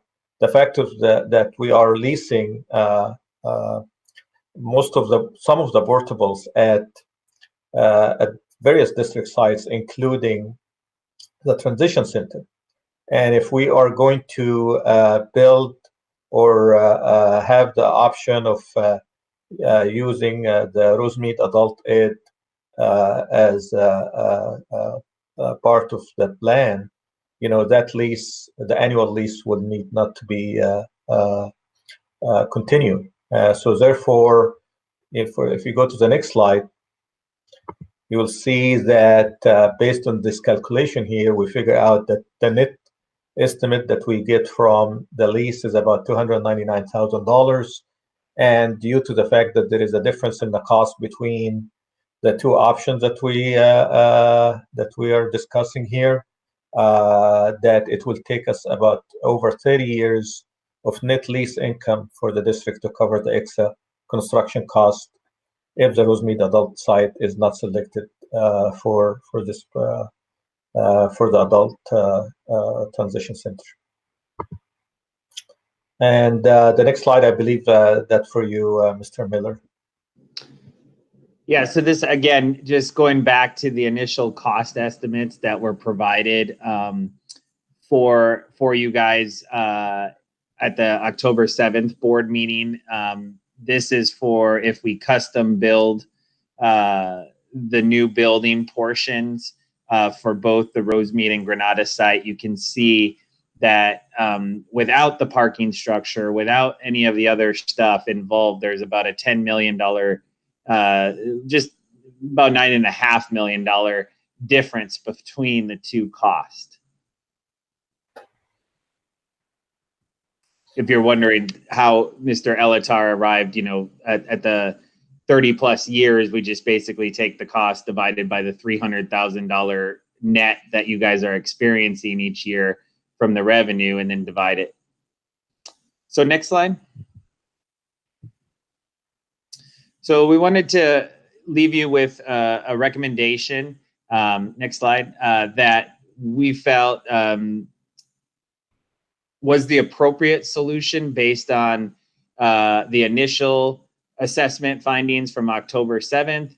fact that we are leasing some of the portables at various district sites, including the transition center. And if we are going to build or have the option of using the Rosemead Adult Ed as part of the plan, you know, that lease, the annual lease, would need not to be continued. So therefore, if you go to the next slide, you will see that based on this calculation here, we figure out that the net estimate that we get from the lease is about $299,000. And due to the fact that there is a difference in the cost between the two options that we are discussing here, that it will take us about over 30 years of net lease income for the district to cover the extra construction cost if the Rosemead adult site is not selected for the adult transition center. And the next slide, I believe that's for you, Mr. Miller. Yeah, so this, again, just going back to the initial cost estimates that were provided for you guys at the October 7th board meeting. This is for if we custom build the new building portions for both the Rosemead and Granada site. You can see that without the parking structure, without any of the other stuff involved, there's about a $10 million just about $9.5 million difference between the two costs. If you're wondering how Mr. Elatar arrived, at the 30 plus years, we just basically take the cost divided by the $300,000 net that you guys are experiencing each year from the revenue and then divide it. So next slide. So we wanted to leave you with a recommendation, next slide, that we felt was the appropriate solution based on the initial assessment findings from October 7th,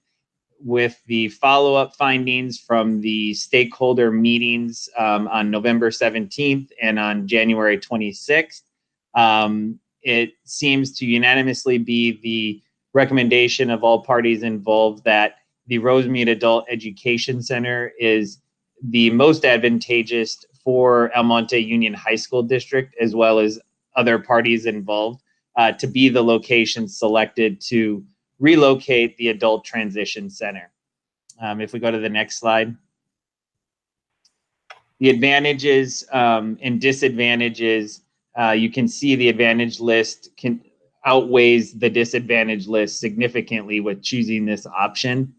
with the follow-up findings from the stakeholder meetings on November 17th and on January 26th. It seems to unanimously be the recommendation of all parties involved that the Rosemead Adult Education Center is the most advantageous for El Monte Union High School District, as well as other parties involved, to be the location selected to relocate the Adult Transition Center. If we go to the next slide. The advantages and disadvantages, you can see the advantage list outweighs the disadvantage list significantly with choosing this option.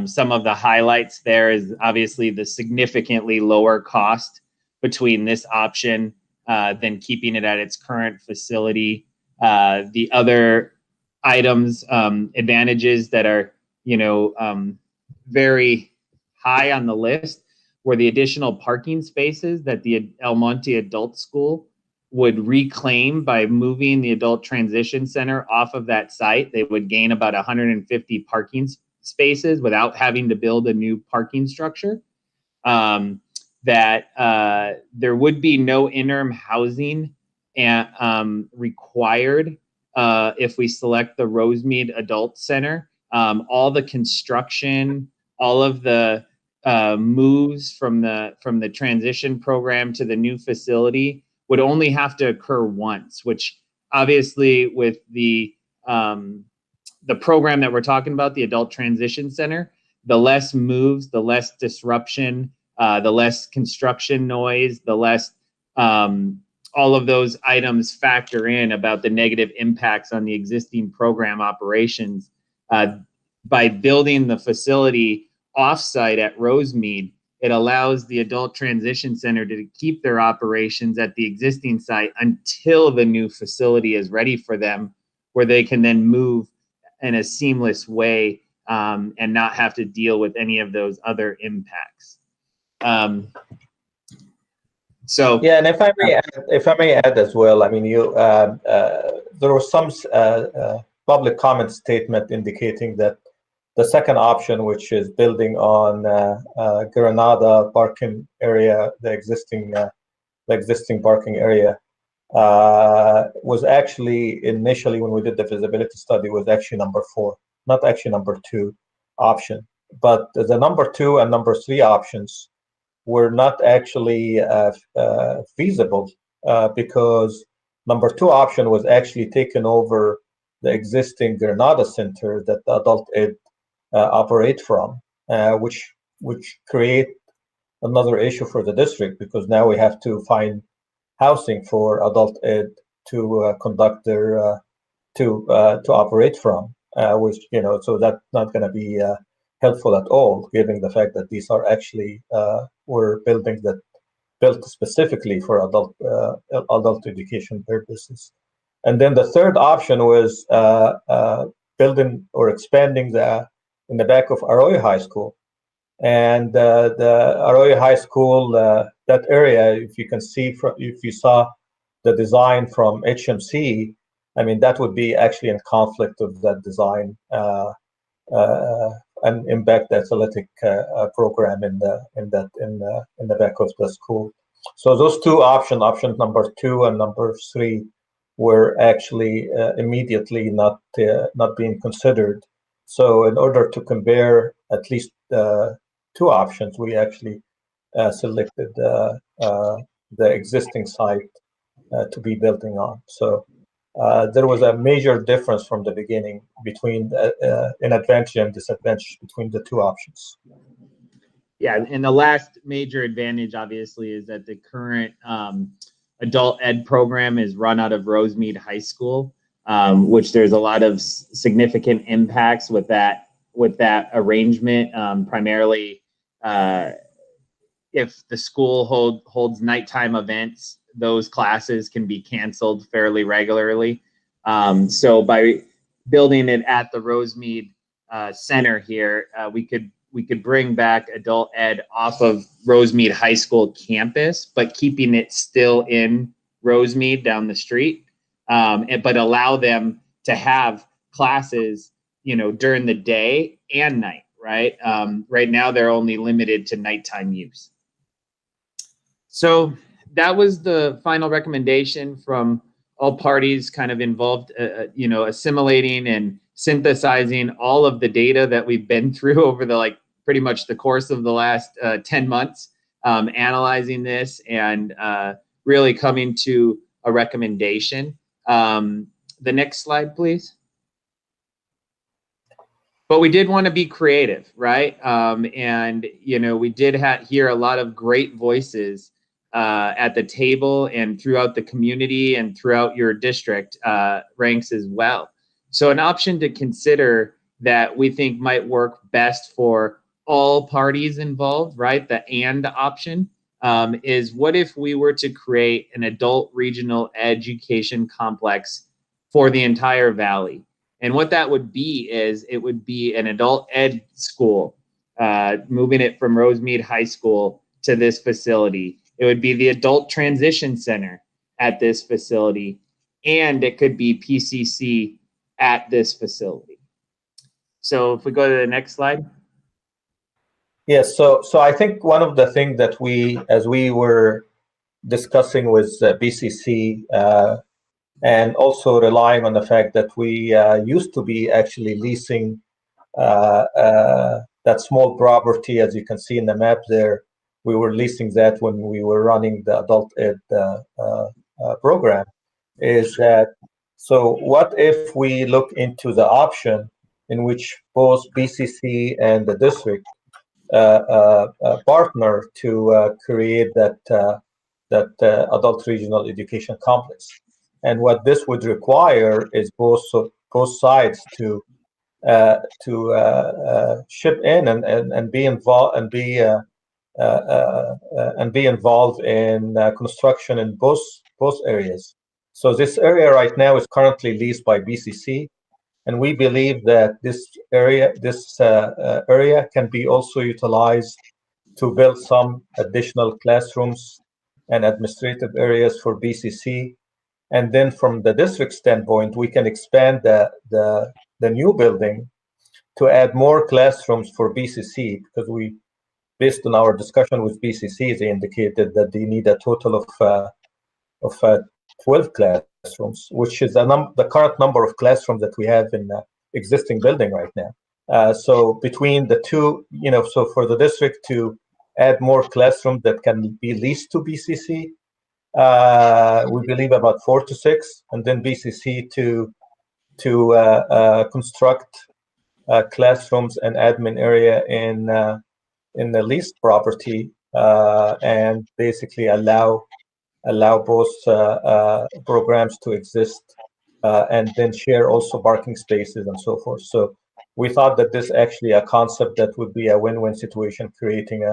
Some of the highlights there is obviously the significantly lower cost between this option than keeping it at its current facility. The other items, advantages that are, very high on the list were the additional parking spaces that the El Monte Adult School would reclaim by moving the Adult Transition Center off of that site. They would gain about 150 parking spaces without having to build a new parking structure. That there would be no interim housing required if we select the Rosemead Adult Center. All the construction, all of the moves from the transition program to the new facility would only have to occur once, which obviously with the program that we're talking about, the Adult Transition Center, the less moves, the less disruption, the less construction noise, the less all of those items factor in about the negative impacts on the existing program operations. By building the facility offsite at Rosemead, it allows the Adult Transition Center to keep their operations at the existing site until the new facility is ready for them, where they can then move in a seamless way and not have to deal with any of those other impacts. So yeah, and if I may add as well, I mean, there was some public comment statement indicating that the second option, which is building on Granada parking area, the existing parking area, was actually initially, when we did the feasibility study, was actually number 4, not actually number 2 option. But the number 2 and number 3 options were not actually feasible because number 2 option was actually taken over the existing Granada Center that the Adult Ed operate from, which create another issue for the district, because now we have to find housing for Adult Ed to conduct their to operate from, which so that's not going to be helpful at all, given the fact that these are actually were buildings that built specifically for adult education purposes. And then the third option was building or expanding in the back of Arroyo High School. And the Arroyo High School, that area, if you can see, if you saw the design from HMC, I mean, that would be actually in conflict of that design and impact the athletic program in the back of the school. So those two options, option number 2 and number 3, were actually immediately not being considered. So in order to compare at least 2 options, we actually selected the existing site to be building on. So there was a major difference from the beginning between an advantage and disadvantage between the 2 options. Yeah, and the last major advantage, obviously, is that the current adult ed program is run out of Rosemead High School, which there's a lot of significant impacts with that arrangement. Primarily, if the school holds nighttime events, those classes can be canceled fairly regularly. So by building it at the Rosemead Center here, we could bring back adult ed off of Rosemead High School campus, but keeping it still in Rosemead down the street, but allow them to have classes, during the day and night, right? Right now, they're only limited to nighttime use. So that was the final recommendation from all parties kind of involved, assimilating and synthesizing all of the data that we've been through over pretty much the course of the last 10 months, analyzing this and really coming to a recommendation. The next slide, please. But we did want to be creative, right? And, we did hear a lot of great voices at the table and throughout the community and throughout your district ranks as well. So an option to consider that we think might work best for all parties involved, right? The and option is, what if we were to create an adult regional education complex for the entire valley? And what that would be is it would be an adult ed school, moving it from Rosemead High School to this facility. It would be the adult transition center at this facility, and it could be PCC at this facility. So if we go to the next slide. Yes, so I think one of the things that as we were discussing with BCC, and also relying on the fact that we used to be actually leasing that small property, as you can see in the map there. We were leasing that when we were running the adult ed program. Is that so? What if we look into the option in which both BCC and the district partner to create that adult regional education complex? And what this would require is both sides to chip in and be involved in construction in both areas. So this area right now is currently leased by BCC, and we believe that this area can be also utilized to build some additional classrooms and administrative areas for BCC. And then from the district standpoint, we can expand the new building to add more classrooms for BCC, because based on our discussion with BCC, they indicated that they need a total of 12 classrooms, which is the current number of classrooms that we have in the existing building right now. So between the two, so for the district to add more classrooms that can be leased to BCC, we believe about 4 to 6, and then BCC to construct classrooms and admin area in the leased property, and basically allow both programs to exist, and then share also parking spaces and so forth. So we thought that this actually a concept that would be a win-win situation, creating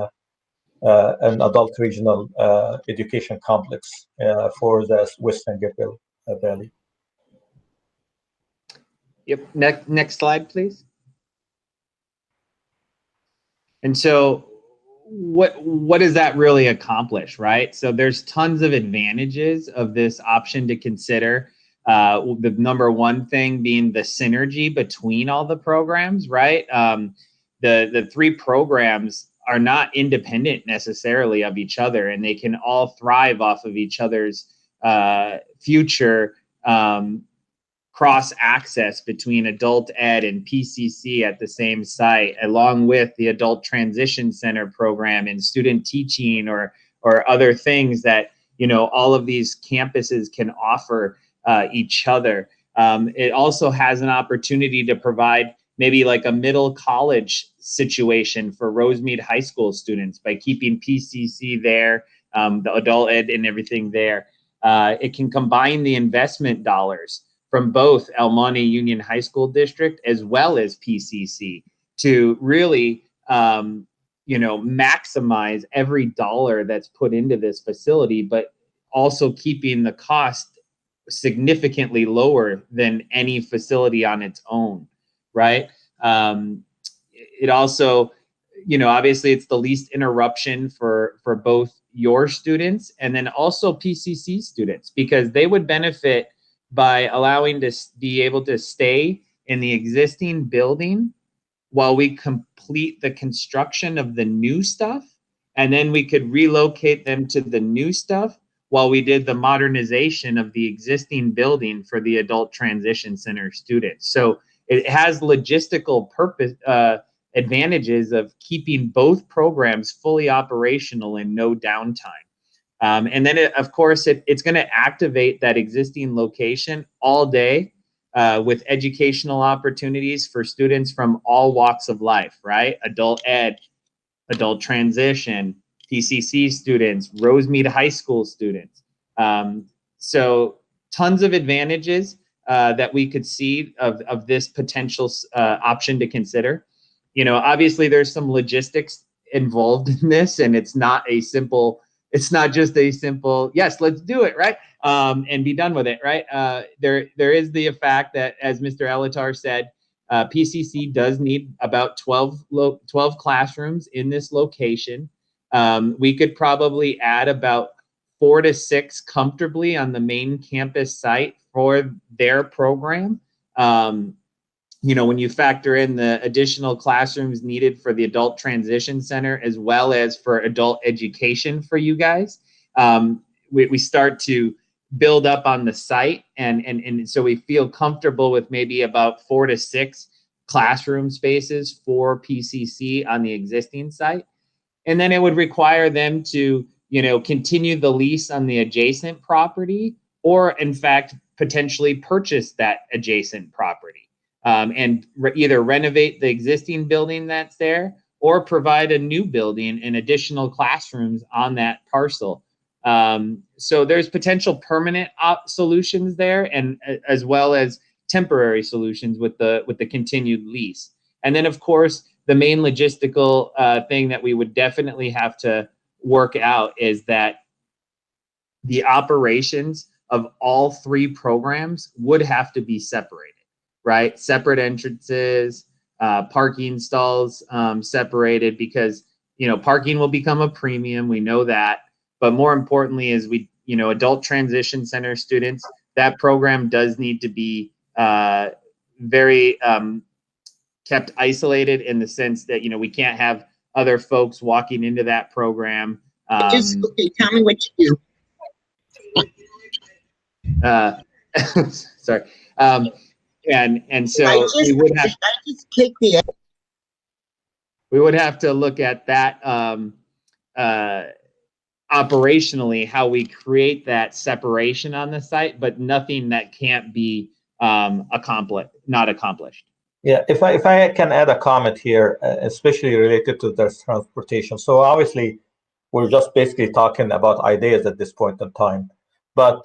an adult regional education complex for the Western Gilbert Valley. Yep. Next slide, please. And so what does that really accomplish, right? So there's tons of advantages of this option to consider. The number one thing being the synergy between all the programs, right? The three programs are not independent necessarily of each other, and they can all thrive off of each other's future cross access between adult ed and PCC at the same site, along with the adult transition center program and student teaching or other things that, you know, all of these campuses can offer each other. It also has an opportunity to provide maybe like a middle college situation for Rosemead High School students by keeping PCC there, the adult ed and everything there. It can combine the investment dollars from both El Monte Union High School District as well as PCC to really, you know, maximize every dollar that's put into this facility, but also keeping the cost significantly lower than any facility on its own, right? It also, you know, obviously it's the least interruption for both your students and then also PCC students, because they would benefit by allowing to be able to stay in the existing building while we complete the construction of the new stuff. And then we could relocate them to the new stuff while we did the modernization of the existing building for the adult transition center students. So it has logistical purpose advantages of keeping both programs fully operational and no downtime. And then, of course, it's going to activate that existing location all day with educational opportunities for students from all walks of life, right? Adult ed, adult transition, PCC students, Rosemead High School students. So tons of advantages that we could see of this potential option to consider. You know, obviously there's some logistics involved in this, and it's not just a simple, yes, let's do it, right? And be done with it, right? There is the fact that, as Mr. Elatar said, PCC does need about 12 classrooms in this location. We could probably add about 4 to 6 comfortably on the main campus site for their program. You know, when you factor in the additional classrooms needed for the adult transition center, as well as for adult education for you guys, we start to build up on the site. And so we feel comfortable with maybe about 4 to 6 classroom spaces for PCC on the existing site. And then it would require them to, you know, continue the lease on the adjacent property, or in fact, potentially purchase that adjacent property. And either renovate the existing building that's there or provide a new building and additional classrooms on that parcel. So there's potential permanent solutions there, and as well as temporary solutions with the continued lease. And then, of course, the main logistical thing that we would definitely have to work out is that the operations of all 3 programs would have to be separated. Right? Separate entrances, parking stalls separated, because, you know, parking will become a premium. We know that. But more importantly is adult transition center students, that program does need to be very kept isolated, in the sense that, you know, we can't have other folks walking into that program. Okay, tell me what you do. Sorry. And so we would have to look at that operationally, how we create that separation on the site, but nothing that can't be not accomplished. Yeah, if I can add a comment here, especially related to the transportation. So obviously, we're just basically talking about ideas at this point in time, but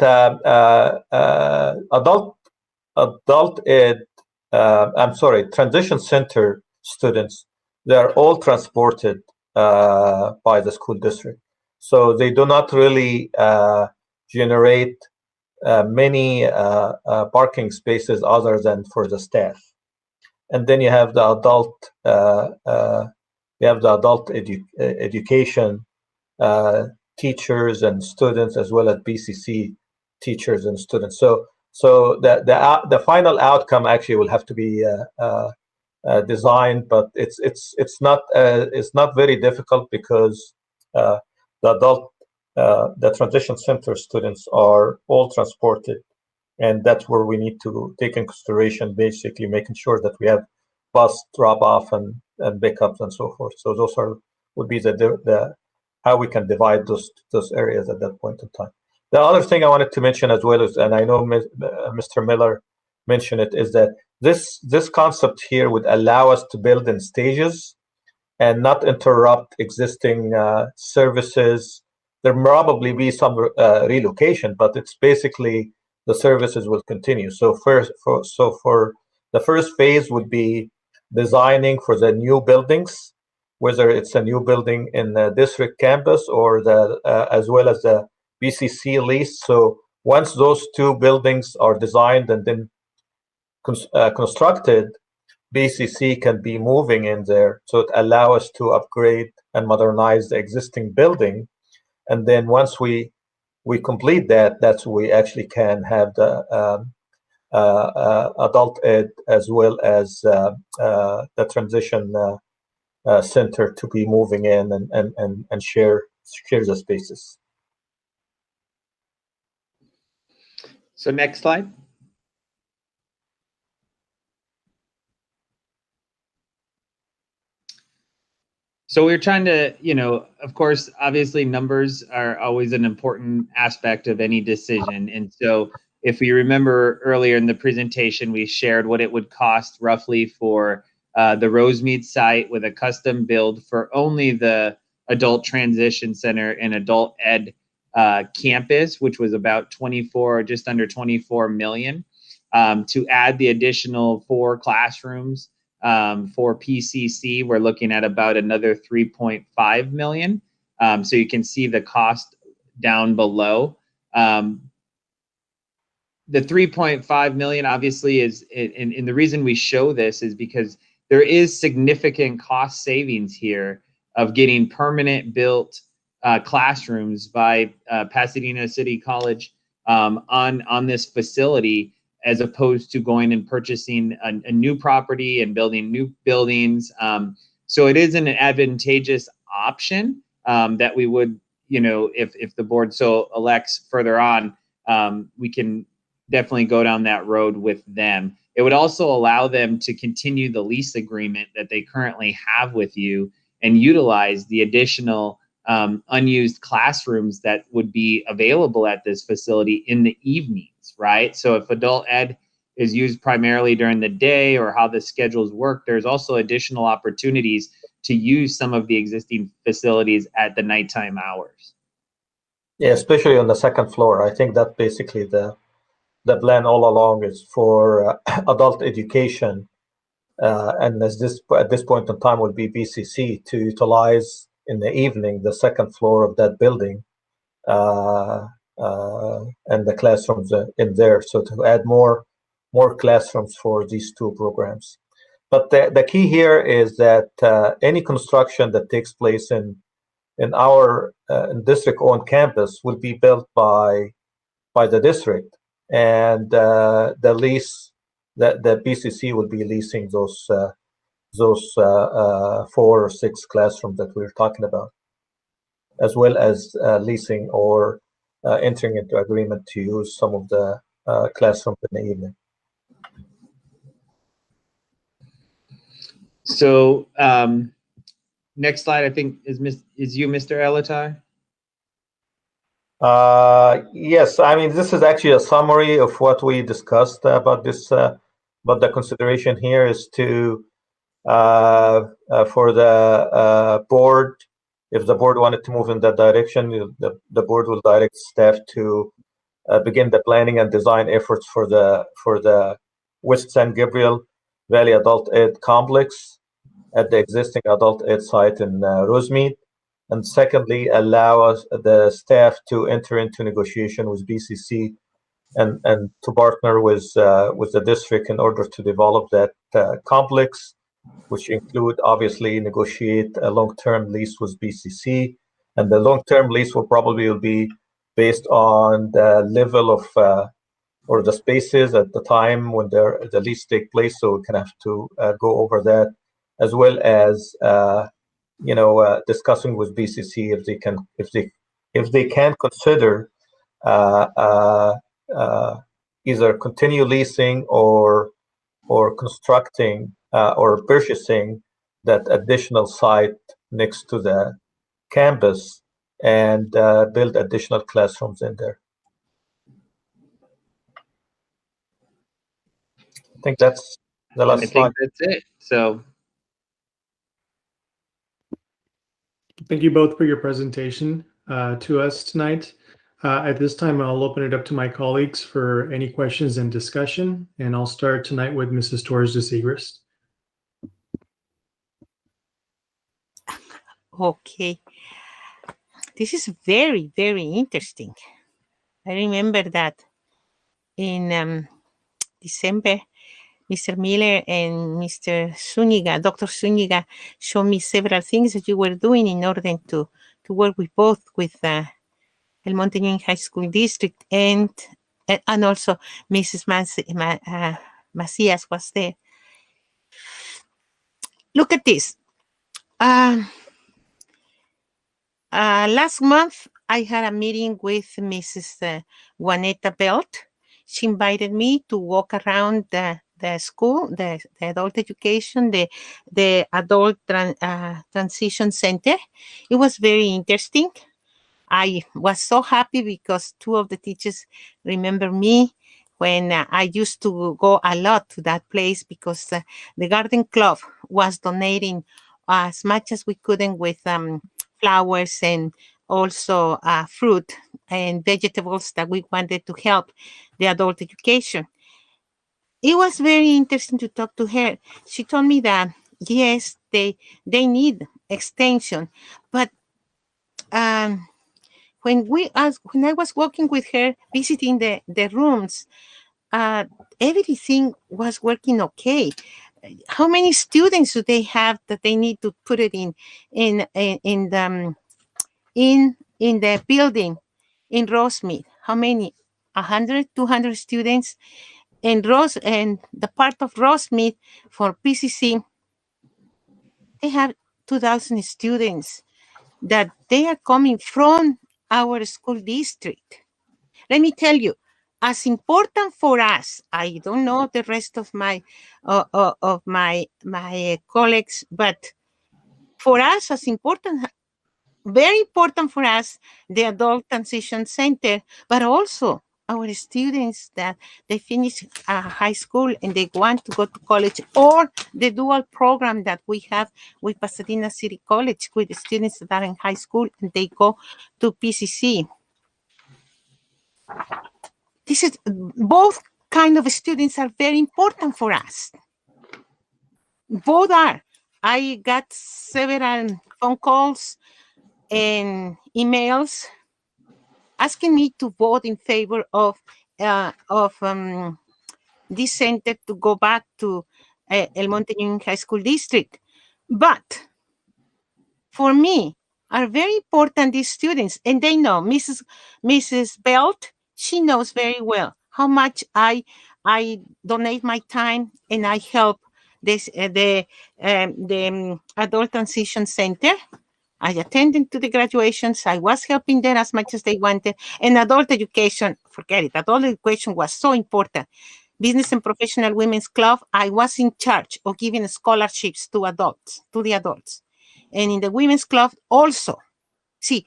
transition center students, they're all transported by the school district. So they do not really generate many parking spaces other than for the staff. And then you have the adult education teachers and students, as well as BCC teachers and students. So the final outcome actually will have to be designed, but it's not very difficult because the transition center students are all transported, and that's where we need to take in consideration, basically making sure that we have bus drop off and pickups and so forth. So those would be the how we can divide those areas at that point in time. The other thing I wanted to mention as well is, and I know Mr. Miller mentioned it, is that this concept here would allow us to build in stages and not interrupt existing services. There probably be some relocation, but it's basically the services will continue. So for the first phase would be designing for the new buildings, whether it's a new building in the district campus or as well as the BCC lease. So once those two buildings are designed and then constructed, BCC can be moving in there, so it allow us to upgrade and modernize the existing building. And then once we complete that, that's when we actually can have the adult ed as well as the transition center to be moving in and share the spaces. So next slide. So we're trying to, of course, obviously numbers are always an important aspect of any decision. And so if we remember earlier in the presentation, we shared what it would cost roughly for the Rosemead site with a custom build for only the adult transition center and adult ed campus, which was about just under 24 million, to add the additional 4 classrooms. For PCC, we're looking at about another 3.5 million. So you can see the cost down below. The 3.5 million obviously is, and the reason we show this is because there is significant cost savings here of getting permanent built classrooms by Pasadena City College on this facility, as opposed to going and purchasing a new property and building new buildings. So it is an advantageous option that we would, if the board so elects further on, we can definitely go down that road with them. It would also allow them to continue the lease agreement that they currently have with you and utilize the additional unused classrooms that would be available at this facility in the evenings, right? So if adult ed is used primarily during the day, or how the schedules work, there's also additional opportunities to use some of the existing facilities at the nighttime hours. Yeah, especially on the second floor. I think that basically the plan all along is for adult education, and at this point in time would be BCC to utilize in the evening the second floor of that building and the classrooms in there. So to add more classrooms for these two programs. But the key here is that any construction that takes place in our district-owned campus will be built by the district, and the lease that the BCC will be leasing those 4 or 6 classrooms that we were talking about, as well as leasing or entering into agreement to use some of the classrooms in the evening. So next slide, I think, is you, Mr. Elatar? Yes, I mean, this is actually a summary of what we discussed about this, but the consideration here is to, for the board, if the board wanted to move in that direction, the board will direct staff to begin the planning and design efforts for the West San Gabriel Valley Adult Ed Complex at the existing adult ed site in Rosemead. And secondly, allow us, the staff, to enter into negotiation with BCC and to partner with the district in order to develop that complex, which include obviously negotiate a long-term lease with BCC. And the long-term lease will probably be based on the level of or the spaces at the time when the lease take place. So we can have to go over that, as well as discussing with BCC if they can consider either continue leasing or constructing or purchasing that additional site next to the campus and build additional classrooms in there. I think that's the I last think slide. that's it. So Thank you both for your presentation to us tonight. At this time, I'll open it up to my colleagues for any questions and discussion, and I'll start tonight with Mrs. Torres de Segrist. Okay. This is very, very interesting. I remember that in December, Mr. Miller and Mr. Zuniga, Dr. Zuniga, showed me several things that you were doing in order to work with both with El Monte High School District and also Mrs. Macias was there. Look at this. Last month, I had a meeting with Mrs. Juaneta Belt. She invited me to walk around the school, the adult education, the adult transition center. It was very interesting. I was so happy because two of the teachers remember me when I used to go a lot to that place because the garden club was donating as much as we couldn't with flowers and also fruit and vegetables that we wanted to help the adult education. It was very interesting to talk to her. She told me that yes, they need extension, but when I was working with her, visiting the rooms, everything was working okay. How many students do they have that they need to put it in the building in Rosemead? How many? 100, 200 students in and the part of Rosemead for PCC. They have 2,000 students that they are coming from our school district. Let me tell you, as important for us, I don't know the rest of my colleagues, but for us, as important, very important for us, the Adult Transition Center, but also our students that they finish high school and they want to go to college, or the dual program that we have with Pasadena City College with the students that are in high school and they go to PCC. This is both kind of students are very important for us. Both are. I got several phone calls and emails asking me to vote in favor of this center to go back to El Monte High School District. But for me, are very important these students, and they know Mrs. Belt. She knows very well how much I donate my time and I help this the Adult Transition Center. I attended to the graduations. I was helping them as much as they wanted. And adult education, forget it. Adult education was so important. Business and Professional Women's Club, I was in charge of giving scholarships to the adults. And in the Women's Club also. See,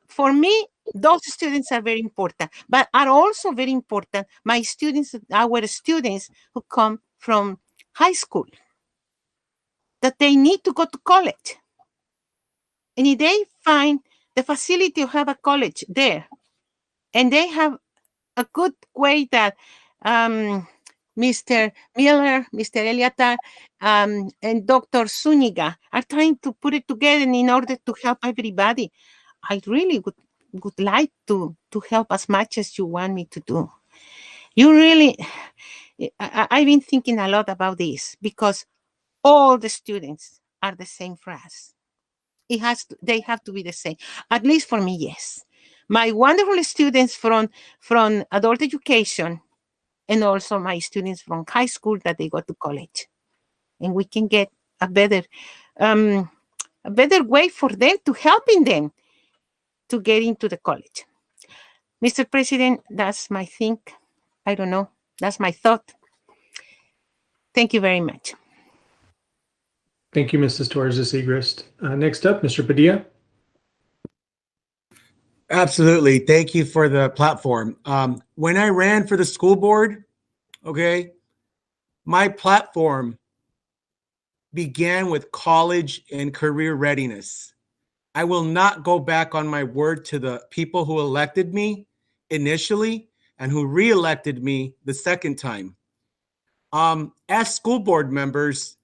for me, those students are very important, but are also very important my students, our students who come from high school, that they need to go to college. And if they find the facility to have a college there, and they have a good way that Mr. Miller, Mr. Eliatar, and Dr. Zuniga are trying to put it together in order to help everybody. I really would like to help as much as you want me to do. You really, I've been thinking a lot about this because all the students are the same for us. They have to be the same. At least for me, yes. My wonderful students from adult education and also my students from high school that they go to college. And we can get a better way for them to helping them to get into the college. Mr. President, that's my think. I don't know. That's my thought. Thank you very much. Thank you, Mrs. Torres-Segrist. Next up, Mr. Padilla. Absolutely. Thank you for the platform. When I ran for the school board, okay, my platform began with college and career readiness. I will not go back on my word to the people who elected me initially and who re-elected me the second time. As school board members,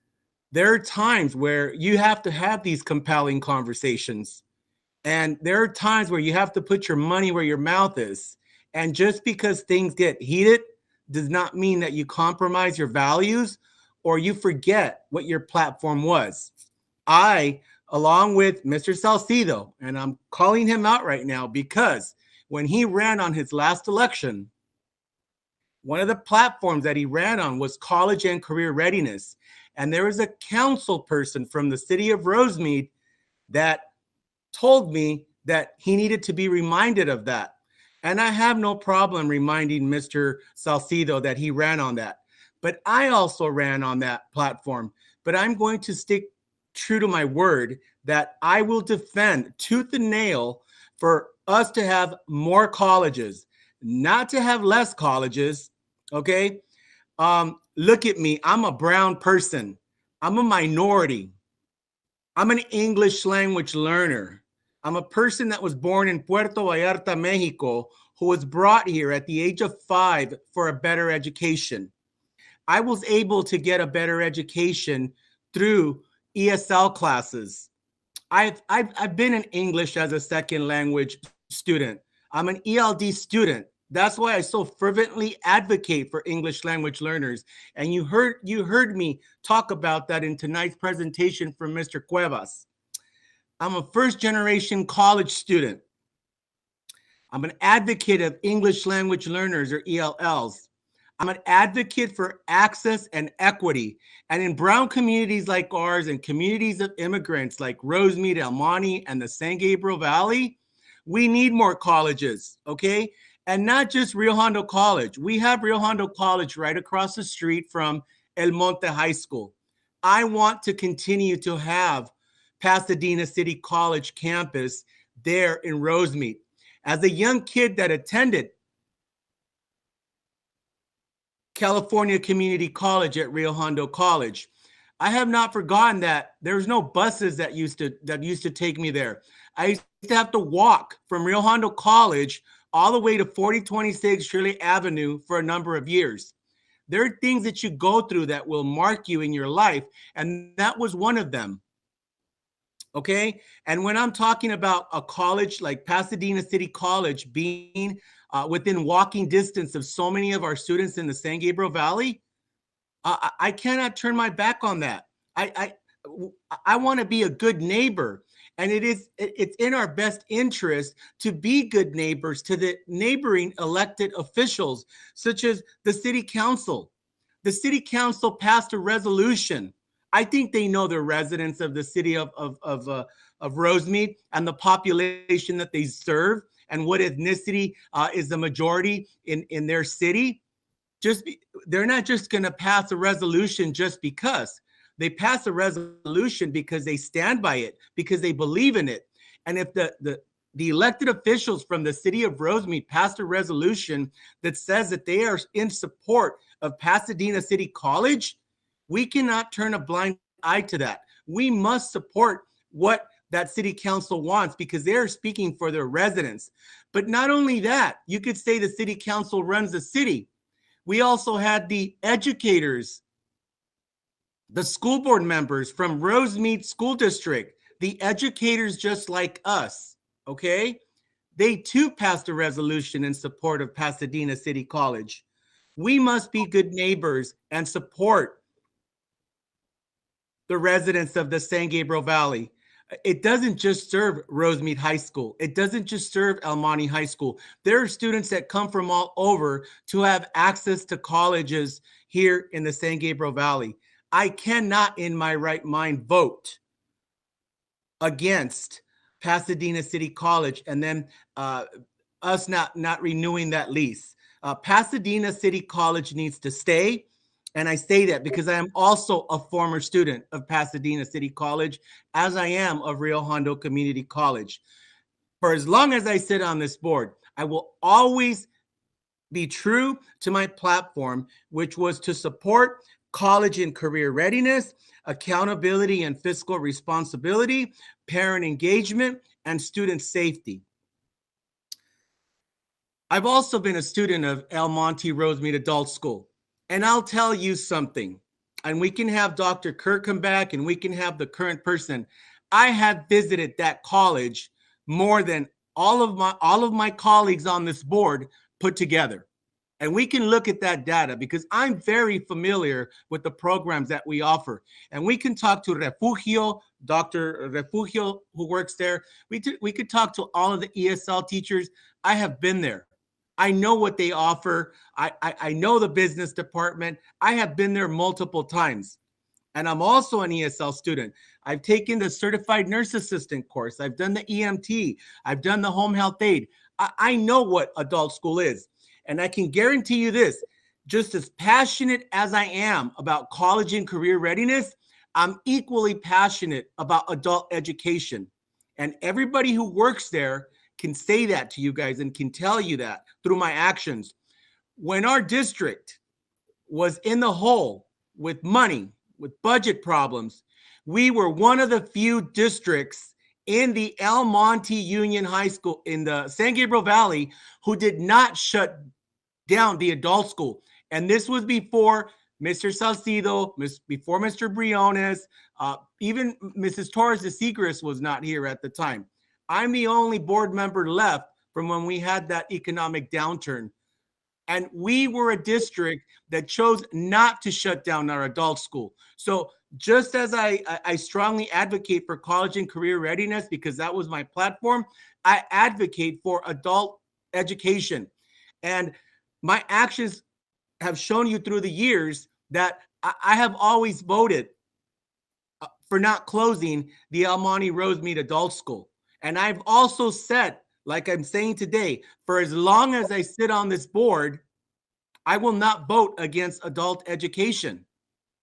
there are times where you have to have these compelling conversations. And there are times where you have to put your money where your mouth is. And just because things get heated does not mean that you compromise your values or you forget what your platform was. I, along with Mr. Salcido, and I'm calling him out right now because when he ran on his last election, one of the platforms that he ran on was college and career readiness. And there was a council person from the city of Rosemead that told me that he needed to be reminded of that. And I have no problem reminding Mr. Salcido that he ran on that. But I also ran on that platform. But I'm going to stick true to my word that I will defend tooth and nail for us to have more colleges, not to have less colleges, okay? Look at me, I'm a brown person. I'm a minority. I'm an English language learner. I'm a person that was born in Puerto Vallarta, Mexico, who was brought here at the age of 5 for a better education. I was able to get a better education through ESL classes. I've been in English as a second language student. I'm an ELD student. That's why I so fervently advocate for English language learners. And you heard me talk about that in tonight's presentation from Mr. Cuevas. I'm a first generation college student. I'm an advocate of English language learners or ELLs. I'm an advocate for access and equity. And in brown communities like ours and communities of immigrants like Rosemead, El Monte, and the San Gabriel Valley, we need more colleges, okay? And not just Rio Hondo College. We have Rio Hondo College right across the street from El Monte High School. I want to continue to have Pasadena City College campus there in Rosemead. As a young kid that attended California Community College at Rio Hondo College, I have not forgotten that there's no buses that used to take me there. I used to have to walk from Rio Hondo College all the way to 4026 Shirley Avenue for a number of years. There are things that you go through that will mark you in your life, and that was one of them. Okay, and when I'm talking about a college like Pasadena City College being within walking distance of so many of our students in the San Gabriel Valley, I cannot turn my back on that. I want to be a good neighbor, and it's in our best interest to be good neighbors to the neighboring elected officials, such as the city council. The city council passed a resolution. I think they know the residents of the city of Rosemead and the population that they serve and what ethnicity is the majority in their city. They're not just going to pass a resolution just because. They pass a resolution because they stand by it, because they believe in it. And if the elected officials from the city of Rosemead passed a resolution that says that they are in support of Pasadena City College, we cannot turn a blind eye to that. We must support what that city council wants because they're speaking for their residents. But not only that, you could say the city council runs the city. We also had the educators, the school board members from Rosemead School District, the educators just like us, okay? They too passed a resolution in support of Pasadena City College. We must be good neighbors and support the residents of the San Gabriel Valley. It doesn't just serve Rosemead High School. It doesn't just serve El Monte High School. There are students that come from all over to have access to colleges here in the San Gabriel Valley. I cannot in my right mind vote against Pasadena City College and then us not renewing that lease. Pasadena City College needs to stay. And I say that because I am also a former student of Pasadena City College, as I am of Rio Hondo Community College. For as long as I sit on this board, I will always be true to my platform, which was to support college and career readiness, accountability and fiscal responsibility, parent engagement, and student safety. I've also been a student of El Monte Rosemead Adult School. And I'll tell you something, and we can have Dr. Kirk come back and we can have the current person. I have visited that college more than all of my colleagues on this board put together. And we can look at that data because I'm very familiar with the programs that we offer. And we can talk to Refugio, Dr. Refugio, who works there. We could talk to all of the ESL teachers. I have been there. I know what they offer. I know the business department. I have been there multiple times. And I'm also an ESL student. I've taken the Certified Nurse Assistant course. I've done the EMT. I've done the Home Health Aide. I know what adult school is. And I can guarantee you this, just as passionate as I am about college and career readiness, I'm equally passionate about adult education. And everybody who works there can say that to you guys and can tell you that through my actions. When our district was in the hole with money, with budget problems, we were one of the few districts in the El Monte Union High School in the San Gabriel Valley who did not shut down the adult school. And this was before Mr. Salcido, before Mr. Briones, even Mrs. Torres de Segres was not here at the time. I'm the only board member left from when we had that economic downturn. And we were a district that chose not to shut down our adult school. So just as I strongly advocate for college and career readiness, because that was my platform, I advocate for adult education. And my actions have shown you through the years that I have always voted for not closing the El Monte Rosemead Adult School. And I've also said, like I'm saying today, for as long as I sit on this board, I will not vote against adult education.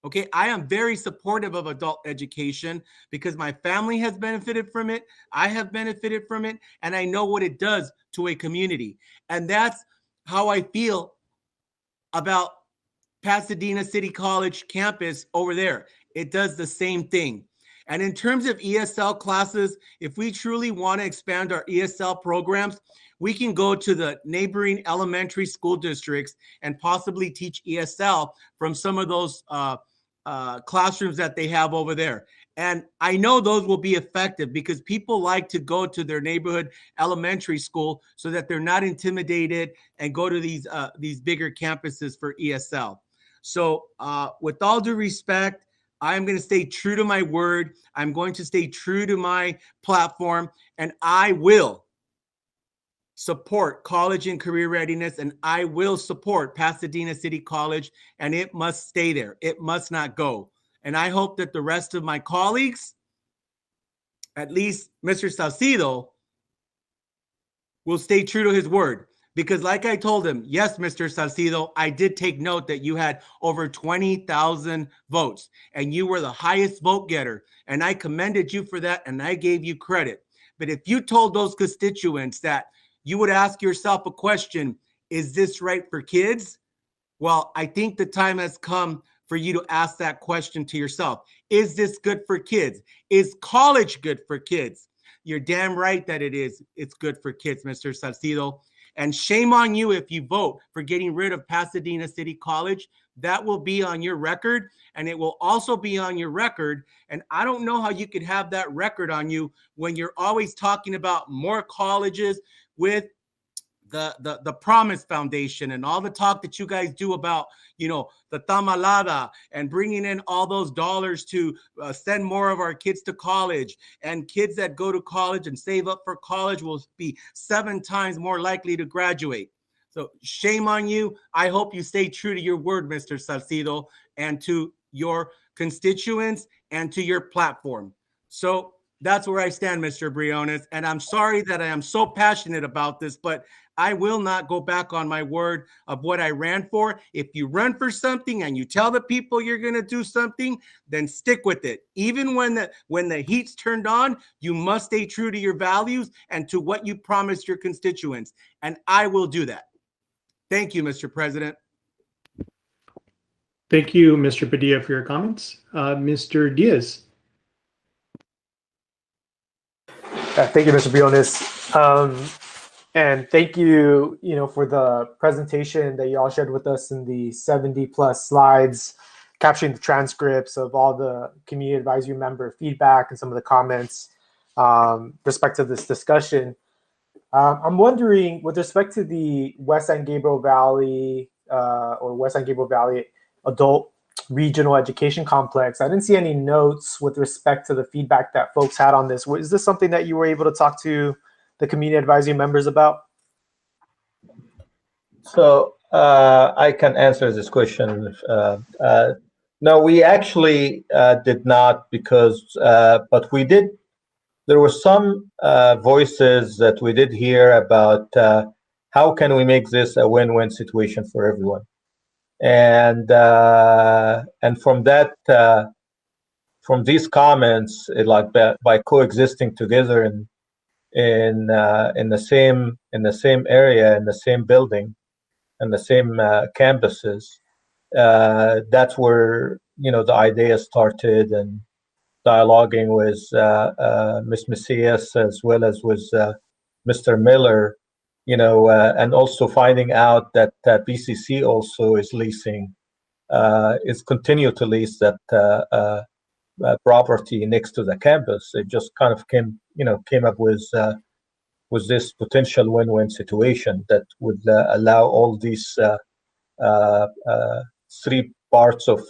Okay, I am very supportive of adult education because my family has benefited from it. I have benefited from it, and I know what it does to a community. And that's how I feel about Pasadena City College campus over there. It does the same thing. And in terms of ESL classes, if we truly want to expand our ESL programs, we can go to the neighboring elementary school districts and possibly teach ESL from some of those classrooms that they have over there. And I know those will be effective because people like to go to their neighborhood elementary school so that they're not intimidated and go to these bigger campuses for ESL. So with all due respect, I'm going to stay true to my word. I'm going to stay true to my platform, and I will support college and career readiness, and I will support Pasadena City College, and it must stay there. It must not go. And I hope that the rest of my colleagues, at least Mr. Salcido, will stay true to his word. Because like I told him, yes, Mr. Salcido, I did take note that you had over 20,000 votes and you were the highest vote getter. And I commended you for that and I gave you credit. But if you told those constituents that you would ask yourself a question, is this right for kids? Well, I think the time has come for you to ask that question to yourself. Is this good for kids? Is college good for kids? You're damn right that it is. It's good for kids, Mr. Salcido. And shame on you if you vote for getting rid of Pasadena City College. That will be on your record, and it will also be on your record. And I don't know how you could have that record on you when you're always talking about more colleges with the Promise Foundation and all the talk that you guys do about, the tamalada and bringing in all those dollars to send more of our kids to college. And kids that go to college and save up for college will be 7 times more likely to graduate. So shame on you. I hope you stay true to your word, Mr. Salcido, and to your constituents and to your platform. So that's where I stand, Mr. Briones. And I'm sorry that I am so passionate about this, but I will not go back on my word of what I ran for. If you run for something and you tell the people you're going to do something, then stick with it. Even when the heat's turned on, you must stay true to your values and to what you promised your constituents. And I will do that. Thank you, Mr. President. Thank you, Mr. Padilla, for your comments. Mr. Diaz. Thank you, Mr. Briones. And thank you, for the presentation that you all shared with us in the 70 plus slides, capturing the transcripts of all the community advisory member feedback and some of the comments respect to this discussion. I'm wondering, with respect to the West San Gabriel Valley Adult Regional Education Complex, I didn't see any notes with respect to the feedback that folks had on this. Is this something that you were able to talk to the community advisory members about? So I can answer this question. No, we actually did not, because, but we did. There were some voices that we did hear about how can we make this a win-win situation for everyone, and from that, from these comments, by coexisting together in the same area, in the same building, and the same campuses, that's where the idea started, and dialoguing with Ms. Macias as well as with Mr. Miller, and also finding out that BCC also is leasing, is continue to lease that property next to the campus. It just kind of came up with this potential win-win situation that would allow all these 3 parts of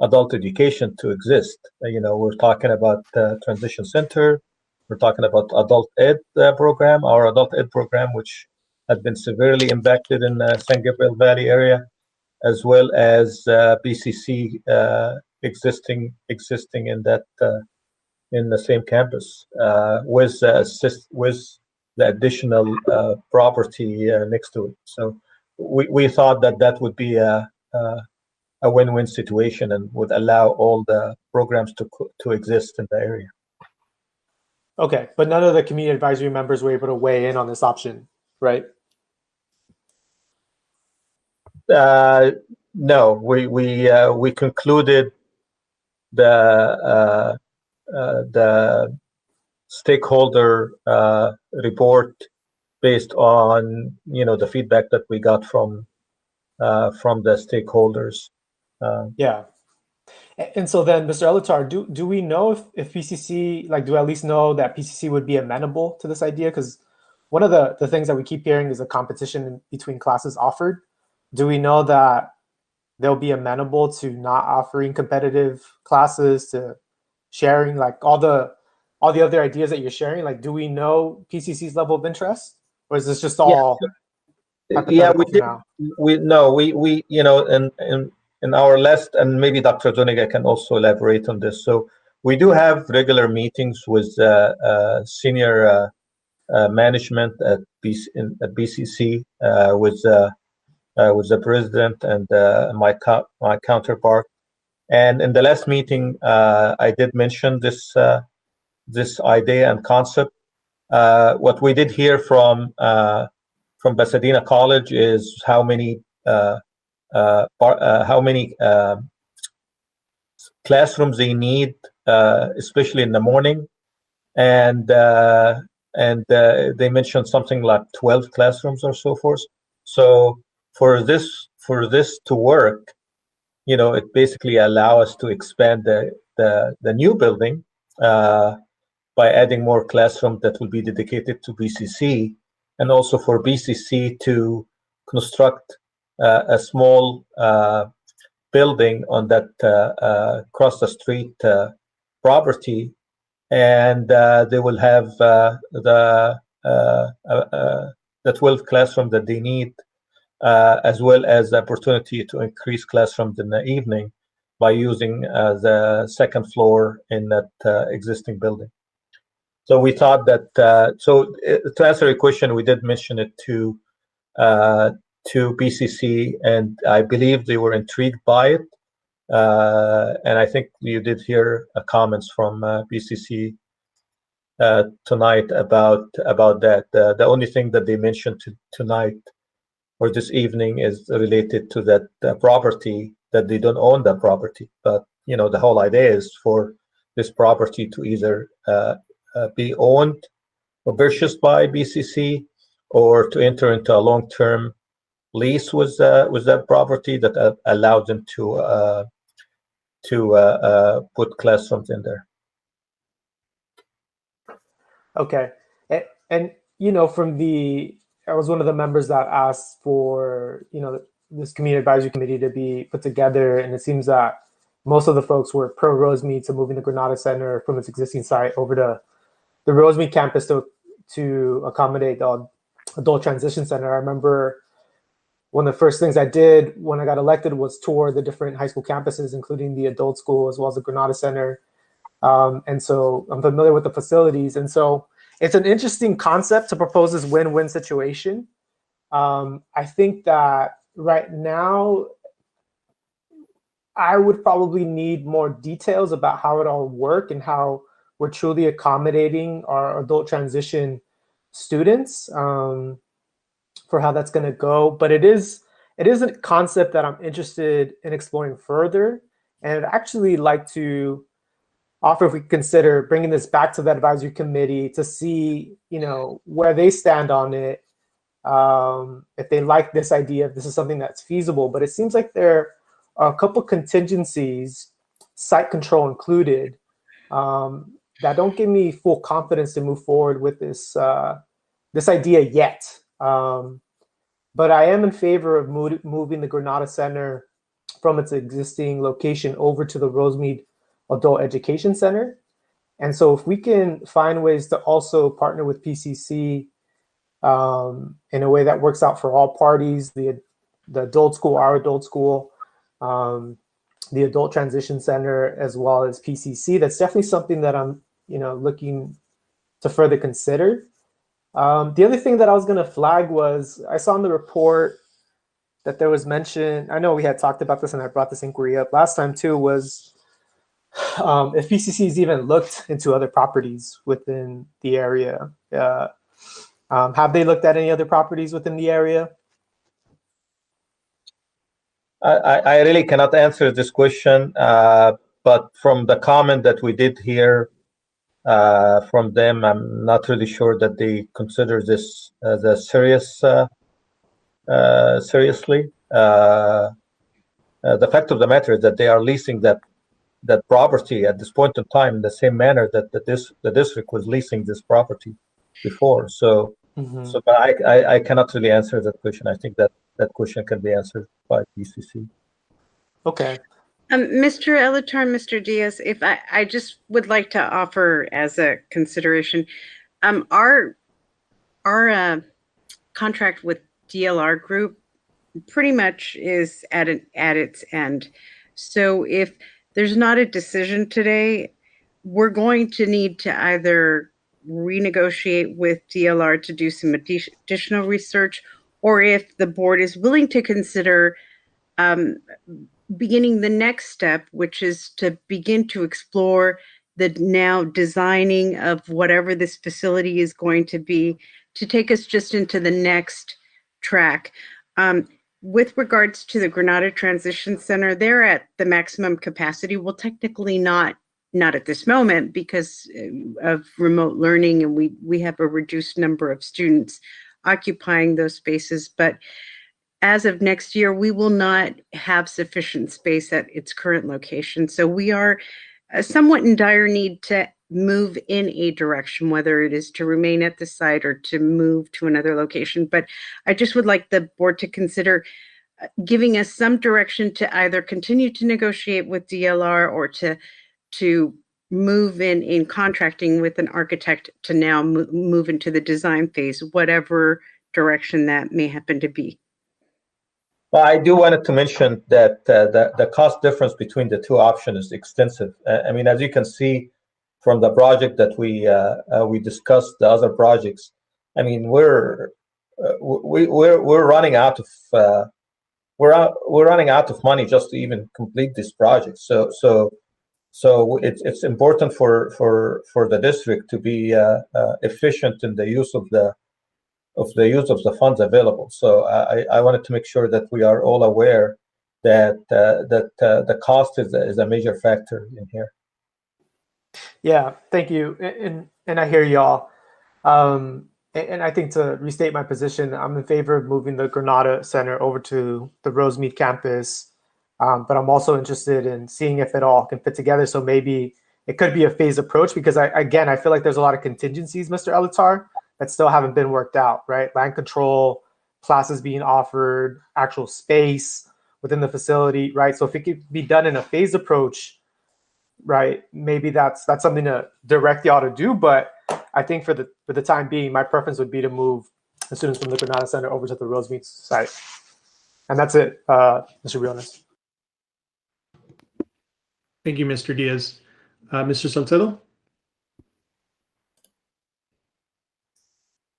adult education to exist. We're talking about transition center. We're talking about adult ed program, our adult ed program, which has been severely impacted in the San Gabriel Valley area, as well as BCC existing in that in the same campus with the additional property next to it. So we thought that would be a win-win situation and would allow all the programs to exist in the area. Okay, but none of the community advisory members were able to weigh in on this option, right? No, we concluded the stakeholder report based on the feedback that we got from the stakeholders. Yeah. And so then, Mr. Elatar, do we know if PCC, do we at least know that PCC would be amenable to this idea? Because one of the things that we keep hearing is a competition between classes offered. Do we know that they'll be amenable to not offering competitive classes, to sharing all the other ideas that you're sharing? Do we know PCC's level of interest, or is this just all hypothetical for now? In our list, and maybe Dr. Zuniga can also elaborate on this. So we do have regular meetings with senior management at BCC, with the president and my counterpart. And in the last meeting, I did mention this idea and concept. What we did hear from Pasadena College is how many classrooms they need, especially in the morning, and and they mentioned something like 12 classrooms or so forth. So for this to work, you know, it basically allow us to expand the new building by adding more classrooms that will be dedicated to BCC, and also for BCC to construct a small building on that across the street property, and they will have the 12 classroom that they need, as well as the opportunity to increase classrooms in the evening by using the second floor in that existing building. So we thought that, to answer your question, we did mention it to BCC, and I believe they were intrigued by it. And I think you did hear comments from BCC tonight about that. The only thing that they mentioned tonight or this evening is related to that property, that they don't own that property. But you know, the whole idea is for this property to either be owned or purchased by BCC, or to enter into a long-term lease with that property that allows them to put classrooms in there. Okay, and you know, I was one of the members that asked for, you know, this community advisory committee to be put together, and it seems that most of the folks were pro Rosemead to moving the Granada Center from its existing site over to the Rosemead campus to accommodate the adult transition center. I remember one of the first things I did when I got elected was tour the different high school campuses, including the adult school as well as the Granada Center. And so I'm familiar with the facilities. And so it's an interesting concept to propose this win-win situation. I think that right now, I would probably need more details about how it all work and how we're truly accommodating our adult transition students, for how that's going to go. But it is a concept that I'm interested in exploring further, and I'd actually like to offer if we consider bringing this back to the advisory committee to see, you know, where they stand on it, if they like this idea, if this is something that's feasible. But it seems like there are a couple contingencies, site control included, that don't give me full confidence to move forward with this this idea yet. But I am in favor of moving the Granada Center from its existing location over to the Rosemead Adult Education Center. And so if we can find ways to also partner with PCC in a way that works out for all parties, the adult school, our adult school, the Adult Transition Center, as well as PCC, that's definitely something that I'm, you know, looking to further consider. The other thing that I was going to flag was I saw in the report that there was mention, I know we had talked about this and I brought this inquiry up last time too, was if PCC's even looked into other properties within the area. Have they looked at any other properties within the area? I really cannot answer this question, but from the comment that we did hear from them, I'm not really sure that they consider this as a seriously. The fact of the matter is that they are leasing that property at this point in time in the same manner that the district was leasing this property before. So, but I cannot really answer that question. I think that question can be answered by PCC. Okay. Mr. Elatar, Mr. Diaz, if I just would like to offer as a consideration, our contract with DLR Group pretty much is at its end. So if there's not a decision today, we're going to need to either renegotiate with DLR to do some additional research, or if the board is willing to consider beginning the next step, which is to begin to explore the now designing of whatever this facility is going to be, to take us just into the next track. With regards to the Granada Transition Center, they're at the maximum capacity. Well, technically not not at this moment because of remote learning, and we have a reduced number of students occupying those spaces. But as of next year, we will not have sufficient space at its current location. So we are somewhat in dire need to move in a direction, whether it is to remain at the site or to move to another location. But I just would like the board to consider giving us some direction to either continue to negotiate with DLR or to move in contracting with an architect to now move into the design phase, whatever direction that may happen to be. Well, I do wanted to mention that the cost difference between the two options is extensive. I mean, as you can see from the project that we discussed, the other projects. I mean, we're running out of we're running out of money just to even complete this project. So it's important for the district to be efficient in the use of the funds available. So I wanted to make sure that we are all aware that the cost is a major factor in here. Yeah, thank you, and I hear y'all. And I think to restate my position, I'm in favor of moving the Granada Center over to the Rosemead campus, but I'm also interested in seeing if it all can fit together. So maybe it could be a phased approach because I feel like there's a lot of contingencies, Mr. Elatar, that still haven't been worked out, right? Land control, classes being offered, actual space within the facility, right? So if it could be done in a phased approach, right, maybe that's something to direct y'all to do. But I think for the time being, my preference would be to move the students from the Granada Center over to the Rosemead site. And that's it, Mr. Briones. Thank you, Mr. Diaz. Mr. Salcedo?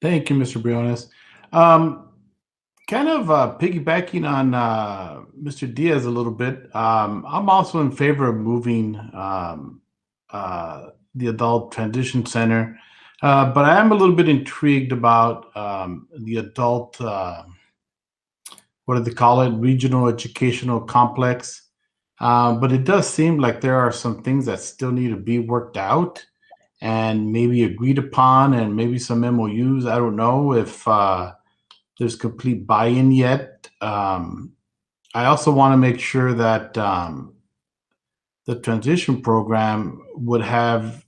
Thank you, Mr. Briones. Kind of piggybacking on Mr. Diaz a little bit, I'm also in favor of moving the Adult Transition Center, but I am a little bit intrigued about the adult, what do they call it, regional educational complex. But it does seem like there are some things that still need to be worked out and maybe agreed upon, and maybe some MOUs. I don't know if there's complete buy-in yet. I also want to make sure that the transition program would have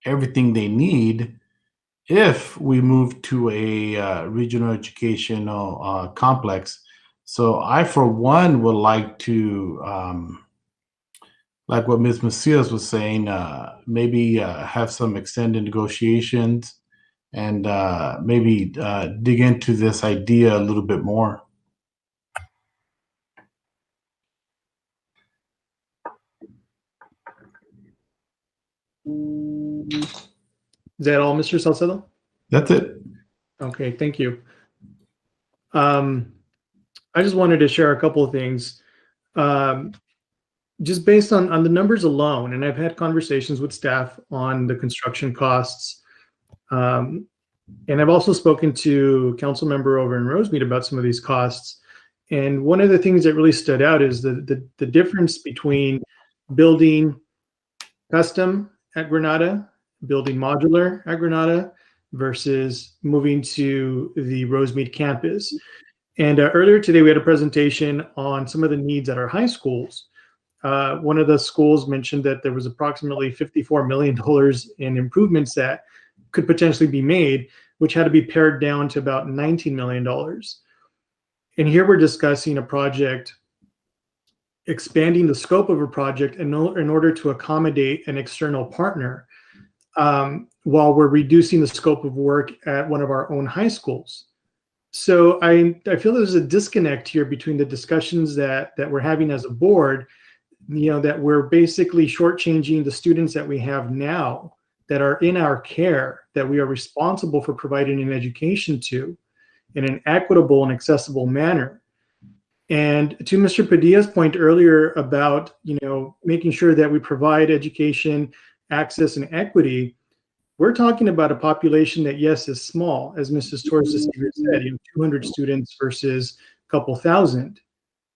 everything they need if we move to a regional educational complex. So I, for one, would like to, like what Ms. Macias was saying, maybe have some extended negotiations and maybe dig into this idea a little bit more. Is that all, Mr. Salcedo? That's it. Okay, thank you. I just wanted to share a couple of things. Just based on the numbers alone, and I've had conversations with staff on the construction costs, and I've also spoken to a council member over in Rosemead about some of these costs. And one of the things that really stood out is the difference between building custom at Granada, building modular at Granada, versus moving to the Rosemead campus. And earlier today, we had a presentation on some of the needs at our high schools. One of the schools mentioned that there was approximately $54 million in improvements that could potentially be made, which had to be pared down to about $19 million. And here we're discussing a project, expanding the scope of a project in order to accommodate an external partner, while we're reducing the scope of work at one of our own high schools. So I feel there's a disconnect here between the discussions that we're having as a board, that we're basically shortchanging the students that we have now that are in our care, that we are responsible for providing an education to in an equitable and accessible manner. And to Mr. Padilla's point earlier about, making sure that we provide education, access, and equity, we're talking about a population that, yes, is small, as Mrs. Torres said, 200 students versus a couple thousand.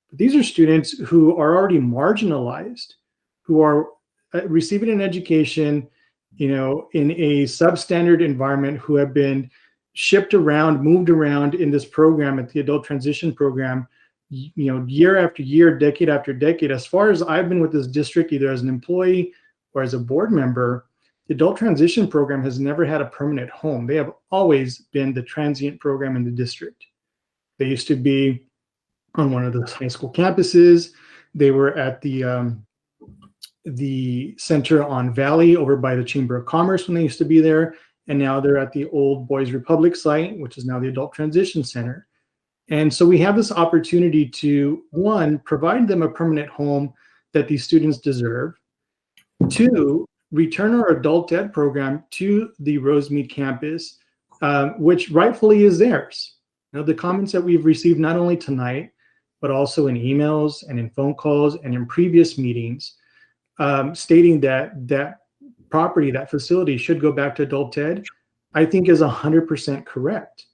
But these are students who are already marginalized, who are receiving an education, in a substandard environment, who have been shipped around, moved around in this program, at the adult transition program, year after year, decade after decade. As far as I've been with this district, either as an employee or as a board member, the adult transition program has never had a permanent home. They have always been the transient program in the district. They used to be on one of the high school campuses. They were at the center on Valley over by the Chamber of Commerce when they used to be there. And now they're at the old Boys Republic site, which is now the Adult Transition Center. And so we have this opportunity to, one, provide them a permanent home that these students deserve. Two, return our adult ed program to the Rosemead campus, which rightfully is theirs. The comments that we've received not only tonight, but also in emails and in phone calls and in previous meetings, stating that that property, that facility should go back to adult ed, I think is 100% correct.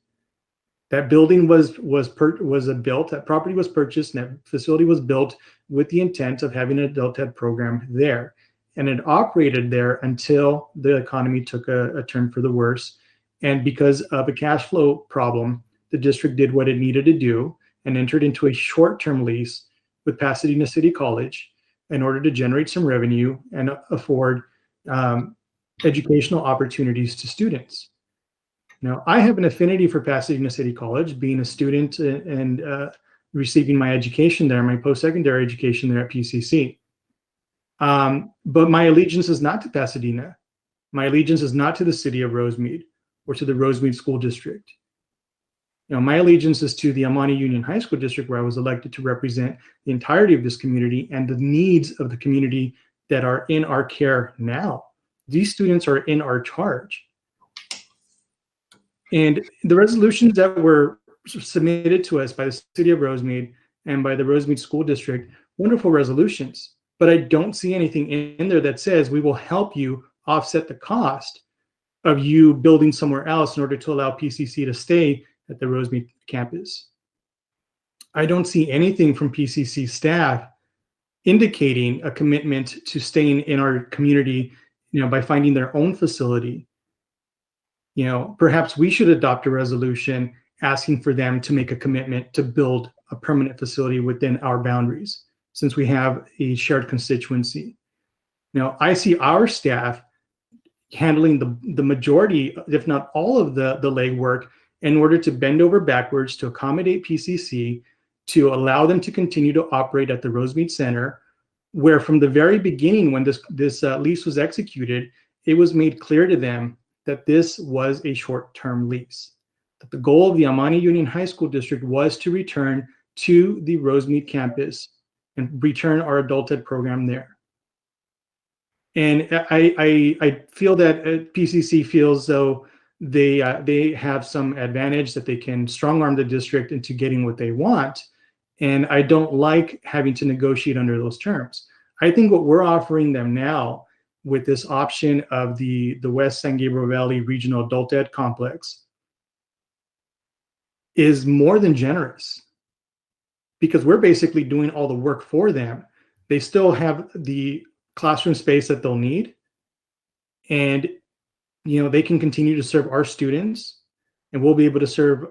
That building was built, that property was purchased, and that facility was built with the intent of having an adult ed program there. And it operated there until the economy took a turn for the worse. And because of a cash flow problem, the district did what it needed to do and entered into a short-term lease with Pasadena City College in order to generate some revenue and afford educational opportunities to students. Now, I have an affinity for Pasadena City College, being a student and receiving my education there, my post-secondary education there at PCC. But my allegiance is not to Pasadena. My allegiance is not to the city of Rosemead or to the Rosemead School District. My allegiance is to the Amani Union High School District, where I was elected to represent the entirety of this community and the needs of the community that are in our care now. These students are in our charge. And the resolutions that were submitted to us by the city of Rosemead and by the Rosemead School District, wonderful resolutions, but I don't see anything in there that says we will help you offset the cost of you building somewhere else in order to allow PCC to stay at the Rosemead campus. I don't see anything from PCC staff indicating a commitment to staying in our community, by finding their own facility. Perhaps we should adopt a resolution asking for them to make a commitment to build a permanent facility within our boundaries, since we have a shared constituency. Now, I see our staff handling the majority, if not all of the legwork, in order to bend over backwards to accommodate PCC, to allow them to continue to operate at the Rosemead Center, where from the very beginning, when this lease was executed, it was made clear to them that this was a short-term lease. That the goal of the Amani Union High School District was to return to the Rosemead campus and return our adult ed program there. And I feel that PCC feels though they have some advantage, that they can strong arm the district into getting what they want. And I don't like having to negotiate under those terms. I think what we're offering them now with this option of the West San Gabriel Valley Regional Adult Ed Complex is more than generous, because we're basically doing all the work for them. They still have the classroom space that they'll need, and they can continue to serve our students, and we'll be able to serve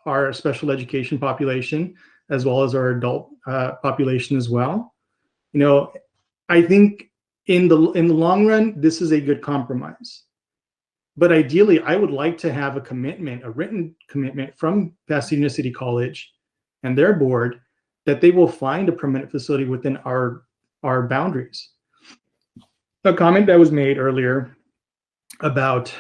our special education population as well as our adult population as well. I think in the long run, this is a good compromise. But ideally, I would like to have a written commitment from Pasadena City College and their board that they will find a permanent facility within our boundaries. A comment that was made earlier about,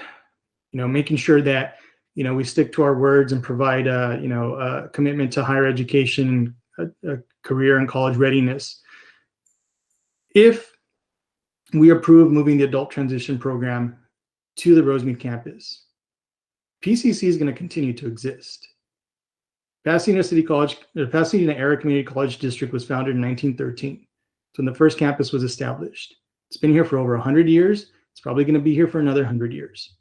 making sure that, we stick to our words and provide a commitment to higher education, a career and college readiness. If we approve moving the adult transition program to the Rosemead campus, PCC is going to continue to exist. Pasadena City College, the Pasadena Area Community College District was founded in 1913. So when the first campus was established. It's been here for over 100 years. It's probably going to be here for another 100 years.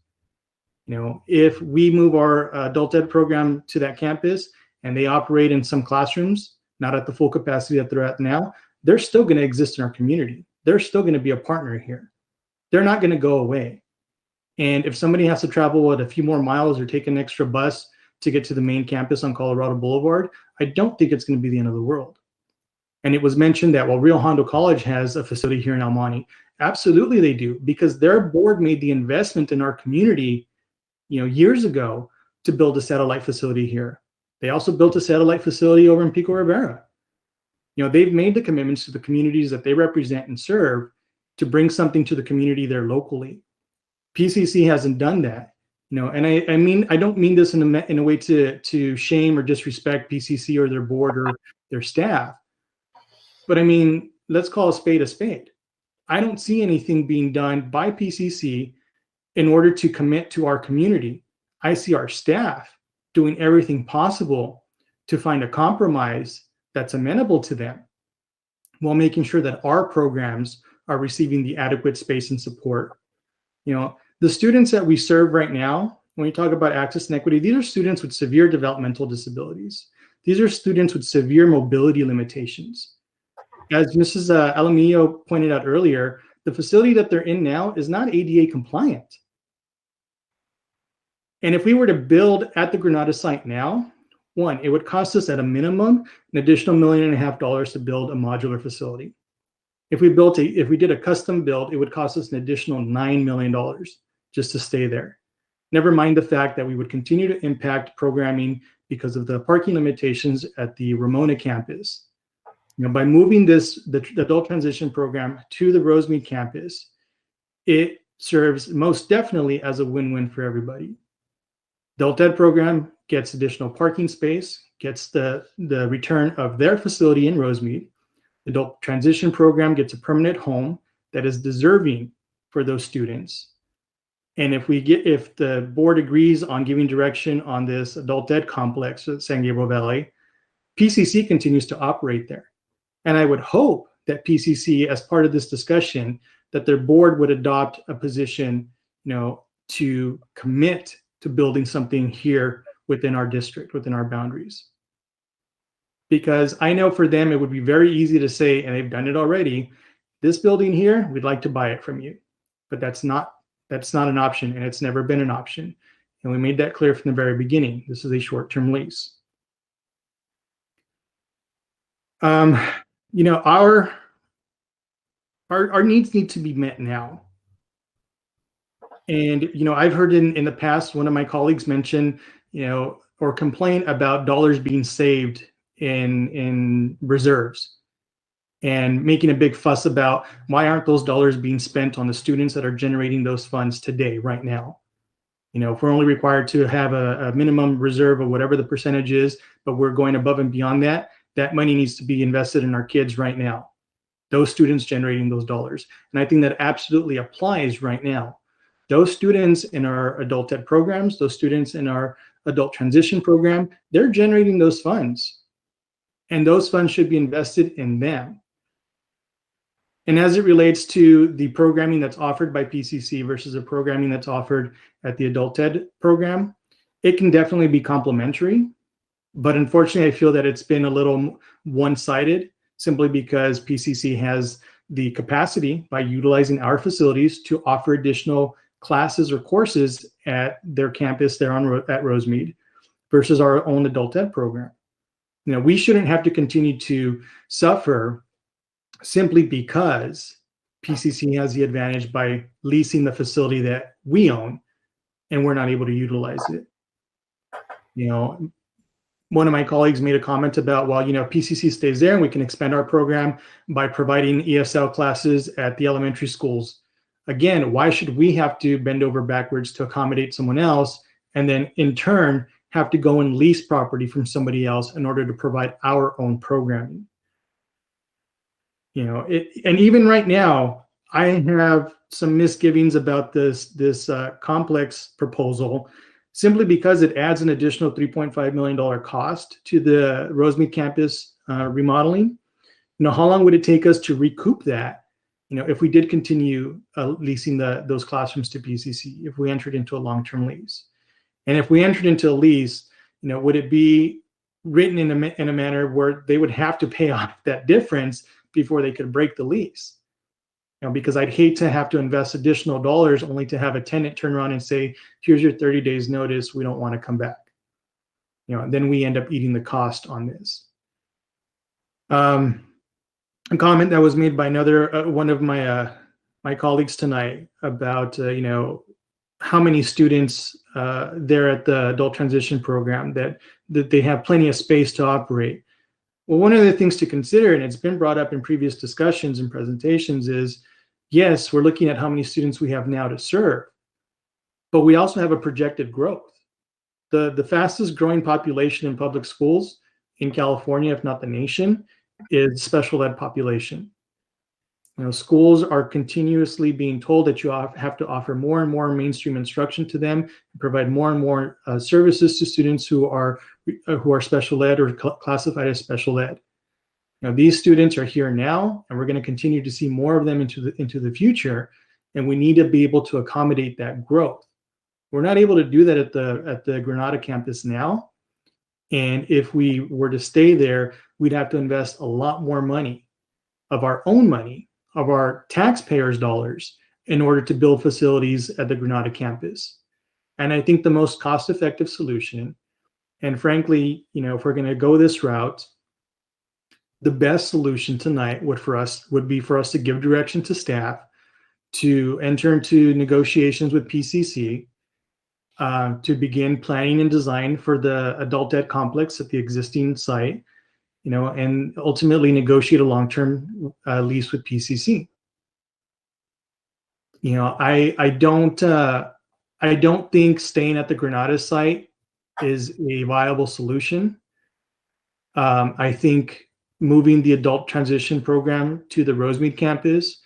If we move our adult ed program to that campus and they operate in some classrooms, not at the full capacity that they're at now, they're still going to exist in our community. they're still going to be a partner here. They're not going to go away. And if somebody has to travel a few more miles or take an extra bus to get to the main campus on Colorado Boulevard, I don't think it's going to be the end of the world. And it was mentioned that, well, Rio Hondo College has a facility here in El Monte. Absolutely they do, because their board made the investment in our community, years ago to build a satellite facility here. They also built a satellite facility over in Pico Rivera. They've made the commitments to the communities that they represent and serve to bring something to the community there locally. PCC hasn't done that, and I don't mean this in a way to shame or disrespect PCC or their board or their staff, but I mean, let's call a spade a spade. I don't see anything being done by PCC in order to commit to our community. I see our staff doing everything possible to find a compromise that's amenable to them, while making sure that our programs are receiving the adequate space and support. The students that we serve right now, when we talk about access and equity, these are students with severe developmental disabilities. These are students with severe mobility limitations. As Mrs. Alamillo pointed out earlier, the facility that they're in now is not ADA compliant. And if we were to build at the Granada site now, one, it would cost us at a minimum an additional $1.5 million to build a modular facility. If we did a custom build, it would cost us an additional $9 million just to stay there. Never mind the fact that we would continue to impact programming because of the parking limitations at the Ramona campus. By moving the adult transition program to the Rosemead campus, it serves most definitely as a win-win for everybody. Adult Ed program gets additional parking space, gets the return of their facility in Rosemead. The adult transition program gets a permanent home that is deserving for those students. And if the board agrees on giving direction on this adult ed complex at San Gabriel Valley, PCC continues to operate there. And I would hope that PCC, as part of this discussion, that their board would adopt a position, to commit to building something here within our district, within our boundaries. Because I know for them, it would be very easy to say, and they've done it already, this building here, we'd like to buy it from you. But that's not an option, and it's never been an option. And we made that clear from the very beginning. This is a short-term lease. Our needs need to be met now. And, I've heard in the past, one of my colleagues mention, or complain about dollars being saved in reserves, and making a big fuss about why aren't those dollars being spent on the students that are generating those funds today, right now. If we're only required to have a minimum reserve of whatever the percentage is, but we're going above and beyond that, that money needs to be invested in our kids right now, those students generating those dollars. And I think that absolutely applies right now. Those students in our adult ed programs, those students in our adult transition program, they're generating those funds. And those funds should be invested in them. And as it relates to the programming that's offered by PCC versus the programming that's offered at the adult ed program, it can definitely be complementary. But unfortunately, I feel that it's been a little one-sided, simply because PCC has the capacity, by utilizing our facilities, to offer additional classes or courses at their campus there at Rosemead, versus our own adult ed program. We shouldn't have to continue to suffer simply because PCC has the advantage by leasing the facility that we own, and we're not able to utilize it. One of my colleagues made a comment about, well, PCC stays there and we can expand our program by providing ESL classes at the elementary schools. Again, why should we have to bend over backwards to accommodate someone else, and then in turn have to go and lease property from somebody else in order to provide our own programming? And even right now, I have some misgivings about this complex proposal, simply because it adds an additional $3.5 million cost to the Rosemead campus remodeling. How long would it take us to recoup that? If we did continue leasing those classrooms to PCC, if we entered into a long-term lease. And if we entered into a lease, would it be written in a manner where they would have to pay off that difference before they could break the lease? because I'd hate to have to invest additional dollars only to have a tenant turn around and say, here's your 30 days notice, we don't want to come back. And then we end up eating the cost on this. A comment that was made by another one of my my colleagues tonight about how many students there at the adult transition program that they have plenty of space to operate. Well, one of the things to consider, and it's been brought up in previous discussions and presentations, is yes, we're looking at how many students we have now to serve, but we also have a projected growth. The fastest growing population in public schools in California, if not the nation, is special ed population. Schools are continuously being told that you have to offer more and more mainstream instruction to them, and provide more and more services to students who are special ed or classified as special ed. These students are here now, and we're going to continue to see more of them into the future, and we need to be able to accommodate that growth. We're not able to do that at the Granada campus now, and if we were to stay there, we'd have to invest a lot more money, of our own money, of our taxpayers' dollars, in order to build facilities at the Granada campus. And I think the most cost-effective solution, and frankly, if we're going to go this route, the best solution tonight would be for us to give direction to staff to enter into negotiations with PCC to begin planning and design for the adult ed complex at the existing site, and ultimately negotiate a long-term lease with PCC. I don't think staying at the Granada site is a viable solution. I think moving the adult transition program to the Rosemead campus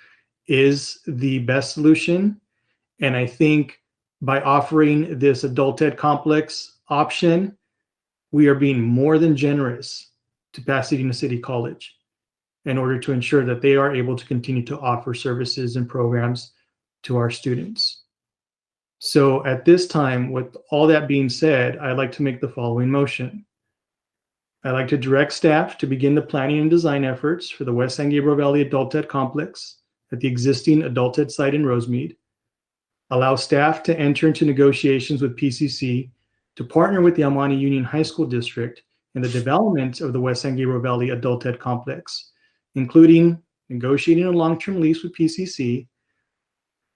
is the best solution. And I think by offering this adult ed complex option, we are being more than generous to Pasadena City College in order to ensure that they are able to continue to offer services and programs to our students. So at this time, with all that being said, I'd like to make the following motion. I'd like to direct staff to begin the planning and design efforts for the West San Gabriel Valley Adult Ed Complex at the existing adult ed site in Rosemead. Allow staff to enter into negotiations with PCC to partner with the El Monte Union High School District in the development of the West San Gabriel Valley Adult Ed Complex, including negotiating a long-term lease with PCC,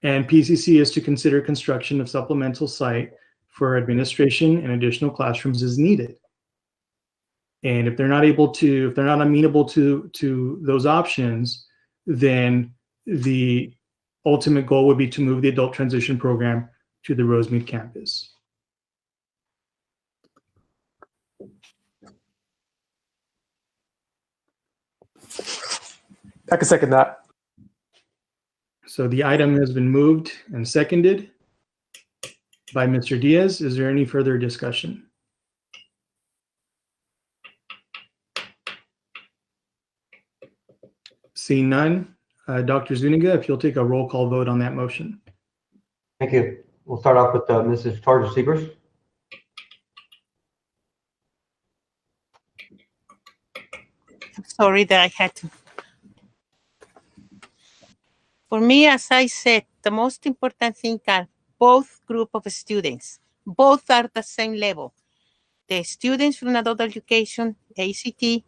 and PCC is to consider construction of supplemental site for administration and additional classrooms as needed. And if they're not amenable to those options, then the ultimate goal would be to move the adult transition program to the Rosemead campus. I can second that. So the item has been moved and seconded by Mr. Diaz. Is there any further discussion? Seeing none, Dr. Zuniga, if you'll take a roll call vote on that motion. Thank you. We'll start off with Mrs. Tarja-Siebers. Sorry that I had to. For me, as I said, the most important thing are both group of students. Both are the same level. The students from adult education, ACT,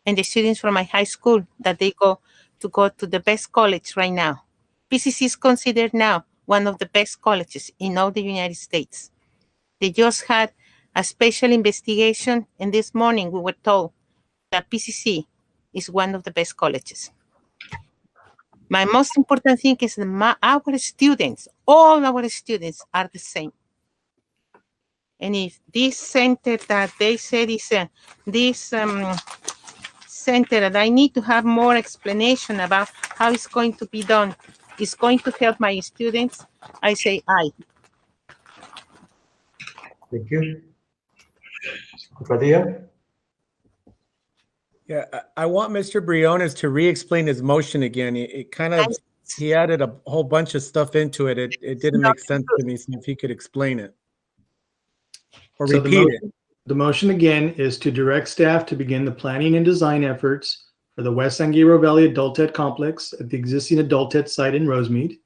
and the students from my high school that they go to the best college right now. PCC is considered now one of the best colleges in all the United States. They just had a special investigation, and this morning we were told that PCC is one of the best colleges. My most important thing is that our students, all our students are the same. And if this center that they said is center that I need to have more explanation about how it's going to be done, is going to help my students, I say aye. Thank you. Padilla? Yeah, I want Mr. Briones to re-explain his motion again. It kind of, he added a whole bunch of stuff into it. It didn't make sense to me, so if he could explain it. Or So repeat it. the motion again is to direct staff to begin the planning and design efforts for the West San Gabriel Valley Adult Ed Complex at the existing Adult Ed site in Rosemead,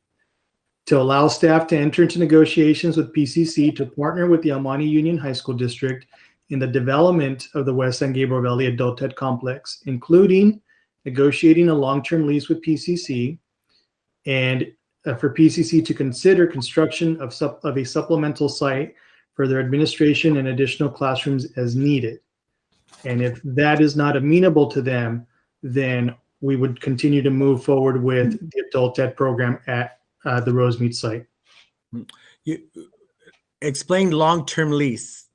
to allow staff to enter into negotiations with PCC to partner with the El Monte Union High School District in the development of the West San Gabriel Valley Adult Ed Complex, including negotiating a long-term lease with PCC, and for PCC to consider construction of a supplemental site for their administration and additional classrooms as needed. And if that is not amenable to them, then we would continue to move forward with the adult ed program at the Rosemead site. You explain long-term lease.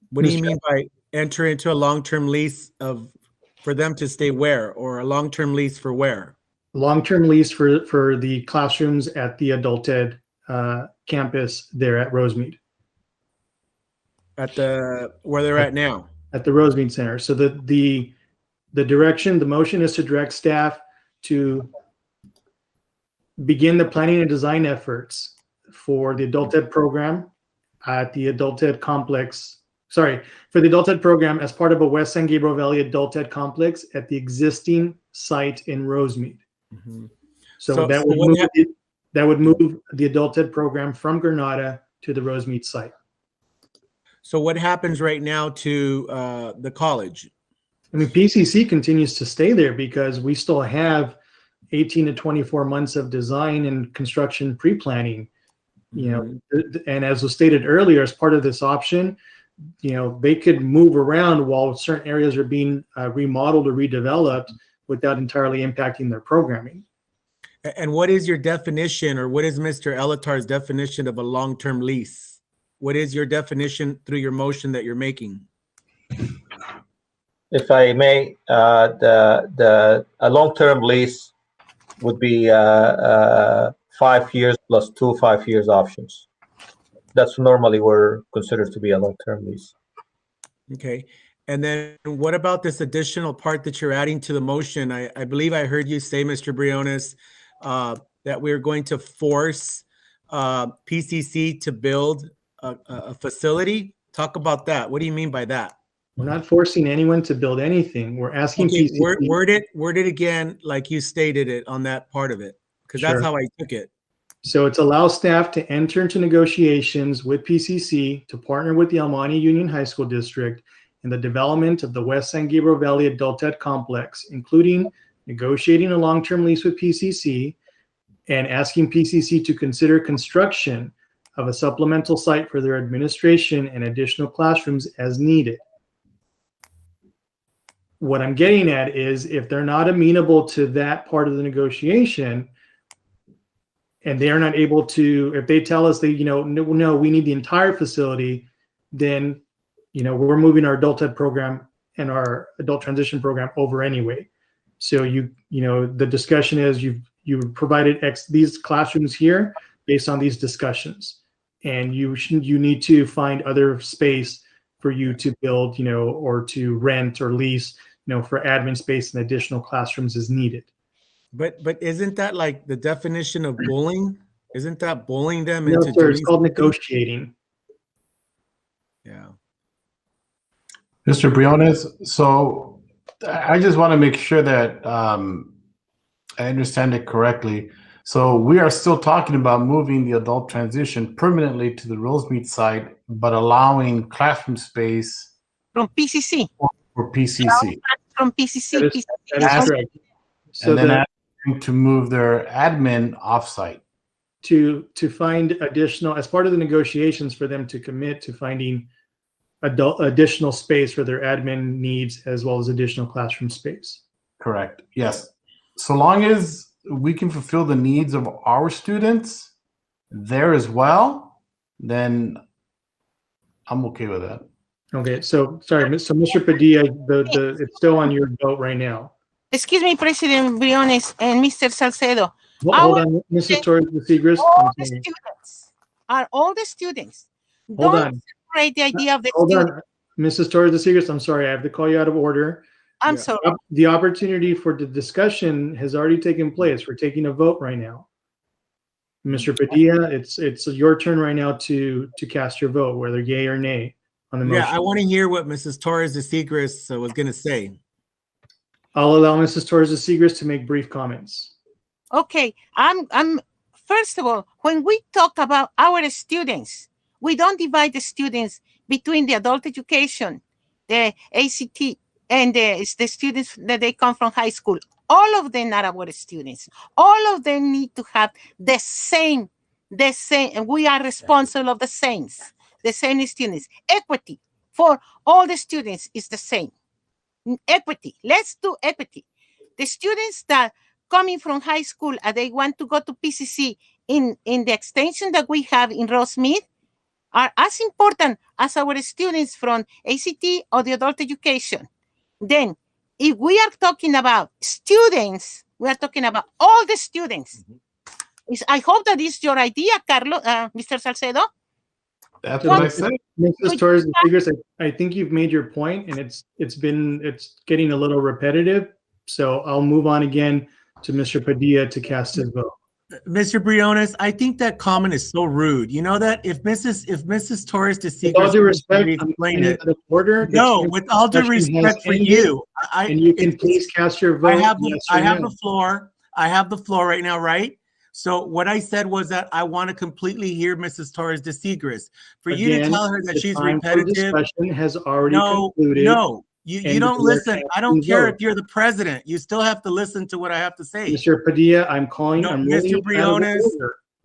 What do you mean by enter into a long-term lease for them to stay where, or a long-term lease for where? Long-term lease for the classrooms at the adult ed campus there at Rosemead. At where they're at now? At the Rosemead Center. So the direction, the motion is to direct staff to begin the planning and design efforts for the adult ed program at the adult ed complex. Sorry, for the adult ed program as part of a West San Gabriel Valley adult ed complex at the existing site in Rosemead. Mm-hmm. So that would move the adult ed program from Granada to the Rosemead site. So what happens right now to the college? I mean, PCC continues to stay there because we still have 18 to 24 months of design and construction pre-planning, you know, and as was stated earlier, as part of this option, you know, they could move around while certain areas are being remodeled or redeveloped without entirely impacting their programming. And what is your definition, or what is Mr. Elatar's definition of a long-term lease? What is your definition through your motion that you're making? If I may, a long-term lease would be 5 years plus 2 5-year options. That's normally were considered to be a long-term lease. Okay. And then what about this additional part that you're adding to the motion? I believe I heard you say, Mr. Briones, that we're going to force PCC to build a facility. Talk about that. What do you mean by that? We're not forcing anyone to build anything. We're asking PCC. Word it again like you stated it on that part of it, because that's how I took it. So it's allow staff to enter into negotiations with PCC to partner with the El Monte Union High School District in the development of the West San Gabriel Valley Adult Ed Complex, including negotiating a long-term lease with PCC and asking PCC to consider construction of a supplemental site for their administration and additional classrooms as needed. What I'm getting at is if they're not amenable to that part of the negotiation, and they are not able to, if they tell us they, you know, no, we need the entire facility, then, you know, we're moving our adult ed program and our adult transition program over anyway. So you know, the discussion is you've provided these classrooms here based on these discussions, and you need to find other space for you to build, you know, or to rent or lease, you know, for admin space and additional classrooms as needed. But isn't that like the definition of bullying? Isn't that bullying them No, into sir, doing it's called something? negotiating. Yeah. Mr. Briones, so I just want to make sure that I understand it correctly. So we are still talking about moving the adult transition permanently to the Rosemead site, but allowing classroom space from PCC. For PCC. From PCC. That is correct. So and then asking to move their admin offsite. To find additional, as part of the negotiations, for them to commit to finding additional space for their admin needs as well as additional classroom space. Correct. Yes. So long as we can fulfill the needs of our students there as well, then I'm okay with that. Okay. So sorry. So Mr. Padilla, it's still on your vote right now. Excuse me, President Briones and Mr. Salcedo. Hold on, Mrs. Torres de Seigres. All the students. Hold on. Separate the idea of the Hold students. on, Mrs. Torres de Seigres. I'm sorry, I have to call you out of order. I'm sorry. The opportunity for the discussion has already taken place. We're taking a vote right now. Mr. Padilla, it's your turn right now to cast your vote, whether yay or nay on the motion. Yeah, I want to hear what Mrs. Torres de Seigres was going to say. I'll allow Mrs. Torres de Seigres to make brief comments. Okay, I'm first of all, when we talk about our students, we don't divide the students between the adult education, the ACT, and the students that they come from high school. All of them are our students. All of them need to have the same, and we are responsible of the same students. Equity for all the students is the same. Equity, let's do equity. The students that coming from high school and they want to go to PCC in the extension that we have in Rosemead are as important as our students from ACT or the adult education. Then, if we are talking about students, we are talking about all the students. I hope that is your idea, Carlos, Mr. Salcedo. That's what I said. Mrs. Torres de Seigres, I think you've made your point, and it's getting a little repetitive. So I'll move on again to Mr. Padilla to cast his vote. Mr. Briones, I think that comment is so rude. You know that if Mrs. Torres de With all Seigres due respect, explain it. the order. No, with all due respect for you, and you can please cast your vote. I have the floor. I have the floor right now, right? So what I said was that I want to completely hear Mrs. Torres de Seigres. For you to tell her that she's repetitive. Discussion has already concluded. No, you don't listen. I don't care if you're the president. You still have to listen to what I have to say. Mr. Padilla, I'm calling. I'm Mr. Briones.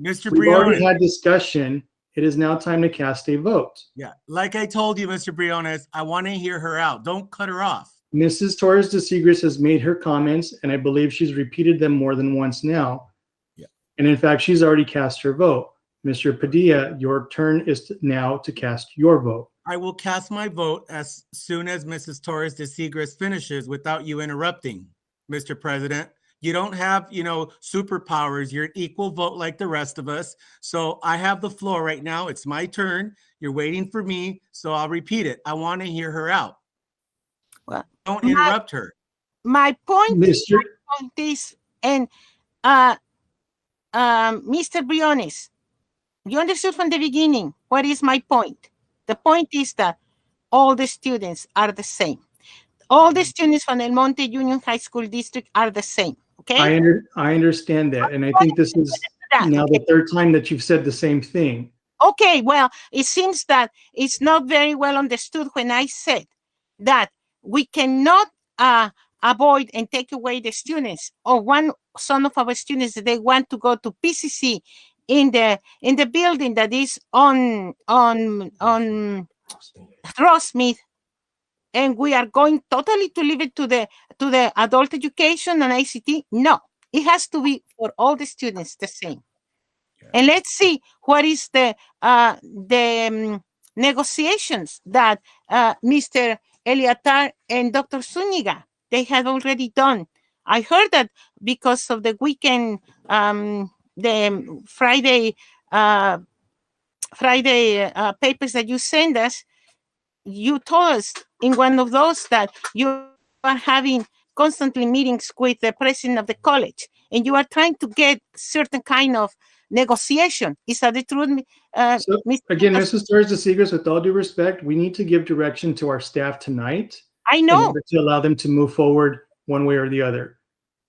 Mr. We've already Briones. had discussion. It is now time to cast a vote. Yeah, like I told you, Mr. Briones, I want to hear her out. Don't cut her off. Mrs. Torres de Seigres has made her comments, and I believe she's repeated them more than once now. Yeah. And in fact, she's already cast her vote. Mr. Padilla, your turn is now to cast your vote. I will cast my vote as soon as Mrs. Torres de Seigres finishes without you interrupting, Mr. President. You don't have, superpowers. You're an equal vote like the rest of us. So I have the floor right now. It's my turn. You're waiting for me. So I'll repeat it. I want to hear her out. Well, don't interrupt her. My point is, and Mr. Briones, you understood from the beginning what is my point. The point is that all the students are the same. All the students from El Monte Union High School District are the same. Okay. I understand that, and I think this is now the third time that you've said the same thing. Okay, well, it seems that it's not very well understood when I said that we cannot avoid and take away the students, or some of our students that they want to go to PCC in the building that is on Rosemead, and we are going totally to leave it to the adult education and ACT. No, it has to be for all the students the same. And let's see what is the negotiations that Mr. Eleatar and Dr. Zuniga, they have already done. I heard that because of the weekend, the Friday papers that you send us, you told us in one of those that you are having constantly meetings with the president of the college, and you are trying to get certain kind of negotiation. Is that the truth? So, again, Mrs. Torres de Seigres, with all due respect, we need to give direction to our staff tonight. I know. In order to allow them to move forward one way or the other.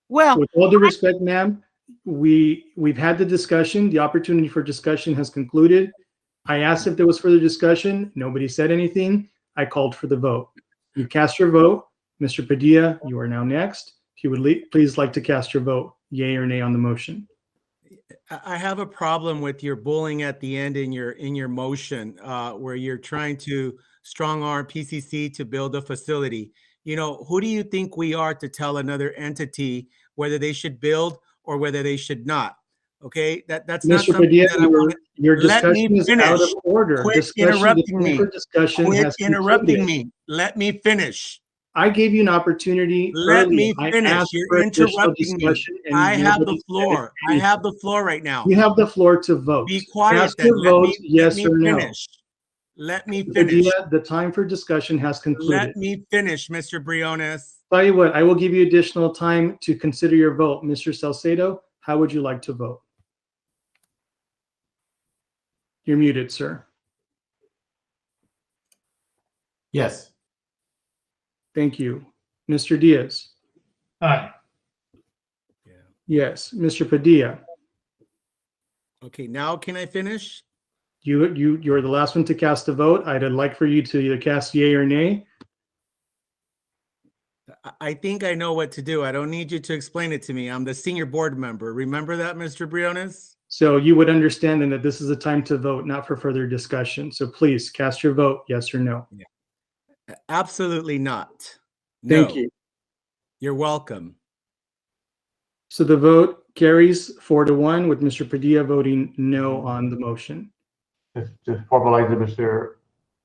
Well, with all due respect, ma'am, we've had the discussion. The opportunity for discussion has concluded. I asked if there was further discussion. Nobody said anything. I called for the vote. You cast your vote. Mr. Padilla, you are now next. If you would please like to cast your vote, yay or nay on the motion. I have a problem with your bullying at the end in your motion, where you're trying to strong arm PCC to build a facility. Who do you think we are to tell another entity whether they should build or whether they should not? Okay, that's not Mr. something Padilla, that I want. your Let me discussion is finish. out of order. Quit interrupting me. Quit interrupting me. Let me finish. I gave you an opportunity. Let me I finish. asked You're for additional interrupting me. discussion, and I have the nobody said floor. I anything. have the floor right now. You have the floor to vote. Be quiet Cast then. your Let vote, me yes or no. finish. Let me Mr. finish. Padilla, the time for discussion has concluded. Let me finish, Mr. Briones. Tell you what, I will give you additional time to consider your vote. Mr. Salcedo, how would you like to vote? You're muted, sir. Yes. Thank you. Mr. Diaz, Aye. Yes. Mr. Padilla, Okay, now can I finish? you're the last one to cast a vote. I'd like for you to either cast yay or nay. I think I know what to do. I don't need you to explain it to me. I'm the senior board member. Remember that, Mr. Briones? So you would understand then that this is a time to vote, not for further discussion. So please cast your vote, yes or no. Absolutely not. Thank No. you. You're welcome. So the vote carries 4-1 with Mr. Padilla voting no on the motion. Just formalize it, Mr.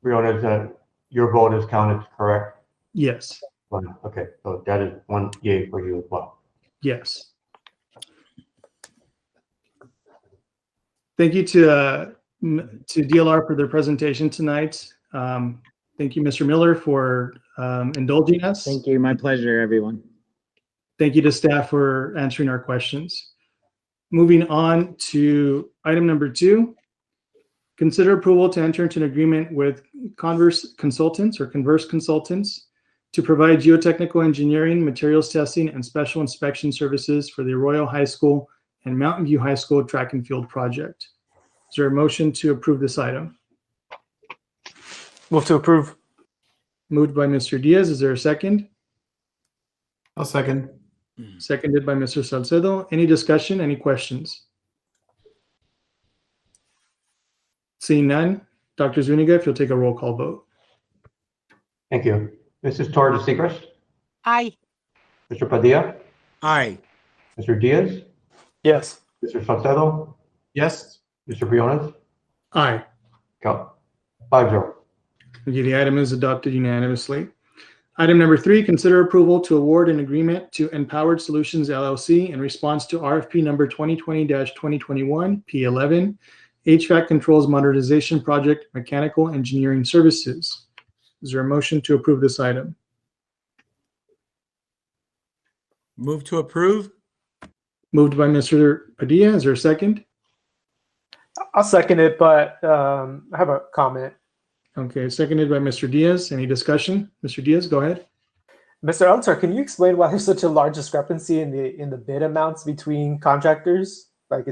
Briones, that your vote is counted, correct? Yes. Okay, so that is one yay for you as well. Yes. Thank you to DLR for their presentation tonight. Thank you, Mr. Miller, for indulging us. Thank you. My pleasure, everyone. Thank you to staff for answering our questions. Moving on to item number 2, consider approval to enter into an agreement with Converse Consultants to provide geotechnical engineering, materials testing, and special inspection services for the Arroyo High School and Mountain View High School track and field project. Is there a motion to approve this item? Move to approve. Moved by Mr. Diaz. Is there a second? I'll second. Seconded by Mr. Salcedo. Any discussion? Any questions? Seeing none, Dr. Zuniga, if you'll take a roll call vote. Thank you. Mrs. Torres de Seigres? Aye. Mr. Padilla? Aye. Mr. Diaz? Yes. Mr. Salcedo? Yes. Mr. Briones? Aye. Go. 5-0. Okay, the item is adopted unanimously. Item number 3, consider approval to award an agreement to Empowered Solutions LLC in response to RFP number 2020-2021 P11 HVAC Controls Modernization Project Mechanical Engineering Services. Is there a motion to approve this item? Move to approve. Moved by Mr. Padilla. Is there a second? I'll second it, but I have a comment. Okay, seconded by Mr. Diaz. Any discussion? Mr. Diaz, go ahead. Mr. Elter, can you explain why there's such a large discrepancy in the bid amounts between contractors? Like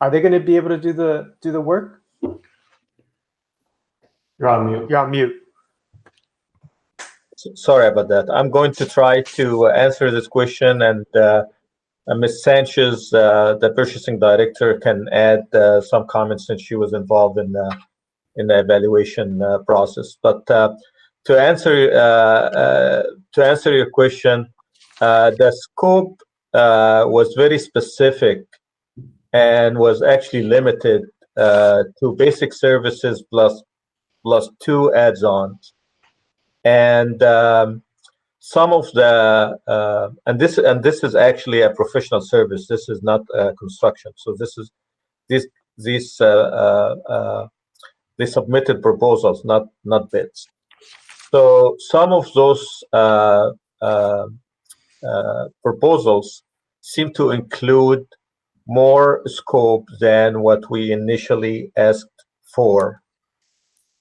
are they going to be able to do the work? You're on mute. You're on mute. Sorry about that. I'm going to try to answer this question, and Ms. Sanchez, the purchasing director, can add some comments since she was involved in the evaluation process. But to answer your question, the scope was very specific and was actually limited to basic services plus 2 add-ons, and some of the and this is actually a professional service. This is not construction. So these they submitted proposals, not bids. So some of those proposals seem to include more scope than what we initially asked for.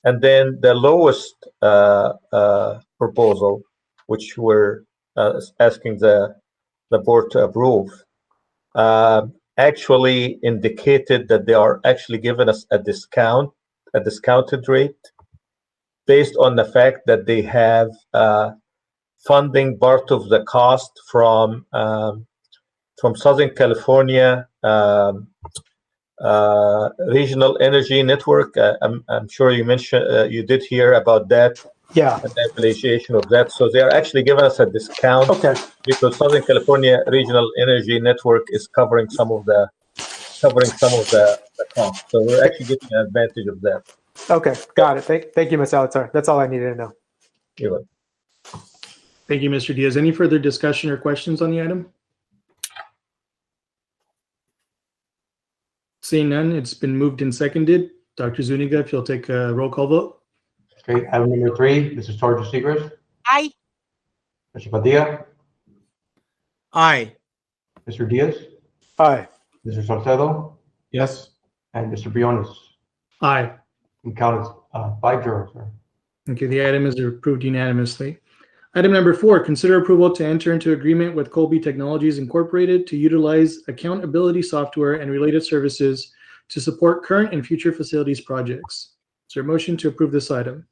And then the lowest proposal, which we're asking the board to approve, actually indicated that they are actually giving us a discounted rate based on the fact that they have funding part of the cost from Southern California Regional Energy Network. I'm sure you mentioned you did hear about that. Yeah. And the affiliation of that. So they are actually giving us a discount. Okay. Because Southern California Regional Energy Network is covering some of the cost. So we're actually getting an advantage of that. Okay, got it. Thank you, Ms. Alatar. That's all I needed to know. You're welcome. Thank you, Mr. Diaz. Any further discussion or questions on the item? Seeing none, it's been moved and seconded. Dr. Zuniga, if you'll take a roll call vote. Okay, item number 3, Mrs. Torres de Seigres? Aye. Mr. Padilla? Aye. Mr. Diaz? Aye. Mr. Salcedo? Yes. And Mr. Briones? Aye. And count as 5-0, sir. Okay, the item is approved unanimously. Item number 4, consider approval to enter into agreement with Colby Technologies Incorporated to utilize accountability software and related services to support current and future facilities projects. Is there a motion to approve this item?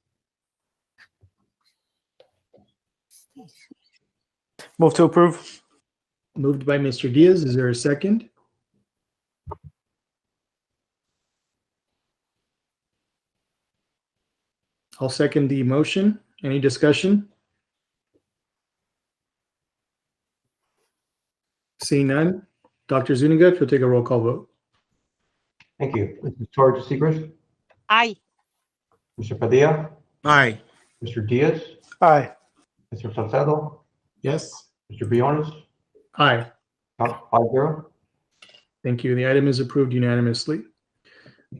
Move to approve. Moved by Mr. Diaz. Is there a second? I'll second the motion. Any discussion? Seeing none. Dr. Zuniga, if you'll take a roll call vote. Thank you. Mrs. Torres de Seigres, Aye. Mr. Padilla, Aye. Mr. Diaz, Aye. Mr. Salcedo, Yes. Mr. Briones, Aye. count 5-0. Thank you. The item is approved unanimously.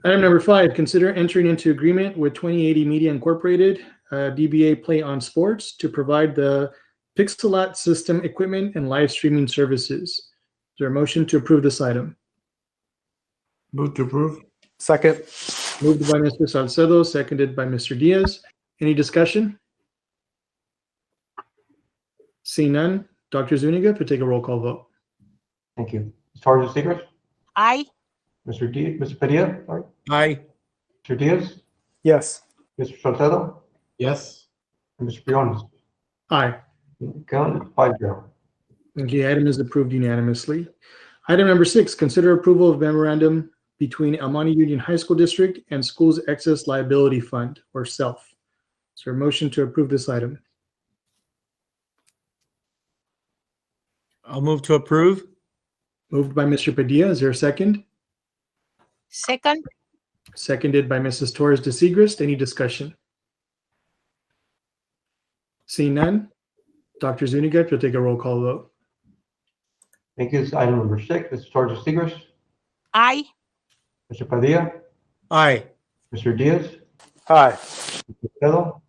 Item number 5, consider entering into agreement with 2080 Media Incorporated, DBA Play on Sports, to provide the Pixelat system equipment and live streaming services. Is there a motion to approve this item? Move to approve. Second. Moved by Mr. Salcedo, seconded by Mr. Diaz. Any discussion? Seeing none. Dr. Zuniga, if you take a roll call vote. Thank you. Mrs. Torres de Seigres, Aye. Mr. Padilla, sorry, Aye. Mr. Diaz, Yes. Mr. Salcedo, Yes. and Mr. Briones. Aye. Count 5-0. Thank you. The item is approved unanimously. Item number 6, consider approval of memorandum between El Monte Union High School District and Schools Excess Liability Fund, or SELF. Is there a motion to approve this item? I'll move to approve. Moved by Mr. Padilla. Is there a second? Second. Seconded by Mrs. Torres de Seigres. Any discussion? Seeing none. Dr. Zuniga, if you'll take a roll call vote. Thank you. This is item number 6. Mrs. Torres de Seigres, Aye. Mr. Padilla, Aye. Mr. Diaz, Aye. Mr. Salcedo,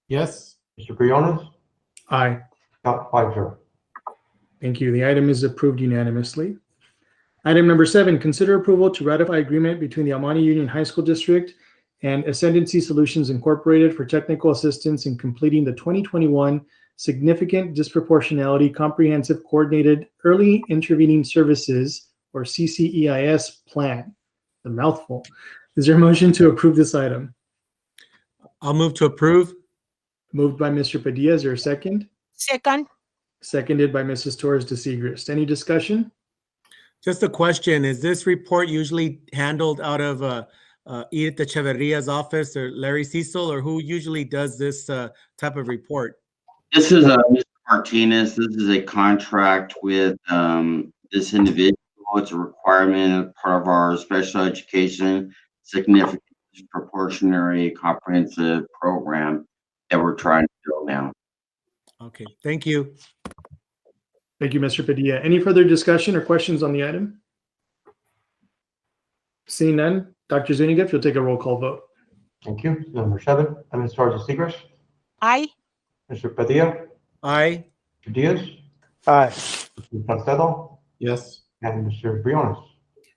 Yes. Mr. Briones, Aye. count 5-0. Thank you. The item is approved unanimously. Item number 7, consider approval to ratify agreement between the El Monte Union High School District and Ascendancy Solutions Incorporated for technical assistance in completing the 2021 Significant Disproportionality Comprehensive Coordinated Early Intervening Services, or CCEIS plan. A mouthful. Is there a motion to approve this item? I'll move to approve. Moved by Mr. Padilla. Is there a second? Second. Seconded by Mrs. Torres de Seigres. Any discussion? Just a question. Is this report usually handled out of Edith Echeverria's office or Larry Cecil, or who usually does this type of report? This is Mr. Martinez. This is a contract with this individual. It's a requirement, part of our special education significant disproportionary comprehensive program that we're trying to build now. Okay, thank you. Thank you, Mr. Padilla. Any further discussion or questions on the item? Seeing none, Dr. Zuniga, if you'll take a roll call vote. Thank you. Number 7, Mrs. Torres de Seigres, Aye. Mr. Padilla, Aye. Mr. Diaz, Aye. Mr. Salcedo, Yes. and Mr. Briones,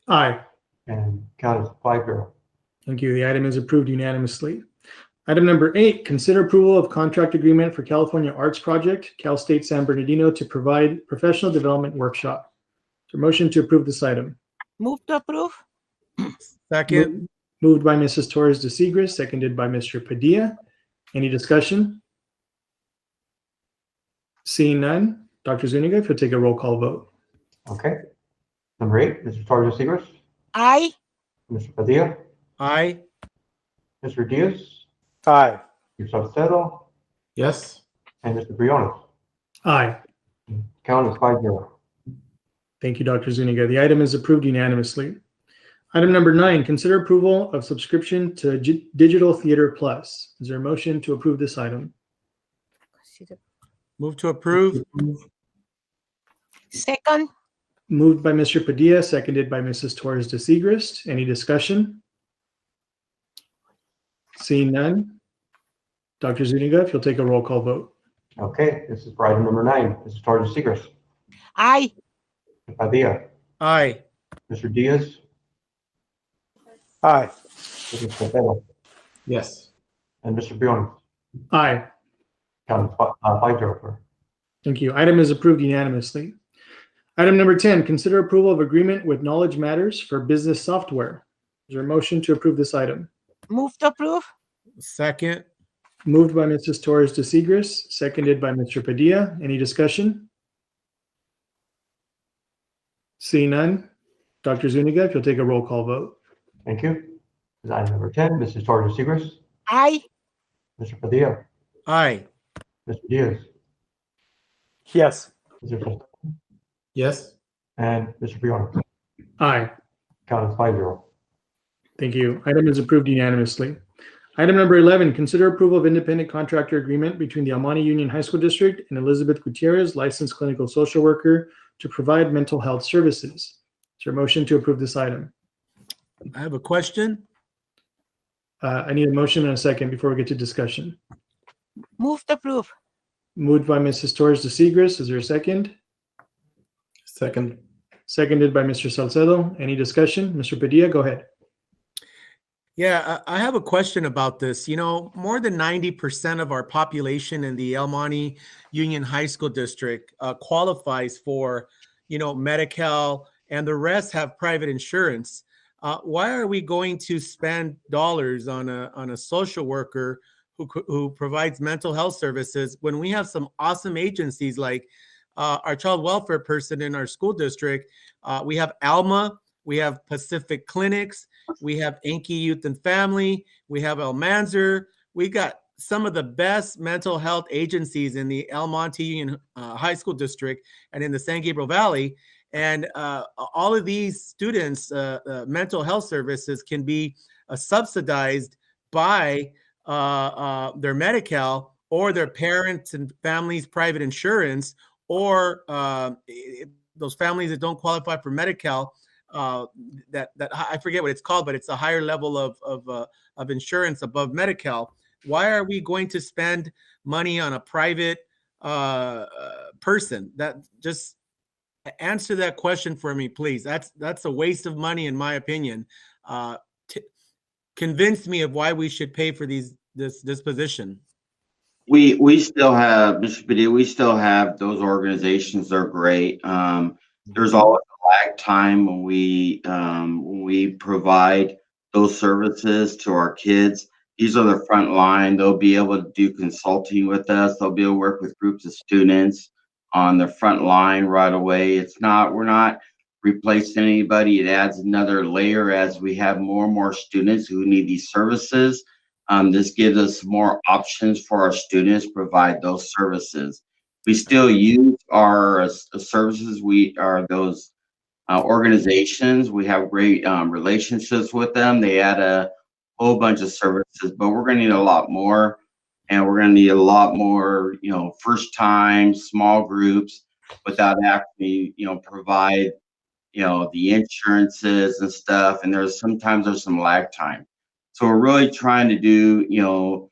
Aye. and count is 5-0. Thank you. The item is approved unanimously. Item number 8, consider approval of contract agreement for California Arts Project, Cal State San Bernardino, to provide professional development workshop. Is there a motion to approve this item? Move to approve. Second. Moved by Mrs. Torres de Seigres, seconded by Mr. Padilla. Any discussion? Seeing none, Dr. Zuniga, if you'll take a roll call vote. Okay. Number 8, Mr. Torres de Seigres, Aye. Mr. Padilla, Aye. Mr. Diaz, Aye. Mr. Salcedo, Yes. and Mr. Briones. Aye. Count is 5-0. Thank you, Dr. Zuniga. The item is approved unanimously. Item number 9, consider approval of subscription to Digital Theater Plus. Is there a motion to approve this item? Move to approve. Second. Moved by Mr. Padilla, seconded by Mrs. Torres de Seigres. Any discussion? Seeing none. Dr. Zuniga, if you'll take a roll call vote. Okay, this is for item number 9, Mrs. Torres de Seigres, Aye. Mr. Padilla, Aye. Mr. Diaz, Aye. Mr. Salcedo, Yes. and Mr. Briones. Aye. Count 5-0, sir. Thank you. Item is approved unanimously. Item number 10, consider approval of agreement with Knowledge Matters for business software. Is there a motion to approve this item? Move to approve. Second. Moved by Mrs. Torres de Seigres, seconded by Mr. Padilla. Any discussion? Seeing none. Dr. Zuniga, if you'll take a roll call vote. Thank you. This is item number 10, Mrs. Torres de Seigres, Aye. Mr. Padilla, Aye. Mr. Diaz, Yes. Mr. Trustees, Yes. and Mr. Briones. Aye. Count 5-0. Thank you. Item is approved unanimously. Item number 11, consider approval of independent contractor agreement between the Almani Union High School District and Elizabeth Gutierrez, licensed clinical social worker, to provide mental health services. Is there a motion to approve this item? I have a question. I need a motion and a second before we get to discussion. Move to approve. Moved by Mrs. Torres de Seigres. Is there a second? Second. Seconded by Mr. Salcedo. Any discussion? Mr. Padilla, go ahead. Yeah, I have a question about this. You know, more than 90% of our population in the El Monte Union High School District qualifies for, you know, Medi-Cal, and the rest have private insurance. Why are we going to spend dollars on a social worker who provides mental health services when we have some awesome agencies like our child welfare person in our school district? We have ALMA, we have Pacific Clinics, we have Enki Youth and Family, we have El Manzer. We got some of the best mental health agencies in the El Monte Union High School District and in the San Gabriel Valley. And all of these students' mental health services can be subsidized by their Medi-Cal or their parents and families' private insurance, or those families that don't qualify for Medi-Cal. That I forget what it's called, but it's a higher level of insurance above Medi-Cal. Why are we going to spend money on a private person? That just answer that question for me, please. That's a waste of money, in my opinion. Convince me of why we should pay for this position. We still have, Mr. Padilla, we still have those organizations. They're great. There's always a lag time when we provide those services to our kids. These are the front line. They'll be able to do consulting with us. They'll be able to work with groups of students on the front line right away. We're not replacing anybody. It adds another layer as we have more and more students who need these services. This gives us more options for our students to provide those services. We still use our services. We are those organizations. We have great relationships with them. They add a whole bunch of services, but we're going to need a lot more. And we're going to need a lot more, first time, small groups, without actually, provide, the insurances and stuff. And sometimes there's some lag time. So we're really trying to do,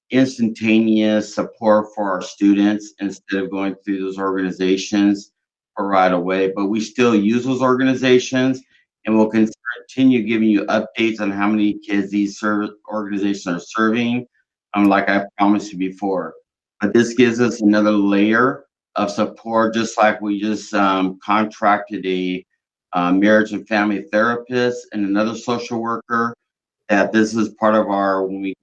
instantaneous support for our students instead of going through those organizations for right away. But we still use those organizations, and we'll continue giving you updates on how many kids these organizations are serving, like I promised you before. But this gives us another layer of support, just like we just contracted a marriage and family therapist and another social worker. That this is part of our, when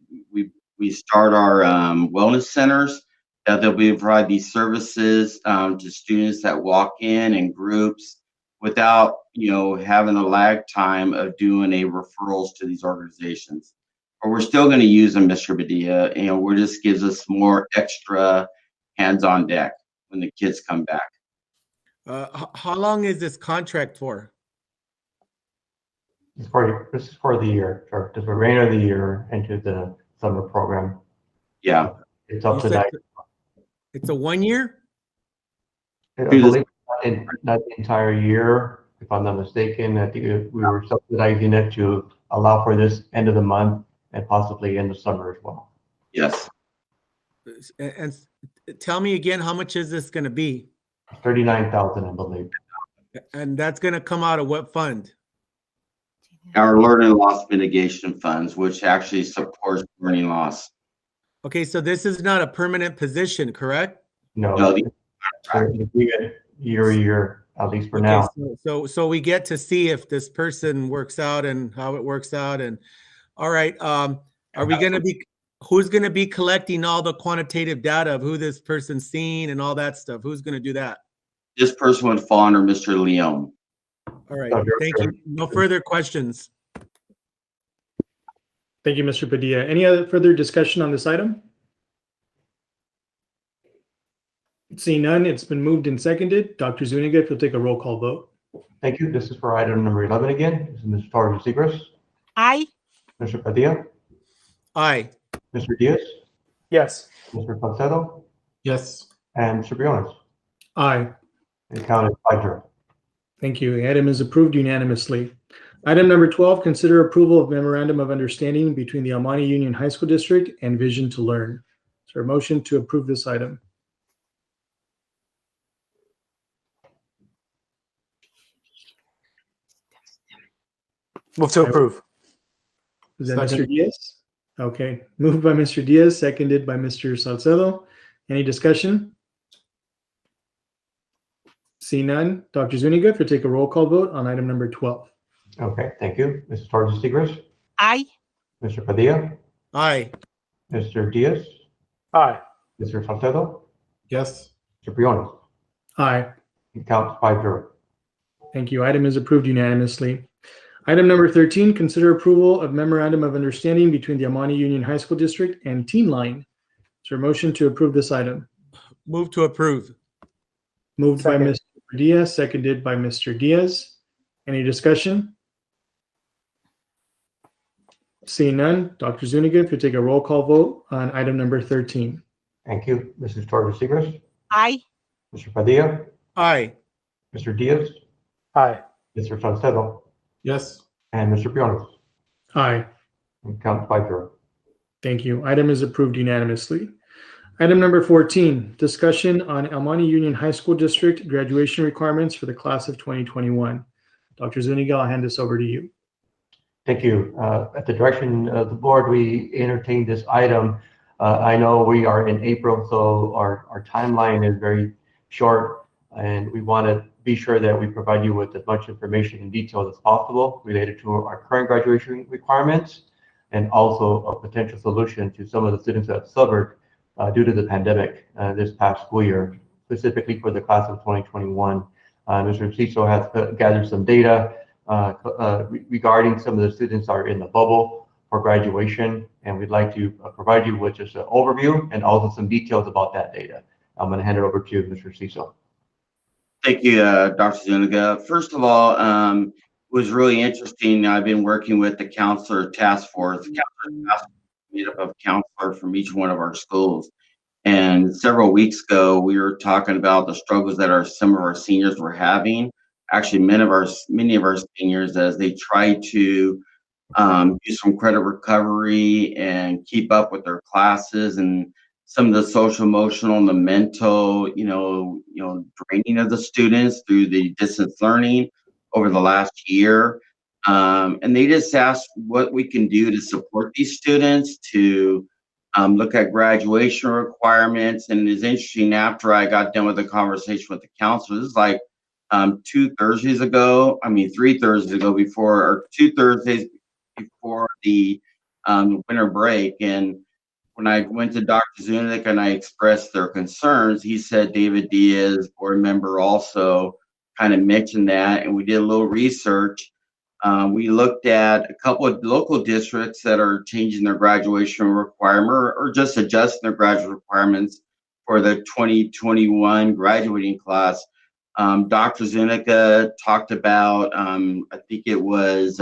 we start our wellness centers, that they'll be able to provide these services to students that walk in groups without, having a lag time of doing a referrals to these organizations. But we're still going to use them, Mr. Padilla. It just gives us more extra hands on deck when the kids come back. How long is this contract for? This is for the year, sir. Just the remainder of the year into the summer program. Yeah. It's up to 9. It's a 1 year? I believe not the entire year, if I'm not mistaken. I think we were subsidizing it to allow for this end of the month and possibly end of summer as well. Yes. And tell me again, how much is this going to be? $39,000, I believe. And that's going to come out of what fund? Our learning loss mitigation funds, which actually supports learning loss. Okay, so this is not a permanent position, correct? No, No, they're year, at least for Okay, now. so we get to see if this person works out and how it works out. And all right, are we going to be, who's going to be collecting all the quantitative data of who this person's seen and all that stuff? Who's going to do that? this person would fall under Mr. Leon. All right, thank you. No further questions. Thank you, Mr. Padilla. Any other further discussion on this item? Seeing none, it's been moved and seconded. Dr. Zuniga, if you'll take a roll call vote. Thank you. This is for item number 11 again. This is Ms. Torres-Segrest. Aye. Mr. Padilla. Aye. Mr. Diaz. Yes. Mr. Salcedo. Yes. And Mr. Briones. Aye. It counted 5-0. Thank you. The item is approved unanimously. Item number 12, consider approval of memorandum of understanding between the El Monte Union High School District and Vision to Learn. Is there a motion to approve this item? Move to approve. Is that Second. Mr. Diaz? Okay, moved by Mr. Diaz, seconded by Mr. Salcedo. Any discussion? See none. Dr. Zuniga, if you take a roll call vote on item number 12. Okay, thank you. Mrs. Torres-Segrest. Aye. Mr. Padilla. Aye. Mr. Diaz. Aye. Mr. Salcedo. Yes. Mr. Briones. Aye. It counts 5-0. Thank you. Item is approved unanimously. Item number 13, consider approval of memorandum of understanding between the El Monte Union High School District and Teen Line. Is there a motion to approve this item? Move to approve. Moved by Second. Mr. Diaz, seconded by Mr. Diaz. Any discussion? Seeing none, Dr. Zuniga, if you take a roll call vote on item number 13. Thank you. Mrs. Torres-Segrest. Aye. Mr. Padilla. Aye. Mr. Diaz. Aye. Mr. Salcedo. Yes. And Mr. Briones. Aye. It counts 5-0. Thank you. Item is approved unanimously. Item number 14, discussion on El Monte Union High School District graduation requirements for the class of 2021. Dr. Zuniga, I'll hand this over to you. Thank you. At the direction of the board, we entertained this item. I know we are in April, so our timeline is very short, and we want to be sure that we provide you with as much information and detail as possible related to our current graduation requirements and also a potential solution to some of the students that suffered due to the pandemic this past school year, specifically for the class of 2021. Mr. Ciso has gathered some data regarding some of the students that are in the bubble for graduation, and we'd like to provide you with just an overview and also some details about that data. I'm going to hand it over to Mr. Ciso. Thank you, Dr. Zuniga. First of all, it was really interesting. I've been working with the counselor task force. The counselor task force is made up of counselors from each one of our schools. And several weeks ago, we were talking about the struggles that some of our seniors were having. Actually, many of our seniors, as they try to do some credit recovery and keep up with their classes and some of the social, emotional, and the mental, draining of the students through the distance learning over the last year. And they just asked what we can do to support these students, to look at graduation requirements. And it's interesting, after I got done with the conversation with the counselors, it's like 3 Thursdays ago or 2 Thursdays before the winter break. And when I went to Dr. Zuniga and I expressed their concerns, he said David Diaz, board member, also kind of mentioned that, and we did a little research. We looked at a couple of local districts that are changing their graduation requirement or just adjusting their graduate requirements for the 2021 graduating class. Dr. Zuniga talked about, I think it was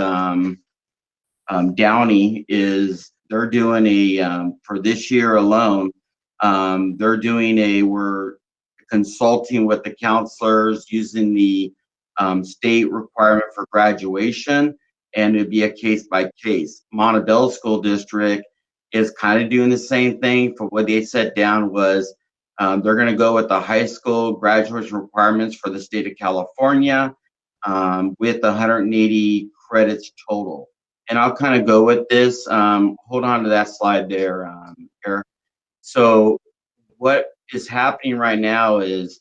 Downey they're doing for this year alone, we're consulting with the counselors using the state requirement for graduation, and it'd be a case by case. Montebello School District is kind of doing the same thing. For what they set down was they're going to go with the high school graduation requirements for the state of California with 180 credits total. And I'll kind of go with this. Hold on to that slide there, Eric. So what is happening right now is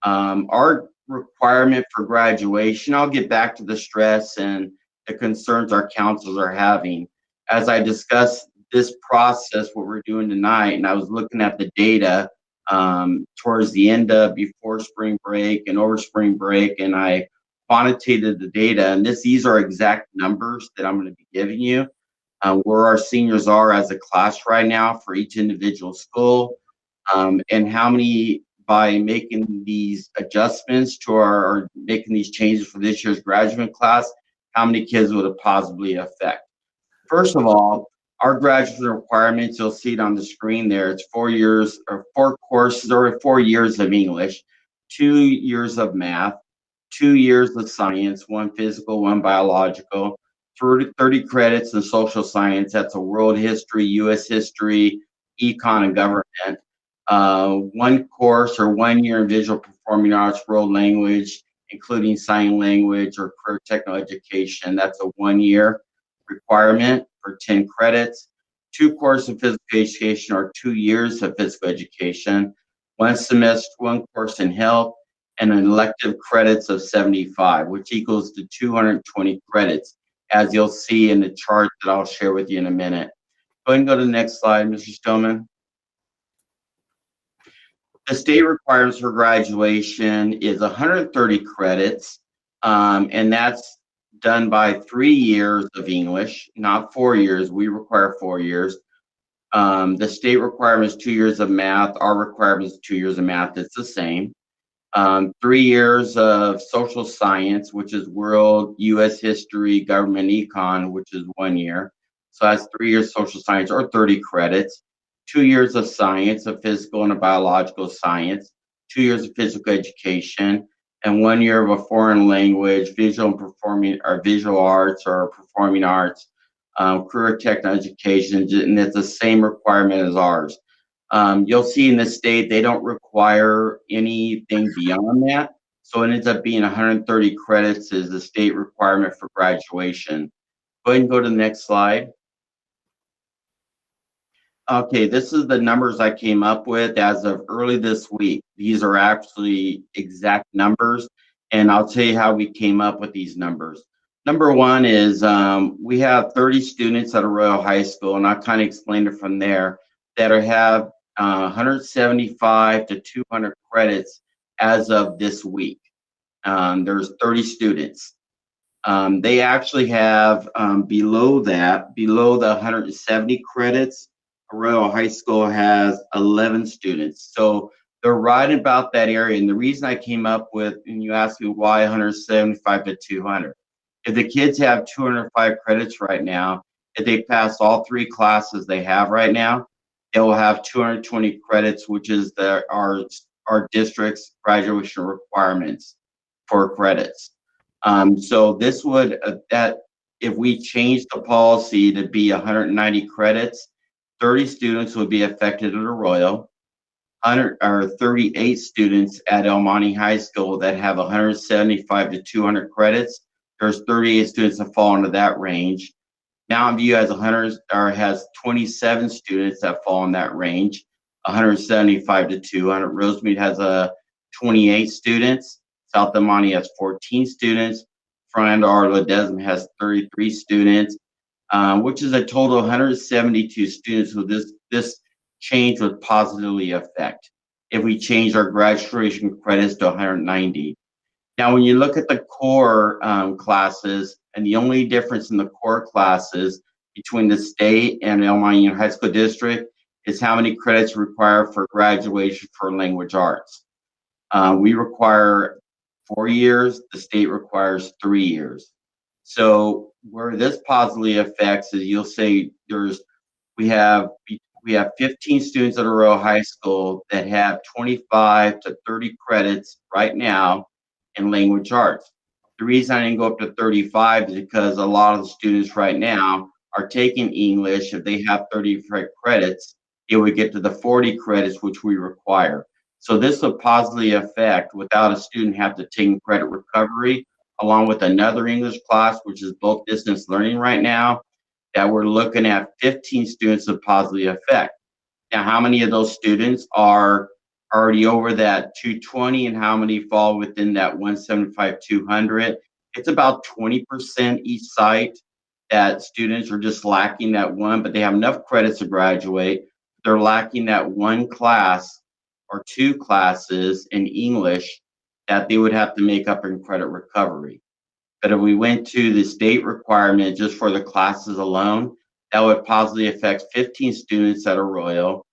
our requirement for graduation, I'll get back to the stress and the concerns our councils are having. As I discuss this process, what we're doing tonight, and I was looking at the data towards the end of before spring break and over spring break, and I quantitated the data, and these are exact numbers that I'm going to be giving you, where our seniors are as a class right now for each individual school, and how many, by making these adjustments to or making these changes for this year's graduate class, how many kids would it possibly affect? First of all, our graduate requirements, you'll see it on the screen there. It's 4 years or 4 courses or 4 years of English, 2 years of math, 2 years of science, 1 physical, 1 biological, 30 credits in social science. That's a world history, U.S. history, econ, and government. 1 course or 1 year in visual performing arts, world language, including sign language or career technical education. That's a 1 year requirement for 10 credits. 2 courses of physical education or 2 years of physical education. 1 semester, 1 course in health, and an elective credits of 75, which equals to 220 credits, as you'll see in the chart that I'll share with you in a minute. Go ahead and go to the next slide, Mr. Stillman. The state requirements for graduation is 130 credits, and that's done by 3 years of English, not 4 years. We require 4 years. The state requirement is 2 years of math. Our requirement is 2 years of math. It's the same. 3 years of social science, which is world, U.S. history, government, econ, which is 1 year. So that's 3 years social science or 30 credits. 2 years of science, a physical and a biological science, 2 years of physical education, and 1 year of a foreign language, visual and performing or visual arts or performing arts, career technical education, and it's the same requirement as ours. You'll see in the state, they don't require anything beyond that. So it ends up being 130 credits is the state requirement for graduation. Go ahead and go to the next slide. Okay, this is the numbers I came up with as of early this week. These are actually exact numbers, and I'll tell you how we came up with these numbers. Number one is we have 30 students at Arroyo High School, and I'll kind of explain it from there, that have 175 to 200 credits as of this week. There's 30 students. They actually have below the 170 credits, Arroyo High School has 11 students. So they're right about that area. And the reason I came up with, and you asked me why 175 to 200. If the kids have 205 credits right now, if they pass all 3 classes they have right now, they will have 220 credits, which is our district's graduation requirements for credits. So this would, that if we change the policy to be 190 credits, 30 students would be affected at Arroyo, 38 students at El Monte High School that have 175 to 200 credits. There's 38 students that fall into that range. Mountain View has 27 students that fall in that range, 175 to 200. Rosemead has 28 students. South El Monte has 14 students. Fernando Ledesma has 33 students, which is a total of 172 students who this change would positively affect if we change our graduation credits to 190. Now, when you look at the core classes, and the only difference in the core classes between the state and El Monte High School District is how many credits required for graduation for language arts. We require 4 years, the state requires 3 years. So where this positively affects is you'll say we have 15 students at Arroyo High School that have 25 to 30 credits right now in language arts. The reason I didn't go up to 35 is because a lot of the students right now are taking English. If they have 30 credits, it would get to the 40 credits, which we require. So this would positively affect without a student have to take credit recovery, along with another English class, which is both distance learning right now, that we're looking at 15 students of positively affect. Now, how many of those students are already over that 220 and how many fall within that 175, 200? It's about 20% each site that students are just lacking that one, but they have enough credits to graduate. They're lacking that one class or two classes in English that they would have to make up in credit recovery. But if we went to the state requirement just for the classes alone, that would positively affect 15 students at Arroyo.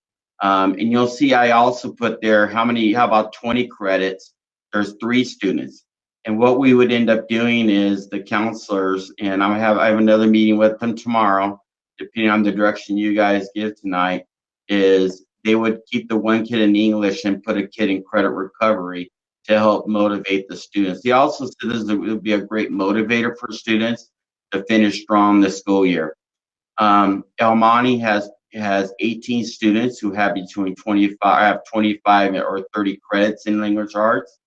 And you'll see I also put there how about 20 credits? There's 3 students. And what we would end up doing is the counselors, and I have another meeting with them tomorrow, depending on the direction you guys give tonight, is they would keep the one kid in English and put a kid in credit recovery to help motivate the students. They also said this would be a great motivator for students to finish strong this school year. El Monte has 18 students who have between 25 or 30 credits in language arts.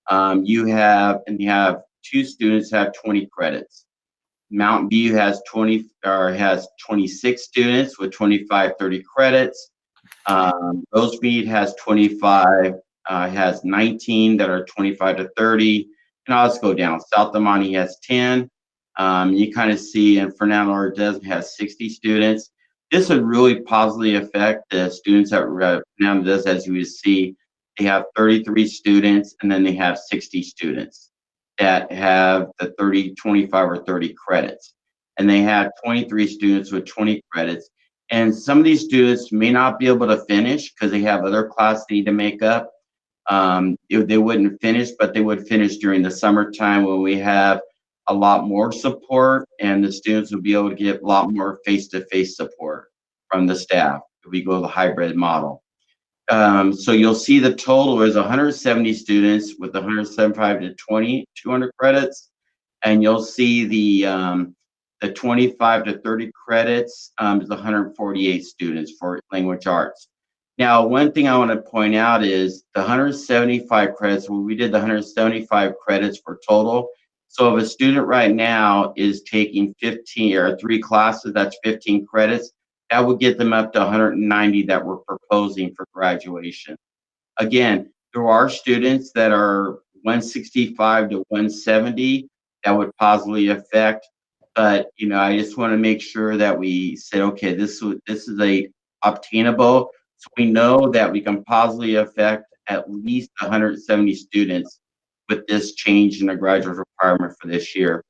You have 2 students have 20 credits. Mountain View has 26 students with 25, 30 credits. Rosemead has 25, has 19 that are 25 to 30. And I'll just go down. South El Monte has 10. You kind of see, and Fernando Ordez has 60 students. This would really positively affect the students at Fernando Ordez, as you would see. They have 33 students, and then they have 60 students that have the 25 or 30 credits. And they have 23 students with 20 credits. And some of these students may not be able to finish because they have other classes they need to make up. They wouldn't finish, but they would finish during the summertime when we have a lot more support, and the students will be able to get a lot more face-to-face support from the staff if we go the hybrid model. So you'll see the total is 170 students with 175 to 200 credits, and you'll see the 25 to 30 credits is 148 students for language arts. Now, one thing I want to point out is the 175 credits, when we did the 175 credits for total. So if a student right now is taking 15 or 3 classes, that's 15 credits, that would get them up to 190 that we're proposing for graduation. Again, there are students that are 165 to 170 that would positively affect, but I just want to make sure that we said, okay, this is a obtainable, so we know that we can positively affect at least 170 students with this change in the graduate requirement for this year.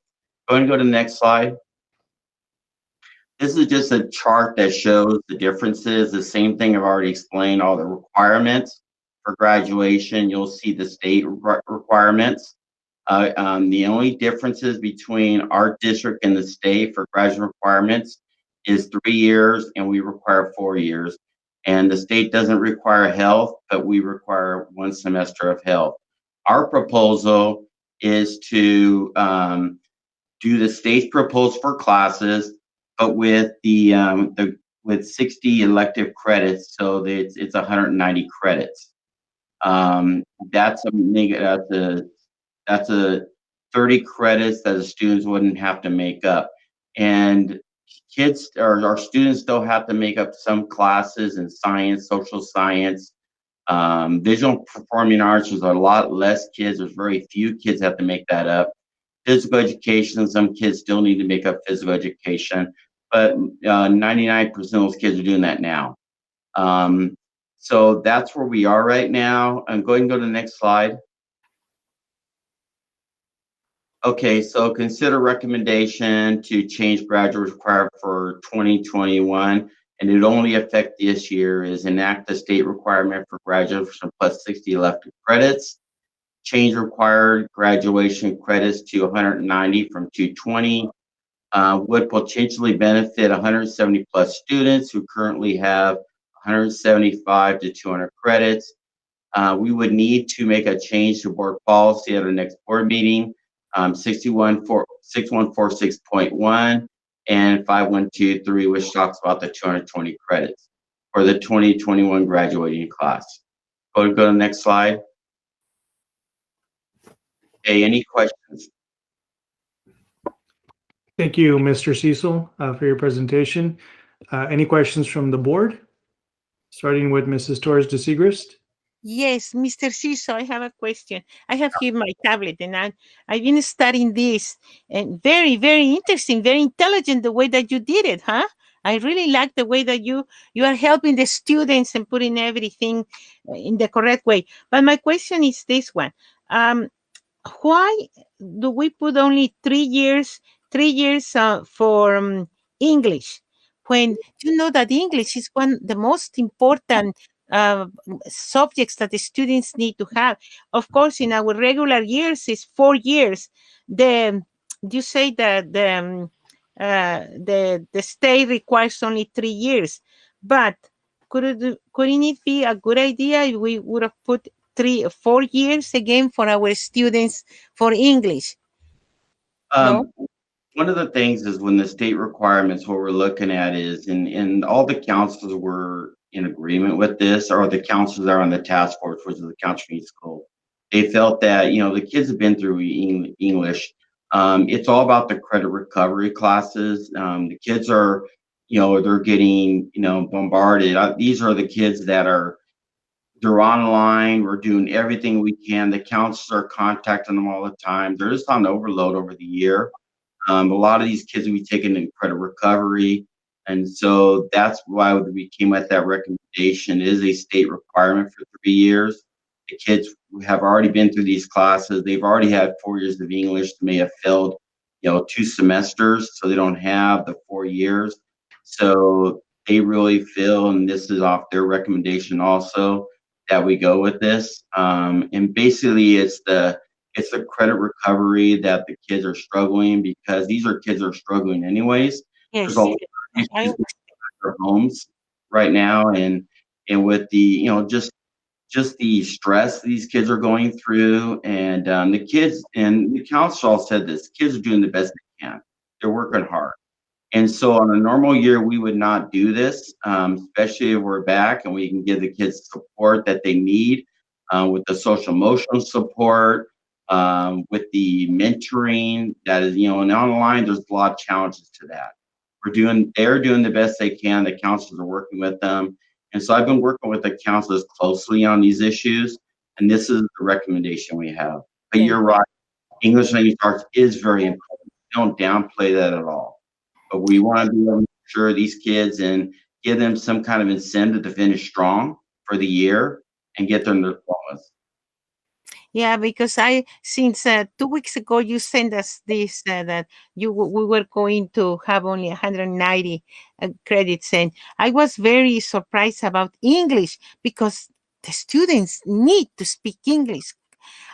Go to the next slide. This is just a chart that shows the differences. The same thing I've already explained, all the requirements for graduation. You'll see the state requirements. The only differences between our district and the state for graduate requirements is 3 years, and we require 4 years. And the state doesn't require health, but we require 1 semester of health. Our proposal is to do the state's proposal for classes, but with with 60 elective credits, so that it's 190 credits. That's a 30 credits that the students wouldn't have to make up. And kids or our students still have to make up some classes in science, social science, visual performing arts. There's a lot less kids. There's very few kids have to make that up. Physical education, some kids still need to make up physical education, but 99% of those kids are doing that now. So that's where we are right now. I'm going to go to the next slide. Okay, so consider recommendation to change graduate requirement for 2021, and it only affect this year, is enact the state requirement for graduation plus 60 elective credits, change required graduation credits to 190 from 220, would potentially benefit 170 plus students who currently have 175 to 200 credits. We would need to make a change to board policy at our next board meeting, 6146.1 and 5123, which talks about the 220 credits for the 2021 graduating class. Go to the next slide. Okay, any questions? Thank you, Mr. Cecil, for your presentation. Any questions from the board? Starting with Mrs. Torres de Segrist. Yes, Mr. Ciso, I have a question. I have here my tablet and I've been studying this and very, very interesting, very intelligent the way that you did it, huh? I really like the way that you are helping the students and putting everything in the correct way. But my question is this one. Why do we put only 3 years, 3 years for English when you know that English is one the most important uh, subjects that the students need to have? Of course, in our regular years, it's 4 years. The you say that the state requires only 3 years, but couldn't it be a good idea if we would have put 4 years again for our students for English? No? One of the things is when the state requirements, what we're looking at is, and all the counselors were in agreement with this, or the counselors that are on the task force, which is the counseling school. They felt that, the kids have been through English. It's all about the credit recovery classes. The kids are, they're getting, bombarded. These are the kids that they're online. We're doing everything we can. The counselors are contacting them all the time. They're just on overload over the year. A lot of these kids will be taken in credit recovery. And so that's why we came with that recommendation. It is a state requirement for 3 years. The kids have already been through these classes. They've already had 4 years of English. They may have failed, 2 semesters, so they don't have the 4 years. So they really feel, and this is off their recommendation also, that we go with this. And basically it's the credit recovery that the kids are struggling, because these are kids that are struggling anyways. Yes. There's a lot of issues with their homes right now, and with the just the stress these kids are going through, and the kids, and the council all said this, kids are doing the best they can. They're working hard. And so on a normal year, we would not do this, especially if we're back and we can give the kids support that they need, with the social emotional support, with the mentoring that is, and online, there's a lot of challenges to that. They're doing the best they can. The counselors are working with them. And so I've been working with the counselors closely on these issues, and this is the recommendation we have. But you're right, English language arts is very important. Don't downplay that at all. But we want to be able to make sure these kids and give them some kind of incentive to finish strong for the year and get their diplomas. Yeah, because since 2 weeks ago, you sent us this that we were going to have only 190 credits, and I was very surprised about English because the students need to speak English,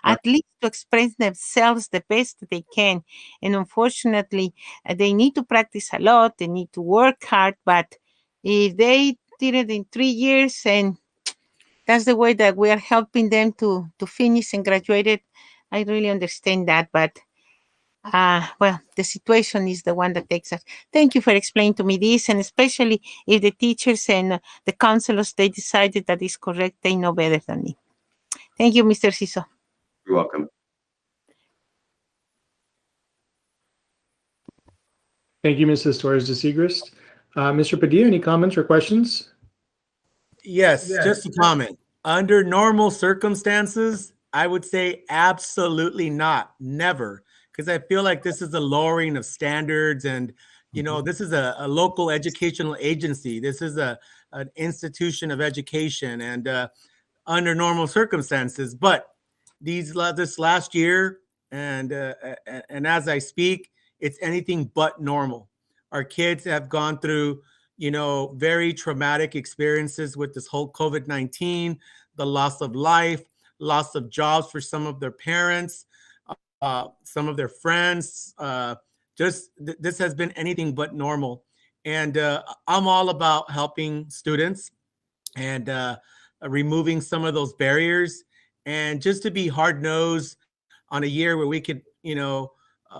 at least to express themselves the best they can. And unfortunately, they need to practice a lot. They need to work hard, but if they did it in 3 years, and that's the way that we are helping them to finish and graduate it, I really understand that. But well, the situation is the one that takes us. Thank you for explaining to me this, and especially if the teachers and the counselors, they decided that is correct, they know better than me. Thank you, Mr. Ciso. You're welcome. Thank you, Mrs. Torres de Segrist. Mr. Padilla, any comments or questions? Yes, just a comment. Under normal circumstances, I would say absolutely not, never, because I feel like this is a lowering of standards, and this is a local educational agency. This is an institution of education, and under normal circumstances. But this last year, and as I speak, it's anything but normal. Our kids have gone through very traumatic experiences with this whole COVID-19, the loss of life, loss of jobs for some of their parents, some of their friends. This has been anything but normal. And I'm all about helping students and removing some of those barriers, and just to be hard-nosed on a year where we could,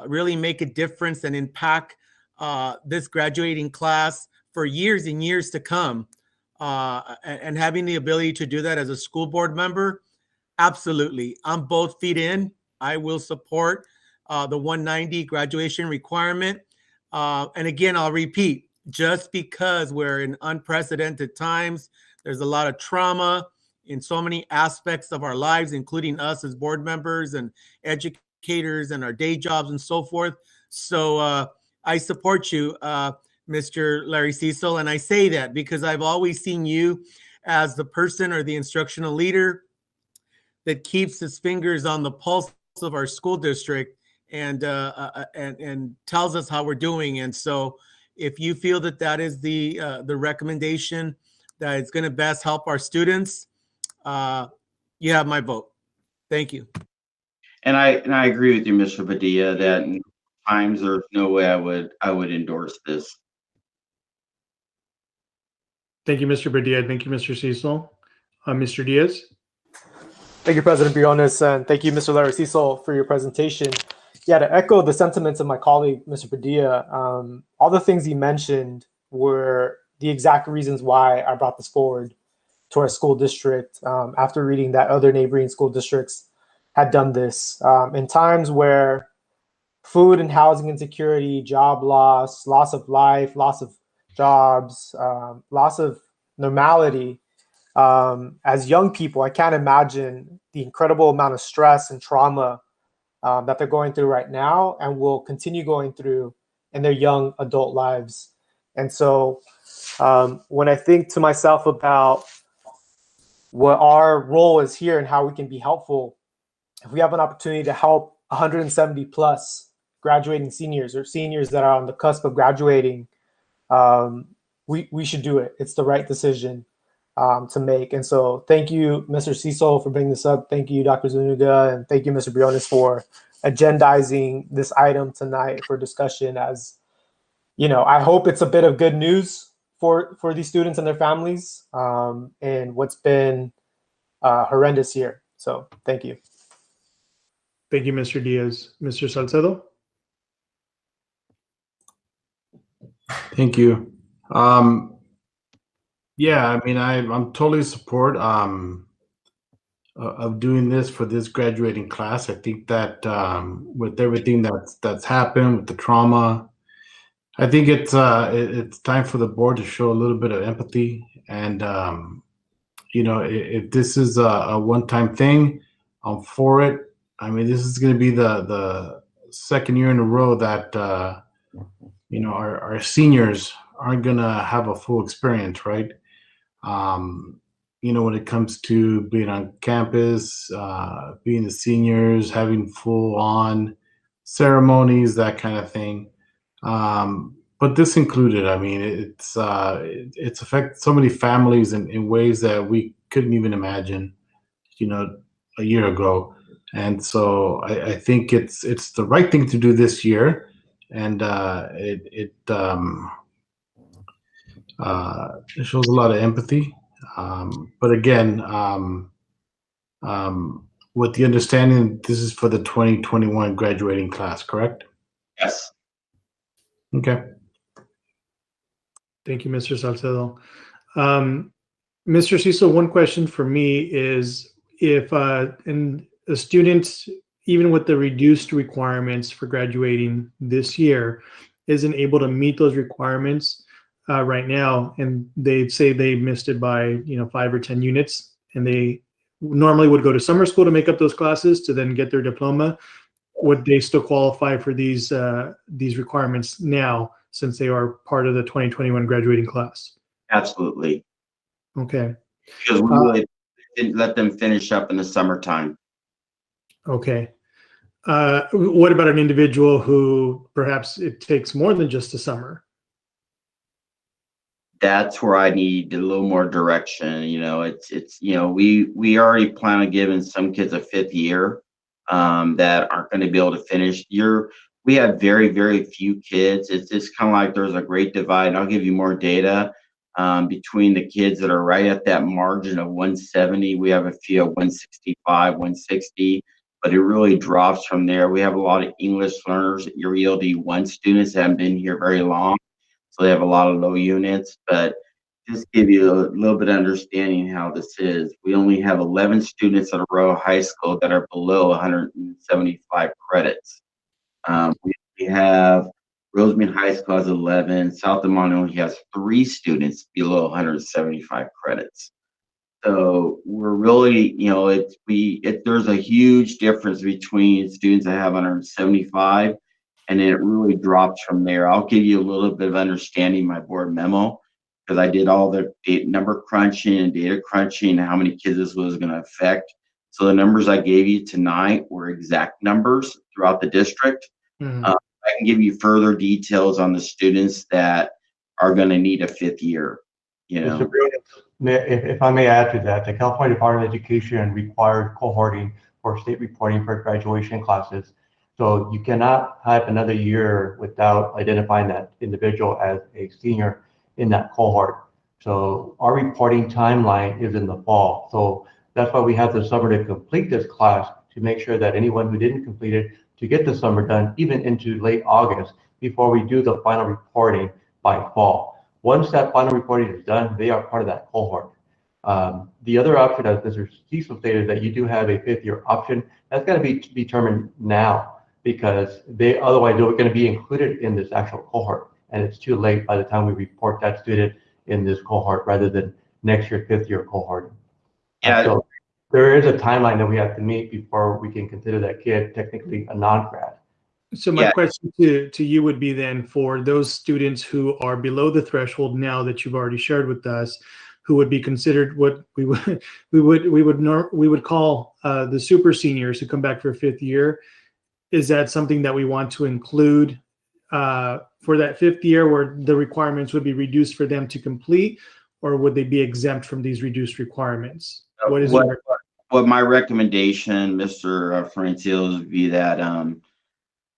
really make a difference and impact this graduating class for years and years to come, and having the ability to do that as a school board member, absolutely. I'm both feet in. I will support the 190 graduation requirement. And again, I'll repeat, just because we're in unprecedented times, There's a lot of trauma in so many aspects of our lives, including us as board members and educators and our day jobs and so forth. So I support you, Mr. Larry Cecil, and I say that because I've always seen you as the person or the instructional leader that keeps his fingers on the pulse of our school district and tells us how we're doing. And so if you feel that that is the recommendation that it's going to best help our students, you have my vote. Thank you. And I agree with you, Mr. Padilla, that in times there's no way I would endorse this. Thank you, Mr. Padilla. Thank you, Mr. Cecil. Mr. Diaz. Thank you, President Briones, and thank you, Mr. Larry Cecil, for your presentation. Yeah, to echo the sentiments of my colleague, Mr. Padilla, all the things he mentioned were the exact reasons why I brought this forward to our school district after reading that other neighboring school districts had done this. In times where food and housing insecurity, job loss, loss of life, loss of jobs, loss of normality, as young people, I can't imagine the incredible amount of stress and trauma that they're going through right now and will continue going through in their young adult lives. And so when I think to myself about what our role is here and how we can be helpful, if we have an opportunity to help 170 plus graduating seniors or seniors that are on the cusp of graduating, we should do it. It's the right decision to make. And so thank you, Mr. Cecil, for bringing this up. Thank you, Dr. Zuniga, and thank you, Mr. Briones, for agendizing this item tonight for discussion. As you know, I hope it's a bit of good news for these students and their families and what's been horrendous year. So thank you. Thank you, Mr. Diaz. Mr. Salcedo. Thank you. Yeah, I mean, I'm totally in support of doing this for this graduating class. I think that with everything that's happened with the trauma, I think it's time for the board to show a little bit of empathy. And you know, if this is a one-time thing, I'm for it. I mean, this is going to be the second year in a row that you know, our seniors aren't going to have a full experience, right? You know, when it comes to being on campus, being the seniors, having full-on ceremonies, that kind of thing. But this included, I mean, it's affected so many families in ways that we couldn't even imagine, you know, a year ago. And so I think it's the right thing to do this year, and it shows a lot of empathy. But again, with the understanding this is for the 2021 graduating class, correct? Yes. Okay. Thank you, Mr. Salcedo. Mr. Cecil, one question for me is if and a student, even with the reduced requirements for graduating this year, isn't able to meet those requirements right now, and they say they missed it by 5 or 10 units, and they normally would go to summer school to make up those classes to then get their diploma, would they still qualify for these requirements now, since they are part of the 2021 graduating class? Absolutely. Okay. Because we really didn't let them finish up in the summertime. Okay. What about an individual who perhaps it takes more than just a summer? That's where I need a little more direction. You know, it's we already plan on giving some kids a 5th year that aren't going to be able to finish. We have very, very few kids. It's just kind of like there's a great divide. And I'll give you more data between the kids that are right at that margin of 170. We have a few of 165, 160, but it really drops from there. We have a lot of English learners, your ELD 1 students that haven't been here very long, so they have a lot of low units. But just give you a little bit of understanding how this is. We only have 11 students at Arroyo High School that are below 175 credits. We have Rosemead High School has 11. South of Monte only has 3 students below 175 credits. So we're really, there's a huge difference between students that have 175, and then it really drops from there. I'll give you a little bit of understanding in my board memo, because I did all the number crunching and data crunching and how many kids this was going to affect. So the numbers I gave you tonight were exact numbers throughout the district. I can give you further details on the students that are going to need a 5th year. Mr. Briones, if I may add to that, the California Department of Education required cohorting for state reporting for graduation classes. So you cannot have another year without identifying that individual as a senior in that cohort. So our reporting timeline is in the fall. So that's why we have the summer to complete this class, to make sure that anyone who didn't complete it, to get the summer done even into late August before we do the final reporting by fall. Once that final reporting is done, they are part of that cohort. The other option, as Mr. Cecil stated, that you do have a 5th year option, that's got to be determined now, because otherwise they're going to be included in this actual cohort, and it's too late by the time we report that student in this cohort rather than next year 5th year cohort. So there is a timeline that we have to meet before we can consider that kid technically a non-grad. So my question to you would be then, for those students who are below the threshold now that you've already shared with us, who would be considered what we would call the super seniors who come back for a 5th year. Is that something that we want to include for that 5th year, where the requirements would be reduced for them to complete, or would they be exempt from these reduced requirements? What is what my recommendation, Mr. Francil, would be that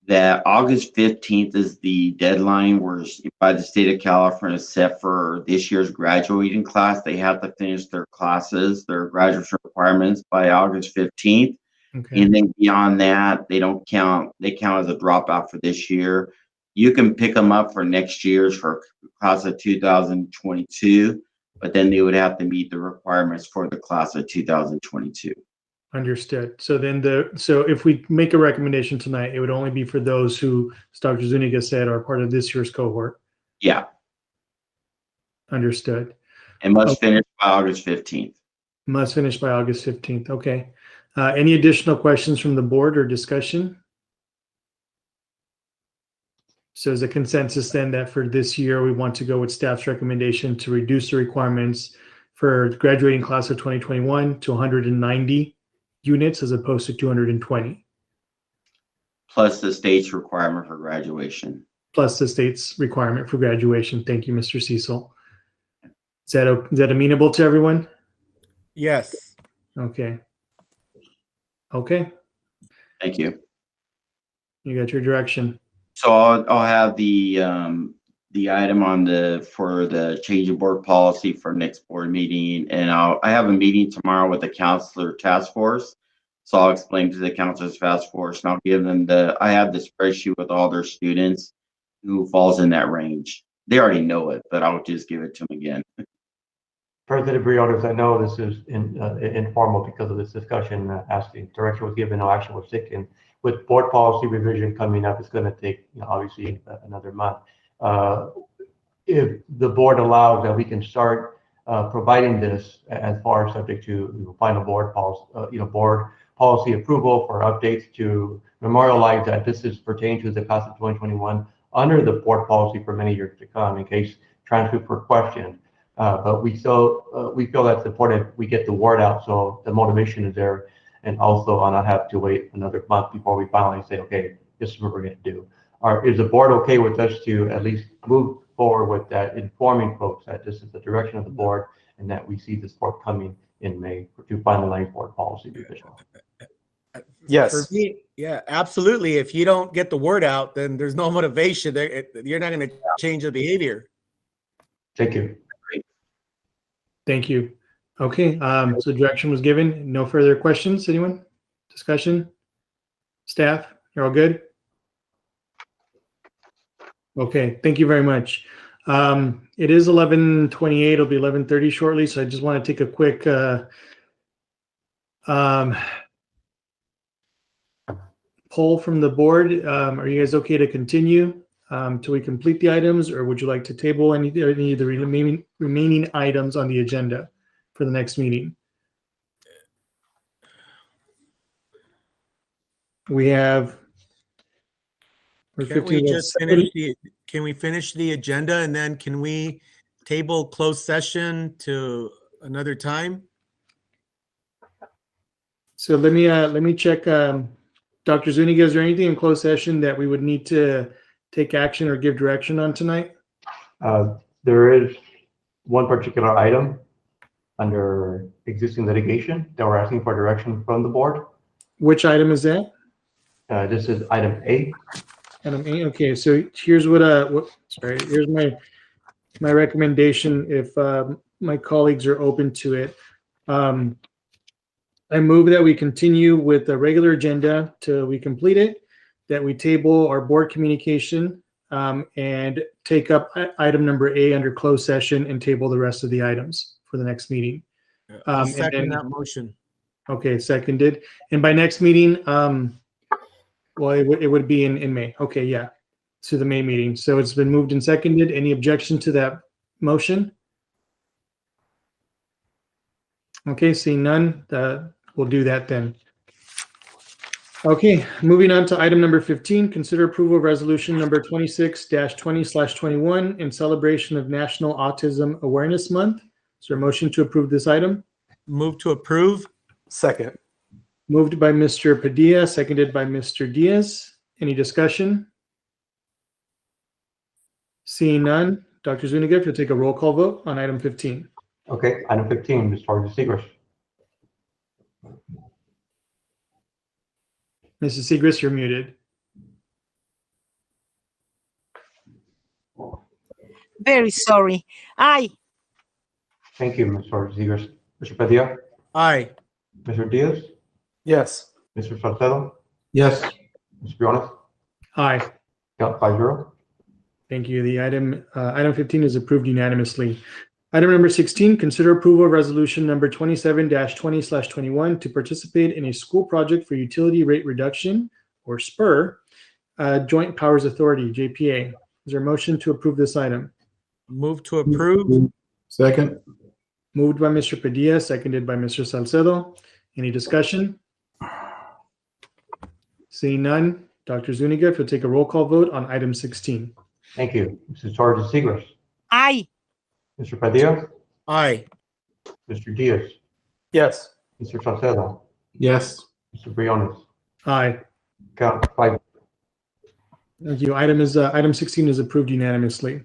that August 15th is the deadline where by the state of California set for this year's graduating class. They have to finish their classes, their graduate requirements by August 15th. Okay. And then beyond that, they don't count. They count as a dropout for this year. You can pick them up for next year's for class of 2022, but then they would have to meet the requirements for the class of 2022. Understood. So then so if we make a recommendation tonight, it would only be for those who, as Dr. Zuniga said, are part of this year's cohort. Yeah. Understood. And must finish by August 15th. Must finish by August 15th. Okay. Any additional questions from the board or discussion? So is a consensus then that for this year, we want to go with staff's recommendation to reduce the requirements for graduating class of 2021 to 190 units as opposed to 220. Plus the state's requirement for graduation. Plus the state's requirement for graduation. Thank you, Mr. Cecil. Is that amenable to everyone? Yes. Okay. Okay. Thank you. You got your direction. So I'll have the item on for the change of board policy for next board meeting, and I have a meeting tomorrow with the counselor task force. So I'll explain to the counselor's task force, and I'll give them I have the spreadsheet with all their students who falls in that range. They already know it, but I'll just give it to them again. President Briones, I know this is informal because of this discussion, as the direction was given, no action was taken. With board policy revision coming up, it's going to take obviously another month. If the board allows that, we can start providing this as far as subject to final board policy, board policy approval for updates to memorialize that this is pertaining to the class of 2021 under the board policy for many years to come, in case transcripts were questioned. But we feel that's important we get the word out so the motivation is there, and also I'll not have to wait another month before we finally say, okay, this is what we're going to do. Is the board okay with us to at least move forward with that, informing folks that this is the direction of the board and that we see this forthcoming in May to finalize board policy revision? Yes. For me, yeah, absolutely. If you don't get the word out, then there's no motivation. You're not going to change the behavior. Thank you. Thank you. Okay, so direction was given. No further questions, anyone? Discussion? Staff, you're all good? Okay, thank you very much. It is 11:28, it'll be 11:30 shortly, so I just want to take a quick poll from the board. Are you guys okay to continue till we complete the items, or would you like to table any of the remaining items on the agenda for the next meeting? We have. Can we finish the agenda and then can we table closed session to another time? So let me check. Dr. Zuniga, is there anything in closed session that we would need to take action or give direction on tonight? There is one particular item under existing litigation that we're asking for direction from the board. Which item is that? This is item A. Item A. Okay, so here's here's my recommendation if my colleagues are open to it. I move that we continue with the regular agenda till we complete it, that we table our board communication and take up item number A under closed session and table the rest of the items for the next meeting. I'll second that motion. Okay, seconded. And by next meeting, well, it would be in May. Okay, yeah, to the May meeting. So it's been moved and seconded. Any objection to that motion? Okay, seeing none, we'll do that then. Okay, moving on to item number 15, consider approval of resolution number 26-20/21 in celebration of National Autism Awareness Month. Is there a motion to approve this item? Move to approve. Second. Moved by Mr. Padilla, seconded by Mr. Diaz. Any discussion? Seeing none, Dr. Zuniga, if you'll take a roll call vote on item 15. Okay, item 15, Ms. Segrist. Mrs. Segrist, you're muted. Very sorry. Aye. Thank you, Ms. Segrist. Mr. Padilla? Aye. Mr. Diaz? Yes. Mr. Salcedo? Yes. Mr. Briones? Aye. Count 5-0. Thank you. The item 15 is approved unanimously. Item number 16, consider approval of resolution number 27-20/21 to participate in a school project for utility rate reduction, or SPUR, Joint Powers Authority, JPA. Is there a motion to approve this item? Move to approve. Second. Moved by Mr. Padilla, seconded by Mr. Salcedo. Any discussion? Seeing none, Dr. Zuniga, if you'll take a roll call vote on item 16. Thank you. Mrs. Segrist. Aye. Mr. Padilla? Aye. Mr. Diaz? Yes. Mr. Salcedo? Yes. Mr. Briones? Aye. Count 5. Thank you. Item 16 is approved unanimously.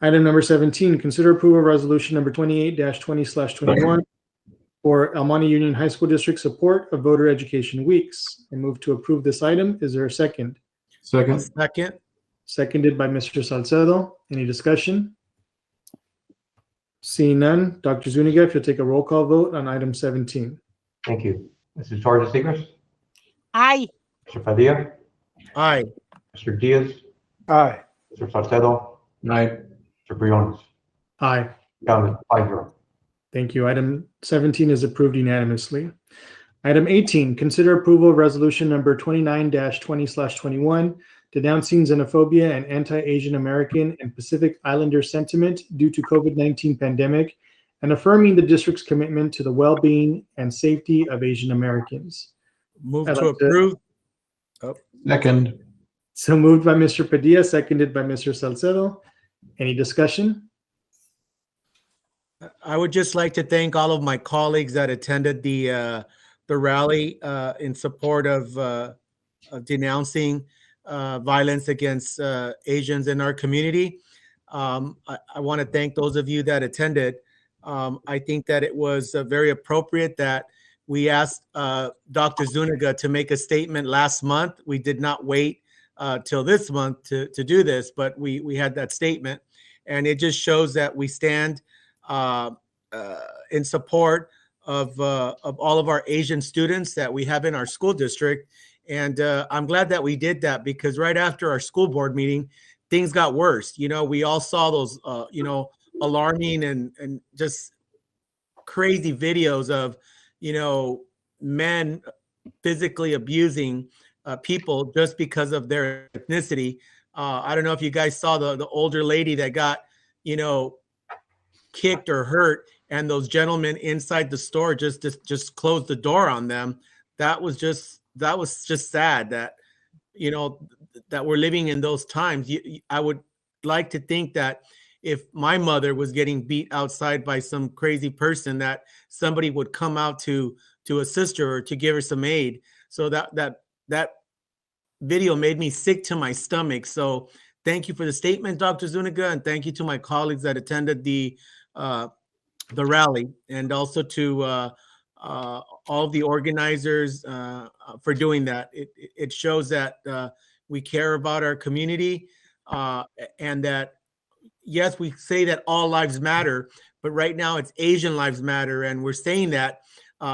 Item number 17, consider approval of resolution number 28-20/21 for El Monte Union High School District support of voter education weeks. I move to approve this item. Is there a second? Second. Second. Seconded by Mr. Salcedo. Any discussion? Seeing none, Dr. Zuniga, if you'll take a roll call vote on item 17. Thank you. Mrs. Segrist. Aye. Mr. Padilla? Aye. Mr. Diaz? Aye. Mr. Salcedo? Aye. Mr. Briones? Aye. Count 5-0. Thank you. Item 17 is approved unanimously. Item 18, consider approval of resolution number 29-20/21, denouncing xenophobia and anti-Asian American and Pacific Islander sentiment due to COVID-19 pandemic and affirming the district's commitment to the well-being and safety of Asian Americans. Move to approve. Second. So moved by Mr. Padilla, seconded by Mr. Salcedo. Any discussion? I would just like to thank all of my colleagues that attended the rally in support of denouncing violence against Asians in our community. I want to thank those of you that attended. I think that it was very appropriate that we asked Dr. Zuniga to make a statement last month. We did not wait till this month to do this, but we had that statement. And it just shows that we stand in support of all of our Asian students that we have in our school district. And I'm glad that we did that, because right after our school board meeting, things got worse. You know, we all saw those, alarming and just crazy videos of, men physically abusing people just because of their ethnicity. I don't know if you guys saw the older lady that got, you know, kicked or hurt, and those gentlemen inside the store just closed the door on them. That was just sad that, you know, that we're living in those times. I would like to think that if my mother was getting beat outside by some crazy person, that somebody would come out to assist her or to give her some aid. So that video made me sick to my stomach. So thank you for the statement, Dr. Zuniga, and thank you to my colleagues that attended the rally, and also to all of the organizers for doing that. It shows that we care about our community, and that, yes, we say that all lives matter, but right now it's Asian lives matter. And we're saying that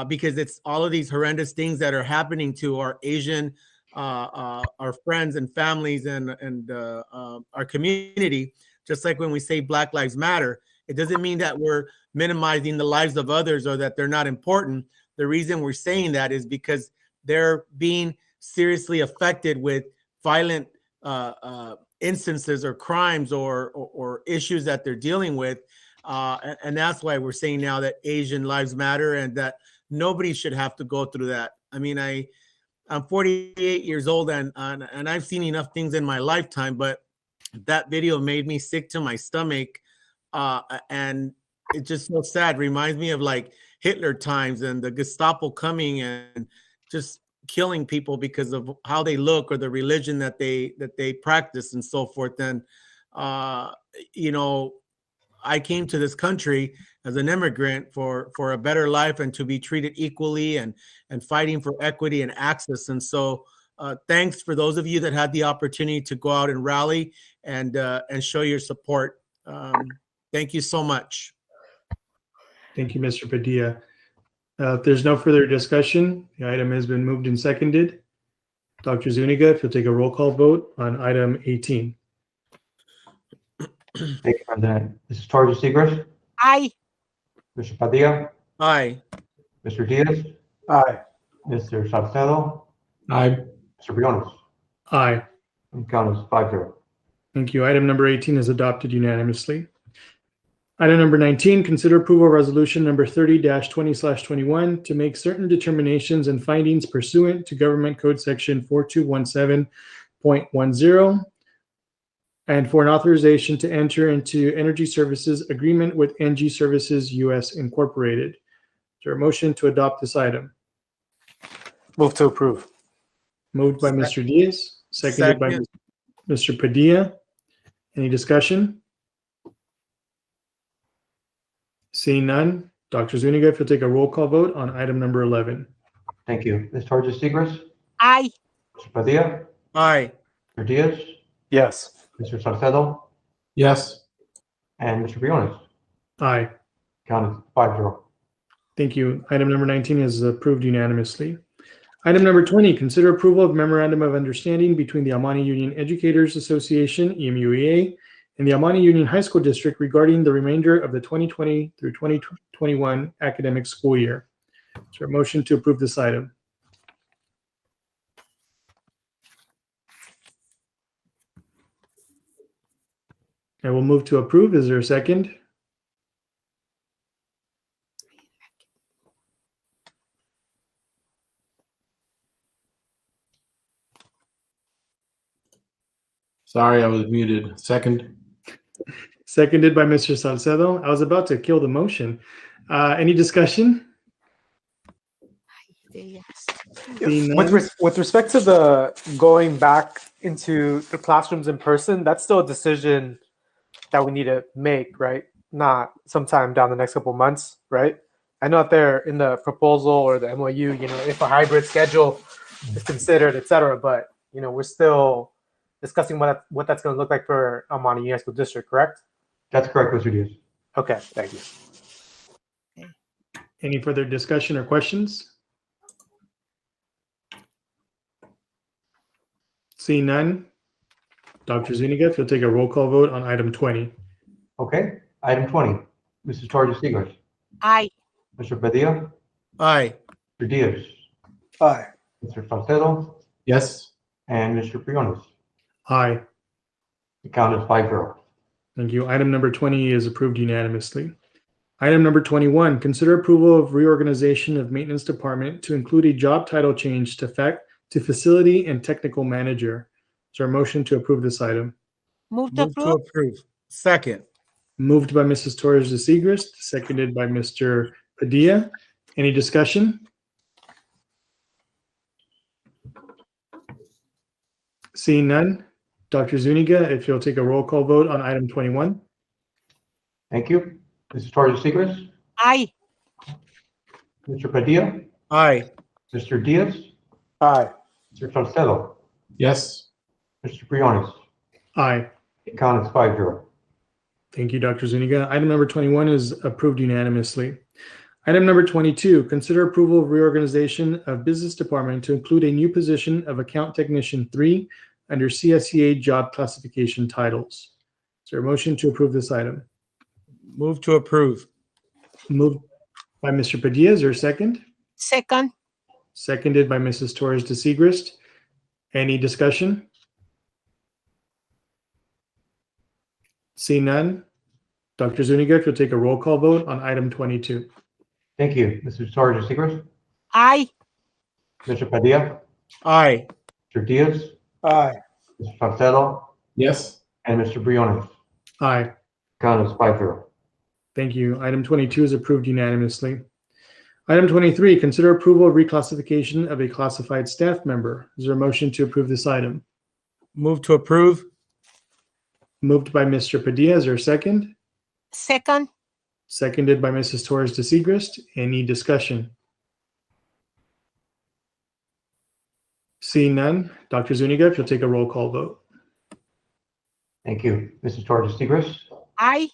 because it's all of these horrendous things that are happening to our Asian, our friends and families and our community. Just like when we say Black Lives Matter, it doesn't mean that we're minimizing the lives of others or that they're not important. The reason we're saying that is because they're being seriously affected with violent instances or crimes or issues that they're dealing with. And that's why we're saying now that Asian lives matter and that nobody should have to go through that. I mean, I'm 48 years old and I've seen enough things in my lifetime, but that video made me sick to my stomach. And it's just so sad. Reminds me of like Hitler times and the Gestapo coming and just killing people because of how they look or the religion that they practice and so forth. And you know, I came to this country as an immigrant for a better life and to be treated equally and fighting for equity and access. And so thanks for those of you that had the opportunity to go out and rally and show your support. Thank you so much. Thank you, Mr. Padilla. If there's no further discussion, the item has been moved and seconded. Dr. Zuniga, if you'll take a roll call vote on item 18. Thank you, President. Mrs. Torres-Segrest? Aye. Mr. Padilla? Aye. Mr. Diaz? Aye. Mr. Salcedo? Aye. Mr. Briones? Aye. And count as 5-0. Thank you. Item number 18 is adopted unanimously. Item number 19, consider approval of resolution number 30-20/21 to make certain determinations and findings pursuant to Government Code Section 4217.10 and for an authorization to enter into energy services agreement with NG Services US Incorporated. Is there a motion to adopt this item? Move to approve. Moved by Mr. Diaz, seconded by Mr. Padilla. Any discussion? Seeing none, Dr. Zuniga, if you'll take a roll call vote on item number 11. Thank you. Ms. Torres-Segrest? Aye. Mr. Padilla? Aye. Mr. Diaz? Yes. Mr. Salcedo? Yes. And Mr. Briones? Aye. Count as 5-0. Thank you. Item number 19 is approved unanimously. Item number 20, consider approval of memorandum of understanding between the Amani Union Educators Association, EMUHSD, and the Amani Union High School District regarding the remainder of the 2020 through 2021 academic school year. Is there a motion to approve this item? I will move to approve. Is there a second? Sorry, I was muted. Second. Seconded by Mr. Salcedo. I was about to kill the motion. Any discussion? With respect to the going back into the classrooms in person, that's still a decision that we need to make, right? Not sometime down the next couple of months, right? I know that they're in the proposal or the MOU, you know, if a hybrid schedule is considered, et cetera, but, you know, we're still discussing what that's going to look like for Amani Union School District, correct? That's correct, Mr. Diaz. Okay, thank you. Any further discussion or questions? Seeing none, Dr. Zuniga, if you'll take a roll call vote on item 20. Okay. Item 20, Mrs. Torres-Segrest? Aye. Mr. Padilla? Aye. Mr. Diaz? Aye. Mr. Salcedo? Yes. And Mr. Briones? Aye. The count is 5-0. Thank you. Item number 20 is approved unanimously. Item number 21, consider approval of reorganization of maintenance department to include a job title change to facility and technical manager. Is there a motion to approve this item? Move to Move to approve. approve. Second. Moved by Mrs. Torres de Segrist, seconded by Mr. Padilla. Any discussion? Seeing none, Dr. Zuniga, if you'll take a roll call vote on item 21. Thank you. Mrs. Torres de Segrist? Aye. Mr. Padilla? Aye. Mr. Diaz? Aye. Mr. Salcedo? Yes. Mr. Briones? Aye. The count is 5-0. Thank you, Dr. Zuniga. Item number 21 is approved unanimously. Item number 22, consider approval of reorganization of business department to include a new position of account technician 3 under CSEA job classification titles. Is there a motion to approve this item? Move to approve. Moved by Mr. Padilla. Is there a second? Second. Seconded by Mrs. Torres de Segrist. Any discussion? See none. Dr. Zuniga, if you'll take a roll call vote on item 22. Thank you. Mrs. Torres de Segrist? Aye. Mr. Padilla? Aye. Mr. Diaz? Aye. Mr. Salcedo? Yes. And Mr. Briones? Aye. Count is 5-0. Thank you. Item 22 is approved unanimously. Item 23, consider approval of reclassification of a classified staff member. Is there a motion to approve this item? Move to approve. Moved by Mr. Padilla. Is there a second? Second. Seconded by Mrs. Torres de Segrist. Any discussion? Seeing none, Dr. Zuniga, if you'll take a roll call vote. Thank you. Mrs. Torres de Segrist? Aye.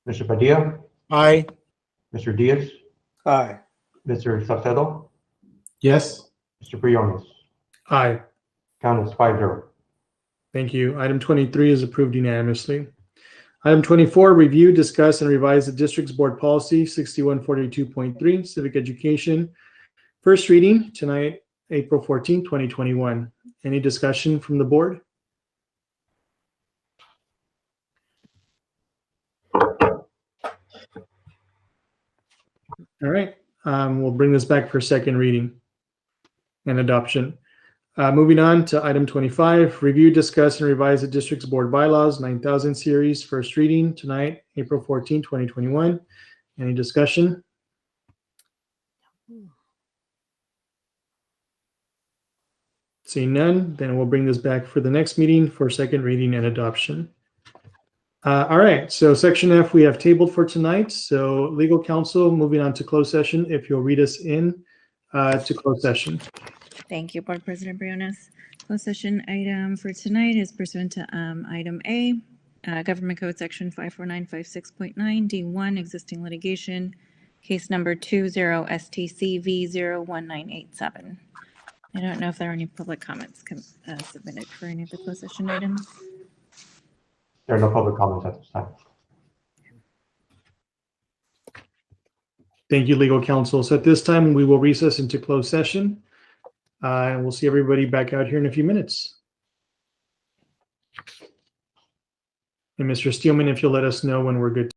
Mr. Padilla? Aye. Mr. Diaz? Aye. Mr. Salcedo? Yes. Mr. Briones? Aye. Count is 5-0. Thank you. Item 23 is approved unanimously. Item 24, review, discuss, and revise the district's board policy 6142.3, civic education. First reading tonight, April 14, 2021. Any discussion from the board? All right, we'll bring this back for second reading and adoption. Moving on to item 25, review, discuss, and revise the district's board bylaws 9000 series, first reading tonight, April 14, 2021. Any discussion? Seeing none, then we'll bring this back for the next meeting for second reading and adoption. All right, so section F we have tabled for tonight. So legal counsel, moving on to closed session, if you'll read us in to closed session. Thank you, Board President Briones. Closed session item for tonight is pursuant to item A, Government Code Section 54956.9 D1, existing litigation, case number 20STCV01987. I don't know if there are any public comments submitted for any of the closed session items. There are no public comments at this time. Thank you, legal counsel. So at this time, we will recess into closed session. And we'll see everybody back out here in a few minutes. And Mr. Steelman, if you'll let us know when we're good.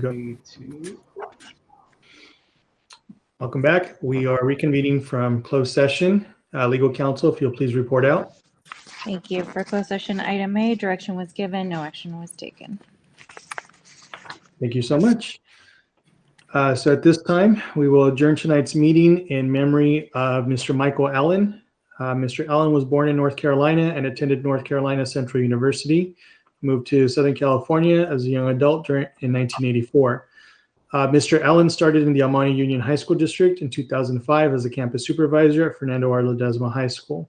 Welcome back. We are reconvening from closed session. Legal counsel, if you'll please report out. Thank you. For closed session item A, direction was given, no action was taken. Thank you so much. So at this time, we will adjourn tonight's meeting in memory of Mr. Michael Allen. Mr. Allen was born in North Carolina and attended North Carolina Central University. Moved to Southern California as a young adult in 1984. Mr. Allen started in the Almani Union High School District in 2005 as a campus supervisor at Fernando R. Ledesma High School.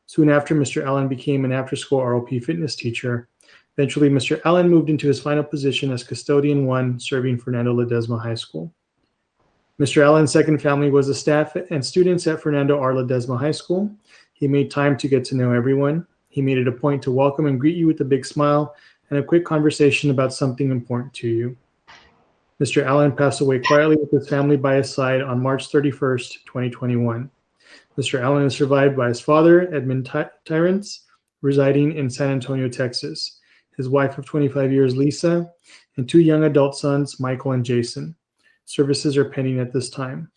Soon after, Mr. Allen became an after-school ROP fitness teacher. Eventually, Mr. Allen moved into his final position as Custodian 1, serving Fernando Ledesma High School. Mr. Allen's second family was the staff and students at Fernando R. Ledesma High School. He made time to get to know everyone. He made it a point to welcome and greet you with a big smile and a quick conversation about something important to you. Mr. Allen passed away quietly with his family by his side on March 31st, 2021. Mr. Allen is survived by his father, Edmund Tyrants, residing in San Antonio, Texas, his wife of 25 years, Lisa, and two young adult sons, Michael and Jason. Services are pending at this time.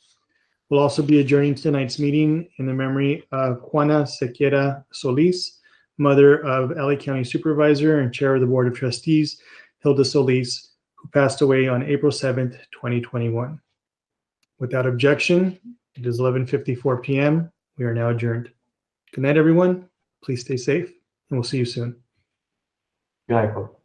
We'll also be adjourning tonight's meeting in the memory of Juana Sequeira Solis, mother of LA County Supervisor and Chair of the Board of Trustees, Hilda Solis, who passed away on April 7th, 2021. Without objection, it is 11:54 p.m. We are now adjourned. Good night, everyone. Please stay safe, and we'll see you soon. Good night, folks.